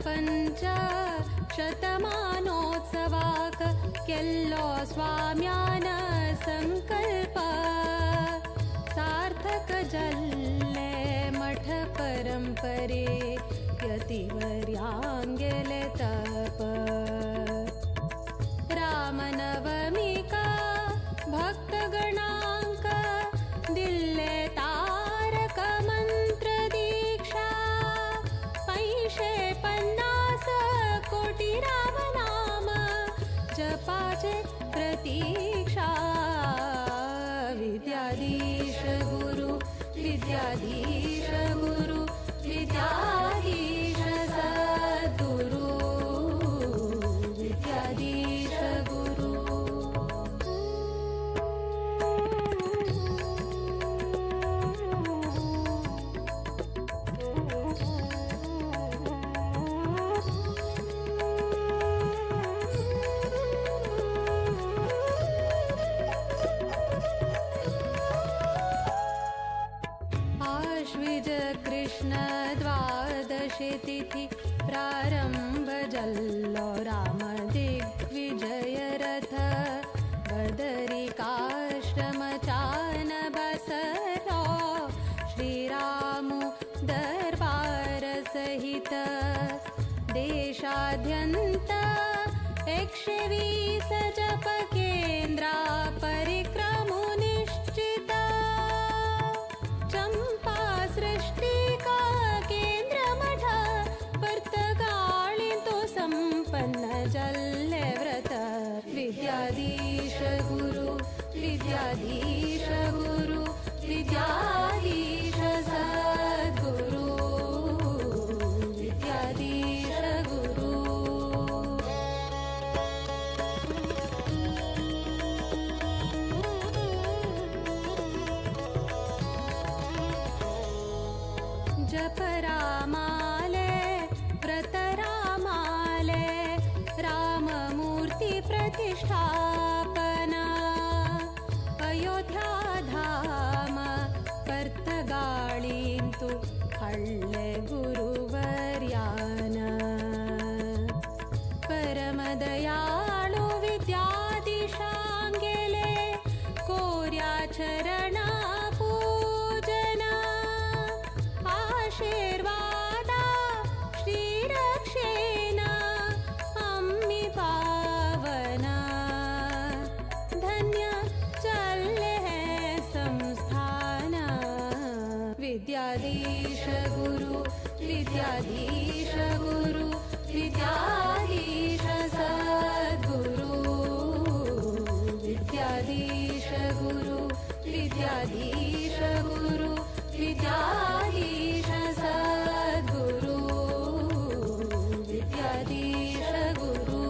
पञ्च शतमानोत्सवाक केल्लो स्वाम्यान संकल्प सार्थक जल्ले मठ परंपरा करे यतिवर्यांगेले तप रामनवमिका भक्तगणांक दिल्ले तारक मंत्र दीक्षा 550 कोटी रामनाम जपाचे प्रतीक्षा विद्याधीश गुरु विद्याधीश गुरु विद्याधीश सद्गुरु विद्याधीश गुरु आश्विज कृष्ण द्वादशी तिथि प्रारंभ जल्लो राम दिग्विजय रथ बदरिकाश्रम चान बसरो श्रीरामु दरबार सहित देशाद्यंत 120 जप केंद्रा परिक्रमु निश्चित चंपा सृष्टिका केंद्र मठ पर्तगाळी तो संपन्न जल्ले व्रत विद्याधीश गुरु विद्याधीश गुरु विद्याधीश सद्गुरु विद्याधीश गुरु जप रामाले व्रत रामाले राममूर्ति प्रतिष्ठापना अयोध्या धाम पर्तगाळींतु हळ्ळे गुरुवर्यान परमदयाळु विद्याधीशांगेले कोर्या चरणा पूजना आशीर्वादा श्रीरक्षेण अम्मि पावना धन्य चल्ले संस्थान विद्याधीश गुरु विद्याधीश गुरु विद्याधीश सद्गुरु विद्याधीश गुरु विद्याधीश गुरु विद्याधीश सद्गुरु विद्याधीश गुरु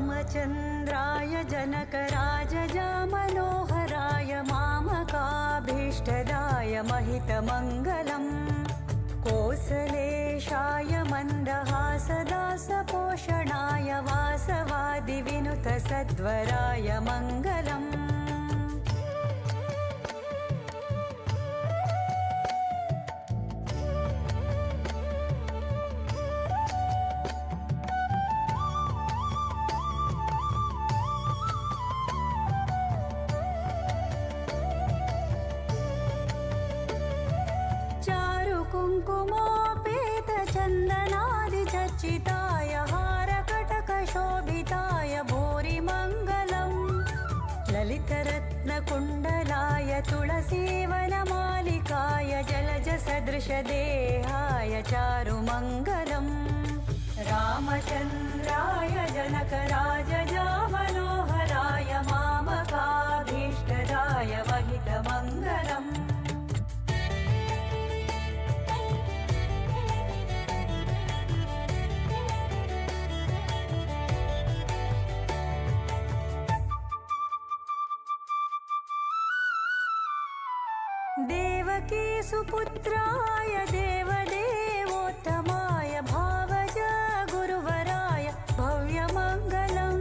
रामचन्द्राय जनकराजजा मनोहराय मामकाभीष्टदाय महितमङ्गलम् कोसलेशाय मन्दहासदासपोषणाय वासवादिविनुतसद्वराय मङ्गलम् कुङ्कुमोपेतचन्दनादिचर्चिताय हारकटकशोभिताय भूरिमङ्गलम् ललितरत्नकुण्डलाय तुलसीवनमालिकाय जलजसदृशदेहाय चारुमङ्गलम् रामचन्द्राय जनकराजजा मनोहराय मामकाभीष्टदाय महितमङ्गलम् देवकी सुपुत्राय देवदेवोत्तमाय भावज गुरुवराय भव्यमङ्गलम्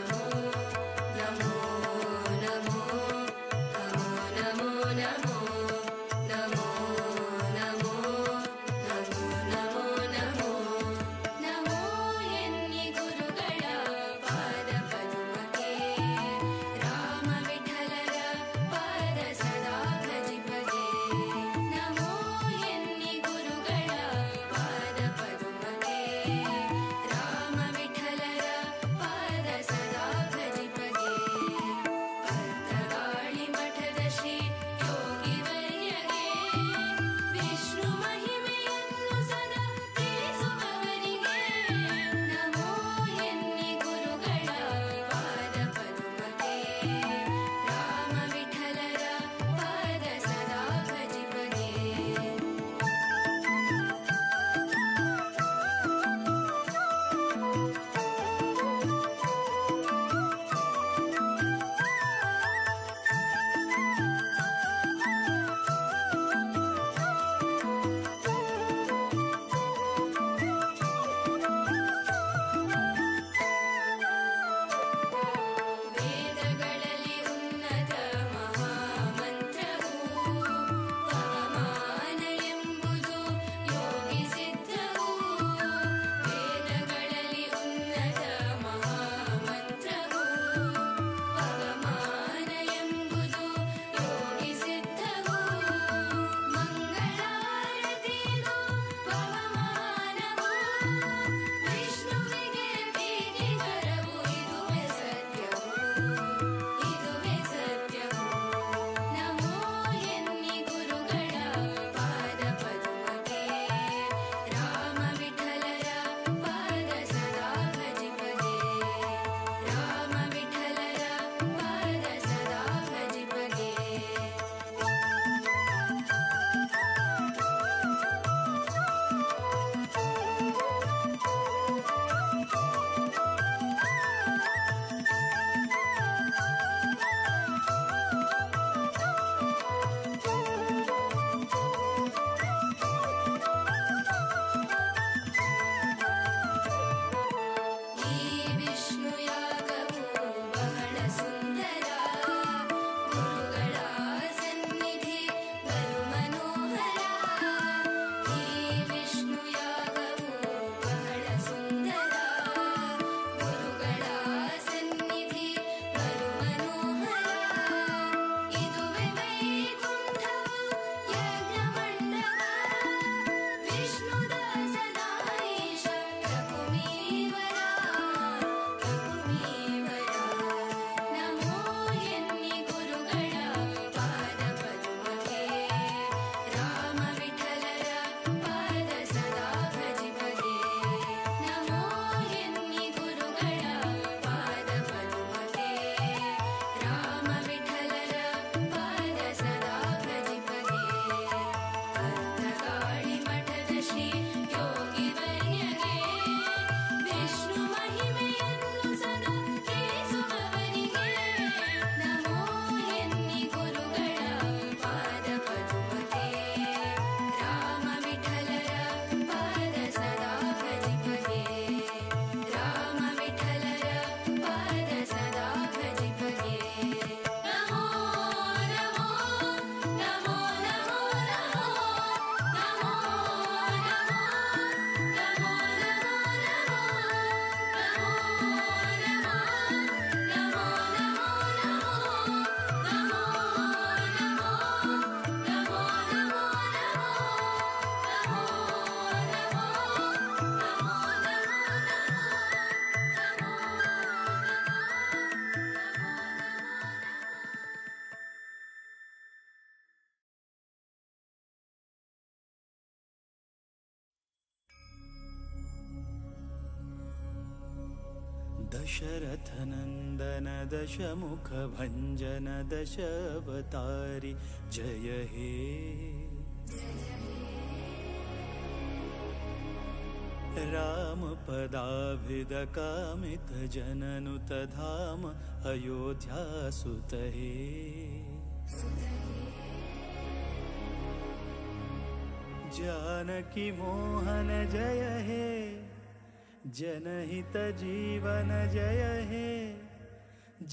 दशरथनन्दन दशमुखभञ्जन दशावतारि जय हे रामपदाभिदकामितजननुतधाम अयोध्यासुत हे जानकी मोहन जय हे जनहित जीवन जय हे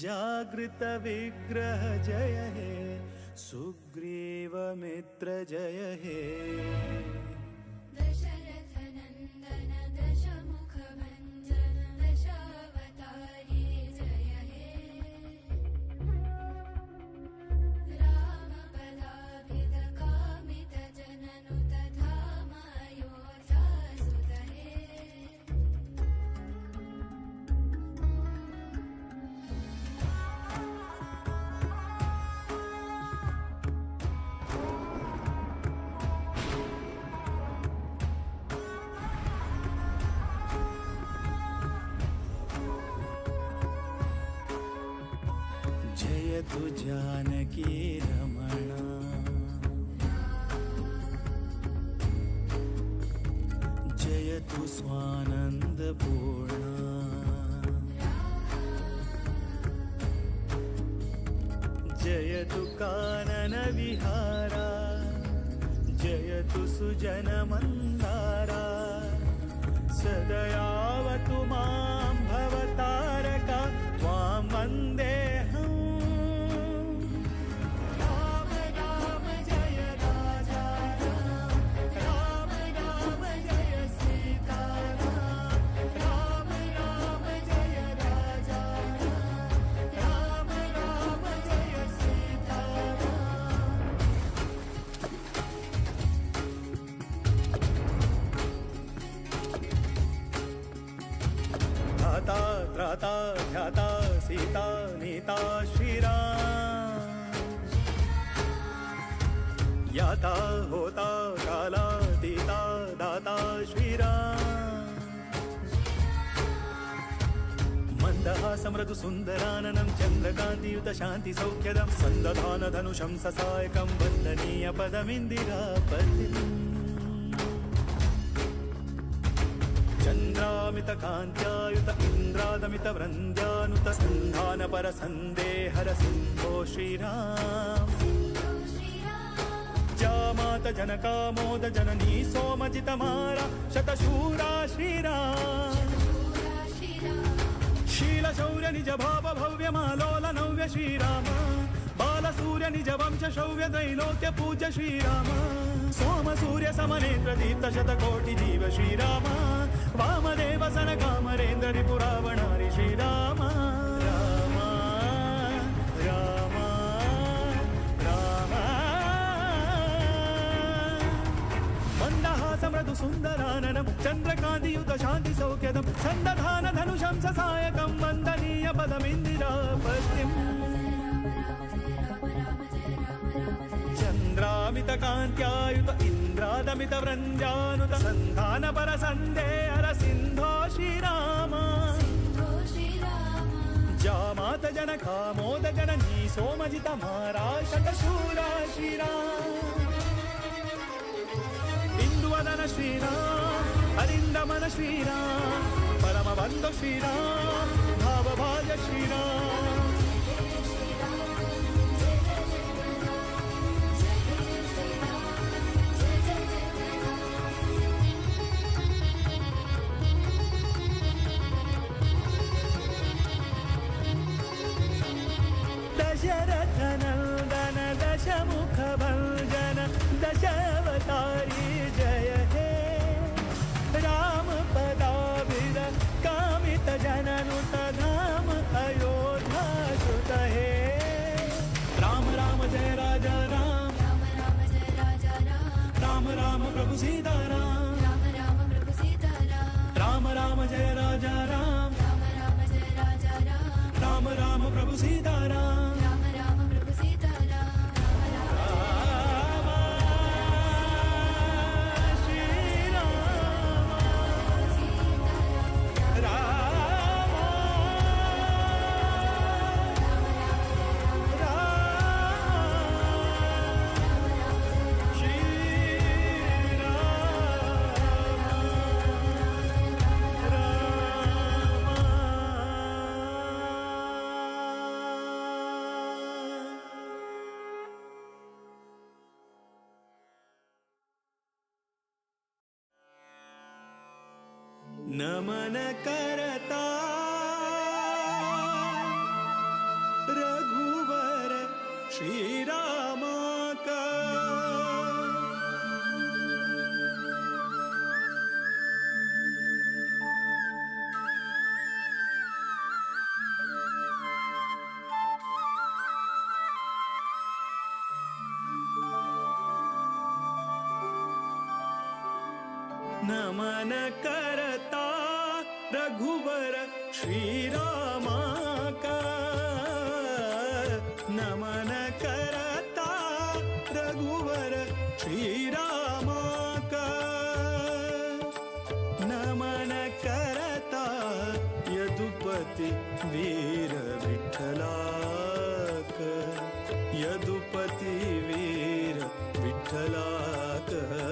जागृत विग्रह जय हे सुग्रीव मित्र जय हे
दशरथनन्दन दशमुखभञ्जन दशावतारि जय हे रामपदाभिदकामितजननुतधाम अयोध्यासुत हे
जयतु जानकी रमणा जयतु स्वानन्दपूर्णा जयतु काननविहारा जयतु सुजनमन्दारा सदयावतु मां भवतारका त्वां वन्देऽहम् राम राम जय राजा राम राम जय सीताराम राम राम जय राजा राम राम जय सीताराम धाता त्राता ध्याता सीता नीता श्रीराम याता होता काला दीता दाता श्रीराम मन्दहासमृदु सुन्दराननं चन्द्रकान्तियुत शान्ति सौख्यदं सन्दधान धनुषं ससायकं वन्दनीय पदमिन्दिरापतिम् चन्द्रामितकान्त्यायुत इन्द्रादमितवृन्द्यानुत सन्धानपर सन्देहर सिन्धो श्रीराम जामात जनकामोद जननी सोमजितमारा शतशूरा श्रीराम शीलशौर्य निज भाव भव्य मालोल नव्य श्रीराम बालसूर्य निज वंश शौर्य त्रैलोक्य पूज्य श्रीराम सोम सूर्य समनेत्र दीप्त शतकोटि जीव श्रीराम वामदेव सनकामरेन्द्र रिपुरावणारि श्रीराम राम राम राम मन्दहासमृदु सुन्दराननं चन्द्रकान्तियुत शान्ति सौख्यदं सन्दधान धनुषं ससायकं वन्दनीय पदमिन्दिरापतिम् चन्द्रामितकान्त्यायुत इन्द्रादमितवृन्द्यानुत सन्धानपर सन्देहर सिन्धो श्रीराम जामात जनकामोद जननी सोमजितमारा शतशूरा श्रीराम इंदुवदन श्रीराम अरिन्दमन श्रीराम परमबन्धु श्रीराम भावभाग्य श्रीराम दशरथनन्दन दशमुखभञ्जन दशावतारि जय हे रामपदाभिद कामितजननुतधाम अयोध्यासुत हे राम राम जय राजा राम राम राम प्रभु सीताराम राम राम जय राजा राम राम राम प्रभु सीताराम नमन करता रघुवर श्रीरामा का नमन करता रघुवर श्रीरामा का नमन करता रघुवर श्रीरामा का नमन करता यदुपति वीर विठ्ठला का यदुपति वीर विठ्ठला का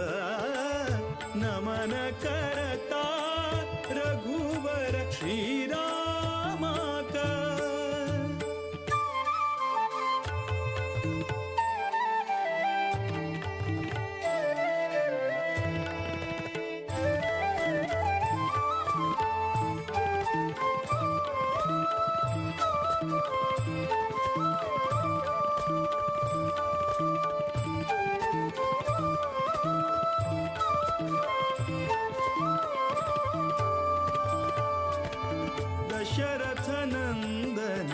नमन करता रघुवर श्रीरामा का दशरथ नंदन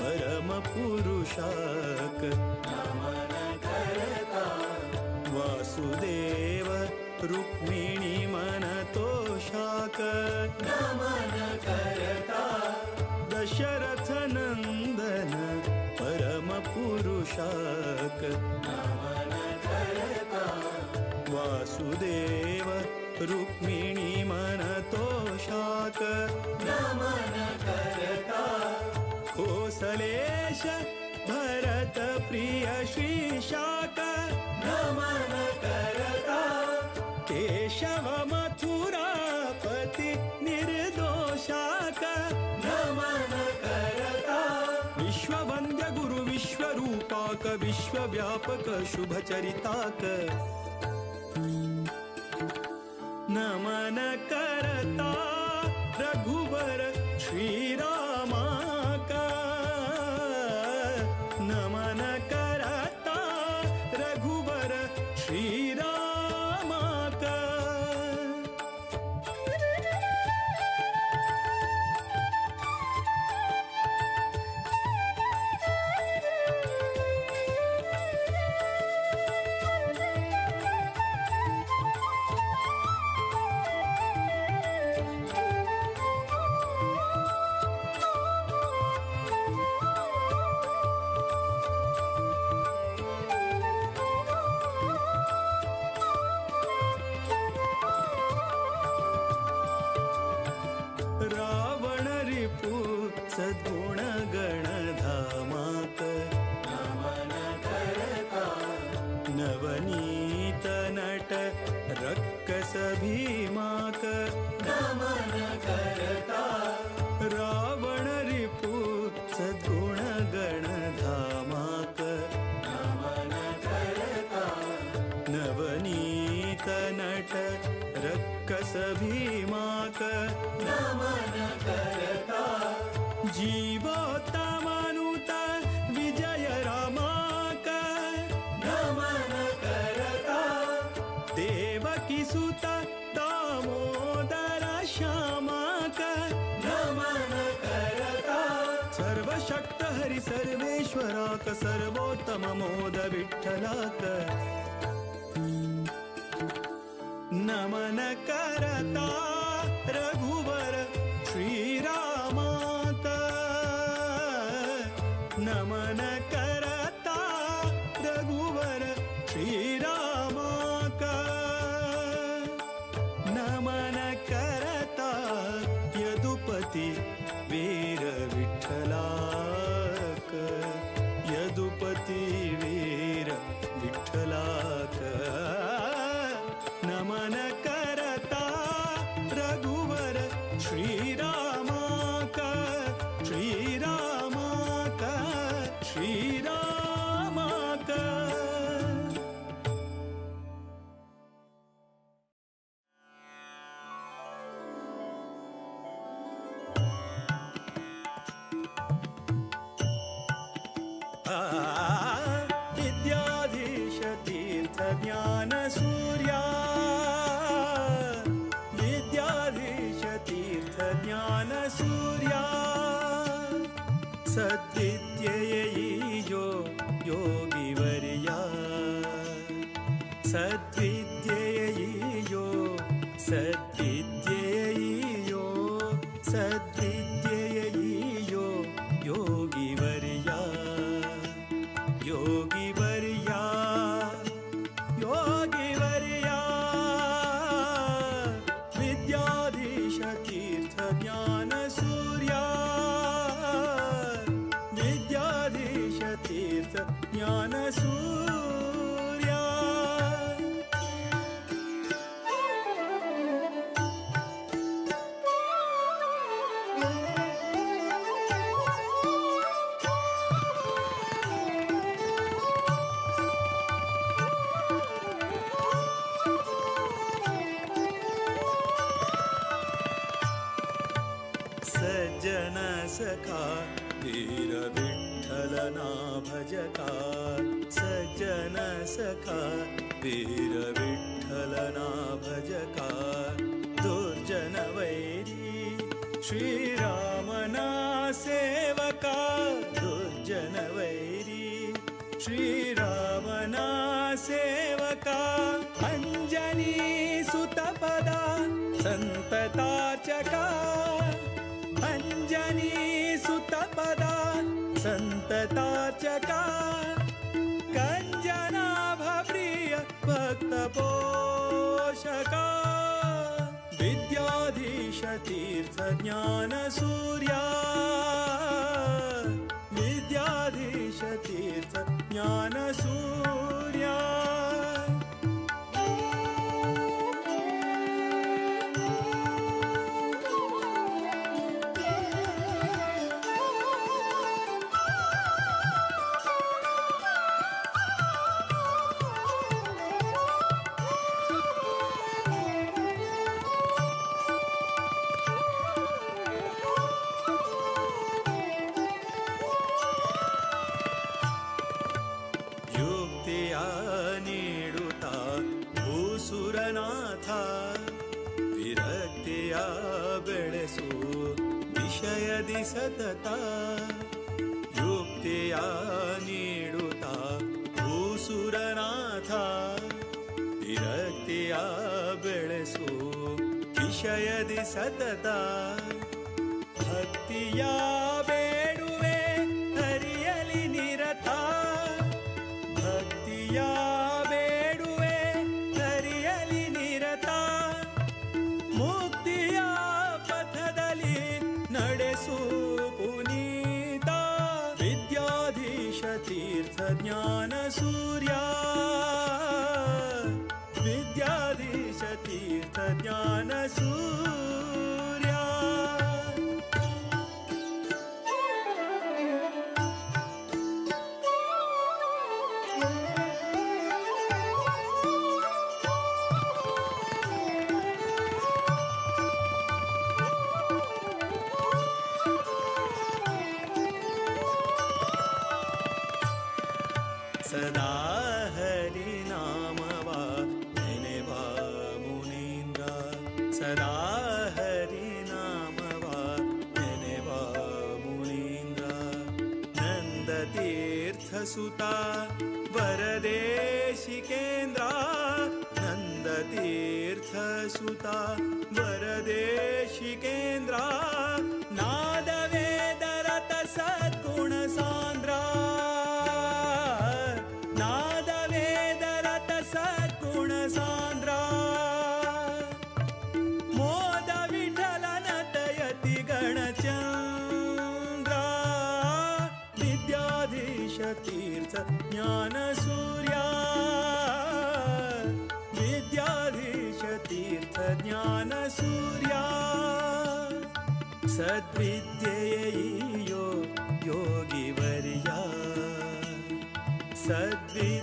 परम पुरुषाक नमन करता वासुदेव रुक्मिणी मन तोषाक नमन करता दशरथ नंदन परम पुरुषाक नमन करता वासुदेव रुक्मिणी मन तोषाक नमन करता कोसलेश भरत प्रिय श्रीशाक नमन करता केशव मथुरापति निर्दोषाक नमन करता विश्ववन्द्य गुरु विश्वरूपाक विश्वव्यापक शुभचरिताक नमन करता रघुवर श्रीरामा का नमन करता रघुवर श्रीरामा का रावण रिपु सद्गुण गणधामाक नमन करता नवनीत नट रक्कस भीमाक नमन करता रावण रिपु सद्गुण गणधामाक नमन करता नवनीत नट रक्कस भीमाक नमन करता जीवोत्तमानुत विजय रामाक नमन करता देवकी सुत दामोदर श्यामाक नमन करता सर्वशक्त हरि सर्वेश्वराक सर्वोत्तम मोद विठ्ठलाक नमन करता रघुवर श्रीरामा का नमन करता रघुवर श्रीरामा का नमन करता यदुपति वीर विठ्ठला का यदुपति वीर विठ्ठला का नमन करता रघुवर श्रीरामा का श्रीरामा का श्री सद्विद्येयियो योगिवर्या सद्विद्येयियो सद्विद्येयियो सद्विद्येयियो योगिवर्या योगिवर्या योगिवर्या विद्याधीश तीर्थ ज्ञान सूर्या विद्याधीश तीर्थ ज्ञान सूर्या सज्जन सखा धीर विठ्ठलना भजका सज्जन सखा धीर विठ्ठलना भजका दुर्जन वैरी श्रीरामना सेवका दुर्जन वैरी श्रीरामना सेवका अंजनी सुतपदा संतताचका अंजनी सुतपदा संतताचका कंजनाभप्रिय भक्तपोषका विद्याधीश तीर्थ ज्ञान सूर्या विद्याधीश तीर्थ ज्ञान सूर्या युक्तिया नीडुता भूसुरनाथ विरक्तिया बेळसु विषयदि सतता युक्तिया नीडुता भूसुरनाथ विरक्तिया बेळसु विषयदि सतता भक्तिया ಬೇಡುವೆ ಹರಿಯಲಿ ನಿರತ ಭಕ್ತಿಯ ಬೇಡುವೆ ಹರಿಯಲಿ ನಿರತ ಮುಕ್ತಿಯ ಪಥದಲ್ಲಿ ನಡೆಸು ಪುನೀತ ವಿದ್ಯಾಧೀಶ ತೀರ್ಥ ಜ್ಞಾನ ಸೂರ್ಯ ವಿದ್ಯಾಧೀಶ ತೀರ್ಥ ಜ್ಞಾನ ಸೂರ್ಯ सदा हरि नामवा नेनेवा मुनीन्द्र सदा हरि नामवा नेनेवा मुनीन्द्र नंदतीर्थ सुता वरदेशिकेन्द्र नंदतीर्थ सुता वरदेशिकेन्द्र नादवेदरत सद्गुण सांद्र नादवेदरत सद्गुण सांद्र मोद विठ्ठलनतयति गणचंद्र विद्याधीश तीर्थ ज्ञान सूर्या विद्याधीश तीर्थ ज्ञान सूर्या सद्विद्येयियो योगिवर्या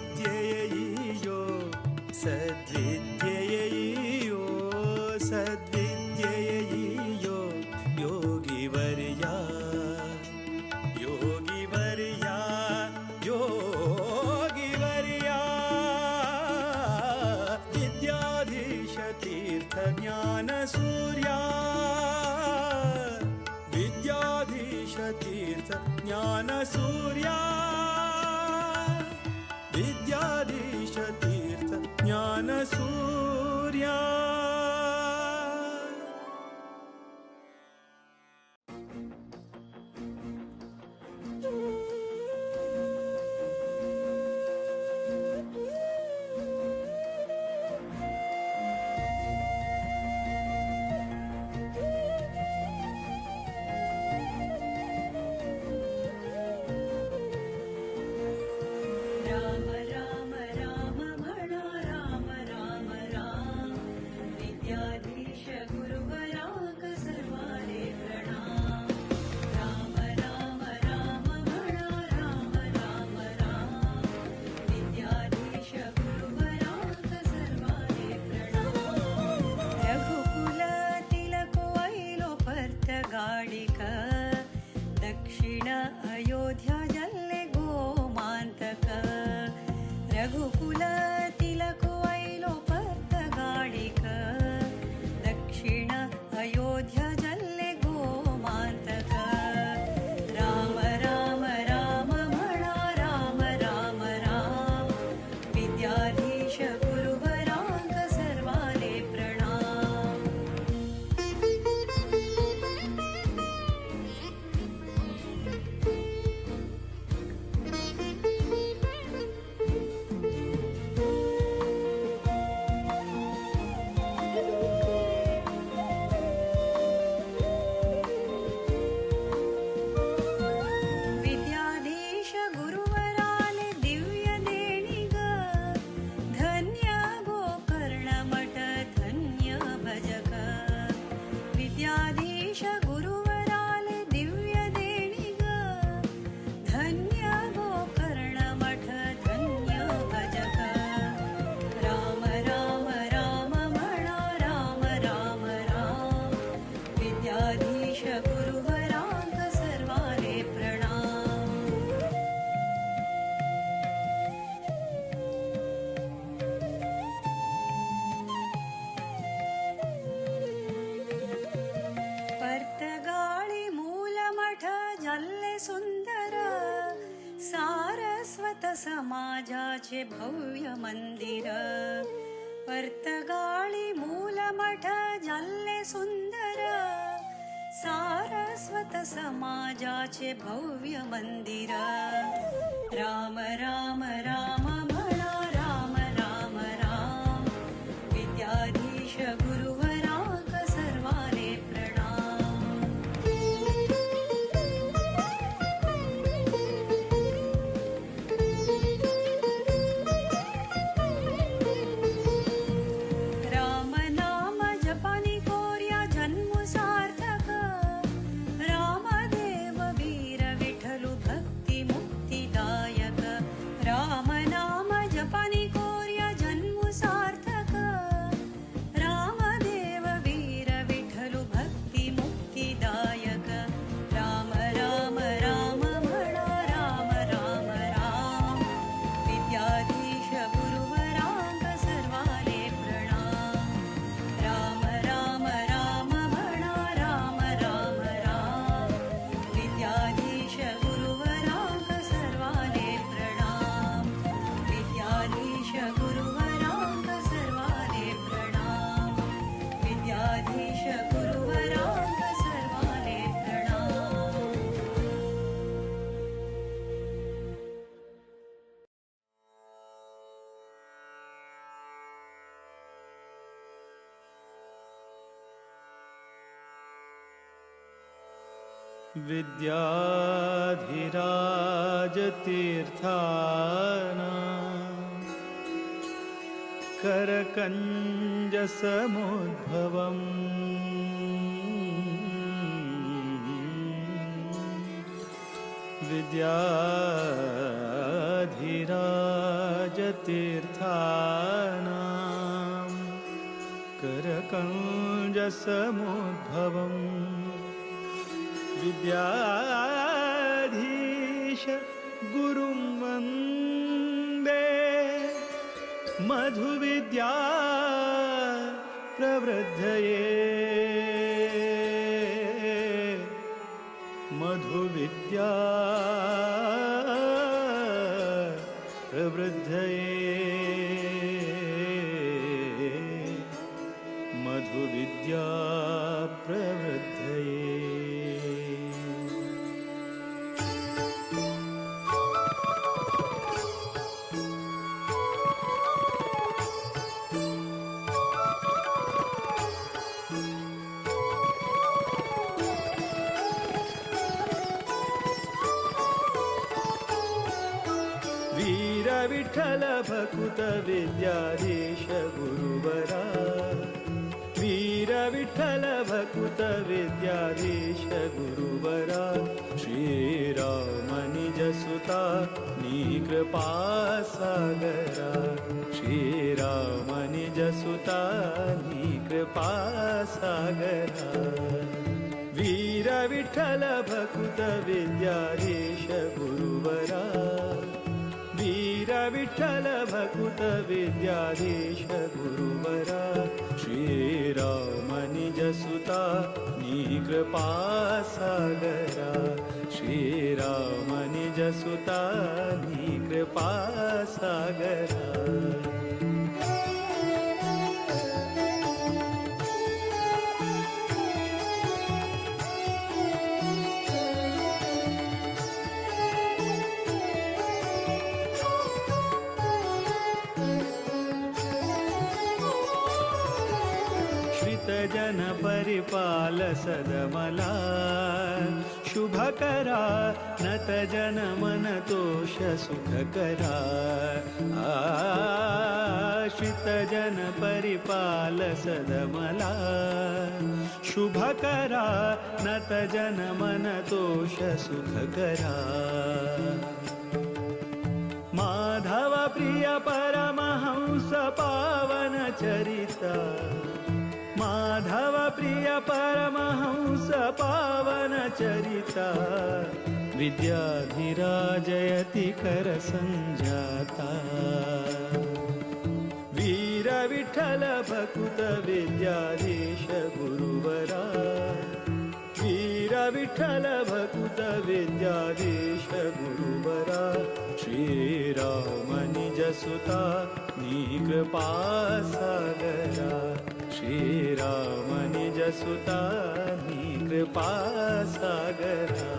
सद्विद्येयियो सद्विद्येयियो सद्विद्येयियो योगिवर्या योगिवर्या योगिवर्या विद्याधीश तीर्थ ज्ञान सूर्या विद्याधीश तीर्थ ज्ञानसूर्या विद्याधीश तीर्थ ज्ञानसूर्या
राम राम राम म्हणा राम राम राम विद्याधीश गुरुवराक सर्वाले प्रणाम राम राम राम म्हणा राम राम राम विद्याधीश गुरुवराक सर्वाले प्रणाम रघुकुल तिलक वैलो पर्त गाडिक दक्षिण अयोध्या जल्ले गोमांतक रघुकुल तिलक वैलो पर्त गाडिक दक्षिण अयोध्या जल्ले गोमांतक राम राम राम म्हणा राम राम राम विद्याधीश गुरुवराक सर्वाले प्रणाम विद्याधीश गुरुवराले दिव्य देणी ग धन्य गोकर्ण मठ धन्य भजक विद्याधीश गुरुवराले दिव्य देणी ग धन्य गोकर्ण मठ धन्य भजक राम राम राम म्हणा राम राम राम विद्याधीश गुरुवराक सर्वाले प्रणाम पर्तगाळी मूलमठ जल्ले सुंदर सारस्वत समाजाचे भव्य मंदिर पर्तगाळी मूलमठ जल्ले सुंदर सारस्वत समाजाचे भव्य मंदिर राम राम राम म्हणा राम राम राम विद्याधीश गुरुवराक सर्वाले प्रणाम राम नाम जपानी कोर्या जन्म सार्थक रामदेव वीर विठ्ठल भक्ती मुक्तिदायक राम नाम जपानी कोर्या जन्म सार्थक रामदेव वीर विठ्ठल भक्ती मुक्तिदायक राम राम राम म्हणा राम राम राम विद्याधीश गुरुवराक सर्वाले प्रणाम राम राम राम म्हणा राम राम राम विद्याधीश गुरुवराक सर्वाले प्रणाम विद्याधीश गुरुवराक सर्वाले प्रणाम विद्याधीश गुरुवराक सर्वाले प्रणाम
विद्याधिराज तीर्थाना करकञ्ज समुद्भवम् विद्याधिराज तीर्थानां करकञ्ज समुद्भवम् विद्याधीश गुरुं वन्दे मधुविद्या प्रवृद्धये मधुविद्या प्रवृद्धये मधुविद्या प्रवृद्धये वीर विठ्ठल भकुत विद्याधीश गुरुवरा वीर विठ्ठल भकुत विद्याधीश गुरुवरा श्रीराम निज सुता कृपा सागरा श्रीराम निज सुता कृपा सागरा वीर विठ्ठल भकुत विद्याधीश गुरुवरा वीर विठ्ठल भकुत विद्याधीश गुरुवरा श्रीराम निज सुता कृपा सागरा श्रीराम निज सुता कृपा सागरा जन परिपाल सदमला शुभ करा नत जन मन तोष सुख करा आश्रित जन परिपाल सदमला शुभ करा नत जन मन तोष सुख करा माधव प्रिय परमहंस पावन चरिता माधव प्रिय परमहंस पावन चरिता विद्याधिराजयति कर संजाता वीर विठ्ठल भकुत विद्याधीश गुरुवरा वीर विठ्ठल भकुत विद्याधीश गुरुवरा श्रीराम निज सुता कृपा सागरा श्रीराम निज सुता कृपा सागरा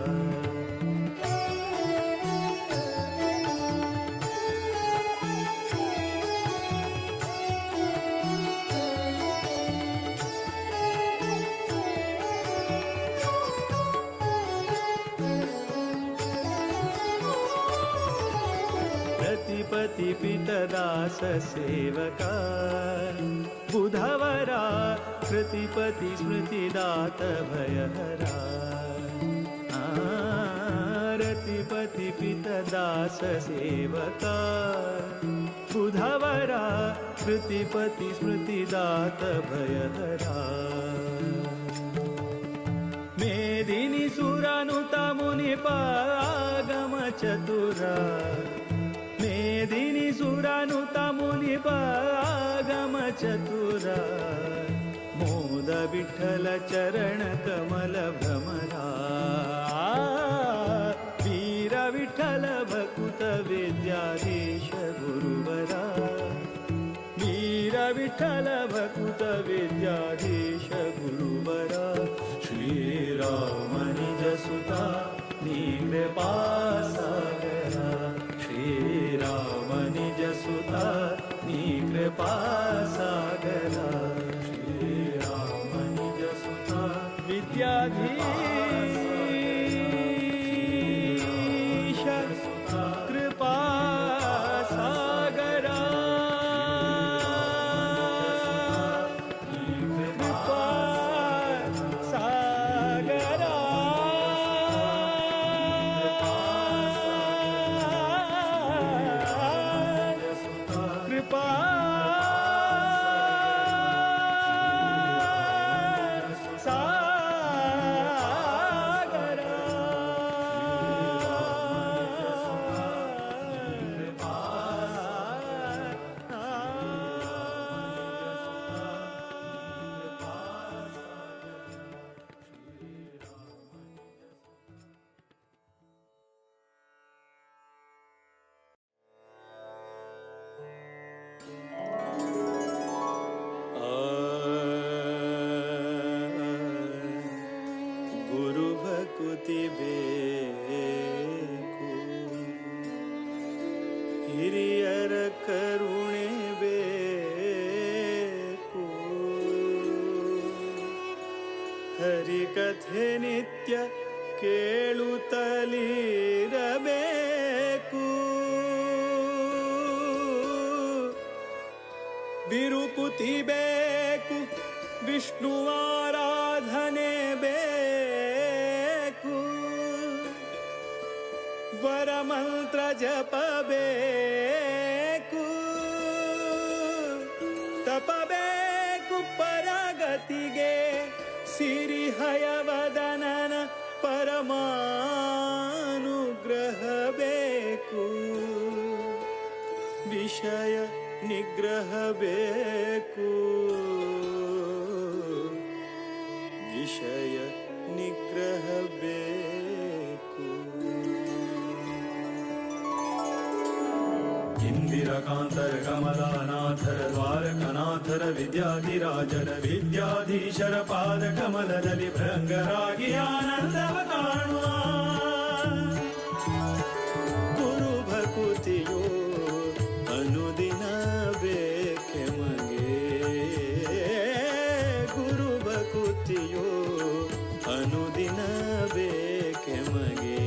प्रतिपति पितदास सेवका बुधवरा कृतिपति स्मृतिदात भयहरा रतिपति पितदास सेवका बुधवरा कृतिपति स्मृतिदात भयहरा मेदिनी सुरानुता मुनिपागम चतुरा मेदिनी सुरानुता मुनिपागम चतुरा मोद विठ्ठल चरण कमल भ्रमरा वीर विठ्ठल भकुत विद्याधीश गुरुवरा वीर विठ्ठल भकुत विद्याधीश गुरुवरा श्रीराम निज सुता कृपा सागरा श्रीराम निज सुता कृपा सागरा श्रीराम निज सुता विद्याधीश कृपा सागरा कृपा सागरा कृपा ಮುಕುತಿ ಬೇಕು ಹಿರಿಯರ ಕರುಣೆ ಬೇಕು ಹರಿಕಥೆ ನಿತ್ಯ ಕೇಳುತ್ತಲಿರಬೇಕು ಬಿರುಕುತಿ ಬೇಕು ವಿಷ್ಣುವಾರಾಧನೆ ಬೇಕು ವರಮಂತ್ರ ಜಪಬೇಕು ತಪಬೇಕು ಪರಗತಿಗೆ ಸಿರಿಹಯವದನನ ಪರಮಾನುಗ್ರಹ ಬೇಕು ವಿಷಯ ನಿಗ್ರಹ ಬೇಕು ವಿಷಯ ನಿಗ್ರಹ ಬೇಕು ಇಂದಿರಕಾಂತರ ಕಮಲಾನಾಥರ ದ್ವಾರಕನಾಥರ ವಿದ್ಯಾಧಿರಾಜರ ವಿದ್ಯಾಧೀಶರ ಪಾದ ಕಮಲದಲ್ಲಿ ಭೃಂಗರಾಗಿ ಆನಂದವ ಕಾಣುವ ಗುರು ಭಕುತಿಯೋ ಅನುದಿನ ಬೇಕೆ ಮಗೆ ಗುರು ಭಕುತಿಯೋ ಅನುದಿನ ಬೇಕೆ ಮಗೆ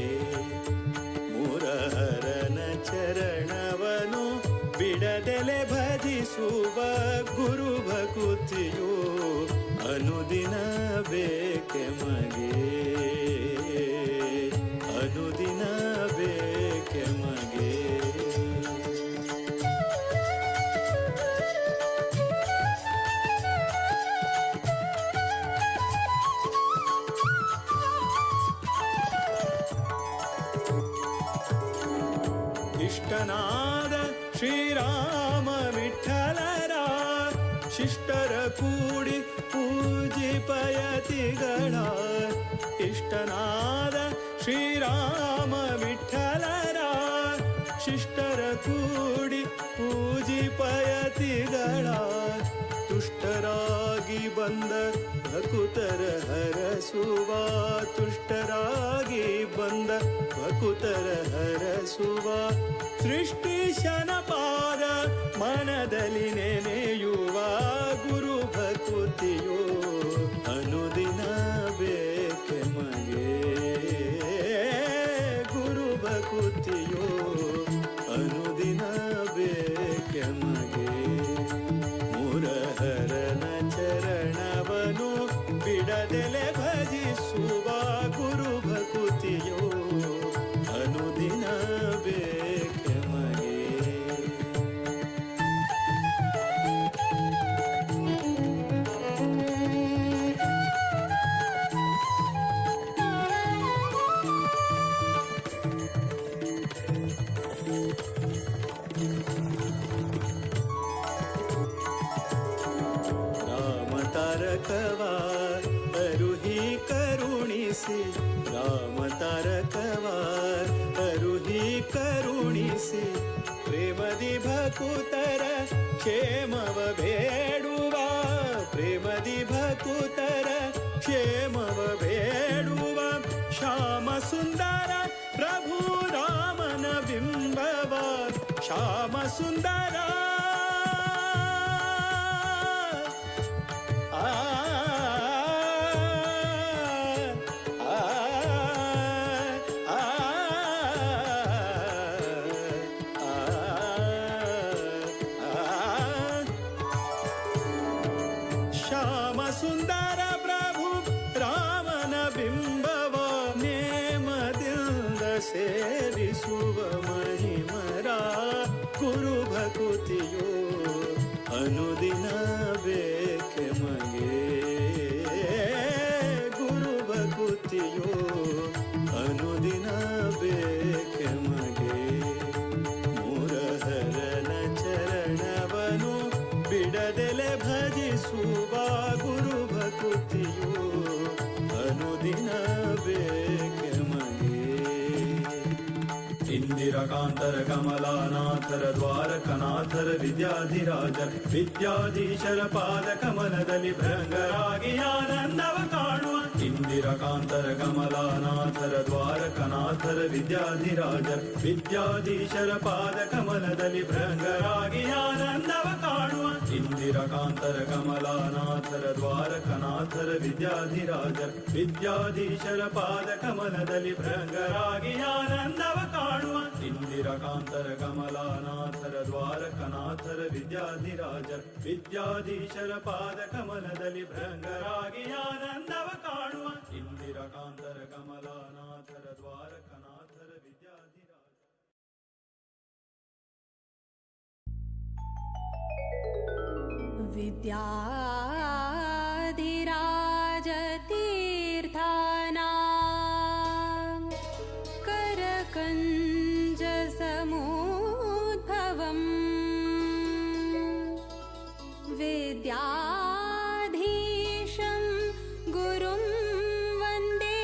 ಮುರಹರನ ಚರಣವನು ಬಿಡದೆಲೆ ಭಜಿಸುವ ಗುರು ಭಕುತಿಯೋ ಅನುದಿನ ಬೇಕೆ ಮಗೆ ಅನುದಿನ ಬೇಕೆ ಮಗೆ ಇಷ್ಟನಾದ ಶ್ರೀರಾಮ ವಿಠಲರ ಶಿಷ್ಟರ ಕೂಡಿ ಪೂಜಿಪಯತಿಗಳ ಇಷ್ಟನಾದ ಶ್ರೀರಾಮ ವಿಠಲರ ಶಿಷ್ಟರ ಕೂಡಿ ಪೂಜಿಪಯತಿಗಳ ತುಷ್ಟರಾಗಿ ಬಂದ ಭಕುತರ ಹರಸುವ ತುಷ್ಟರಾಗಿ ಬಂದ ಭಕುತರ ಹರಸುವ ಸೃಷ್ಟಿಶನ ಪಾದ ಮನದಲ್ಲಿ ನೆನೆಯುವ ಗುರು ಭಕುತಿಯೋ ಅನುದಿನ ಬೇಕೆ ಮಗೆ ಗುರು ಭಕುತಿಯೋ ಅನುದಿನ ಬೇಕೆ ಮಗೆ ಮುರಹರನ ಚರಣವನು ಬಿಡದೆಲೆ ಭಜಿಸುವ ಗುರು ಭಕುತಿಯೋ ಅನುದಿನ ಬೇಕೆ ಮಗೆ ರಾಮ ತಾರಕವ ಅರುಹಿ ಕರುಣಿಸಿ ರಾಮ ತಾರಕವ ಅರುಹಿ ಕರುಣಿಸಿ ಪ್ರೇಮದಿ ಭಕುತರ ಕ್ಷೇಮವ ಬೇಡುವ ಪ್ರೇಮದಿ ಭಕುತರ ಕ್ಷೇಮವ ಬೇಡುವ ಶ್ಯಾಮ ಸುಂದರ ಪ್ರಭು ರಾಮನ ಬಿಂಬವ ಶ್ಯಾಮ ಸುಂದರ ಶ್ಯಾಮ ಸುಂದರ ಪ್ರಭು ರಾಮನ ಬಿಂಬವ ನೇಮದಿಂದ ಸೇರಿಸುವ ಮಹಿಮರ ಗುರು ಭಕುತಿಯೋ ಅನುದಿನ ಬೇಕೆ ಮಗೆ ಗುರು ಭಕುತಿಯೋ ಅನುದಿನ ಬೇಕೆ ಮಗೆ ಮುರಹರನ ಚರಣವನು ಬಿಡದೆಲೆ ಭಜಿಸುವ ಗುರು ಭಕುತಿಯೋ ಅನುದಿನ ಬೇಕೆ ಮಗೆ ಇಂದಿರಕಾಂತರ ಕಮಲಾನಾಥರ ದ್ವಾರಕನಾಥರ ವಿದ್ಯಾಧಿರಾಜರ ವಿದ್ಯಾಧೀಶರ ಪಾದ ಕಮಲದಲ್ಲಿ ಭೃಂಗರಾಗಿ ಆನಂದವ ಕಾಣುವ इंदिरकांतर कमलानाथर द्वारकनाथर विद्याधिराजर विद्याधीशर पाद कमलदली भृंगरागी आनंदव काणुव इंदिरकांतर कमलानाथर द्वारकनाथर विद्याधिराजर विद्याधीशर पाद कमलदली भृंगरागी आनंदव काणुव इंदिरकांतर कमलानाथर द्वारकनाथर विद्याधिराजर विद्याधीशर पाद कमलदली भृंगरागी आनंदव काणुव इंदिरकांतर कमलानाथर द्वारकनाथर विद्याधिराजर
विद्याधिराजतीर्थानां करकञ्जसमुद्भवम् विद्याधीशं गुरुं वन्दे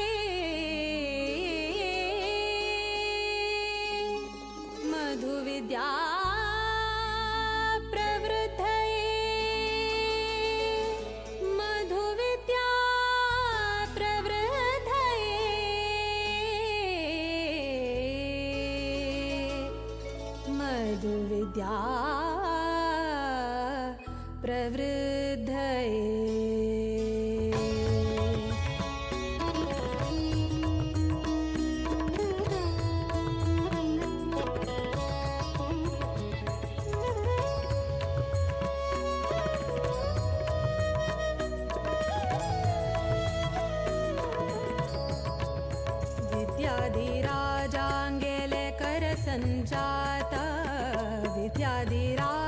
मधुविद्या विद्या विद्याधिराजाङ्गेले करसञ्जाता विद्याधिराजाङ्गेले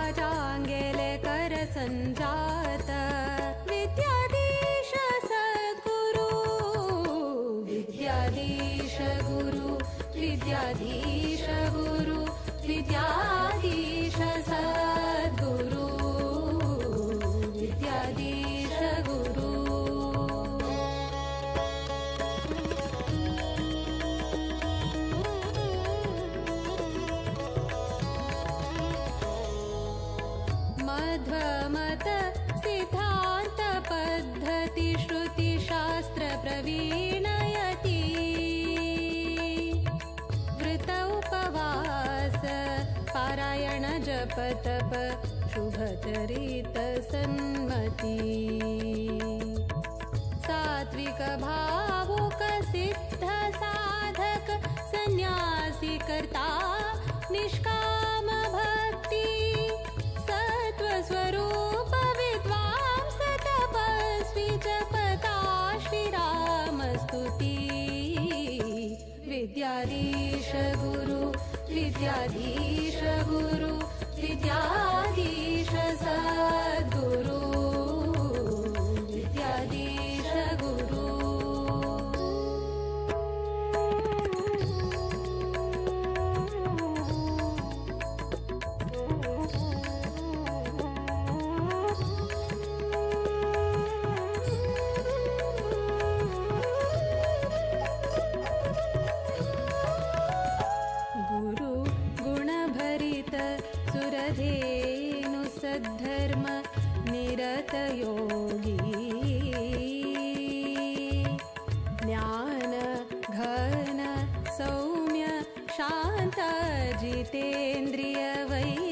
करसञ्जात विद्याधीश सद्गुरु विद्याधीश गुरु विद्याधीश गुरु विद्याधीश सद्गुरु विद्याधीश गुरु मध्वमत सिद्धान्त पद्धति श्रुति शास्त्र प्रवीणयति वृत उपवास पारायण जप तप शुभचरित सन्मति सात्विक भावुक सिद्ध साधक सन्यासी कर्ता निष्काम भक्ति स्वरूप विद्वांस तपस्वी जपता श्रीरामस्तुति विद्याधीश गुरु विद्याधीश गुरु विद्याधीश सद्गुरु विद्याधीश गुरु सुरधेनु सद्धर्म निरत योगी ज्ञान घन सौम्य शांत जितेन्द्रिय वै